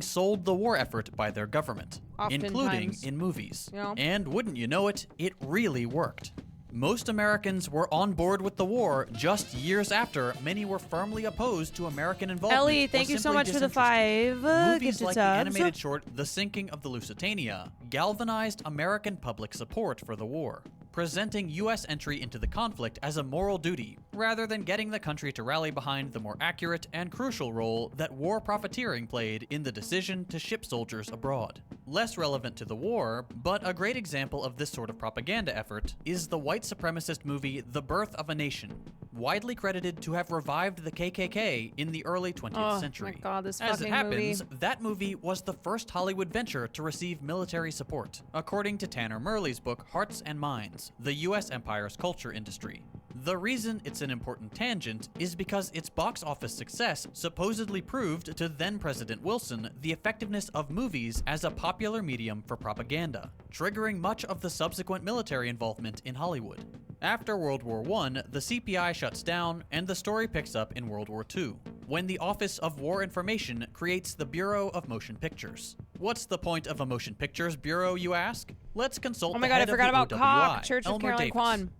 [SPEAKER 15] sold the war effort by their government, including
[SPEAKER 1] Oftentimes.
[SPEAKER 15] in movies.
[SPEAKER 1] Yeah.
[SPEAKER 15] And wouldn't you know it, it really worked. Most Americans were on board with the war just years after many were firmly opposed to American involvement.
[SPEAKER 1] Ellie,
[SPEAKER 15] or
[SPEAKER 1] thank you so
[SPEAKER 15] simply
[SPEAKER 1] much for the
[SPEAKER 15] disinterested.
[SPEAKER 1] 5.
[SPEAKER 15] Movies
[SPEAKER 1] Gifted
[SPEAKER 15] like the
[SPEAKER 1] subs.
[SPEAKER 15] animated short The Sinking of the Lusitania galvanized American public support for the war, presenting U.S. entry into the conflict as a moral duty, rather than getting the country to rally behind the more accurate and crucial role that war profiteering played in the decision to ship soldiers abroad. Less relevant to the war, but a great example of this sort of propaganda effort, is the white supremacist movie The Birth of a Nation, widely credited to have revived the KKK in the early 20th century.
[SPEAKER 1] Oh my God, this
[SPEAKER 15] As it
[SPEAKER 1] fucking
[SPEAKER 15] happens,
[SPEAKER 1] movie.
[SPEAKER 15] that movie was the first Hollywood venture to receive military support, according to Tanner Murley's book Hearts and Minds, The U.S. Empire's Culture Industry. The reason it's an important tangent is because its box office success supposedly proved to then-President Wilson the effectiveness of movies as a popular medium for propaganda, triggering much of the subsequent military involvement in Hollywood. After World War I, the CPI shuts down, and the story picks up in World War II, when the Office of War Information creates the Bureau of Motion Pictures. What's the point of a motion pictures bureau, you ask? Let's consult
[SPEAKER 1] Oh my
[SPEAKER 15] the
[SPEAKER 1] God, I
[SPEAKER 15] head
[SPEAKER 1] forgot
[SPEAKER 15] of the
[SPEAKER 1] about
[SPEAKER 15] OWI,
[SPEAKER 1] COC, Church of
[SPEAKER 15] Elmer
[SPEAKER 1] Caroline
[SPEAKER 15] Davis.
[SPEAKER 1] Kwan.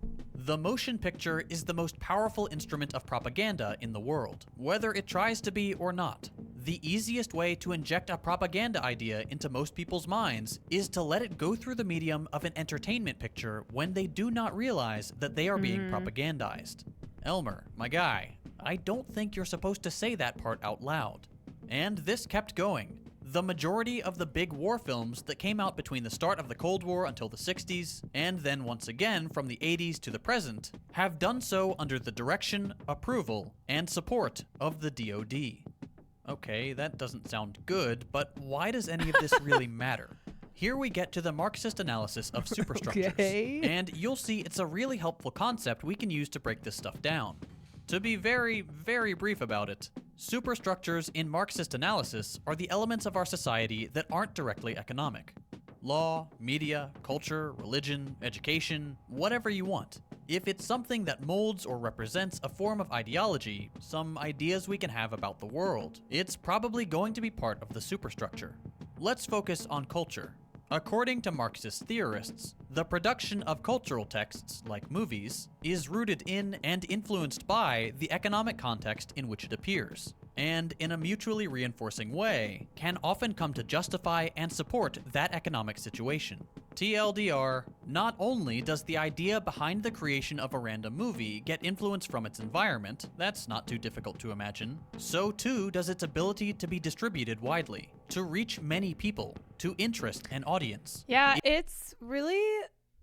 [SPEAKER 15] The motion picture is the most powerful instrument of propaganda in the world, whether it tries to be or not. The easiest way to inject a propaganda idea into most people's minds is to let it go through the medium of an entertainment picture when they do not realize that they are being propagandized. Elmer, my guy, I don't think you're supposed to say that part out loud. And this kept going. The majority of the big war films that came out between the start of the Cold War until the 60s, and then once again from the 80s to the present, have done so under the direction, approval, and support of the DoD. Okay, that doesn't sound good, but why does any of this really matter? Here we get to the Marxist analysis of superstructures,
[SPEAKER 1] Okay.
[SPEAKER 15] and you'll see it's a really helpful concept we can use to break this stuff down. To be very, very brief about it, superstructures in Marxist analysis are the elements of our society that aren't directly economic. Law, media, culture, religion, education, whatever you want. If it's something that molds or represents a form of ideology, some ideas we can have about the world, it's probably going to be part of the superstructure. Let's focus on culture. According to Marxist theorists, the production of cultural texts, like movies, is rooted in and influenced by the economic context in which it appears, and in a mutually reinforcing way, can often come to justify and support that economic situation. TLDR, not only does the idea behind the creation of a random movie get influence from its environment, that's not too difficult to imagine, so too does its ability to be distributed widely, to reach many people, to interest an audience.
[SPEAKER 1] Yeah, it's really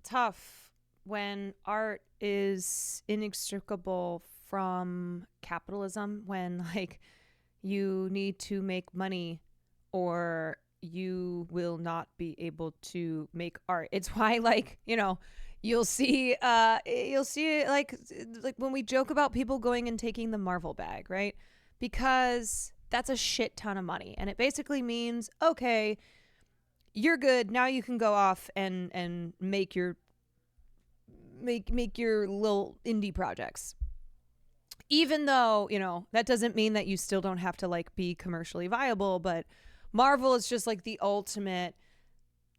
[SPEAKER 1] tough when art is inextricable from capitalism, when like you need to make money or you will not be able to make art. It's why, like, you know, you'll see like when we joke about people going and taking the Marvel bag, right? Because that's a shit ton of money. And it basically means, okay, you're good. Now you can go off and make your little indie projects. Even though, you know, that doesn't mean that you still don't have to like be commercially viable, but Marvel is just like the ultimate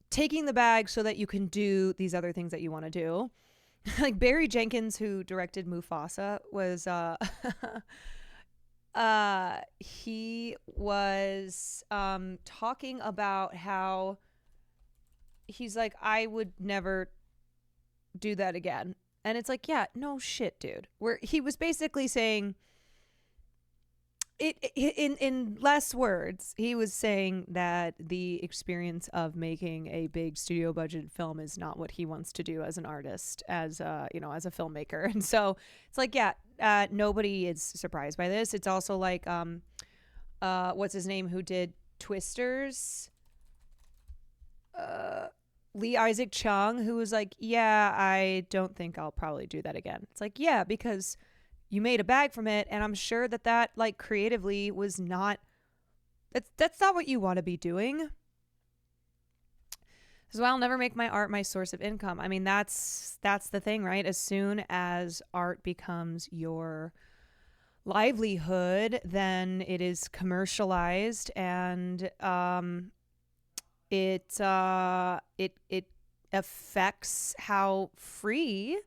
[SPEAKER 1] taking the bag so that you can do these other things that you want to do. Like Barry Jenkins, who directed Mufasa, was he was talking about how he's like, I would never do that again. And it's like, yeah, no shit, dude. Where he was basically saying it in less words, he was saying that the experience of making a big studio budget film is not what he wants to do as an artist, as a filmmaker. And so it's like, yeah, nobody is surprised by this. It's also like what's his name who did Twisters? Lee Isaac Chung, who was like, yeah, I don't think I'll probably do that again. It's like, yeah, because you made a bag from it, and I'm sure that like creatively was not, that's not what you want to be doing. This is why I'll never make my art my source of income. I mean, that's the thing, right? As soon as art becomes your livelihood, then it is commercialized, and it affects how free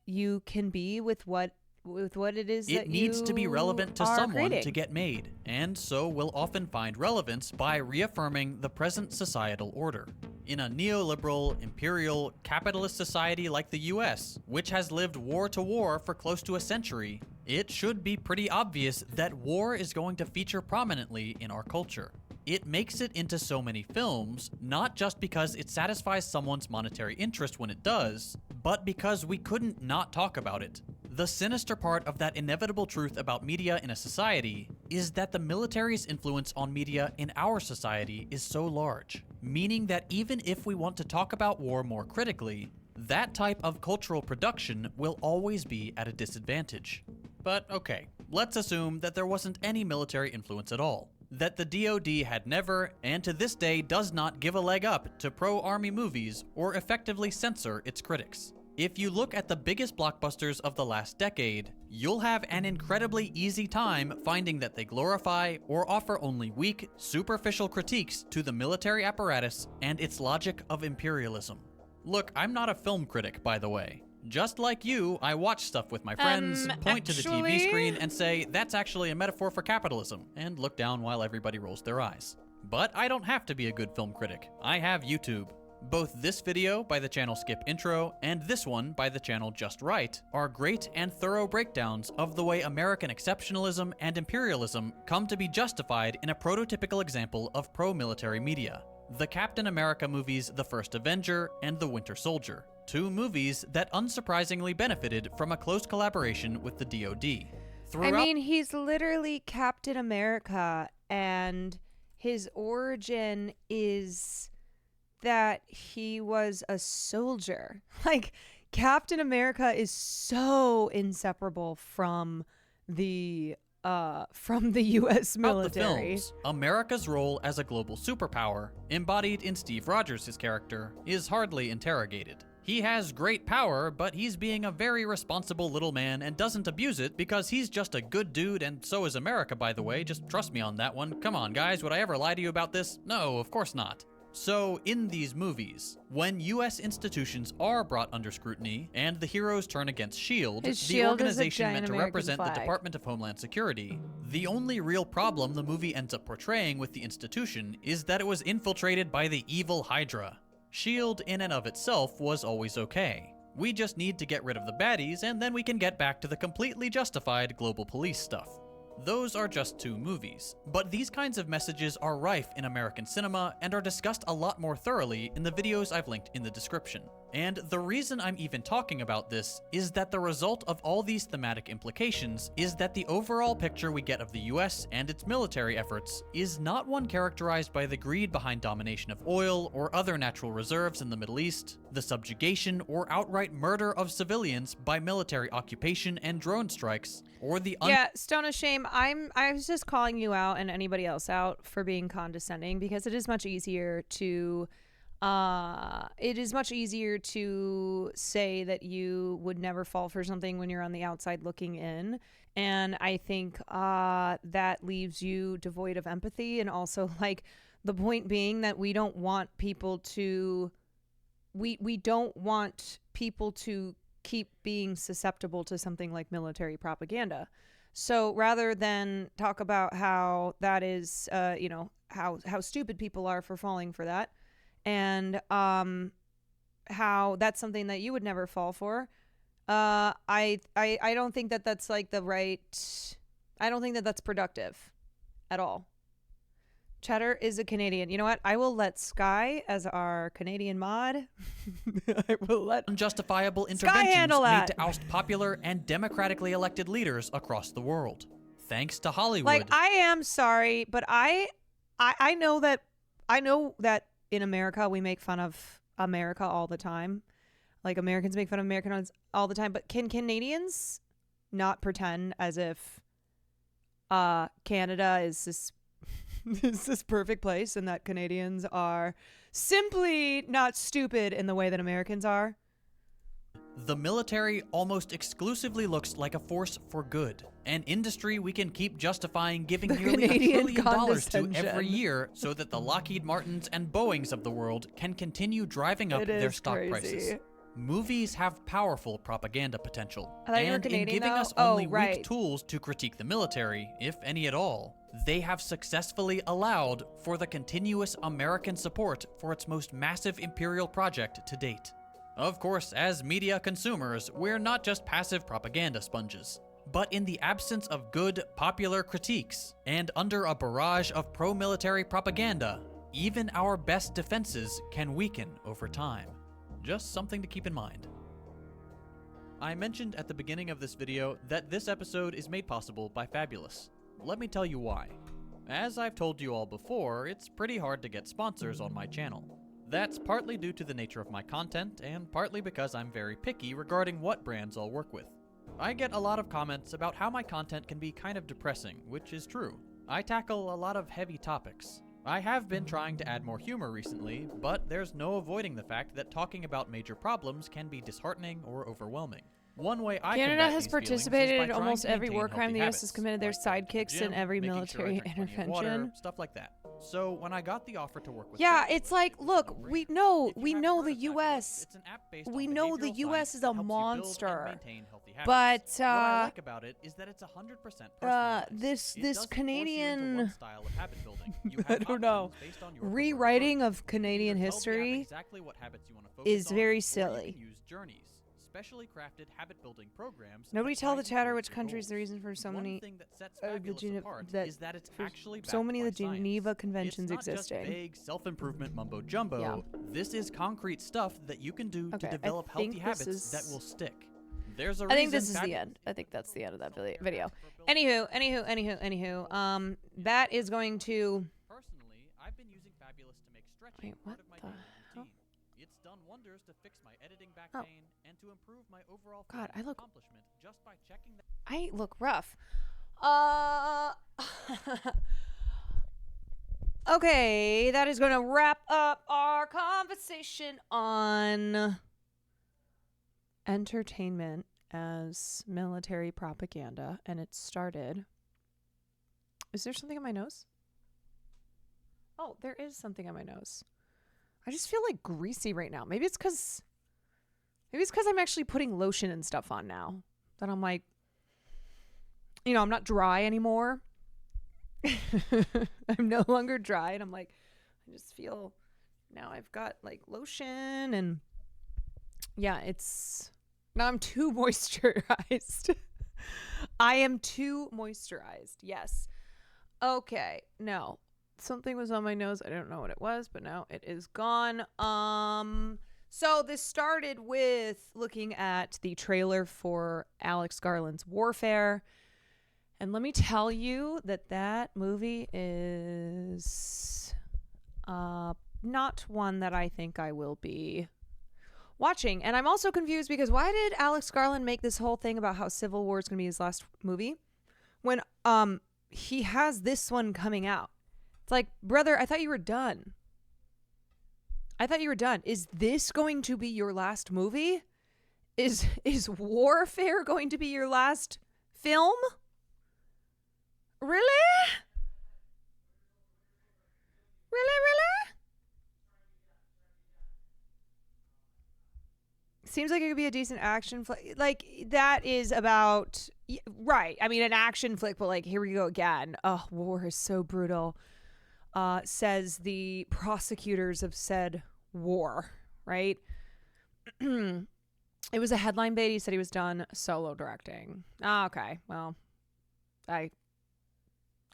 [SPEAKER 1] you can be with what it is that
[SPEAKER 15] it needs to be relevant to someone
[SPEAKER 1] creating.
[SPEAKER 15] To get made, and so will often find relevance by reaffirming the present societal order. In a neoliberal, imperial, capitalist society like the US, which has lived war to war for close to a century, it should be pretty obvious that war is going to feature prominently in our culture. It makes it into so many films, not just because it satisfies someone's monetary interest when it does, but because we couldn't not talk about it. The sinister part of that inevitable truth about media in a society is that the military's influence on media in our society is so large, meaning that even if we want to talk about war more critically, that type of cultural production will always be at a disadvantage. But okay, let's assume that there wasn't any military influence at all. That the DoD had never, and to this day does not, give a leg up to pro-army movies or effectively censor its critics. If you look at the biggest blockbusters of the last decade, you'll have an incredibly easy time finding that they glorify or offer only weak, superficial critiques to the military apparatus and its logic of imperialism. Look, I'm not a film critic, by the way. Just like you, I watch stuff with my friends, point to the TV screen, and say, that's actually a metaphor for capitalism, and look down while everybody rolls their eyes. But I don't have to be a good film critic. I have YouTube. Both this video by the channel Skip Intro and this one by the channel Just Right are great and thorough breakdowns of the way American exceptionalism and imperialism come to be justified in a prototypical example of pro-military media. The Captain America movies The First Avenger and The Winter Soldier. Two movies that unsurprisingly benefited from a close collaboration with the DoD.
[SPEAKER 1] I mean, he's literally Captain America, and his origin is that he was a soldier. Like, Captain America is so inseparable from the U.S. military.
[SPEAKER 15] Of the films, America's role as a global superpower, embodied in Steve Rogers' character, is hardly interrogated. He has great power, but he's being a very responsible little man and doesn't abuse it because he's just a good dude, and so is America, by the way. Just trust me on that one. Come on, guys, would I ever lie to you about this? No, of course not. So, in these movies, when U.S. institutions are brought under scrutiny and the heroes turn against S.H.I.E.L.D., the organization meant to represent the Department of Homeland Security, the only real problem the movie ends up portraying with the institution is that it was infiltrated by the evil Hydra. S.H.I.E.L.D. in and of itself was always okay. We just need to get rid of the baddies, and then we can get back to the completely justified global police stuff. Those are just two movies, but these kinds of messages are rife in American cinema and are discussed a lot more thoroughly in the videos I've linked in the description. And the reason I'm even talking about this is that the result of all these thematic implications is that the overall picture we get of the US and its military efforts is not one characterized by the greed behind domination of oil or other natural reserves in the Middle East, the subjugation or outright murder of civilians by military occupation and drone strikes, or the
[SPEAKER 1] Stone of Shame, I was just calling you out and anybody else out for being condescending, because it is much easier to say that you would never fall for something when you're on the outside looking in. And I think that leaves you devoid of empathy. And also, like, the point being that we don't want people to keep being susceptible to something like military propaganda. So rather than talk about how that is, how stupid people are for falling for that, and how that's something that you would never fall for, I don't think that that's like the right. I don't think that that's productive at all. Cheddar is a Canadian. You know what? I will let Sky, as our Canadian mod, I will let
[SPEAKER 15] unjustifiable
[SPEAKER 1] Sky
[SPEAKER 15] interventions
[SPEAKER 1] handle
[SPEAKER 15] made
[SPEAKER 1] that.
[SPEAKER 15] to oust popular and democratically elected leaders across the world. Thanks to Hollywood.
[SPEAKER 1] Like, I am sorry, but I know that in America we make fun of America all the time. Like, Americans make fun of Americans all the time, but can Canadians not pretend as if Canada is this perfect place and that Canadians are simply not stupid in the way that Americans are?
[SPEAKER 15] The military almost exclusively looks like a force for good, an industry we can keep justifying giving nearly $1 trillion to every year so that the Lockheed Martins and Boeings of the world can continue driving up their stock prices. Movies have powerful propaganda potential, and in giving us only weak tools to critique the military, if any at all, they have successfully allowed for the continuous American support for its most massive imperial project to date. Of course, as media consumers, we're not just passive propaganda sponges. But in the absence of good, popular critiques, and under a barrage of pro-military propaganda, even our best defenses can weaken over time. Just something to keep in mind. I mentioned at the beginning of this video that this episode is made possible by Fabulous. Let me tell you why. As I've told you all before, it's pretty hard to get sponsors on my channel. That's partly due to the nature of my content, and partly because I'm very picky regarding what brands I'll work with. I get a lot of comments about how my content can be kind of depressing, which is true. I tackle a lot of heavy topics. I have been trying to add more humor recently, but there's no avoiding the fact that talking about major problems can be disheartening or overwhelming. One way I
[SPEAKER 1] Canada
[SPEAKER 15] combat
[SPEAKER 1] has
[SPEAKER 15] these
[SPEAKER 1] participated
[SPEAKER 15] feelings
[SPEAKER 1] in
[SPEAKER 15] is by
[SPEAKER 1] almost
[SPEAKER 15] trying to
[SPEAKER 1] every war
[SPEAKER 15] maintain
[SPEAKER 1] crime the
[SPEAKER 15] healthy
[SPEAKER 1] U.S. has committed. Their
[SPEAKER 15] habits, like
[SPEAKER 1] sidekicks
[SPEAKER 15] the gym,
[SPEAKER 1] in every
[SPEAKER 15] making sure I
[SPEAKER 1] military
[SPEAKER 15] drink plenty of
[SPEAKER 1] intervention.
[SPEAKER 15] water, stuff like that. So when I got the offer to work with
[SPEAKER 1] It's like, look, we know the U.S. We know the U.S. is a monster, but
[SPEAKER 15] what I like about it is that it's 100% personalized.
[SPEAKER 1] this Canadian,
[SPEAKER 15] style of habit building.
[SPEAKER 1] I don't know, rewriting of Canadian history is very silly.
[SPEAKER 15] Specially crafted habit building programs.
[SPEAKER 1] Nobody tell the chatter which country is the reason for so many so many of the Geneva Conventions existing.
[SPEAKER 15] It's not just vague self-improvement mumbo jumbo. Yeah. This is concrete stuff that you can do to develop healthy habits that will stick. There's a reason.
[SPEAKER 1] I think this is the end. I think that's the end of that video. Anywho, that is going to.
[SPEAKER 15] Personally, I've been using Fabulous to make stretching part of my daily routine. It's done wonders to fix my editing back pain and to improve my overall accomplishment just by checking that.
[SPEAKER 1] I look rough. Okay, that is going to wrap up our conversation on entertainment as military propaganda, and it started. Is there something on my nose? Oh, there is something on my nose. I just feel like greasy right now. Maybe it's because I'm actually putting lotion and stuff on now. That I'm like, I'm not dry anymore. I'm no longer dry, and I'm like, I just feel now I've got like lotion, and yeah, now I'm too moisturized. I am too moisturized. Yes. Okay. No. Something was on my nose. I don't know what it was, but now it is gone. So this started with looking at the trailer for Alex Garland's Warfare. And let me tell you that movie is not one that I think I will be watching. And I'm also confused because why did Alex Garland make this whole thing about how Civil War is going to be his last movie when he has this one coming out? It's like, brother, I thought you were done. Is this going to be your last movie? Is Warfare going to be your last film? Really? Seems like it could be a decent action flick. Like, that is about... Right. I mean, an action flick, but like, here we go again. Oh, war is so brutal. Says the prosecutors of said war, right? It was a headline bait. He said he was done solo directing. Oh, okay. Well, I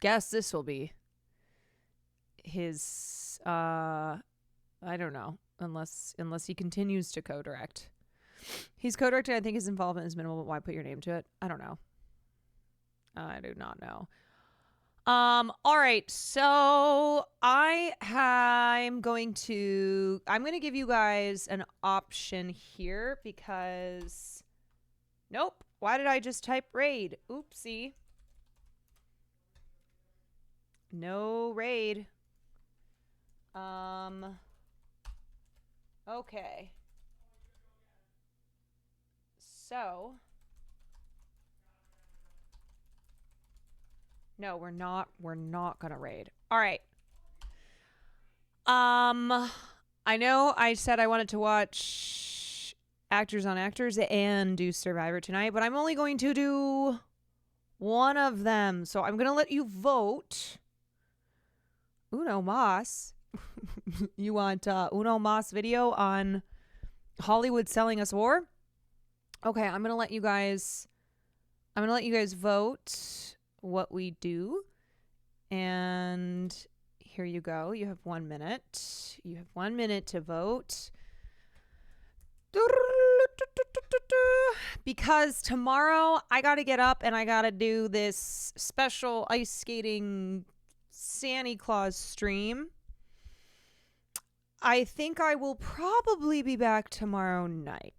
[SPEAKER 1] guess this will be his... I don't know. Unless he continues to co-direct. He's co-directed. I think his involvement is minimal, but why put your name to it? I don't know. I do not know. All right. So I'm going to give you guys an option here because nope. Why did I just type raid? Oopsie. No raid. Okay. So, no, we're not gonna raid. All right. I know I said I wanted to watch Actors on Actors and do Survivor tonight, but I'm only going to do one of them. So I'm gonna let you vote. Uno Mas. You want Uno Mas video on Hollywood selling us war? Okay, I'm gonna let you guys vote what we do. And here you go. You have 1 minute. You have 1 minute to vote. Because tomorrow I gotta get up and I gotta do this special ice skating Santa Claus stream. I think I will probably be back tomorrow night.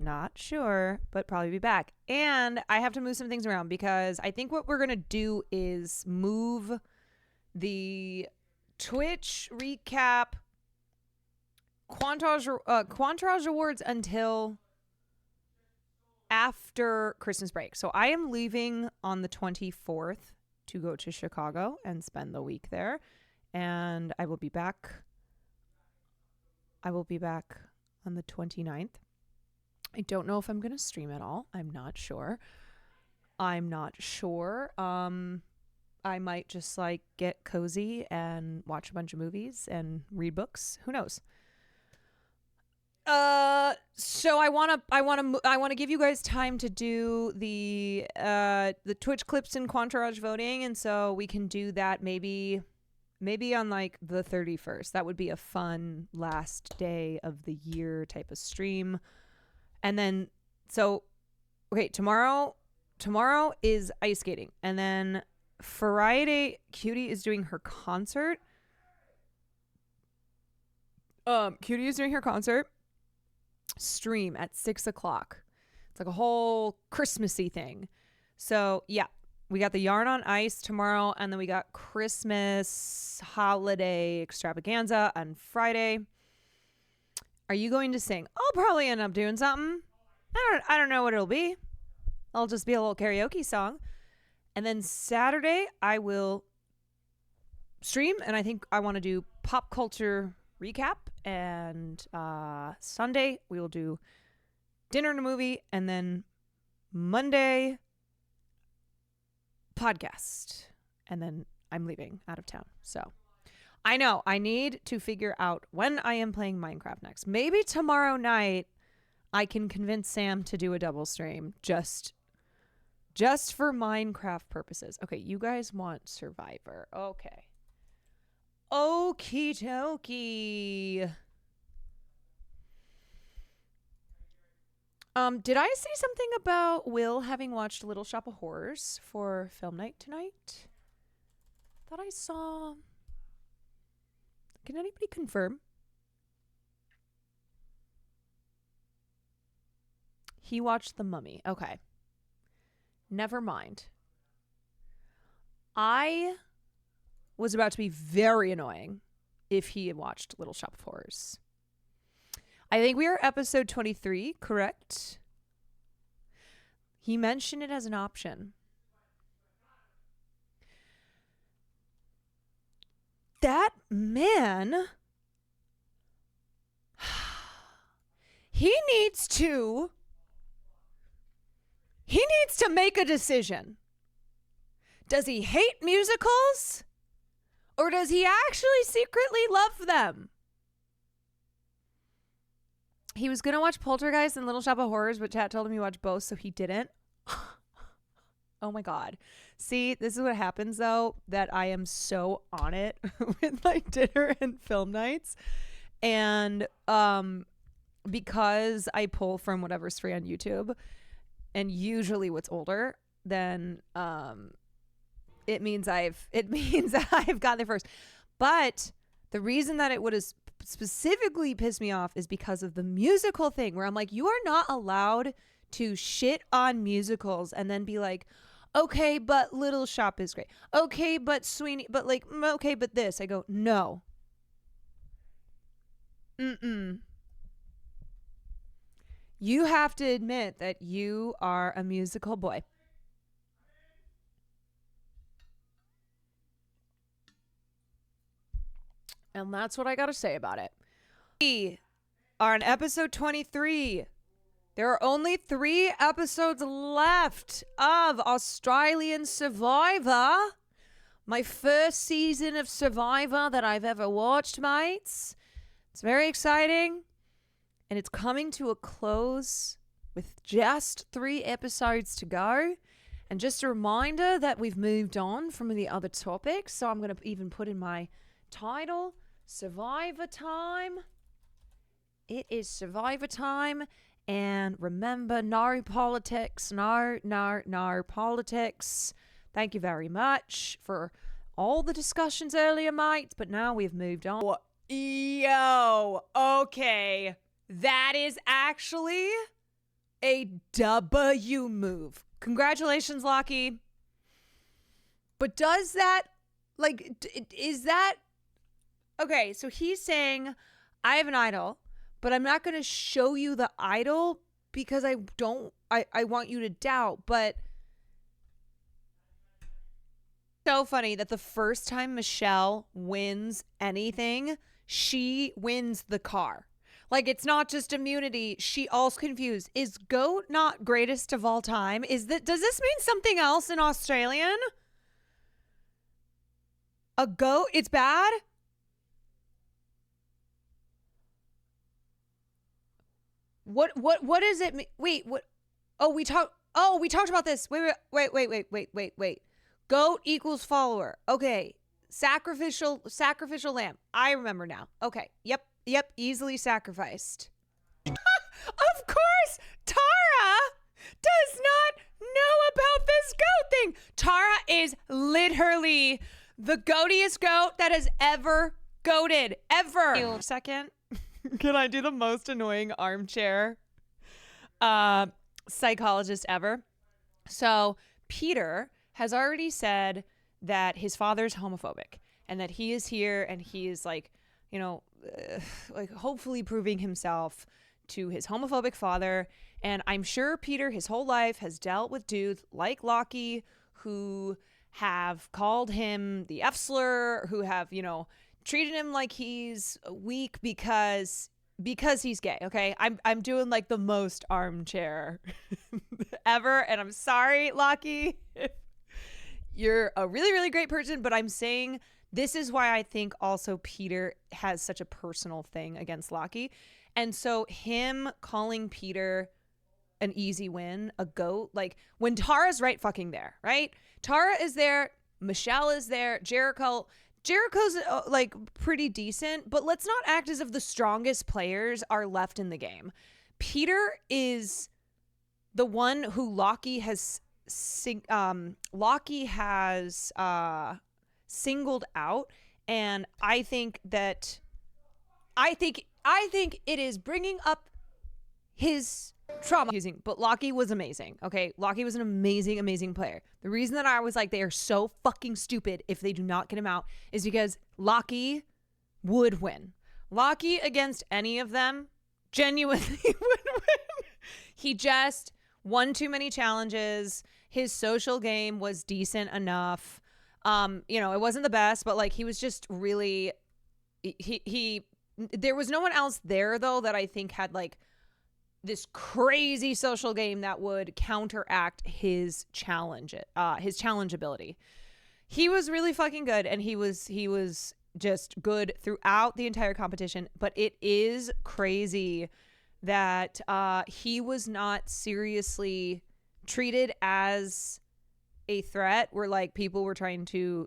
[SPEAKER 1] Not sure, but probably be back. And I have to move some things around because I think what we're going to do is move the Twitch recap Quantage Awards until after Christmas break. So I am leaving on the 24th to go to Chicago and spend the week there. And I will be back on the 29th. I don't know if I'm going to stream at all. I'm not sure. I might just like get cozy and watch a bunch of movies and read books. Who knows? So I want to give you guys time to do the Twitch clips and Quantarage voting, and so we can do that maybe on like the 31st. That would be a fun last day of the year type of stream. And then, so, okay, tomorrow is ice skating. And then Friday, Cutie is doing her concert. Cutie is doing her concert stream at 6 o'clock. It's like a whole Christmassy thing. So, yeah, we got the Yarn on Ice tomorrow. And then we got Christmas holiday extravaganza on Friday. Are you going to sing? I'll probably end up doing something. I don't know what it'll be. I'll just be a little karaoke song. And then Saturday, I will stream. And I think I want to do pop culture recap. And Sunday, we will do dinner and a movie. And then Monday, podcast. And then I'm leaving out of town. So I know I need to figure out when I am playing Minecraft next. Maybe tomorrow night I can convince Sam to do a double stream just for Minecraft purposes. Okay, you guys want Survivor. Okay. Okie dokie. Did I say something about Will having watched Little Shop of Horrors for film night tonight? Thought I saw. Can anybody confirm? He watched The Mummy. Okay. Never mind. I was about to be very annoying if he had watched Little Shop of Horrors. I think we are episode 23, correct? He mentioned it as an option. That man, he needs to make a decision. Does he hate musicals? Or does he actually secretly love them? He was going to watch Poltergeist and Little Shop of Horrors, but chat told him he watched both, so he didn't. Oh my God. See, this is what happens, though, that I am so on it with my dinner and film nights. And because I pull from whatever's free on YouTube, and usually what's older, then it means I've gotten there first. But the reason that it would have specifically pissed me off is because of the musical thing, where I'm like, you are not allowed to shit on musicals and then be like, okay, but Little Shop is great. Okay, but Sweeney, but like, okay, but this. I go, no. You have to admit that you are a musical boy. And that's what I got to say about it. We are on episode 23. There are only 3 episodes left of Australian Survivor. My first season of Survivor that I've ever watched, mates. It's very exciting. And it's coming to a close with just 3 episodes to go. And just a reminder that we've moved on from the other topics. So I'm going to even put in my title, Survivor Time. It is Survivor Time. And remember, no politics, no politics. Thank you very much for all the discussions earlier, mates. But now we've moved on. Yo, okay. That is actually a W move. Congratulations, Lockie. But does that, like, is that... Okay, so he's saying, I have an idol, but I'm not going to show you the idol because I want you to doubt. But so funny that the first time Michelle wins anything, she wins the car. Like, it's not just immunity. She also confused. Is GOAT not greatest of all time? Does this mean something else in Australian? A GOAT? It's bad? What does it mean? Wait, what? We talked about this. Wait. GOAT equals follower. Okay. Sacrificial lamb. I remember now. Okay. Yep. Easily sacrificed. Of course, Tara does not know about this goat thing. Tara is literally the goatiest goat that has ever goated. Ever. Second. Can I do the most annoying armchair psychologist ever? So Peter has already said that his father's homophobic and that he is here and he is like, you know, like hopefully proving himself to his homophobic father. And I'm sure Peter his whole life has dealt with dudes like Lockie who have called him the F slur, who have, you know, treated him like he's weak because he's gay. Okay, I'm doing like the most armchair ever, and I'm sorry, Lockie. You're a really, really great person, but I'm saying this is why I think also Peter has such a personal thing against Lockie. And so him calling Peter an easy win, a goat, like when Tara's right fucking there, right? Tara is there, Michelle is there, Jericho's like pretty decent, but let's not act as if the strongest players are left in the game. Peter is the one who Lockie has singled out, and I think it is bringing up his trauma. But Lockie was amazing. Okay, Lockie was an amazing player. The reason that I was like, they are so fucking stupid if they do not get him out is because Lockie would win. Lockie against any of them genuinely would win. He just won too many challenges. His social game was decent enough. It wasn't the best, but like he was just really he there was no one else there though that I think had like this crazy social game that would counteract his challenge ability. He was really fucking good, and he was just good throughout the entire competition, but it is crazy that he was not seriously treated as a threat, where like people were trying to,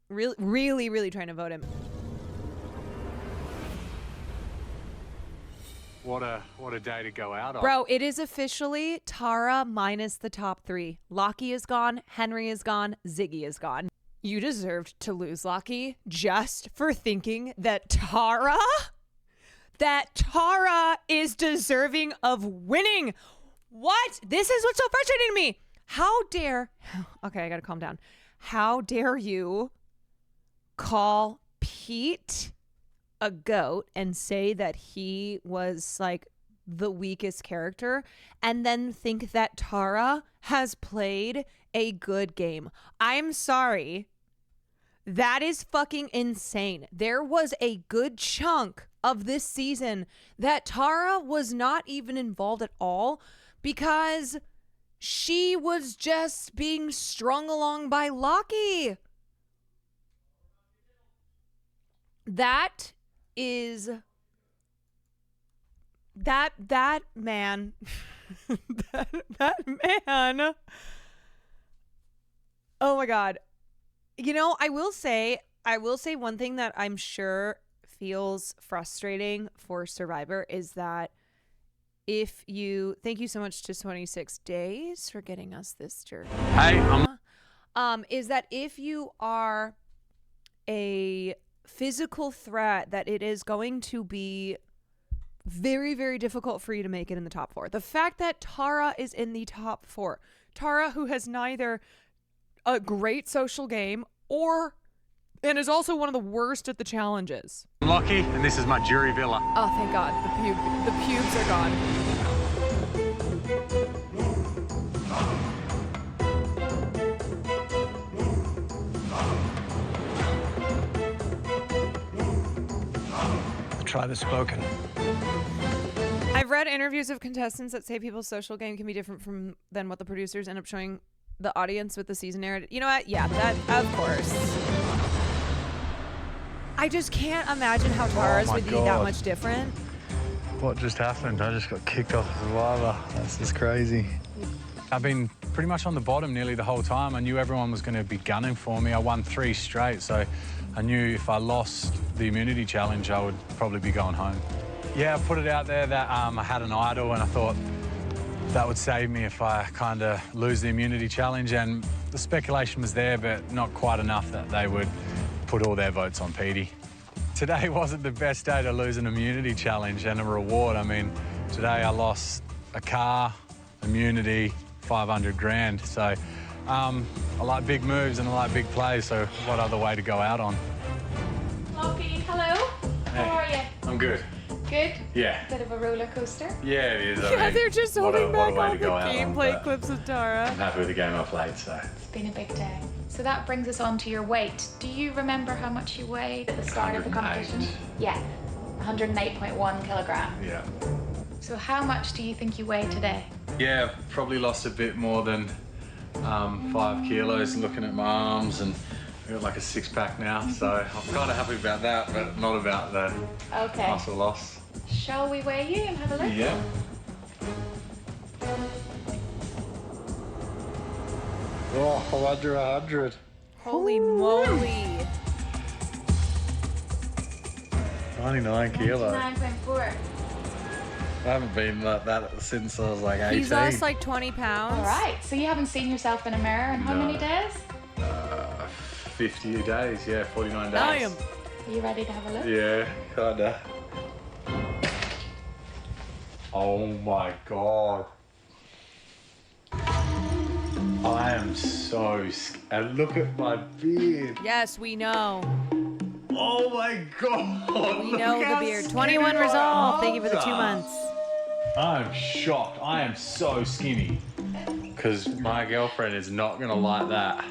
[SPEAKER 1] really trying to vote him.
[SPEAKER 9] What a day to go out on.
[SPEAKER 1] Bro, it is officially Tara minus the top 3. Lockie is gone, Henry is gone, Ziggy is gone. You deserved to lose, Lockie, just for thinking that Tara is deserving of winning. What? This is what's so frustrating to me. Okay, I gotta calm down. How dare you call Pete a goat and say that he was like the weakest character and then think that Tara has played a good game? I'm sorry. That is fucking insane. There was a good chunk of this season that Tara was not even involved at all because she was just being strung along by Lockie. That is that man that man. Oh my God. I will say one thing that I'm sure feels frustrating for Survivor is that thank you so much to 26 Days for getting us this jersey.
[SPEAKER 9] Hey,
[SPEAKER 1] is that if you are a physical threat, that it is going to be very, very difficult for you to make it in the top 4. The fact that Tara is in the top 4, Tara, who has neither a great social game and is also one of the worst at the challenges.
[SPEAKER 9] Lockie, and this is my jury villa.
[SPEAKER 1] Oh, thank God. The pubes are gone.
[SPEAKER 9] Try the spoken.
[SPEAKER 1] I've read interviews of contestants that say people's social game can be different than what the producers end up showing the audience with the season narrative. You know what? Yeah, that, of course. I just can't imagine how Tara's would be that much different.
[SPEAKER 9] What just happened? I just got kicked off Survivor. That's just crazy. I've been pretty much on the bottom nearly the whole time. I knew everyone was going to be gunning for me. I won 3 straight, so I knew if I lost the immunity challenge, I would probably be going home. Yeah, I put it out there that I had an idol, and I thought that would save me if I kind of lose the immunity challenge. And the speculation was there, but not quite enough that they would put all their votes on Petey. Today wasn't the best day to lose an immunity challenge and a reward. I mean, today I lost a car, immunity, 500 grand. So I like big moves and I like big plays, so what other way to go out on?
[SPEAKER 17] Lockie, hello.
[SPEAKER 9] Hey,
[SPEAKER 17] how are you?
[SPEAKER 9] I'm good.
[SPEAKER 17] Good?
[SPEAKER 9] Yeah.
[SPEAKER 17] Bit of a roller coaster?
[SPEAKER 9] Yeah, it is.
[SPEAKER 1] Yeah, they're just holding back all the
[SPEAKER 9] gameplay
[SPEAKER 1] clips of Tara.
[SPEAKER 9] I'm happy with the game I played, so.
[SPEAKER 17] It's been a big day. So that brings us on to your weight. Do you remember how much you weighed at the start of the competition? Yeah, 108.1 kilograms.
[SPEAKER 9] Yeah.
[SPEAKER 17] So how much do you think you weigh today?
[SPEAKER 9] Yeah, probably lost a bit more than 5 kilos looking at my arms, and I got like a 6-pack now, so I'm kind of happy about that, but not about the muscle loss.
[SPEAKER 17] Shall we weigh you and have a look?
[SPEAKER 9] Yeah. Oh, under 100.
[SPEAKER 1] Holy moly.
[SPEAKER 9] 99 kilos.
[SPEAKER 17] 99.4.
[SPEAKER 9] I haven't been like that since I was like 18.
[SPEAKER 1] He's lost like 20 pounds.
[SPEAKER 17] All right, so you haven't seen yourself in a mirror in how many days?
[SPEAKER 9] 50 days, yeah, 49 days.
[SPEAKER 1] Damn.
[SPEAKER 17] Are you ready to have a look?
[SPEAKER 9] Yeah, kinda. Oh my God. I am so scared. And look at my beard.
[SPEAKER 1] Yes, we know.
[SPEAKER 9] Oh my God.
[SPEAKER 1] We know the beard. 21 resolve. Thank you for the 2 months.
[SPEAKER 9] I'm shocked. I am so skinny. Because my girlfriend is not going to like that.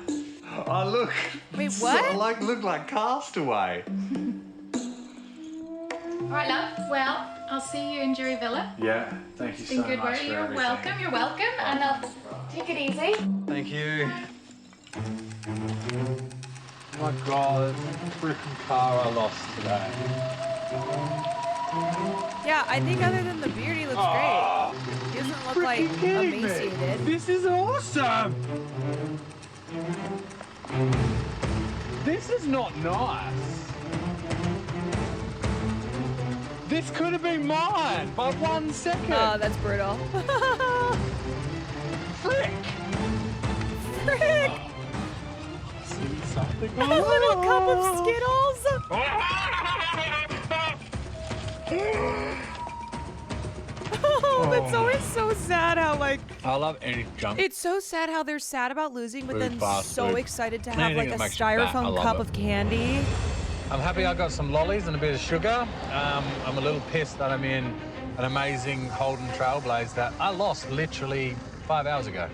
[SPEAKER 9] I look.
[SPEAKER 1] Wait, what?
[SPEAKER 9] I look like Castaway.
[SPEAKER 17] All right, love. Well, I'll see you in Jury Villa.
[SPEAKER 9] Yeah, thank you
[SPEAKER 17] It's
[SPEAKER 9] so
[SPEAKER 17] been good
[SPEAKER 9] much.
[SPEAKER 17] work. You're welcome. You're welcome. And take it easy.
[SPEAKER 9] Thank you. Oh my God, the freaking car I lost today.
[SPEAKER 1] Yeah, I think other than the beard, he looks great. He doesn't look like emaciated.
[SPEAKER 9] This is awesome. This is not nice. This could have been mine by 1 second.
[SPEAKER 1] Oh, that's brutal.
[SPEAKER 9] Frick!
[SPEAKER 1] Frick! A little cup of Skittles. Oh, that's always so sad how like.
[SPEAKER 9] I love any junk.
[SPEAKER 1] It's so sad how they're sad about losing, but
[SPEAKER 9] Food,
[SPEAKER 1] then
[SPEAKER 9] fast
[SPEAKER 1] so
[SPEAKER 9] food.
[SPEAKER 1] excited to have
[SPEAKER 9] Anything
[SPEAKER 1] like a
[SPEAKER 9] that makes you fat, I
[SPEAKER 1] styrofoam
[SPEAKER 9] love
[SPEAKER 1] cup
[SPEAKER 9] it.
[SPEAKER 1] of candy.
[SPEAKER 9] I'm happy I got some lollies and a bit of sugar. I'm a little pissed that I'm in an amazing Holden Trailblaze that I lost literally 5 hours ago.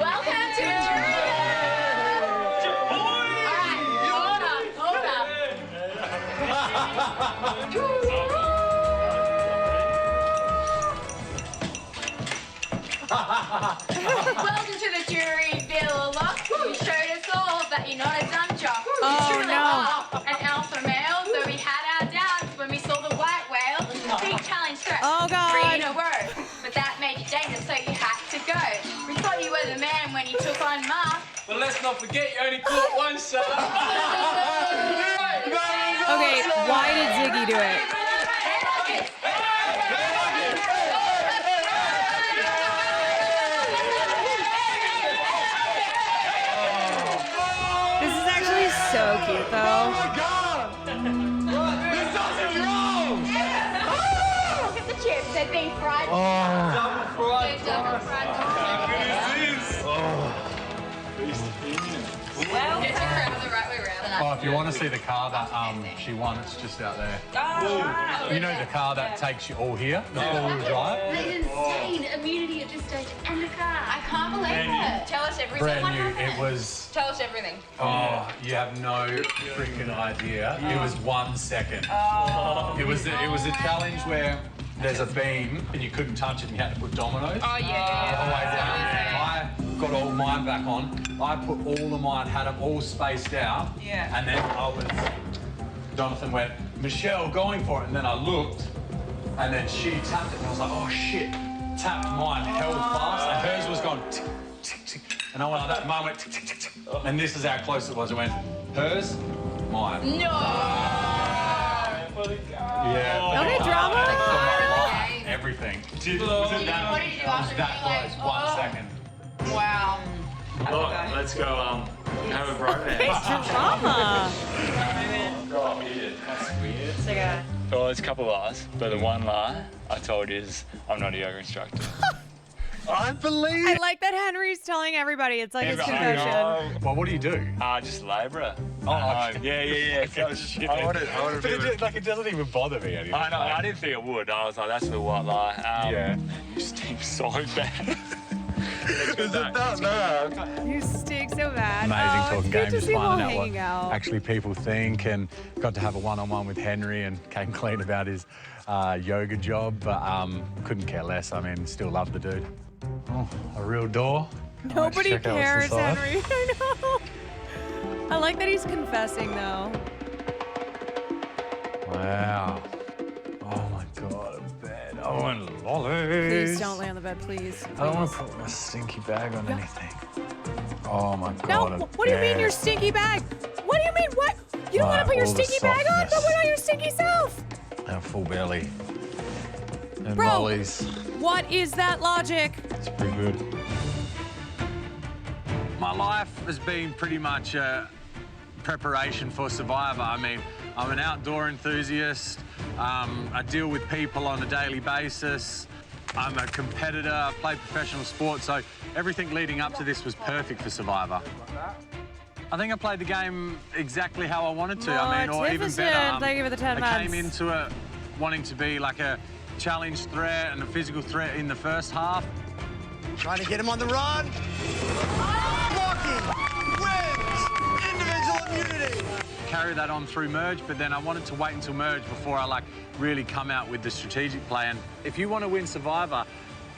[SPEAKER 17] Welcome to Jury Welcome to the Jury Villa. You showed us all that you're not a dumb jock. You truly are an alpha male, though we had our doubts when we saw the white whale. Big challenge threat.
[SPEAKER 1] Oh, God.
[SPEAKER 17] 3 in a row. But that made you dangerous, so you had to go. We thought you were the man when you took on Mark.
[SPEAKER 4] But let's not forget you only caught one, sir.
[SPEAKER 1] Okay, why did Ziggy do it? This is actually so cute, though.
[SPEAKER 4] Oh my God! This doesn't roll!
[SPEAKER 17] Look at the chips, they're being fried.
[SPEAKER 4] Double fried.
[SPEAKER 17] They're double fried.
[SPEAKER 4] How good is this?
[SPEAKER 17] Well, get your crown the right way around.
[SPEAKER 9] Oh, if you want to see the car that she won, it's just out there. You know the car that takes you all here, the all-wheel drive?
[SPEAKER 17] That's insane. Immunity at this stage and the car. I can't believe it. Tell us everything.
[SPEAKER 9] Brand new. It was.
[SPEAKER 17] Tell us everything.
[SPEAKER 9] Oh, you have no freaking idea. It was 1 second. It was a challenge where there's a beam and you couldn't touch it and you had to put dominoes.
[SPEAKER 17] Oh, yeah.
[SPEAKER 9] All the way down. I got all mine back on. I put all of mine, had them all spaced out.
[SPEAKER 17] Yeah.
[SPEAKER 9] And then Jonathan went, Michelle, going for it. And then I looked and then she tapped it and I was like, oh shit. Tapped mine, held fast, and hers was going tick, tick, tick. And I went like that, mine went tick, tick, tick, tick. And this is how close it was. It went, hers, mine.
[SPEAKER 17] No!
[SPEAKER 9] Yeah.
[SPEAKER 1] Okay, drama.
[SPEAKER 9] Everything.
[SPEAKER 17] What did you do after
[SPEAKER 9] That close, 1 second.
[SPEAKER 17] Wow.
[SPEAKER 4] Look, let's go have a bromance.
[SPEAKER 1] It's drama.
[SPEAKER 4] Oh, weird. That's weird.
[SPEAKER 17] It's like a...
[SPEAKER 4] Well, there's a couple lies, but the one lie I told you is I'm not a yoga instructor.
[SPEAKER 9] I believe.
[SPEAKER 1] I like that Henry's telling everybody. It's like his confession.
[SPEAKER 9] Well, what do you do?
[SPEAKER 4] Just labourer.
[SPEAKER 9] Oh,
[SPEAKER 4] yeah. So I wanted
[SPEAKER 9] But it doesn't even bother me anymore.
[SPEAKER 4] I know, I didn't think it would. I was like, that's the white lie.
[SPEAKER 9] Yeah.
[SPEAKER 4] You stink so bad.
[SPEAKER 9] Is it that bad?
[SPEAKER 1] You stink so bad.
[SPEAKER 9] Amazing
[SPEAKER 1] it's
[SPEAKER 9] talking
[SPEAKER 1] good
[SPEAKER 9] games,
[SPEAKER 1] to
[SPEAKER 9] just
[SPEAKER 1] see them all
[SPEAKER 9] finding out what
[SPEAKER 1] hanging out.
[SPEAKER 9] actually people think, and got to have a one-on-one with Henry and came clean about his yoga job, but couldn't care less. I mean, still love the dude. Oh, a real door.
[SPEAKER 1] Nobody
[SPEAKER 9] Check out what's
[SPEAKER 1] cares,
[SPEAKER 9] inside.
[SPEAKER 1] Henry. I know. I like that he's confessing, though.
[SPEAKER 9] Wow. Oh my God, a bed. Oh doing lollies.
[SPEAKER 1] Please don't lay on the bed, please.
[SPEAKER 9] I don't want to put my stinky bag on anything. Oh my God.
[SPEAKER 1] No, what do you mean your stinky bag? What do you mean what? You don't want to put your stinky bag on, but what about your stinky self?
[SPEAKER 9] And full belly. And
[SPEAKER 1] Bro,
[SPEAKER 9] lollies.
[SPEAKER 1] what is that logic?
[SPEAKER 9] It's pretty good. My life has been pretty much a preparation for Survivor. I mean, I'm an outdoor enthusiast. I deal with people on a daily basis. I'm a competitor. I play professional sports, so everything leading up to this was perfect for Survivor. I think I played the game exactly how I wanted to. I mean, or even better.
[SPEAKER 1] Thank you for the 10
[SPEAKER 9] I
[SPEAKER 1] months.
[SPEAKER 9] came into it wanting to be like a challenge threat and a physical threat in the first half.
[SPEAKER 3] Trying to get him on the run. Walking wins individual immunity.
[SPEAKER 9] Carry that on through merge, but then I wanted to wait until merge before I really come out with the strategic plan. If you want to win Survivor,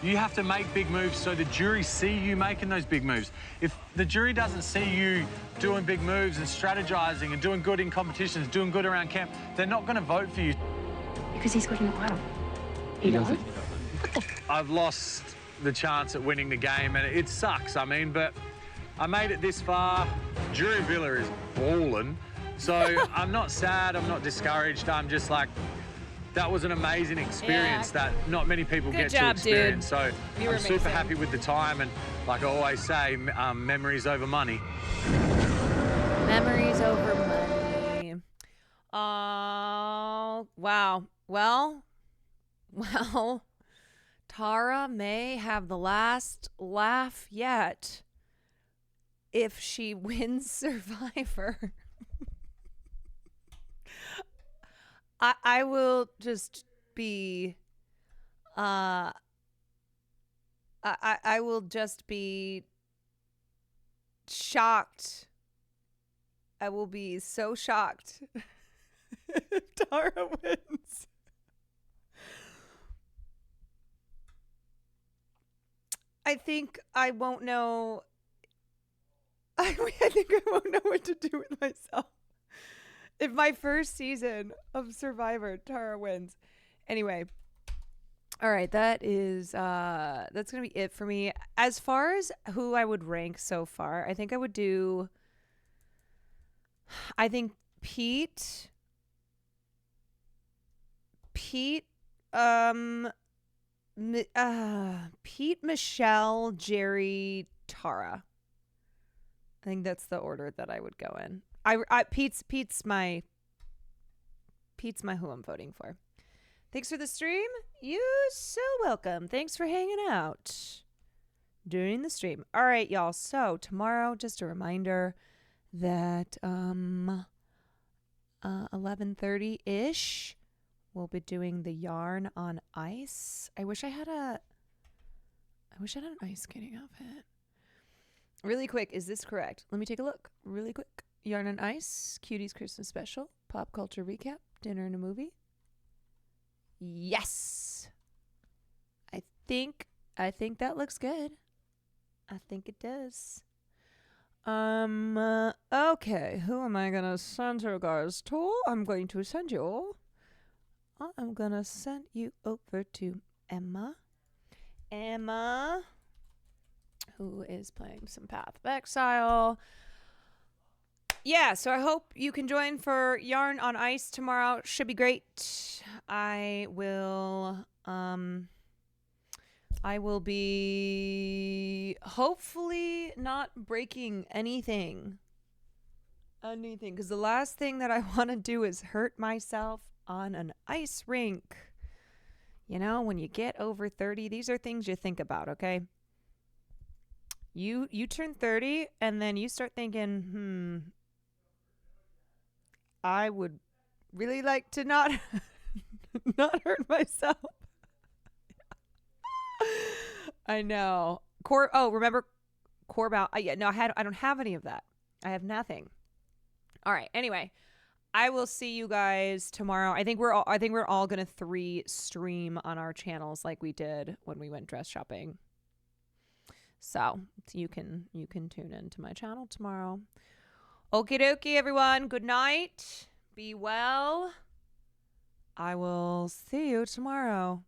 [SPEAKER 9] you have to make big moves so the jury see you making those big moves. If the jury doesn't see you doing big moves and strategizing and doing good in competitions, doing good around camp, they're not going to vote for you.
[SPEAKER 18] Because he's good in the bottom. He doesn't.
[SPEAKER 9] I've lost the chance at winning the game, and it sucks, I mean, but I made it this far. Jury Villa is ballin', so I'm not sad, I'm not discouraged, I'm just like, that was an amazing experience that not many people get to experience. Dude. So I'm super happy with the time, and like I always say, memories over money.
[SPEAKER 1] Memories over money. Oh, wow. Well, Tara may have the last laugh yet if she wins Survivor. I will just be I will just be shocked. I will be so shocked if Tara wins. I think I won't know. I think I won't know what to do with myself if my first season of Survivor Tara wins. Anyway, all right, that's gonna be it for me. As far as who I would rank so far, I think Pete, Michelle, Jerry, Tara. I think that's the order that I would go in. Pete's my who I'm voting for. Thanks for the stream. You're so welcome. Thanks for hanging out during the stream. All right, y'all. So tomorrow, just a reminder that 11:30-ish, we'll be doing the yarn on ice. I wish I had an ice skating outfit. Really quick, is this correct? Let me take a look. Really quick. Yarn on Ice, Cuties Christmas Special, Pop Culture Recap, Dinner and a Movie. Yes. I think that looks good. I think it does. Okay, who am I gonna send regards to? I'm going to send you over to Emma. Emma, who is playing some Path of Exile. Yeah, so I hope you can join for Yarn on Ice tomorrow. Should be great. I will be hopefully not breaking anything, because the last thing that I want to do is hurt myself on an ice rink. You know, when you get over 30, these are things you think about, okay? You turn 30 and then you start thinking, I would really like to not hurt myself. I know. Remember core bound? I don't have any of that. I have nothing. All right. Anyway, I will see you guys tomorrow. I think we're all gonna 3 stream on our channels like we did when we went dress shopping. So you can tune into my channel tomorrow. Okie dokie, everyone. Good night. Be well. I will see you tomorrow.